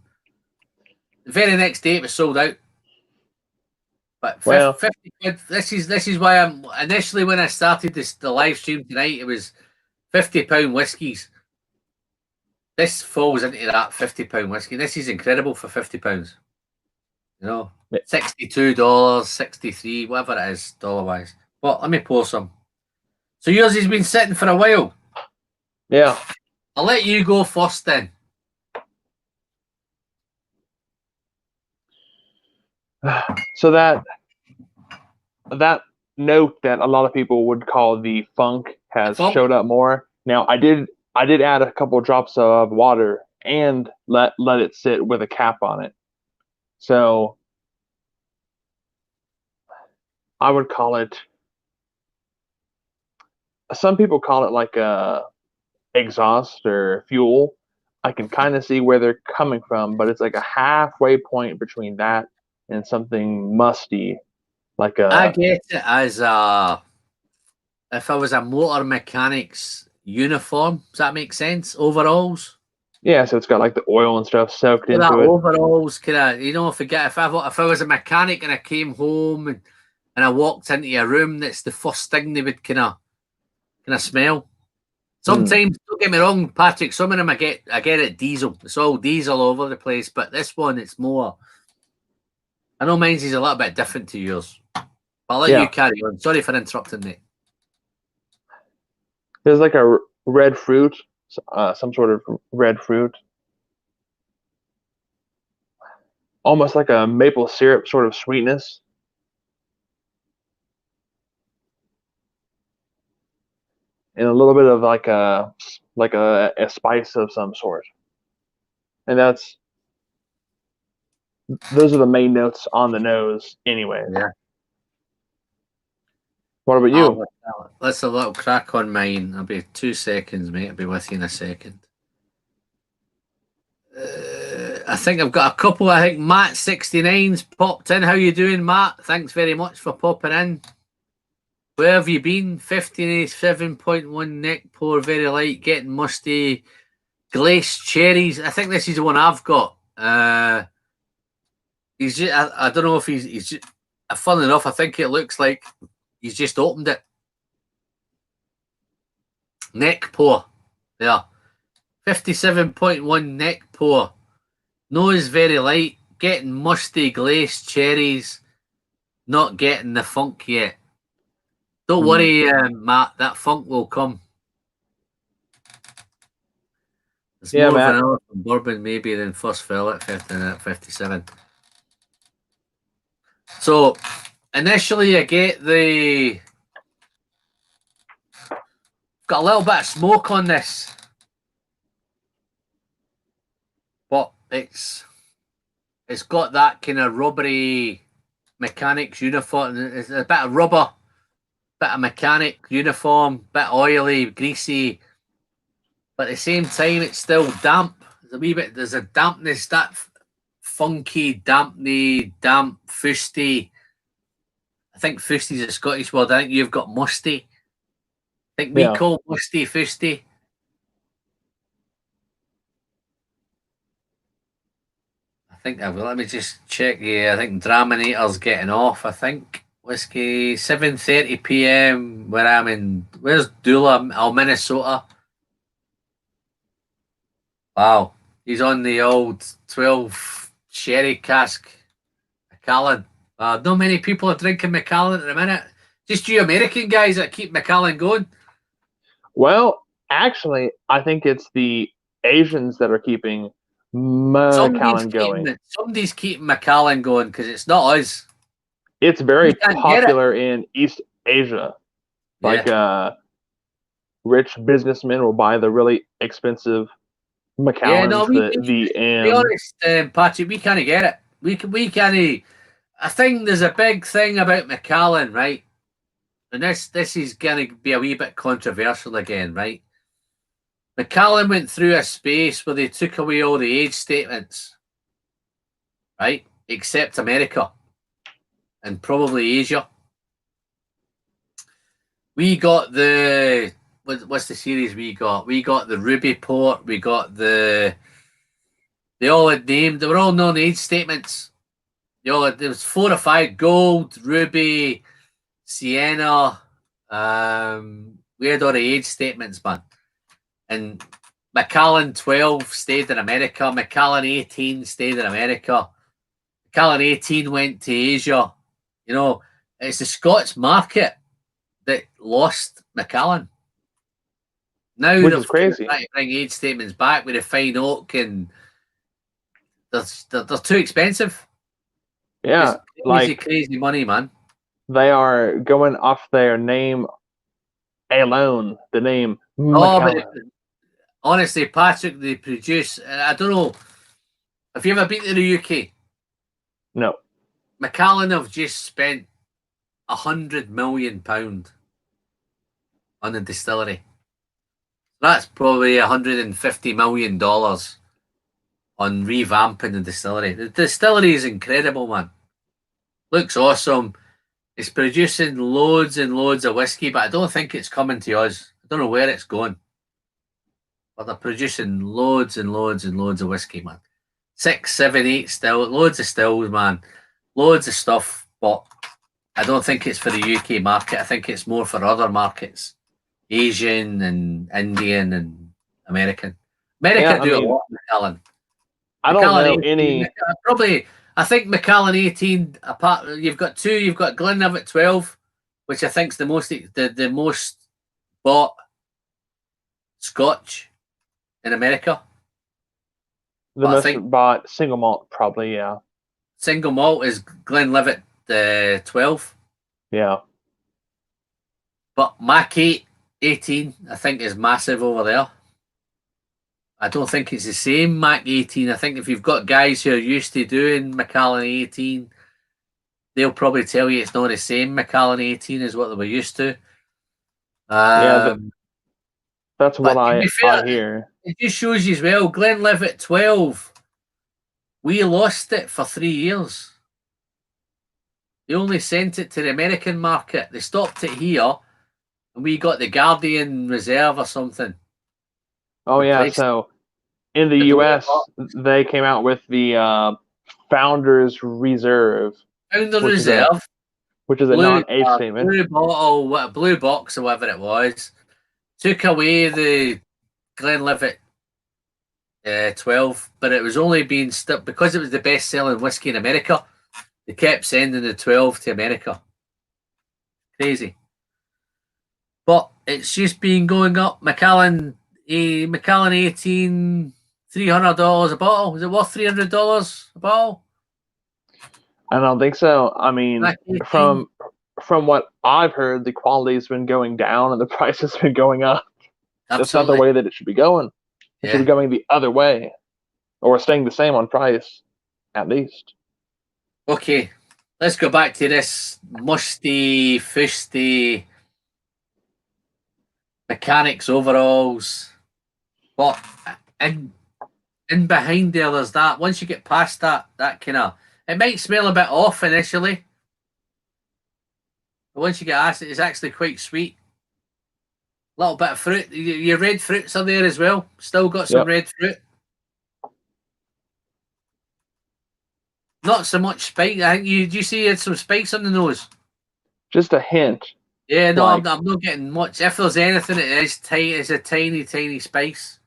The very next day, it was sold out. But 50 quid, this is why I'm initially, when I started the live stream tonight, it was £50 whiskies. This falls into that £50 whiskey. This is incredible for £50. You know, $62, $63, whatever it is, dollar wise. But let me pour some. So yours has been sitting for a while. Yeah. I'll let you go first then. So that note that a lot of people would call the funk has showed up more. Now I did add a couple drops of water and let it sit with a cap on it. So I would call it, some people call it like a exhaust or fuel. I can kind of see where they're coming from, but it's like a halfway point between that and something musty, like a. I get it as if I was a motor mechanic's uniform. Does that make sense? Overalls. Yeah, so it's got like the oil and stuff soaked into it. Overalls, kind of. You know, if I was a mechanic and I came home and I walked into a room, that's the first thing they would kind of smell. Sometimes, don't get me wrong, Patrick. Some of them I get it diesel. It's all diesel all over the place, but this one, it's more. I know mine's is a little bit different to yours. But I'll let you carry on. Sorry for interrupting me. There's like a red fruit, some sort of red fruit. Almost like a maple syrup sort of sweetness. And a little bit of like a spice of some sort. And those are the main notes on the nose anyway. Yeah. What about you? Let's a little crack on mine. I'll be 2 seconds, mate. I'll be with you in a second. I think I've got a couple. I think Matt 69's popped in. How you doing, Matt? Thanks very much for popping in. Where have you been? 57.1 neck pour, very light, getting musty, glazed cherries. I think this is the one I've got. He's just, I don't know if he's just, Fun enough, I think it looks like he's just opened it. Neck pour. There. 57.1 neck pour. Nose very light. Getting musty glazed cherries. Not getting the funk yet. Don't worry, Matt. That funk will come. It's more vanilla from bourbon maybe than first fill at 57. So initially I get got a little bit of smoke on this. But it's got that kind of rubbery mechanics uniform. It's a bit of rubber, bit of mechanic uniform, bit oily, greasy. But at the same time, it's still damp. There's a dampness, that funky, damp, fusty. I think fusty is a Scottish word. I think you've got musty. I think we call musty fusty. I think let me just check. Yeah, I think Draminator's getting off. I think whiskey 7:30 p.m. where I'm in. Where's Dula? Minnesota. Wow, he's on the old 12 sherry cask Macallan. Not many people are drinking Macallan at the minute. Just you American guys that keep Macallan going. Well, actually, I think it's the Asians that are keeping Macallan going. Somebody's keeping Macallan going because it's not us. It's very popular in East Asia. Like rich businessmen will buy the really expensive Macallans. To be honest, Patrick, we can't get it. We can't. I think there's a big thing about Macallan, right? And this is going to be a wee bit controversial again, right? Macallan went through a space where they took away all the age statements, right? Except America and probably Asia. We got what's the series we got? We got the Ruby Port. We got they all had named. They were all non-age statements. There was 4 or 5: Gold, Ruby, Sienna. We had all the age statements, man. And Macallan 12 stayed in America. Macallan 18 stayed in America. Macallan 18 went to Asia. You know, it's the Scots market that lost Macallan. Now which is crazy. Trying to bring age statements back with a fine oak, and they're too expensive. Yeah, it's crazy money, man. They are going off their name alone. The name. Macallan. Honestly, Patrick, they produce. I don't know. Have you ever been to the UK? No. Macallan have just spent £100 million on the distillery. That's probably $150 million on revamping the distillery. The distillery is incredible, man. Looks awesome. It's producing loads and loads of whiskey, but I don't think it's coming to us. I don't know where it's going. But they're producing loads and loads and loads of whiskey, man. 6, 7, 8 stills, loads of stills, man. Loads of stuff, but I don't think it's for the UK market. I think it's more for other markets. Asian and Indian and American. America do a lot of Macallan. I don't know any. Probably, I think Macallan 18. Apart, you've got 2. You've got Glenlivet 12, which I think is the most bought Scotch in America. The most bought single malt, probably, yeah. Single malt is Glenlivet 12. Yeah. But Mac 18, I think, is massive over there. I don't think it's the same Mac 18. I think if you've got guys who are used to doing Macallan 18, they'll probably tell you it's not the same Macallan 18 as what they were used to. That's what I hear. It just shows you as well, Glenlivet 12, we lost it for 3 years. They only sent it to the American market. They stopped it here, and we got the Guardian Reserve or something. Oh, yeah. So in the US, they came out with the Founders Reserve. Founders Reserve. which is a non-age statement. Blue bottle, blue box or whatever it was. Took away the Glenlivet 12, but it was only being stuck because it was the best-selling whiskey in America. They kept sending the 12 to America. Crazy. But it's just been going up. Macallan 18, $300 a bottle. Is it worth $300 a bottle? I don't think so. I mean, from what I've heard, the quality's been going down and the price has been going up. Absolutely. That's not the way that it should be going. It should be going the other way, or staying the same on price, at least. Okay, let's go back to this musty, fusty mechanics overalls. But in behind there's that. Once you get past that kind of, it might smell a bit off initially, but once you get past it, it's actually quite sweet. A little bit of fruit. Your red fruits are there as well. Still got some red fruit. Not so much spice. I think you see you had some spice on the nose. Just a hint. Yeah, no, I'm not getting much. If there's anything, it is tight. It's a tiny, tiny spice.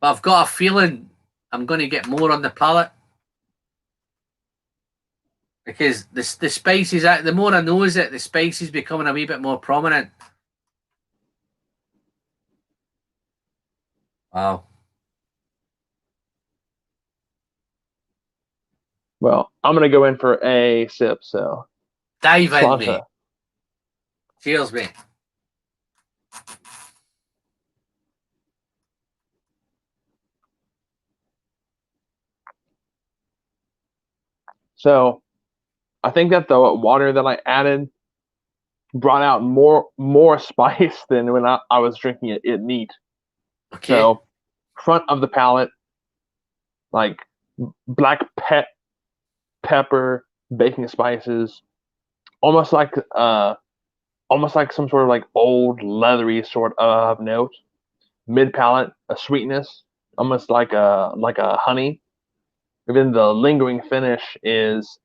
But I've got a feeling I'm going to get more on the palate. Because the spices, the more I nose it, the spice is becoming a wee bit more prominent. Wow. Well, I'm going to go in for a sip, so. Dive in, mate. Cheers, mate. So, I think that the water that I added brought out more spice than when I was drinking it neat. Okay. So, front of the palate, like black pepper, baking spices, almost like some sort of like old leathery sort of note. Mid palate, a sweetness, almost like a honey. And then the lingering finish is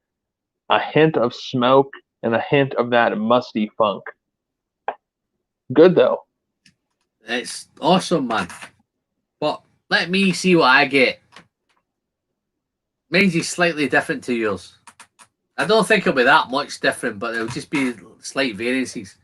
a hint of smoke and a hint of that musty funk. Good though. It's awesome, man. But let me see what I get. Mine's is slightly different to yours. I don't think it'll be that much different, but it'll just be slight variances.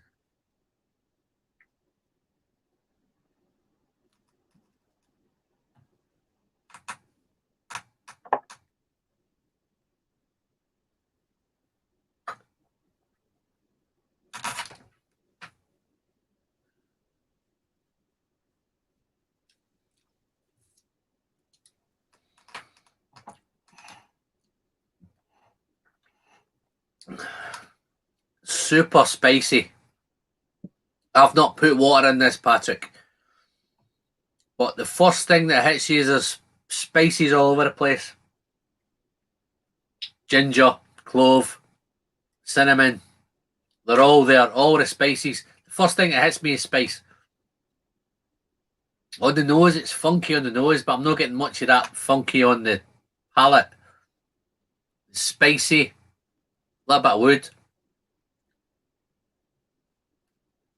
Super spicy. I've not put water in this, Patrick. But the first thing that hits you is there's spices all over the place. Ginger, clove, cinnamon. They're all there, all the spices. The first thing that hits me is spice. On the nose, it's funky on the nose, but I'm not getting much of that funky on the palate. It's spicy. A little bit of wood.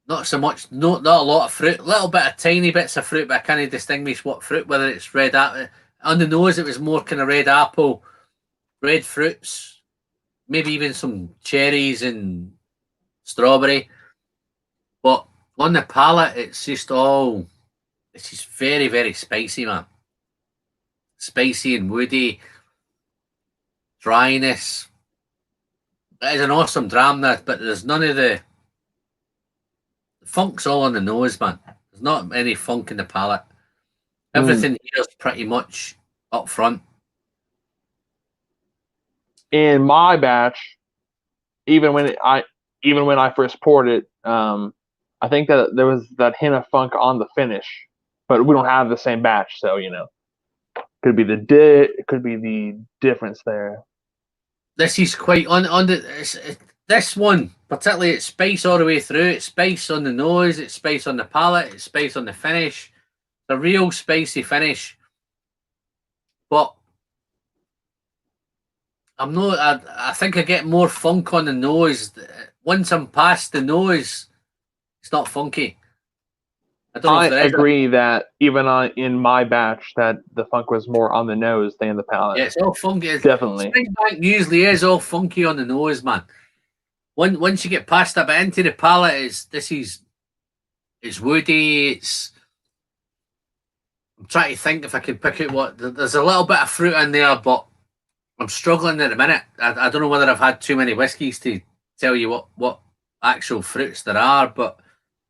Not so much, not a lot of fruit. A little bit of tiny bits of fruit, but I can't distinguish what fruit, whether it's red apple. On the nose, it was more kind of red apple, red fruits, maybe even some cherries and strawberry. But on the palate, it's just very, very spicy, man. Spicy and woody. Dryness. It is an awesome dram, that, but there's none of the funk's all on the nose, man. There's not any funk in the palate. Everything here is pretty much up front. In my batch, even when I first poured it, I think that there was that hint of funk on the finish, but we don't have the same batch, so could be the difference there. This is quite on the. This one, particularly, it's spice all the way through. It's spice on the nose, it's spice on the palate, it's spice on the finish. The real spicy finish. But I'm not. I think I get more funk on the nose. Once I'm past the nose, it's not funky. I don't know if there is. Agree that even in my batch, that the funk was more on the nose than the palate. Yeah, it's all funky. Definitely. Springbank usually is all funky on the nose, man. Once you get past that, but into the palate, it's woody. I'm trying to think if I can pick out what. There's a little bit of fruit in there, but I'm struggling at the minute. I don't know whether I've had too many whiskies to tell you what actual fruits there are, but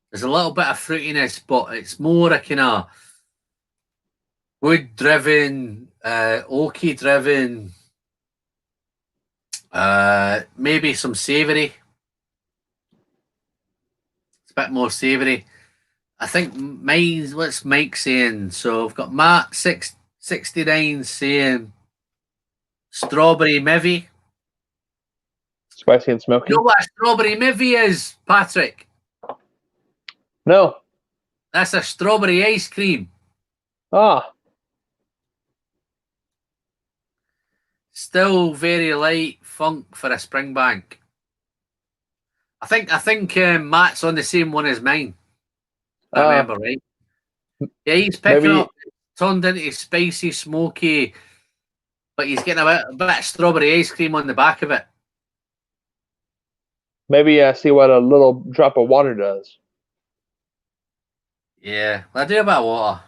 there's a little bit of fruitiness, but it's more a kind of wood-driven, oaky-driven, maybe some savoury. It's a bit more savoury. I think what's Mike saying? So I've got Matt 669 saying strawberry mivvy. Spicy and smoky. You know what a strawberry mivvy is, Patrick? No. That's a strawberry ice cream. Ah. Still very light funk for a Springbank. I think Matt's on the same one as mine. I remember right. Yeah, he's picking up. Turned into spicy, smoky, but he's getting a bit of strawberry ice cream on the back of it. Maybe see what a little drop of water does. Yeah, I do a bit of water.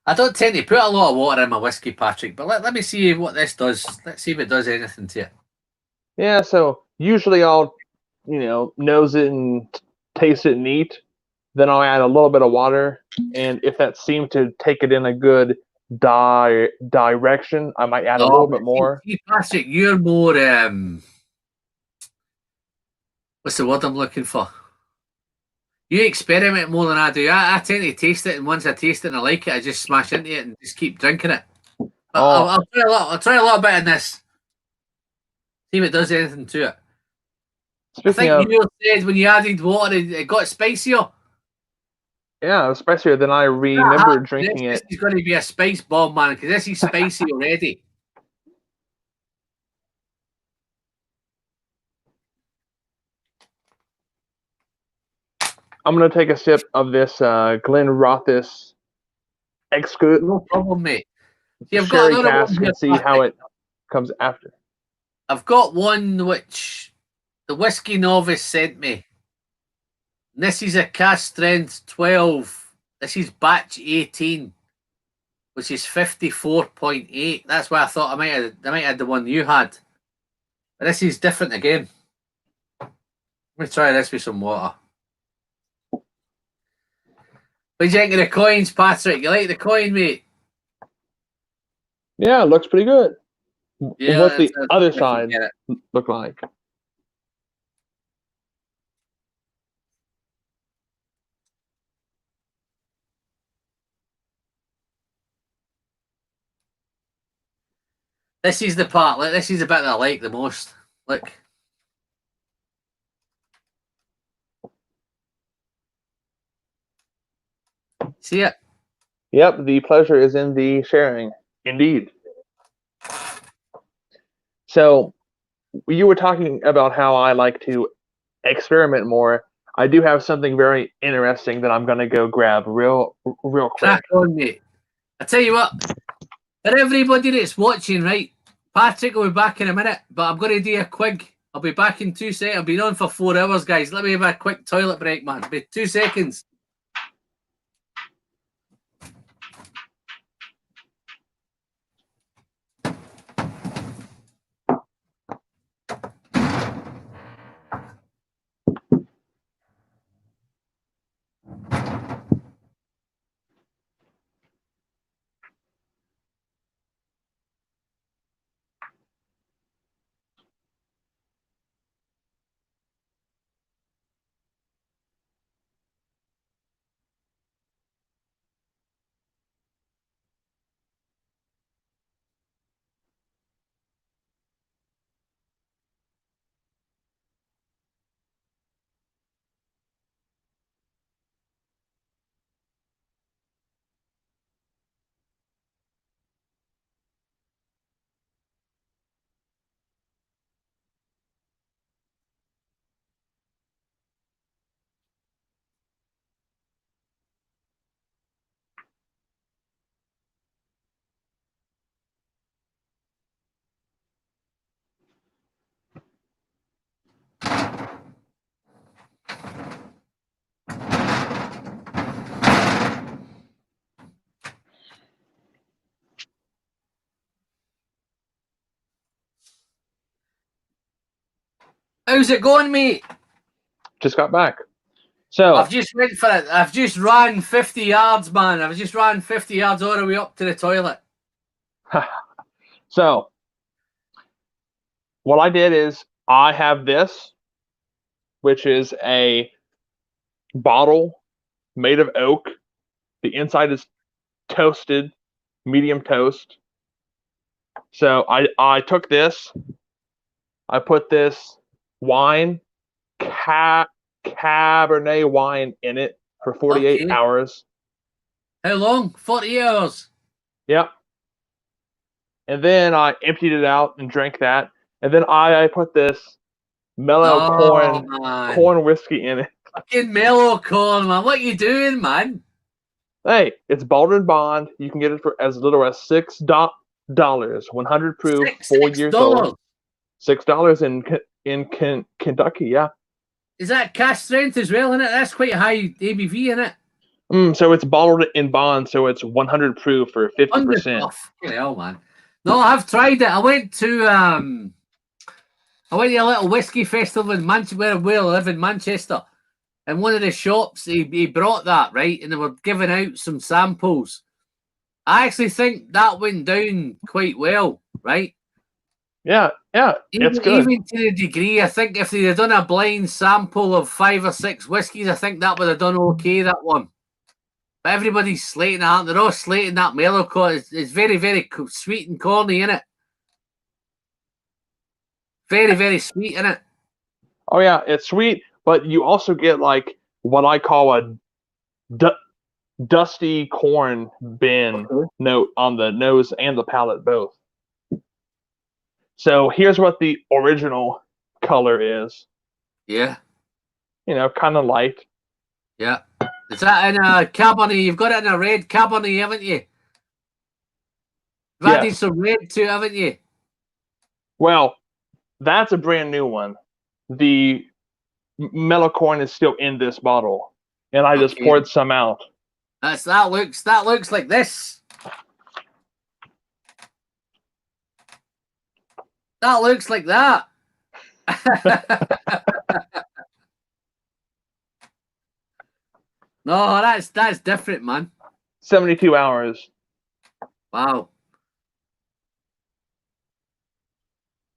I don't tend to put a lot of water in my whiskey, Patrick, but let me see what this does. Let's see if it does anything to it. Yeah, so usually I'll, nose it and taste it neat. Then I'll add a little bit of water, and if that seemed to take it in a good direction, I might add a little bit more. See, Patrick, you're more what's the word I'm looking for? You experiment more than I do. I tend to taste it, and once I taste it and I like it, I just smash into it and just keep drinking it. But I'll try a lot. I'll try a little bit in this. See if it does anything to it. Speaking I think you said when you added water, it got spicier. Yeah, it was spicier than I remember drinking This it. is going to be a spice bomb, man, because this is spicy already. I'm going to take a sip of this Glen Rothis Exquisite. No problem, mate. See, I've Sherry got another cask one here, and see how it comes after. I've got one which the Whiskey Novice sent me. And this is a cask strength 12. This is batch 18, which is 54.8. That's why I thought I might have the one you had. But this is different again. Let me try this with some water. What do you think of the coins, Patrick? You like the coin, mate? Yeah, it looks pretty good. Yeah, what's the other side look like? This is the part. This is the bit that I like the most. Look. See it? Yep, the pleasure is in the sharing. Indeed. So, you were talking about how I like to experiment more. I do have something very interesting that I'm going to go grab real quick. Crack on, mate. I tell you what, for everybody that's watching, right, Patrick will be back in a minute, but I'm going to do a quick. I'll be back in 2 seconds. I've been on for 4 hours, guys. Let me have a quick toilet break, man. It'll be 2 seconds. how's it going, mate? Just got back. So I've just went for it. I've just ran 50 yards, man. I've just ran 50 yards all the way up to the toilet. So what I did is I have this, which is a bottle made of oak. The inside is toasted, medium toast. So I took this. I put this wine, Cabernet wine in it for 48 hours. How long? 40 hours. Yep. And then I emptied it out and drank that. And then I put this mellow corn whiskey in it. Fucking mellow corn, man. What you doing, man? Hey, it's bottled in bond. You can get it for as little as $6. 100 proof, 4 years old. $6 in Kentucky, yeah. Is that cash strength as well, isn't it? That's quite a high ABV, isn't it? So it's bottled in bond, so it's 100 proof for 50%. Hell, man. No, I've tried it. I went to a little whiskey festival in Manchester, where I live in Manchester. And one of the shops, he brought that, right? And they were giving out some samples. I actually think that went down quite well, right? Yeah, it's good. Even to the degree, I think if they'd have done a blind sample of 5 or 6 whiskies, I think that would have done okay, that one. But everybody's slating that. They're all slating that mellow corn. It's very, very sweet and corny, isn't it? Very, very sweet, isn't it? Oh, yeah, it's sweet, but you also get like what I call a dusty corn bin note on the nose and the palate both. So here's what the original color is. Yeah. Kind of light. Yeah. Is that in a Cabernet? You've got it in a red Cabernet, haven't you? You've added some red to it, haven't you? Well, that's a brand new one. The mellow corn is still in this bottle, and I just poured some out. That looks like this. That looks like that. No, that's different, man. 72 hours. Wow.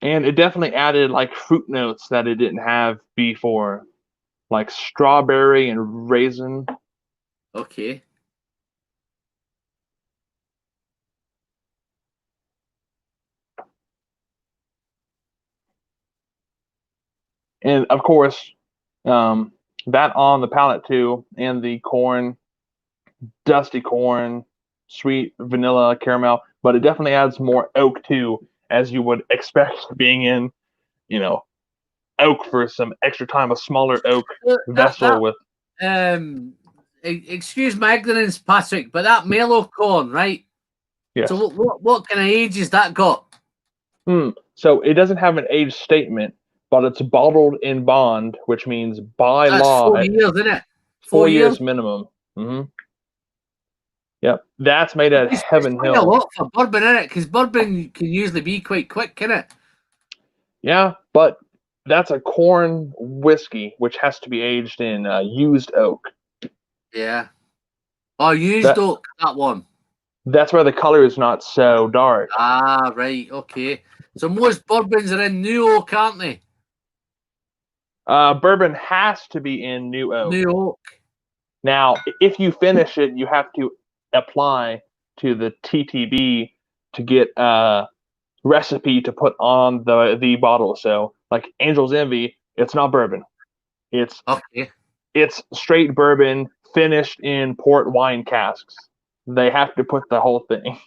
And it definitely added like fruit notes that it didn't have before, like strawberry and raisin. Okay. And of course, that on the palate too, and the corn, dusty corn, sweet vanilla caramel, but it definitely adds more oak too, as you would expect being in, oak for some extra time, a smaller oak vessel with. Excuse my ignorance, Patrick, but that mellow corn, right? Yes. So what kind of age has that got? So it doesn't have an age statement, but it's bottled in bond, which means by law, 4 years, isn't it? 4 years minimum. Yep, that's made at Heaven Hill. A lot for bourbon, isn't it? Because bourbon can usually be quite quick, can it? Yeah, but that's a corn whiskey, which has to be aged in used oak. Yeah. Oh, used oak, that one. That's why the color is not so dark. Ah, right, okay. So most bourbons are in new oak, aren't they? Bourbon has to be in new oak. New oak. Now, if you finish it, you have to apply to the TTB to get a recipe to put on the bottle. So, like Angel's Envy, it's not bourbon. It's straight bourbon finished in port wine casks. They have to put the whole thing.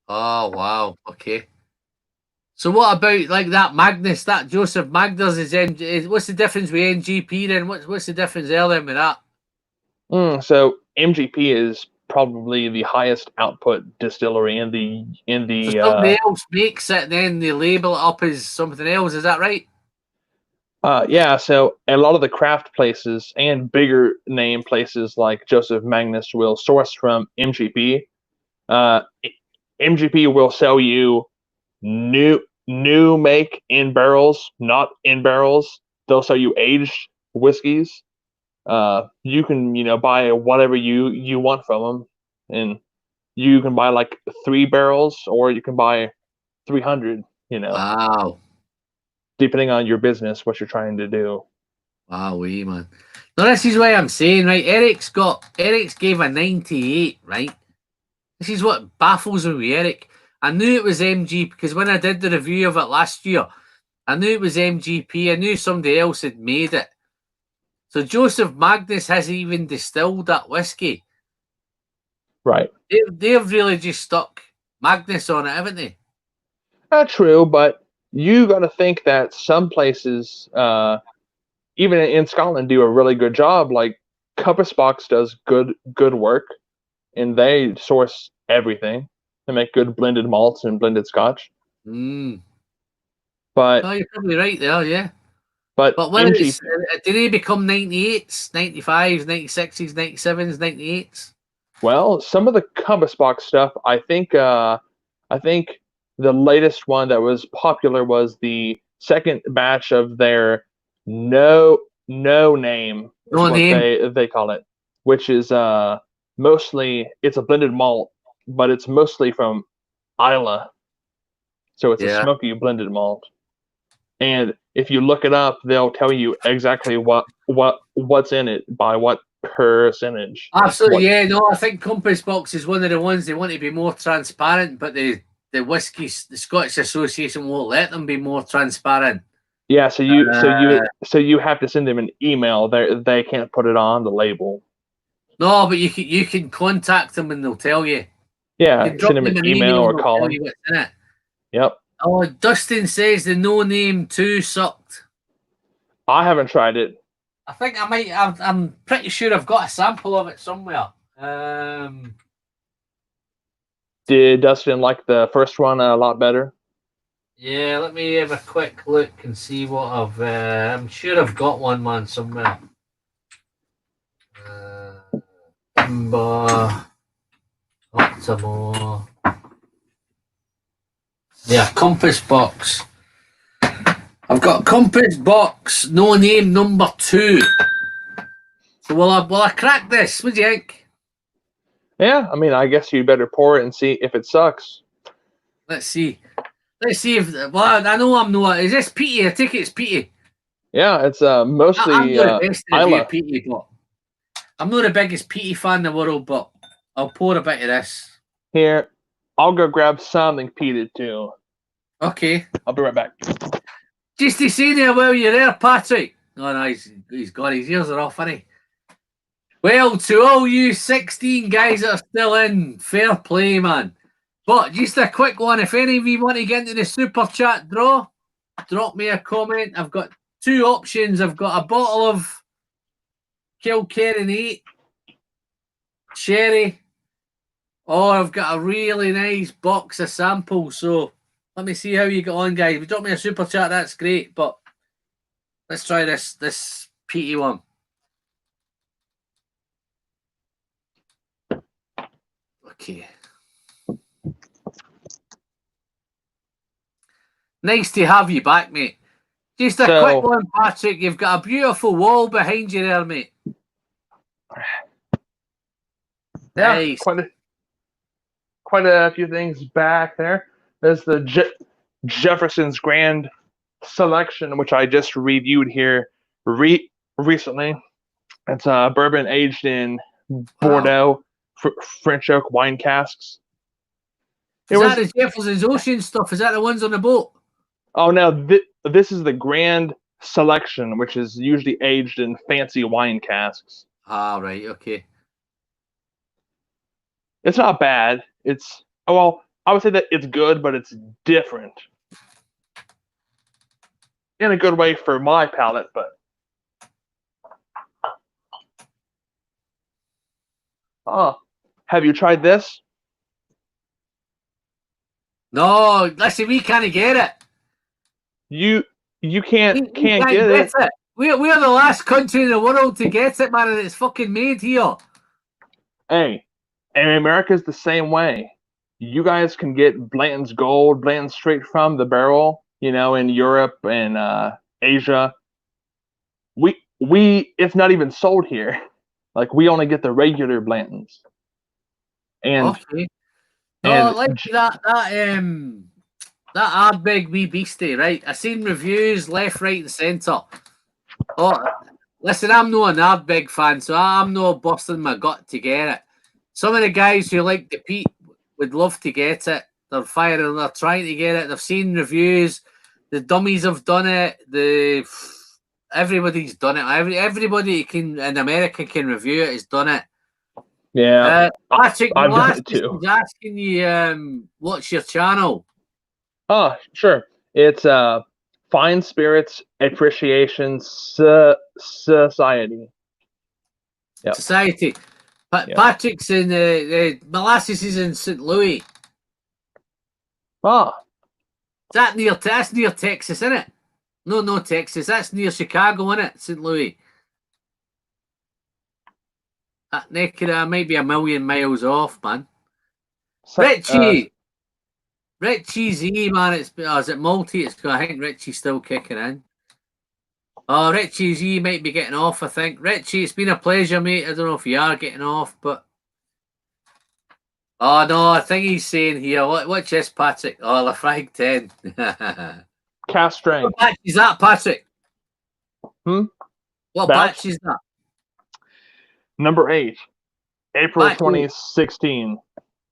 Oh, wow. Okay. So what about like that Magnus, that Joseph Magnus is what's the difference with NGP then? What's the difference there then with that? So MGP is probably the highest output distillery in the so somebody else makes it, then they label it up as something else, is that right? Yeah, so a lot of the craft places and bigger name places like Joseph Magnus will source from MGP. MGP will sell you new make in barrels, not in barrels. they'll sell you aged whiskeys. You can buy whatever you want from them, and you can buy like 3 barrels, or you can buy 300. Wow. Depending on your business, what you're trying to do. Wow, man. No, this is why I'm saying, right? Eric's gave a 98, right? This is what baffles me with Eric. I knew it was MG because when I did the review of it last year, I knew it was MGP. I knew somebody else had made it. So Joseph Magnus hasn't even distilled that whiskey. Right. They've really just stuck Magnus on it, haven't they? Not true, but you got to think that some places, even in Scotland, do a really good job. Like Compass Box does good work, and they source everything. They make good blended malts and blended Scotch. But you're probably right there, yeah. But when did they become 98s, 95s, 96s, 97s, 98s? Well, some of the Compass Box stuff, I think the latest one that was popular was the second batch of their no name, they call it, which is mostly, it's a blended malt, but it's mostly from Islay, so it's a smoky blended malt. And if you look it up, they'll tell you exactly what's in it by what percentage. Absolutely, I think Compass Box is one of the ones they want to be more transparent, but the Scottish Association won't let them be more transparent. Yeah, so you have to send them an email. They can't put it on the label. No, but you can contact them and they'll tell you. Yeah, send them an email or call them. What's in it. Yep. Oh, Dustin says the No Name 2 sucked. I haven't tried it. I think I might. I'm pretty sure I've got a sample of it somewhere. Did Dustin like the first one a lot better? Yeah, let me have a quick look and see what I've. I'm sure I've got one, man, somewhere. Optimo. Yeah, Compass Box. I've got Compass Box, No Name number 2. So will I crack this? What do you think? Yeah, I mean, I guess you better pour it and see if it sucks. Let's see. Let's see if. Well, I know I'm not. Is this peaty? I think it's peaty. Yeah, it's mostly I'm not the best Islay. peaty, but I'm not the biggest peaty fan in the world. But I'll pour a bit of this. Here, I'll go grab something peated too. Okay. I'll be right back. Just to say there while you're there, Patrick. Oh no, he's got his ears are off, isn't he? Well, to all you 16 guys that are still in, fair play, man. But just a quick one, if any of you want to get into the super chat draw, drop me a comment. I've got 2 options. I've got a bottle of Kilkerran 8 Sherry, or I've got a really nice box of samples. So let me see how you get on, guys. If you drop me a super chat, that's great. But let's try this peaty one. Okay. Nice to have you back, mate. Just a quick one, Patrick. You've got a beautiful wall behind you there, mate. Yeah, nice. Quite a few things back there. There's the Jefferson's Grand Selection, which I just reviewed here recently. It's bourbon aged in Bordeaux French oak wine casks. Is that the Jefferson's Ocean stuff? Is that the ones on the boat? Oh, no, this is the Grand Selection, which is usually aged in fancy wine casks. Ah, right, okay. It's not bad. I would say that it's good, but it's different. In a good way for my palate, but... Oh, have you tried this? No, listen, we can't get it. You can't get it. We're the last country in the world to get it, man, and it's fucking made here. Hey, and America's the same way. You guys can get Blanton's Gold, Blanton straight from the barrel, in Europe and Asia. it's not even sold here. Like, we only get the regular Blantons. And okay. No, like that Ardbeg wee beastie, right? I seen reviews left, right, and centre. Oh, listen, I'm not an Ardbeg fan, so I'm not busting my gut to get it. Some of the guys who like the peat would love to get it. They're trying to get it. They've seen reviews. The dummies have done it. Everybody's done it. Everybody in America can review it has done it. Yeah, Patrick, I've done it too. He's asking you, what's your channel? Oh, sure. It's Fine Spirits Appreciation Society. Yep. Society. Patrick's in Molasses is in St. Louis. Oh. That's near Texas, isn't it? No, Texas. That's near Chicago, isn't it? St. Louis. That neck might be a million miles off, man. Richie Z, man. Is it malty? I think Richie's still kicking in. Oh, Richie Z might be getting off, I think. Richie, it's been a pleasure, mate. I don't know if you are getting off, but oh no, I think he's saying here. What's this, Patrick? Oh, Lafrag 10. Cast strength. What batch is that, Patrick? What batch is that? Number 8, April 2016.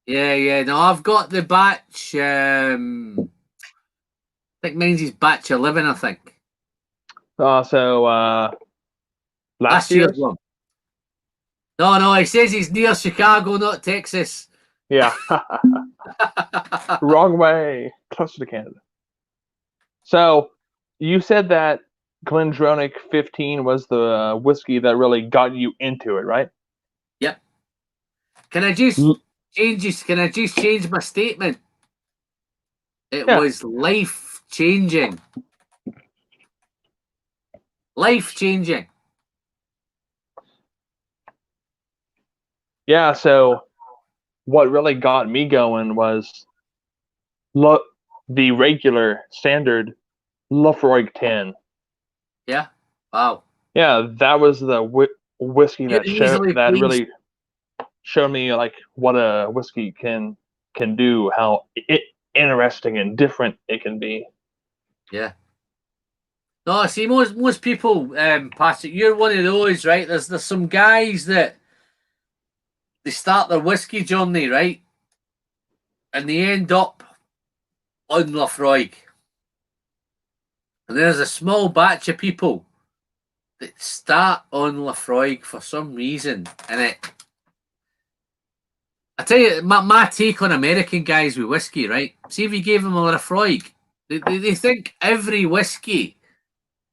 Yeah. No, I've got the batch. I think mine's is batch 11. I think. So last year's one. No. He says he's near Chicago, not Texas. Yeah. Wrong way. Closer to Canada. So you said that Glendronach 15 was the whiskey that really got you into it, right? Yep. Can I just change my statement? It was life-changing. Life-changing. Yeah, so what really got me going was the regular standard Lafroig 10. Yeah. Wow. Yeah, that was the whiskey that really showed me like what a whiskey can do, how interesting and different it can be. Yeah. No, see, most people, Patrick, you're one of those, right? There's some guys that they start their whiskey journey, right, and they end up on Lafroig. And there's a small batch of people that start on Lafroig for some reason, and I tell you, my take on American guys with whiskey, right? See if you gave them a Lafroig, they think every whiskey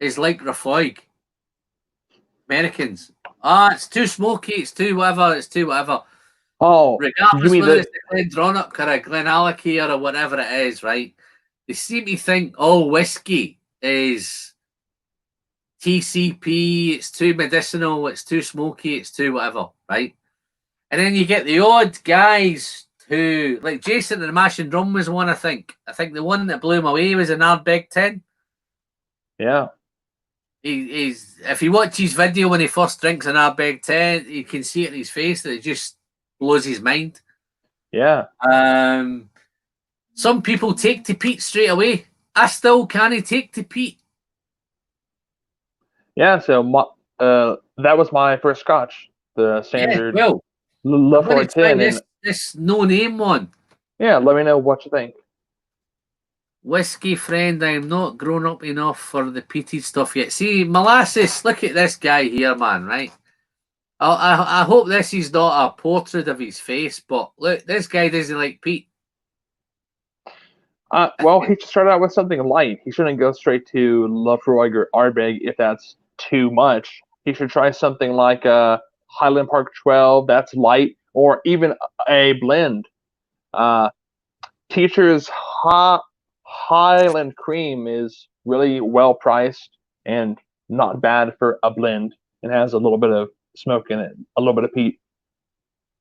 is like Lafroig. Americans, it's too smoky, it's too whatever. Oh, regardless whether it's a Glendronach or a Glenallachie or whatever it is, right? They seem to think all whiskey is TCP, it's too medicinal, it's too smoky, it's too whatever, right? And then you get the odd guys who, like Jason and the Mash and Drum was one, I think. I think the one that blew him away was an Ardbeg 10. Yeah. He's if you watch his video when he first drinks an Ardbeg 10, you can see it in his face that it just blows his mind. Yeah. Some people take to peat straight away. I still can't take to peat. Yeah, so that was my first Scotch, the standard Lafroig 10. This no-name one. Yeah, let me know what you think. Whiskey friend, I'm not grown up enough for the peated stuff yet. See, Molasses, look at this guy here, man, right? I hope this is not a portrait of his face, but look, this guy doesn't like peat. Well, he should start out with something light. He shouldn't go straight to Lafroig or Ardbeg if that's too much. He should try something like Highland Park 12, that's light, or even a blend. Teacher's Highland Cream is really well priced and not bad for a blend. It has a little bit of smoke in it, a little bit of peat.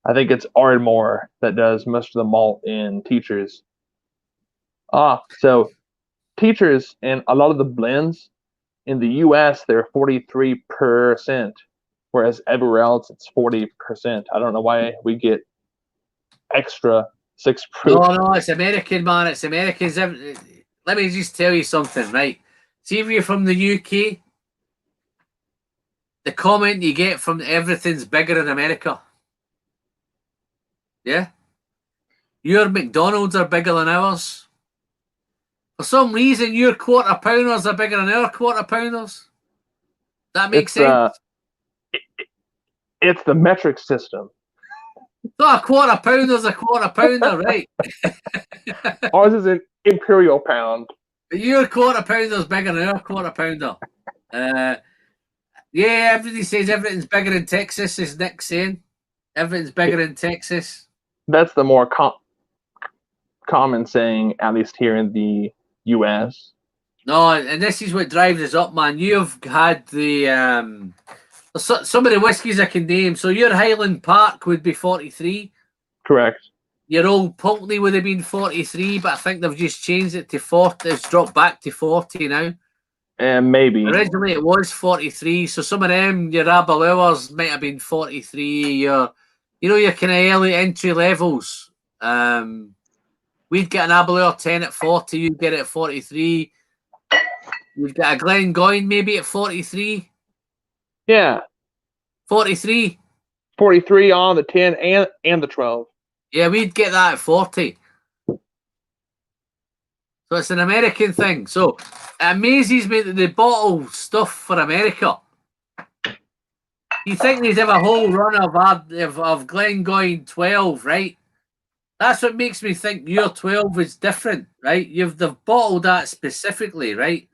I think it's Ardmore that does most of the malt in Teacher's. So Teacher's and a lot of the blends in the U.S. they're 43%, whereas everywhere else it's 40%. I don't know why we get extra 6 proof. No, it's American, man. It's Americans. Let me just tell you something, right? See if you're from the UK, the comment you get from everything's bigger in America. Yeah? Your McDonald's are bigger than ours. For some reason, your quarter pounders are bigger than our quarter pounders. That makes sense? It's the metric system. So a quarter pounder's a quarter pounder, right? Ours is an imperial pound. Your quarter pounder's bigger than our quarter pounder. Yeah, everybody says everything's bigger in Texas, is Nick saying. Everything's bigger in Texas. That's the more common saying, at least here in the U.S. No, and this is what drives us up, man. You've had the some of the whiskies I can name. So your Highland Park would be 43. Correct. Your Old Pulteney would have been 43, but I think they've just changed it to 40. It's dropped back to 40 now. And maybe. Originally it was 43, so some of them, your Aberlours might have been 43. Your kind of early entry levels. We'd get an Aberlour 10 at 40, you'd get it at 43. You'd get a Glengoyne maybe at 43. Yeah. 43. 43 on the 10 and the 12. Yeah, we'd get that at 40. So it's an American thing. So it amazes me that they bottle stuff for America. You think they'd have a whole run of Glengoyne 12, right? That's what makes me think your 12 is different, right? They've bottled that specifically, right,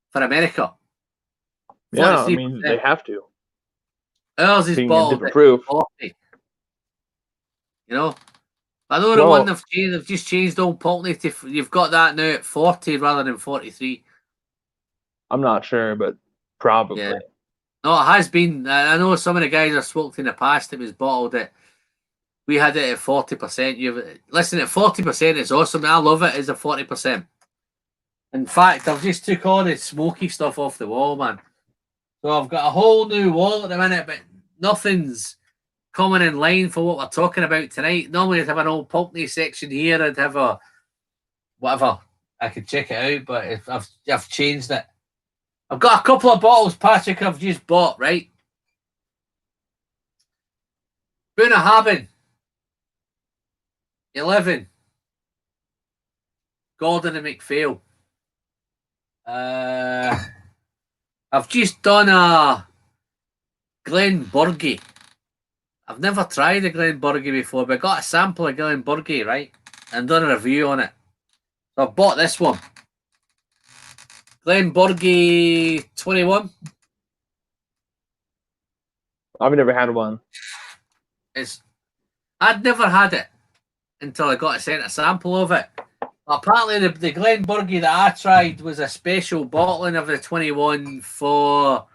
for America. Yeah, I mean, they have to. Ours is bottled at 40. You know? I know the one they've just changed Old Pulteney to, you've got that now at 40 rather than 43. I'm not sure, but probably. Yeah. No, it has been. I know some of the guys I spoke to in the past, it was bottled at, we had it at 40%. Listen, at 40%, it's awesome. I love it as a 40%. In fact, I've just took all the smoky stuff off the wall, man. So I've got a whole new wall at the minute, but nothing's coming in line for what we're talking about tonight. Normally I'd have an Old Pulteney section here. I'd have a whatever. I could check it out, but if I've changed it. I've got a couple of bottles, Patrick, I've just bought, right? Bunnahabhain 11. Gordon and MacPhail. I've just done a Glenburgie. I've never tried a Glenburgie before, but I got a sample of Glenburgie, right? And done a review on it. So I've bought this one. Glenburgie 21. I've never had one. I'd never had it until I got sent a sample of it. Apparently, the Glenburgie that I tried was a special bottling of the 21 for...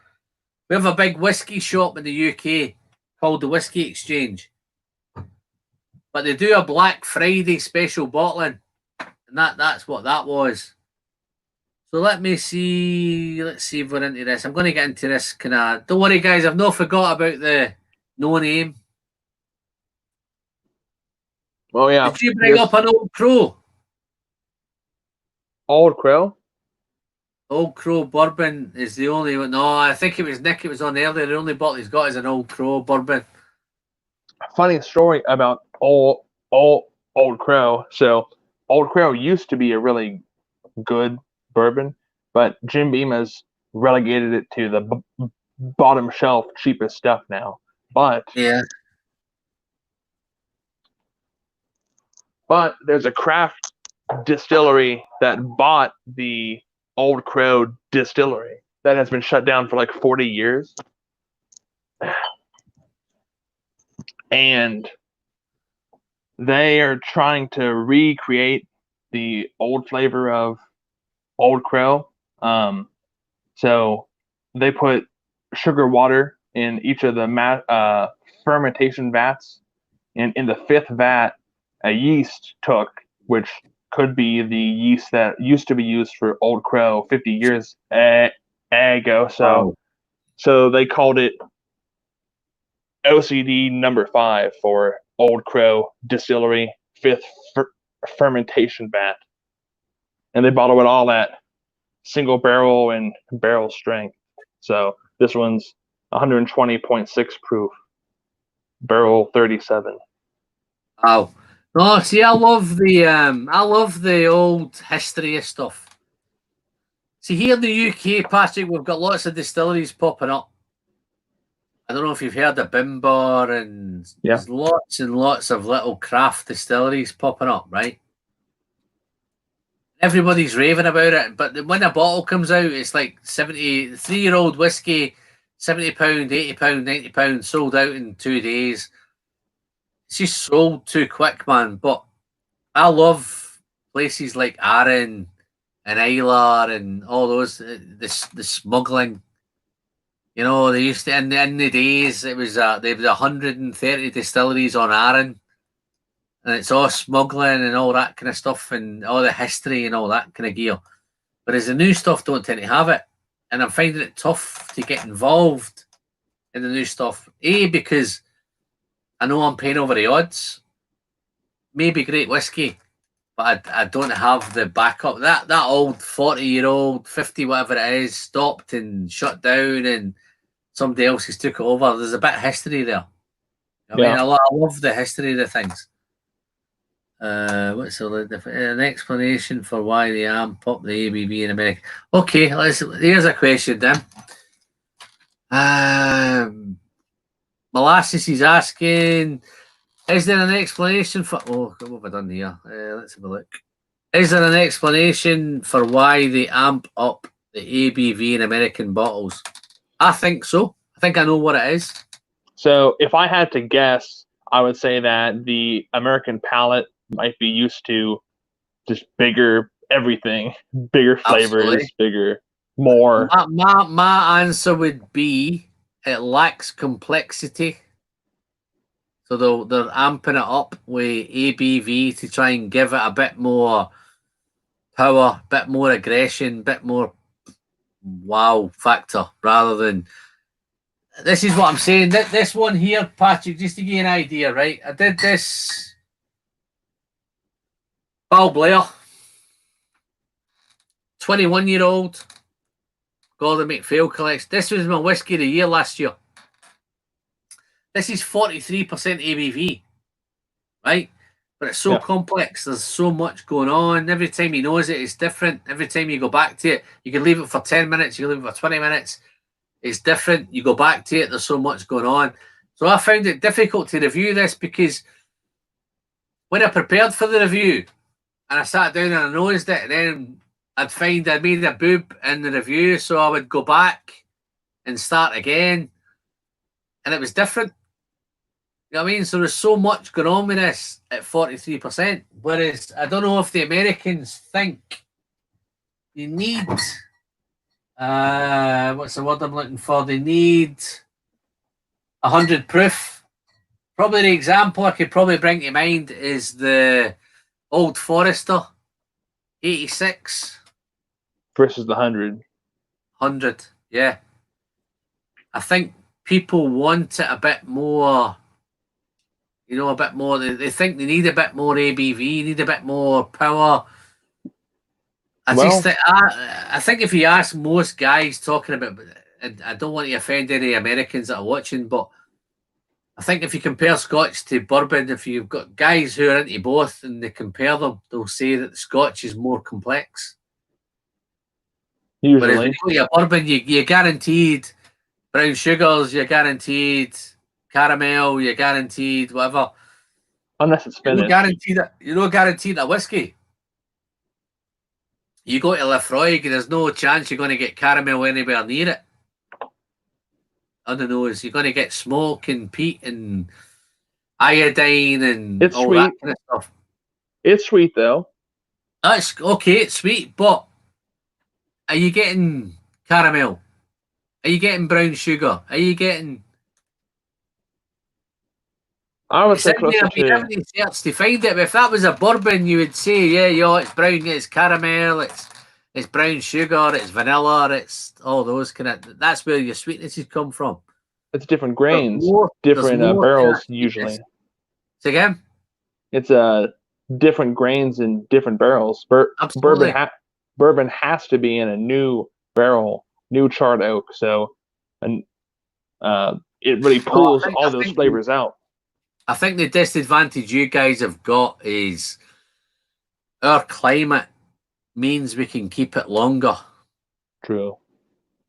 We have a big whiskey shop in the UK called the Whisky Exchange. But they do a Black Friday special bottling. And that's what that was. So let me see. Let's see if we're into this. I'm going to get into this kind of... Don't worry, guys. I've not forgot about the no name. Oh, yeah. Did you bring up an Old Crow? Old Crow? Old Crow bourbon is the only one. No, I think it was Nick. It was on earlier. The only bottle he's got is an Old Crow bourbon. Funny story about Old Crow. So, Old Crow used to be a really good bourbon, but Jim Beam has relegated it to the bottom shelf cheapest stuff now. But there's a craft distillery that bought the Old Crow distillery that has been shut down for like 40 years. And they are trying to recreate the old flavor of Old Crow. So they put sugar water in each of the fermentation vats. And in the fifth vat, a yeast took, which could be the yeast that used to be used for Old Crow 50 years There you go. So they called it OCD number 5 for Old Crow Distillery 5th fermentation vat, and they bottle it all at single barrel and barrel strength. So this one's 120.6 proof, barrel 37. Oh no! See, I love the old history of stuff. See, here in the UK, Patrick, we've got lots of distilleries popping up. I don't know if you've heard of Bimber, and there's lots and lots of little craft distilleries popping up, right? Everybody's raving about it, but when a bottle comes out, it's like 73-year-old whiskey, £70, £80, £90, sold out in 2 days. It's just sold too quick, man. But I love places like Arran and Islay and all those, the smuggling. You know, they used to, in the days, it was there was 130 distilleries on Arran, and it's all smuggling and all that kind of stuff, and all the history and all that kind of gear. Whereas the new stuff don't tend to have it, and I'm finding it tough to get involved in the new stuff. Because I know I'm paying over the odds. Maybe great whiskey, but I don't have the backup. That old 40-year-old, 50 whatever it is, stopped and shut down, and somebody else has took it over. There's a bit of history there. I mean, I love the history of the things. What's an explanation for why they amp up the ABV in America? Okay, here's a question then. Molasses is asking, is there an explanation for... Oh, what have I done here? Let's have a look. Is there an explanation for why they amp up the ABV in American bottles? I think so. I think I know what it is. So if I had to guess, I would say that the American palate might be used to just bigger everything, bigger flavors, Absolutely. bigger, more. My answer would be it lacks complexity. So they're amping it up with ABV to try and give it a bit more power, bit more aggression, bit more wow factor, rather than... This is what I'm saying. This one here, Patrick, just to give you an idea, right? I did this Bal Blair, 21-year-old, Gordon MacPhail collects. This was my whiskey of the year last year. This is 43% ABV, right? But it's so complex. There's so much going on. Every time you nose it, it's different. Every time you go back to it, you can leave it for 10 minutes, you can leave it for 20 minutes. It's different. You go back to it, there's so much going on. So I found it difficult to review this, because when I prepared for the review and I sat down and I nosed it, and then I'd find I made a boob in the review, so I would go back and start again, and it was different. You know what I mean? So there's so much going on with this at 43%. Whereas I don't know if the Americans think you need... what's the word I'm looking for? They need 100 proof. Probably the example I could probably bring to mind is the Old Forester 86 versus the 100. 100, yeah. I think people want it a bit more, you know, a bit more. They think they need a bit more ABV, need a bit more power. I think if you ask most guys talking about, and I don't want to offend any Americans that are watching, but I think if you compare Scotch to bourbon, if you've got guys who are into both and they compare them, they'll say that the Scotch is more complex. Usually. Whereas when you go to bourbon, you're guaranteed brown sugars, you're guaranteed caramel, you're guaranteed whatever. Unless it's finished. You're not guaranteed a whiskey. You go to Lafroig, there's no chance you're going to get caramel anywhere near it. On the nose, you're going to get smoke and peat and iodine and it's all sweet. that kind of stuff. It's sweet though. That's okay, it's sweet, but are you getting caramel? Are you getting brown sugar? Are you getting... I would say closer to... You haven't searched to find it, but if that was a bourbon, you would say, yeah, it's brown, it's caramel, it's It's brown sugar, it's vanilla, it's all those kind of. That's where your sweetnesses come from. It's different grains, there's different more barrels usually. Say again? It's different grains in different barrels. Absolutely. Bourbon has to be in a new barrel, new charred oak, so and it really pulls all those flavors out. I think the disadvantage you guys have got is our climate means we can keep it longer. True.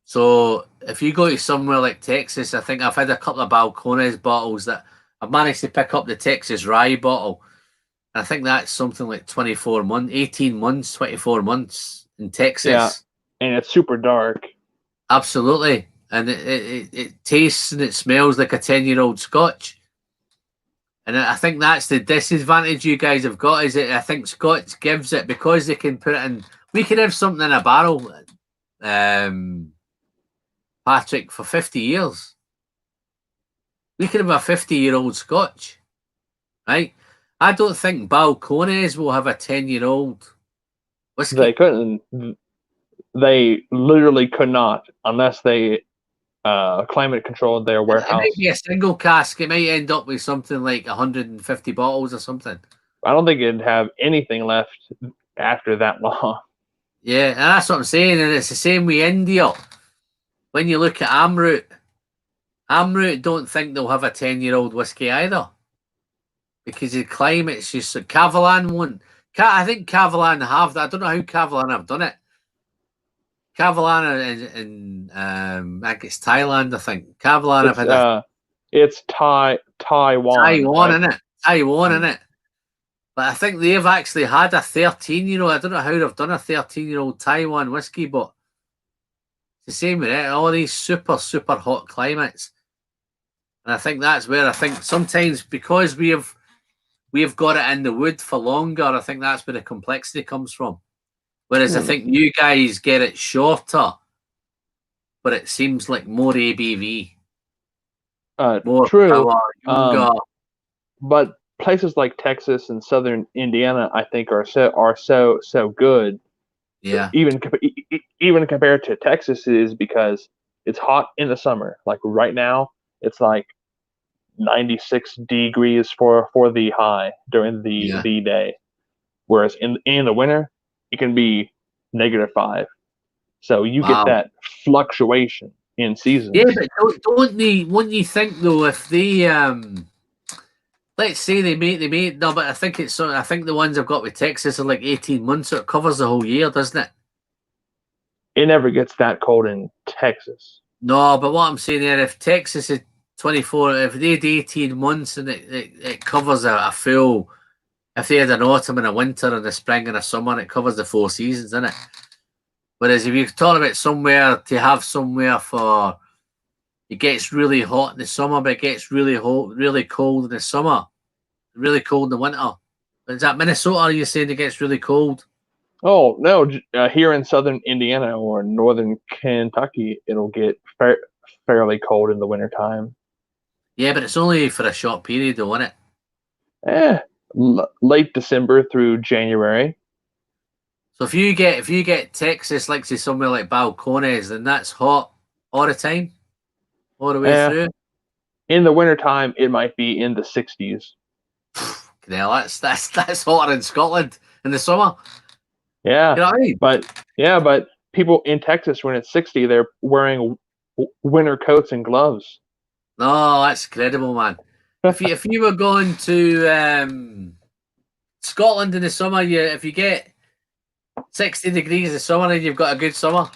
So if you go to somewhere like Texas, I think I've had a couple of Balcones bottles that I've managed to pick up the Texas rye bottle. I think that's something like 24 months, 18 months, 24 months in Texas. Yeah, and it's super dark. Absolutely. And it tastes and it smells like a 10-year-old Scotch. And I think that's the disadvantage you guys have got, is that I think Scotch gives it, because they can put it in. We can have something in a barrel, Patrick, for 50 years. We can have a 50-year-old Scotch, right? I don't think Balcones will have a 10-year-old whiskey. They couldn't. They literally could not, unless they climate controlled their warehouse. It might be a single cask. It might end up with something like 150 bottles or something. I don't think it'd have anything left after that long. Yeah, and that's what I'm saying. And it's the same with India. When you look at Amrut don't think they'll have a 10-year-old whiskey either, because the climate's just so. Kavalan won't. I think Kavalan have. I don't know how Kavalan have done it. Kavalan in I think it's Thailand. I think Kavalan have had. It's Taiwan. Taiwan, right? Innit? Taiwan, innit? But I think they've actually had a 13-year-old. I don't know how they've done a 13-year-old Taiwan whiskey, but it's the same with it. All these super, super hot climates. And I think that's where I think sometimes, because we have got it in the wood for longer, I think that's where the complexity comes from. Whereas I think you guys get it shorter, but it seems like more ABV. More true. Power, younger. But places like Texas and southern Indiana, I think, are so good. Yeah. Even compared to Texas, is because it's hot in the summer. Like right now, it's like 96 degrees for the high during the day, whereas in the winter it can be -5. So you get that fluctuation in seasons. Yeah, but wouldn't you think though, if they let's say they made no, but I think the ones I've got with Texas are like 18 months, so it covers the whole year, doesn't it? It never gets that cold in Texas. No, but what I'm saying there, if Texas is 24, if they had 18 months and it covers a full, if they had an autumn and a winter and a spring and a summer, it covers the 4 seasons, isn't it? Whereas if you're talking about somewhere to have somewhere for, it gets really hot in the summer, but it gets really cold in the summer, really cold in the winter. Is that Minnesota? You're saying it gets really cold? Oh no! Here in southern Indiana or northern Kentucky, it'll get fairly cold in the wintertime. Yeah, but it's only for a short period, though, isn't it? Late December through January. So if you get Texas, like say somewhere like Balcones, then that's hot all the time, all the way through. In the wintertime, it might be in the 60s. Yeah, that's hotter in Scotland in the summer. Yeah, you know what I mean? But people in Texas, when it's 60, they're wearing winter coats and gloves. No, that's incredible, man. if you were going to Scotland in the summer, if you get 60 degrees in the summer, then you've got a good summer.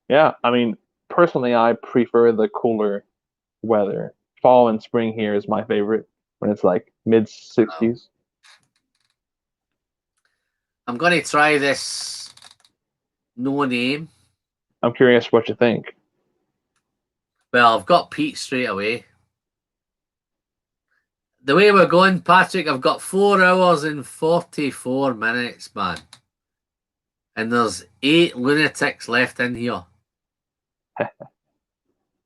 Yeah, I mean, personally, I prefer the cooler weather. Fall and spring here is my favorite, when it's like mid-60s. I'm going to try this no name. I'm curious what you think. Well, I've got Pete straight away. The way we're going, Patrick, I've got 4 hours and 44 minutes, man. And there's 8 lunatics left in here.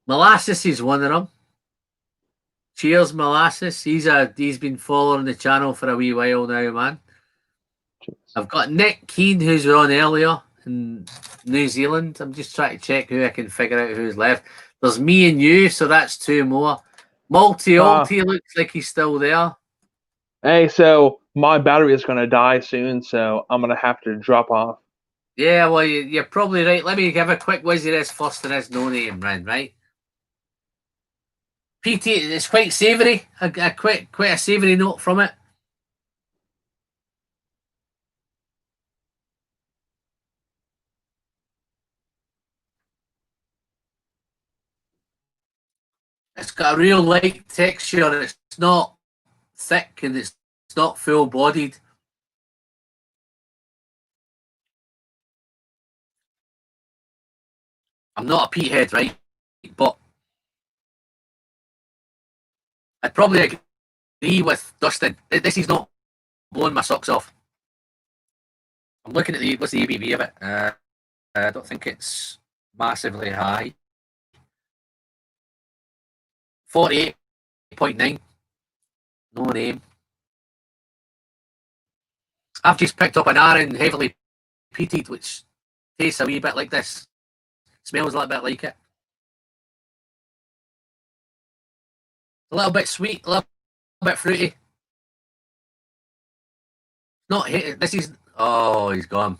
Molasses is one of them. Cheers, Molasses. He's been following the channel for a wee while now, man. I've got Nick Keane, who's on earlier in New Zealand. I'm just trying to check who I can figure out who's left. There's me and you, so that's 2 more. Malty looks like he's still there. Hey, so my battery is going to die soon, so I'm going to have to drop off. Yeah, well, you're probably right. Let me give a quick whizzy this first, and his no name, right? PT, it's quite savoury. Quite a savoury note from it. It's got a real light texture. It's not thick and it's not full bodied. I'm not a peat head, right? But I'd probably agree with Dustin. This is not blowing my socks off. I'm looking at what's the ABV of it. I don't think it's massively high. 48.9. No name. I've just picked up an Aaron heavily peated, which tastes a wee bit like this. Smells a little bit like it. A little bit sweet, a little bit fruity. Not this is. Oh, he's gone.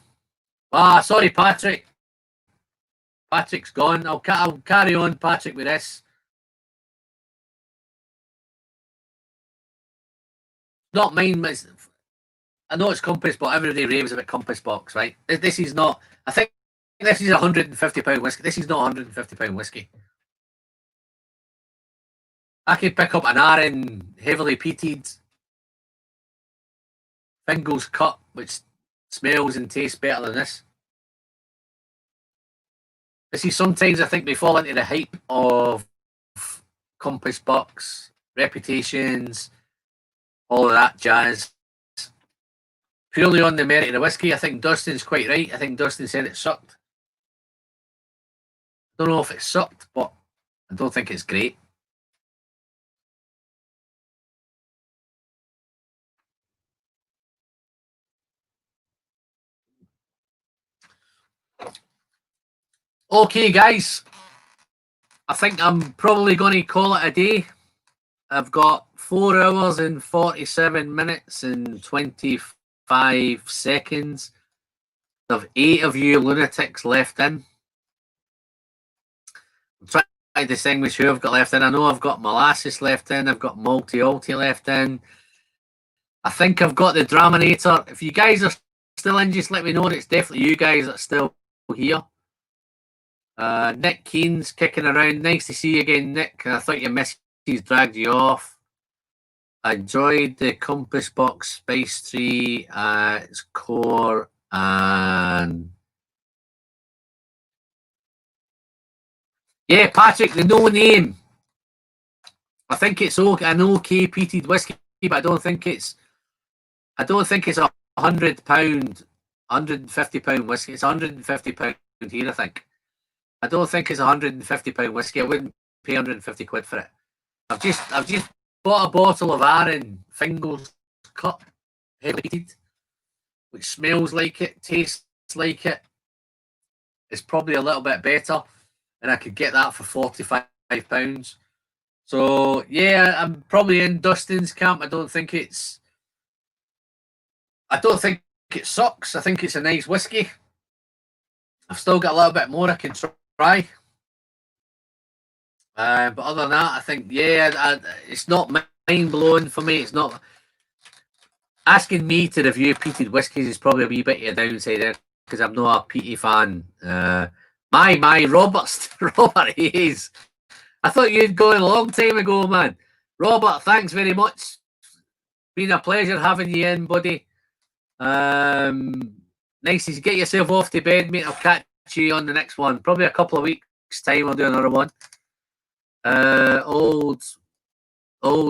Ah, sorry, Patrick. Patrick's gone. I'll carry on, Patrick, with this. Not mine, but I know it's Compass, but everybody raves about Compass Box, right? This is not. I think this is £150 whiskey. This is not £150 whiskey. I could pick up an Aaron heavily peated Fingal's Cut, which smells and tastes better than this. This is sometimes I think we fall into the hype of Compass Box, reputations, all of that jazz. Purely on the merit of the whiskey, I think Dustin's quite right. I think Dustin said it sucked. I don't know if it sucked, but I don't think it's great. Okay, guys. I think I'm probably going to call it a day. I've got 4 hours and 47 minutes and 25 seconds. There's 8 of you lunatics left in. I'm trying to distinguish who I've got left in. I know I've got Molasses left in. I've got Malty left in. I think I've got the Draminator. If you guys are still in, just let me know that it's definitely you guys that are still here. Nick Keane's kicking around. Nice to see you again, Nick. I thought your missus dragged you off. I enjoyed the Compass Box Spice Tree at its core, and yeah, Patrick, the no name. I think it's okay, an okay peated whiskey, but I don't think it's a £100, £150 whiskey. It's £150 here, I think. I don't think it's £150 whiskey. I wouldn't pay £150 for it. I've just bought a bottle of Aaron Fingal's Cut, heavily peated, which smells like it, tastes like it. It's probably a little bit better, and I could get that for £45. So yeah, I'm probably in Dustin's camp. I don't think it sucks. I think it's a nice whiskey. I've still got a little bit more I can try. But other than that, I think, yeah, it's not mind-blowing for me. It's not. Asking me to review peated whiskies is probably a wee bit of a downside there, because I'm not a peaty fan. My Robert Hayes. I thought you'd gone a long time ago, man. Robert, thanks very much. Been a pleasure having you in, buddy. Nice to get yourself off to bed, mate. I'll catch you on the next one. Probably a couple of weeks' time I'll do another one. Old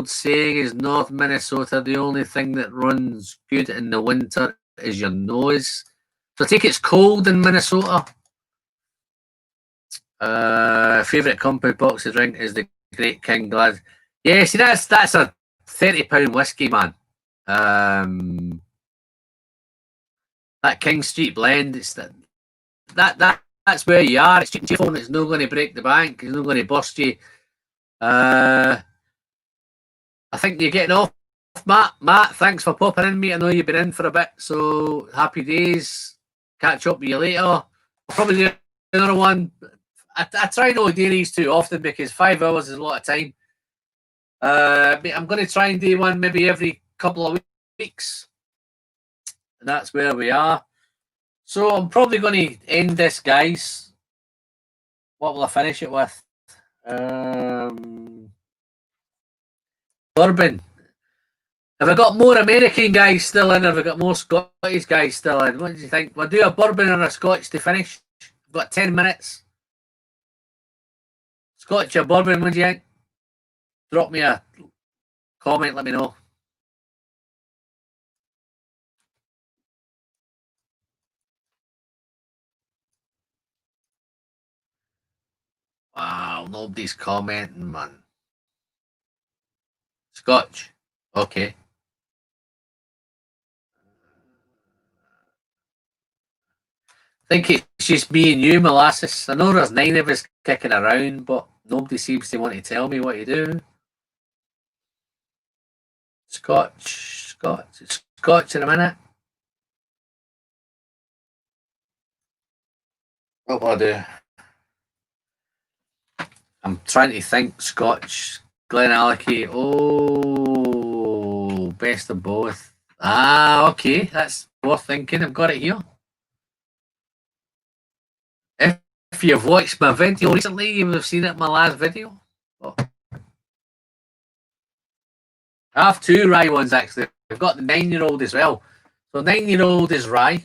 saying is North Minnesota, the only thing that runs good in the winter is your nose. So I think it's cold in Minnesota. Favourite Compass Box to drink is the Great King Glad. Yeah, see, that's a £30 whiskey, man. that King Street blend. It's that's where you are. It's cheap and cheerful. It's not going to break the bank. It's not going to bust you. I think you're getting off, Matt. Matt, thanks for popping in, mate. I know you've been in for a bit, so happy days. Catch up with you later. I'll probably do another one. I try not to do these too often because 5 hours is a lot of time. I'm going to try and do one maybe every couple of weeks. And that's where we are. So I'm probably going to end this, guys. What will I finish it with? Bourbon. Have I got more American guys still in? Have I got more Scottish guys still in? What do you think? We'll do a bourbon or a Scotch to finish. We've got 10 minutes. Scotch or bourbon, what do you think? Drop me a comment, let me know. Wow, nobody's commenting, man. Scotch. Okay. I think it's just me and you, Molasses. I know there's 9 of us kicking around, but nobody seems to want to tell me what to do. Scotch in a minute. What will I do? I'm trying to think. Scotch, Glenallachie. Oh, best of both. Ah, okay. That's worth thinking. I've got it here. If you've watched my video recently, you would have seen it in my last video. Oh. I have 2 rye ones, actually. I've got the 9-year-old as well. So 9-year-old is rye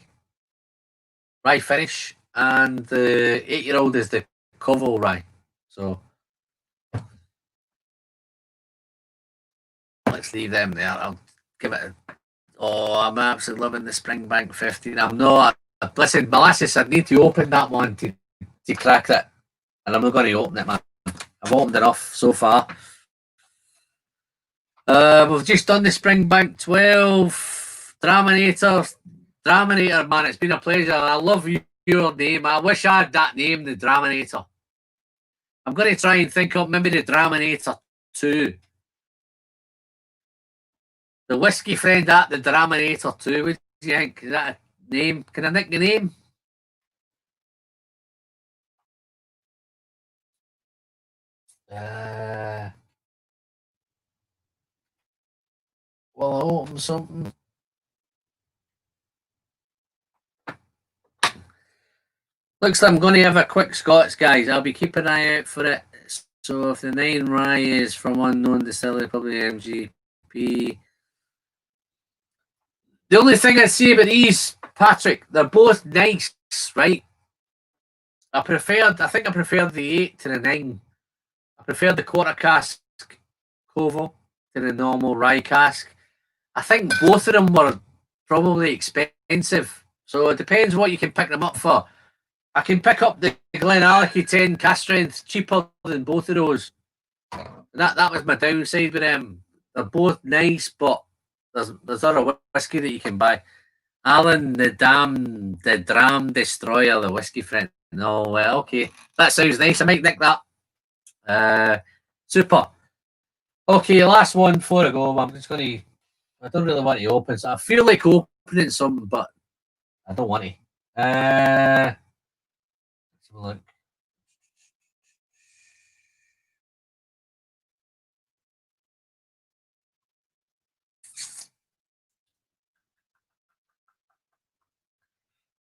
finish, and the 8-year-old is the Coval rye. So let's leave them there. I'll give it I'm absolutely loving the Springbank 15. I'm not. Listen, Molasses, I need to open that one to crack it. And I'm not going to open it, man. I've opened enough so far. We've just done the Springbank 12. Draminator, man, it's been a pleasure. I love your name. I wish I had that name, the Draminator. I'm going to try and think of maybe the Draminator 2. The Whiskey Friend at the Draminator 2. What do you think? Is that a name? Can I nick the name? Well, I'll open something. Looks like I'm going to have a quick Scots, guys. I'll be keeping an eye out for it. So if the 9 rye is from unknown distillery, probably MGP. The only thing I'd say about these, Patrick, they're both nice, right? I think I preferred the 8 to the 9. I preferred the quarter cask Coval to the normal rye cask. I think both of them were probably expensive. So it depends what you can pick them up for. I can pick up the Glenallachie 10 cask strength cheaper than both of those. That was my downside with them. They're both nice, but there's other whiskey that you can buy. Alan, the Dram Destroyer, the Whiskey Friend. No, well, okay. That sounds nice. I might nick that. Super. Okay, last one before I go. I don't really want to open, so I feel like opening something, but I don't want to. Let's have a look.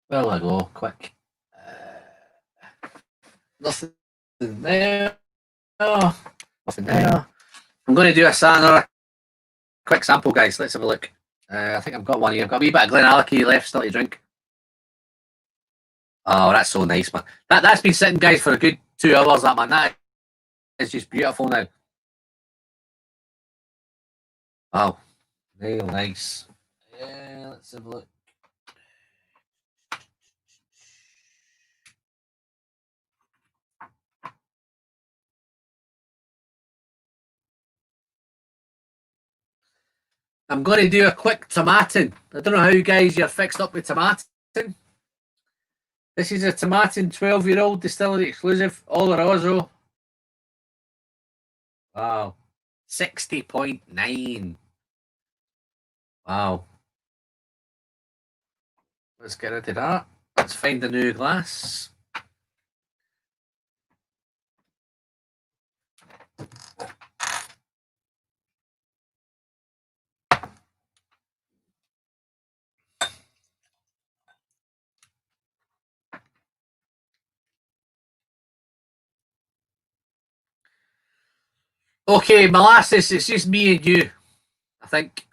Well, I go quick. Nothing there. Oh, nothing there. I'm going to do another quick sample, guys. Let's have a look. I think I've got one here. I've got a wee bit of Glenallachie left still to drink. Oh, that's so nice, man. That's been sitting, guys, for a good 2 hours, that, man. That is just beautiful now. Wow. Real nice. Yeah, let's have a look. I'm going to do a quick tomatin. I don't know how you guys you're fixed up with tomatin, This is a Tomatin 12-year-old distillery exclusive, Oloroso. Wow. 60.9. Wow. Let's get rid of that. Let's find a new glass. Okay, molasses, it's just me and you, I think.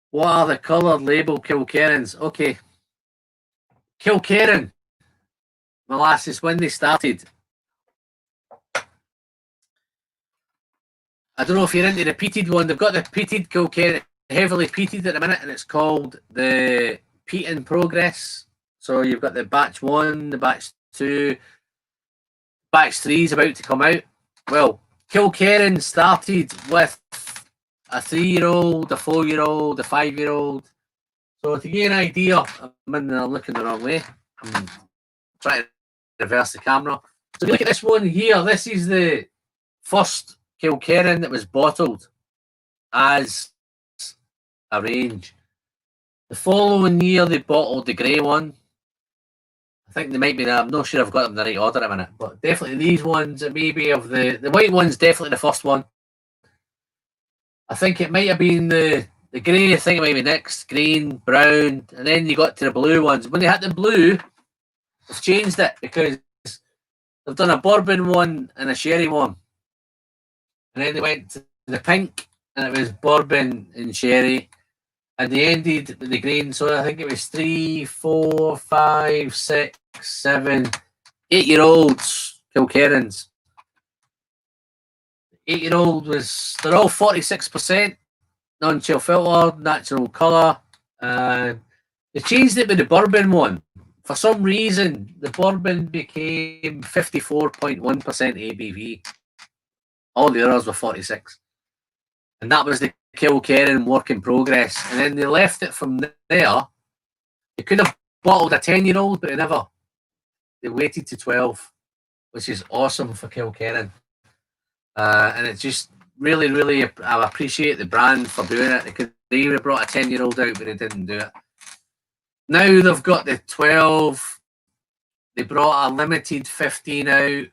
What are the coloured label Kilkerrans? Okay. Kilkerran molasses, when they started. I don't know if you're into the peated one. They've got the peated Kilkerran, heavily peated at the minute, and it's called the Peat in Progress. So you've got the batch 1, the batch 2, batch 3 is about to come out. Well, Kilkerran started with a 3-year-old, a 4-year-old, a 5-year-old. So to give you an idea, I'm looking the wrong way. I'm trying to reverse the camera. So if you look at this one here, this is the first Kilkerran that was bottled as a range. The following year, they bottled the grey one. I think they might be there. I'm not sure I've got them in the right order at a minute, but definitely these ones, maybe of the white one's definitely the first one. I think it might have been the grey, I think it might be next, green, brown, and then you got to the blue ones. When they had the blue, they've changed it because they've done a bourbon one and a sherry one. And then they went to the pink, and it was bourbon and sherry. And they ended with the green, so I think it was 3, 4, 5, 6, 7, 8-year-olds, Kilkerrans. 8-year-old they're all 46%, non-chill filter, natural colour. They changed it with the bourbon one. For some reason, the bourbon became 54.1% ABV. All the others were 46. And that was the Kilkerran work in progress. And then they left it from there. They could have bottled a 10-year-old, but they waited to 12, which is awesome for Kilkerran. And it's just really, really, I appreciate the brand for doing it. They would have brought a 10-year-old out, but they didn't do it. Now they've got the 12. They brought a limited 15 out.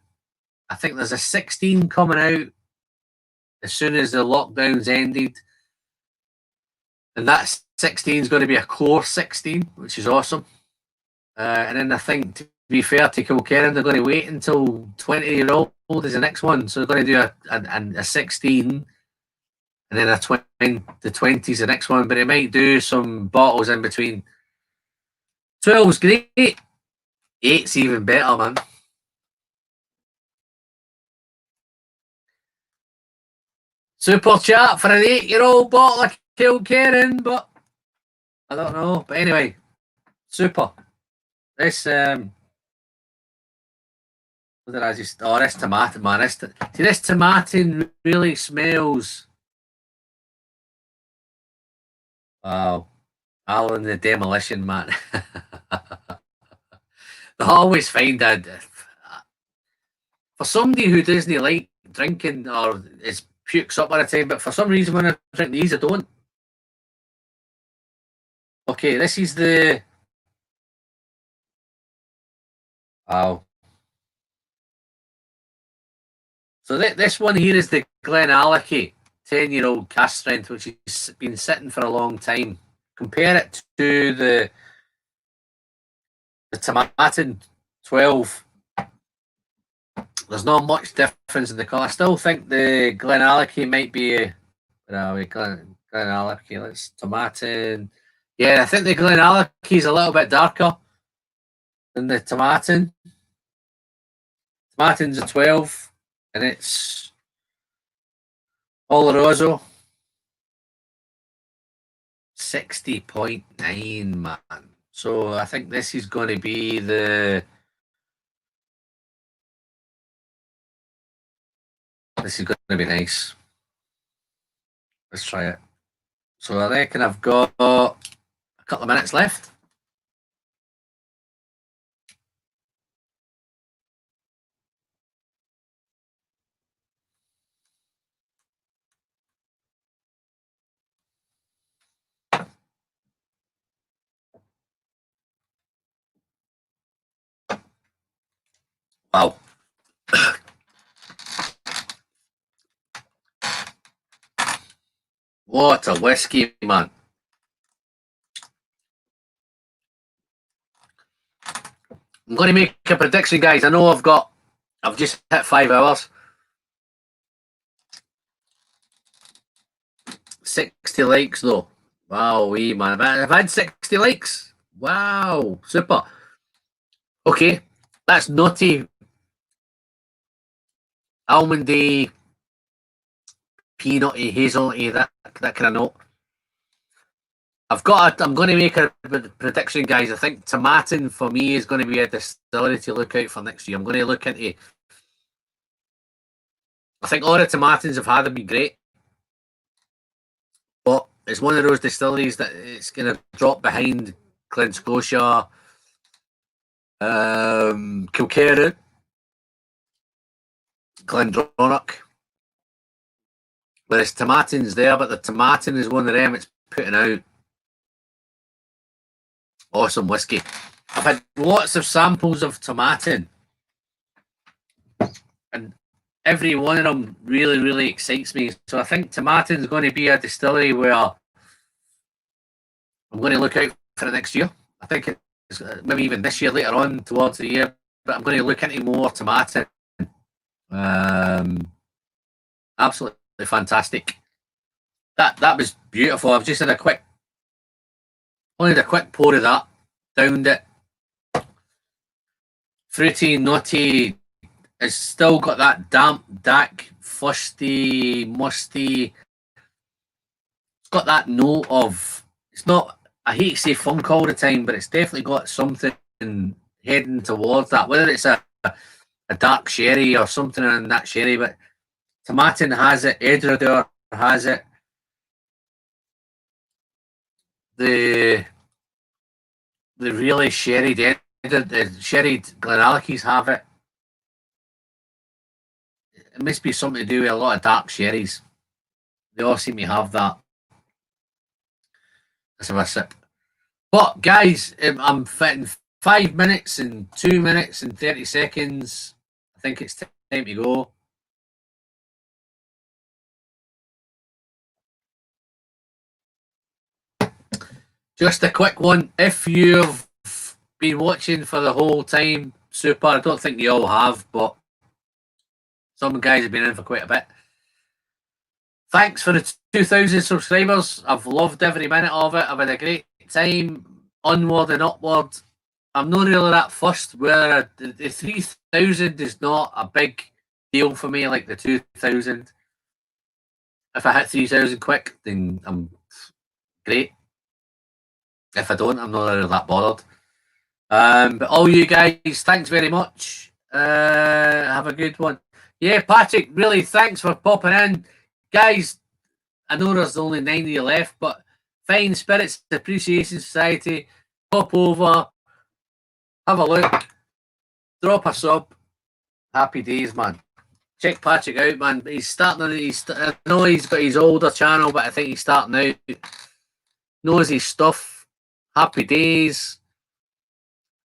I think there's a 16 coming out as soon as the lockdowns ended. And that 16 is going to be a core 16, which is awesome. And then I think, to be fair to Kilkerran, they're going to wait until 20-year-old is the next one. So they're going to do a 16 and then the 20 is the next one. But it might do some bottles in between. 12's great. 8's even better, man. Super chat for an 8-year-old bottle of Kilkerran, but I don't know. But anyway, super. This what did I just? Oh, this tomato, man. This tomato really smells. Wow, Alan the Demolition Man. They always find that for somebody who doesn't like drinking or is pukes up all the time, but for some reason when I drink these, I don't. Okay, this is the. Wow. So this one here is the Glenallachie 10-year-old cask strength, which has been sitting for a long time. Compare it to the Tomatin 12. There's not much difference in the colour. I still think the Glenallachie might be Glenallachie. Let's Tomatin. Yeah, I think the Glenallachie is a little bit darker than the Tomatin. Tomatin's a 12, and it's Oloroso. 60.9, man. So I think this is going to be the. This is going to be nice. Let's try it. So I reckon I've got a A couple of minutes left. Wow. What a whiskey, man. I'm going to make a prediction, guys. I know I've just hit 5 hours. 60 likes, though. Wow, man. I've had 60 likes. Wow, super. Okay, that's nutty, almondy, peanutty, hazelnutty, that kind of note. I'm going to make a prediction, guys. I think Tomatin for me is going to be a distillery to look out for next year. I'm going to look into. I think all the Tomatins I've had have been great, but it's one of those distilleries that it's going to drop behind Glen Scotia, Kilkerran, Glendronach. Whereas Tomatin's there, but the Tomatin is one of them it's putting out awesome whiskey. I've had lots of samples of Tomatin, and every one of them really, really excites me. So I think Tomatin is going to be a distillery where I'm going to look out for the next year. I think it's maybe even this year later on towards the year, but I'm going to look into more Tomatin. Absolutely fantastic. That was beautiful. I've just had a quick pour of that, downed it. Fruity, nutty. It's still got that damp, dark, fusty, musty. It's got that note of. It's not. I hate to say funk all the time, but it's definitely got something heading towards that. Whether it's a dark sherry or something in that sherry, but Tomatin has it. Edredor has it. The really sherried Glenallachys have it. It must be something to do with a lot of dark sherries. They all seem to have that. Let's have a sip. But guys, I'm fitting 5 minutes and 2 minutes and 30 seconds. I think it's time to go. Just a quick one. If you've been watching for the whole time, super. I don't think you all have, but some guys have been in for quite a bit. Thanks for the 2,000 subscribers. I've loved every minute of it. I've had a great time. Onward and upward. I'm not really that fussed where the 3,000 is not a big deal for me like the 2,000. If I hit 3,000 quick, then I'm great. If I don't, I'm not really that bothered. But all you guys, thanks very much. Have a good one. Yeah, Patrick, really thanks for popping in. Guys, I know there's only 9 of you left, but Fine Spirits Appreciation Society, pop over, have a look, drop a sub. Happy days, man. Check Patrick out, man. He's starting. I know he's got his older channel, but I think he's starting out. Knows his stuff. Happy days.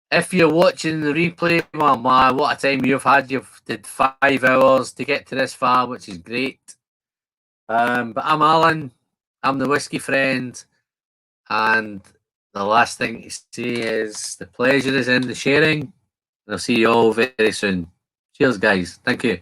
If you're watching the replay, well, man, what a time you've had. You've did 5 hours to get to this far, which is great. But I'm Alan. I'm the Whiskey Friend. And the last thing to say is the pleasure is in the sharing. And I'll see you all very soon. Cheers, guys. Thank you.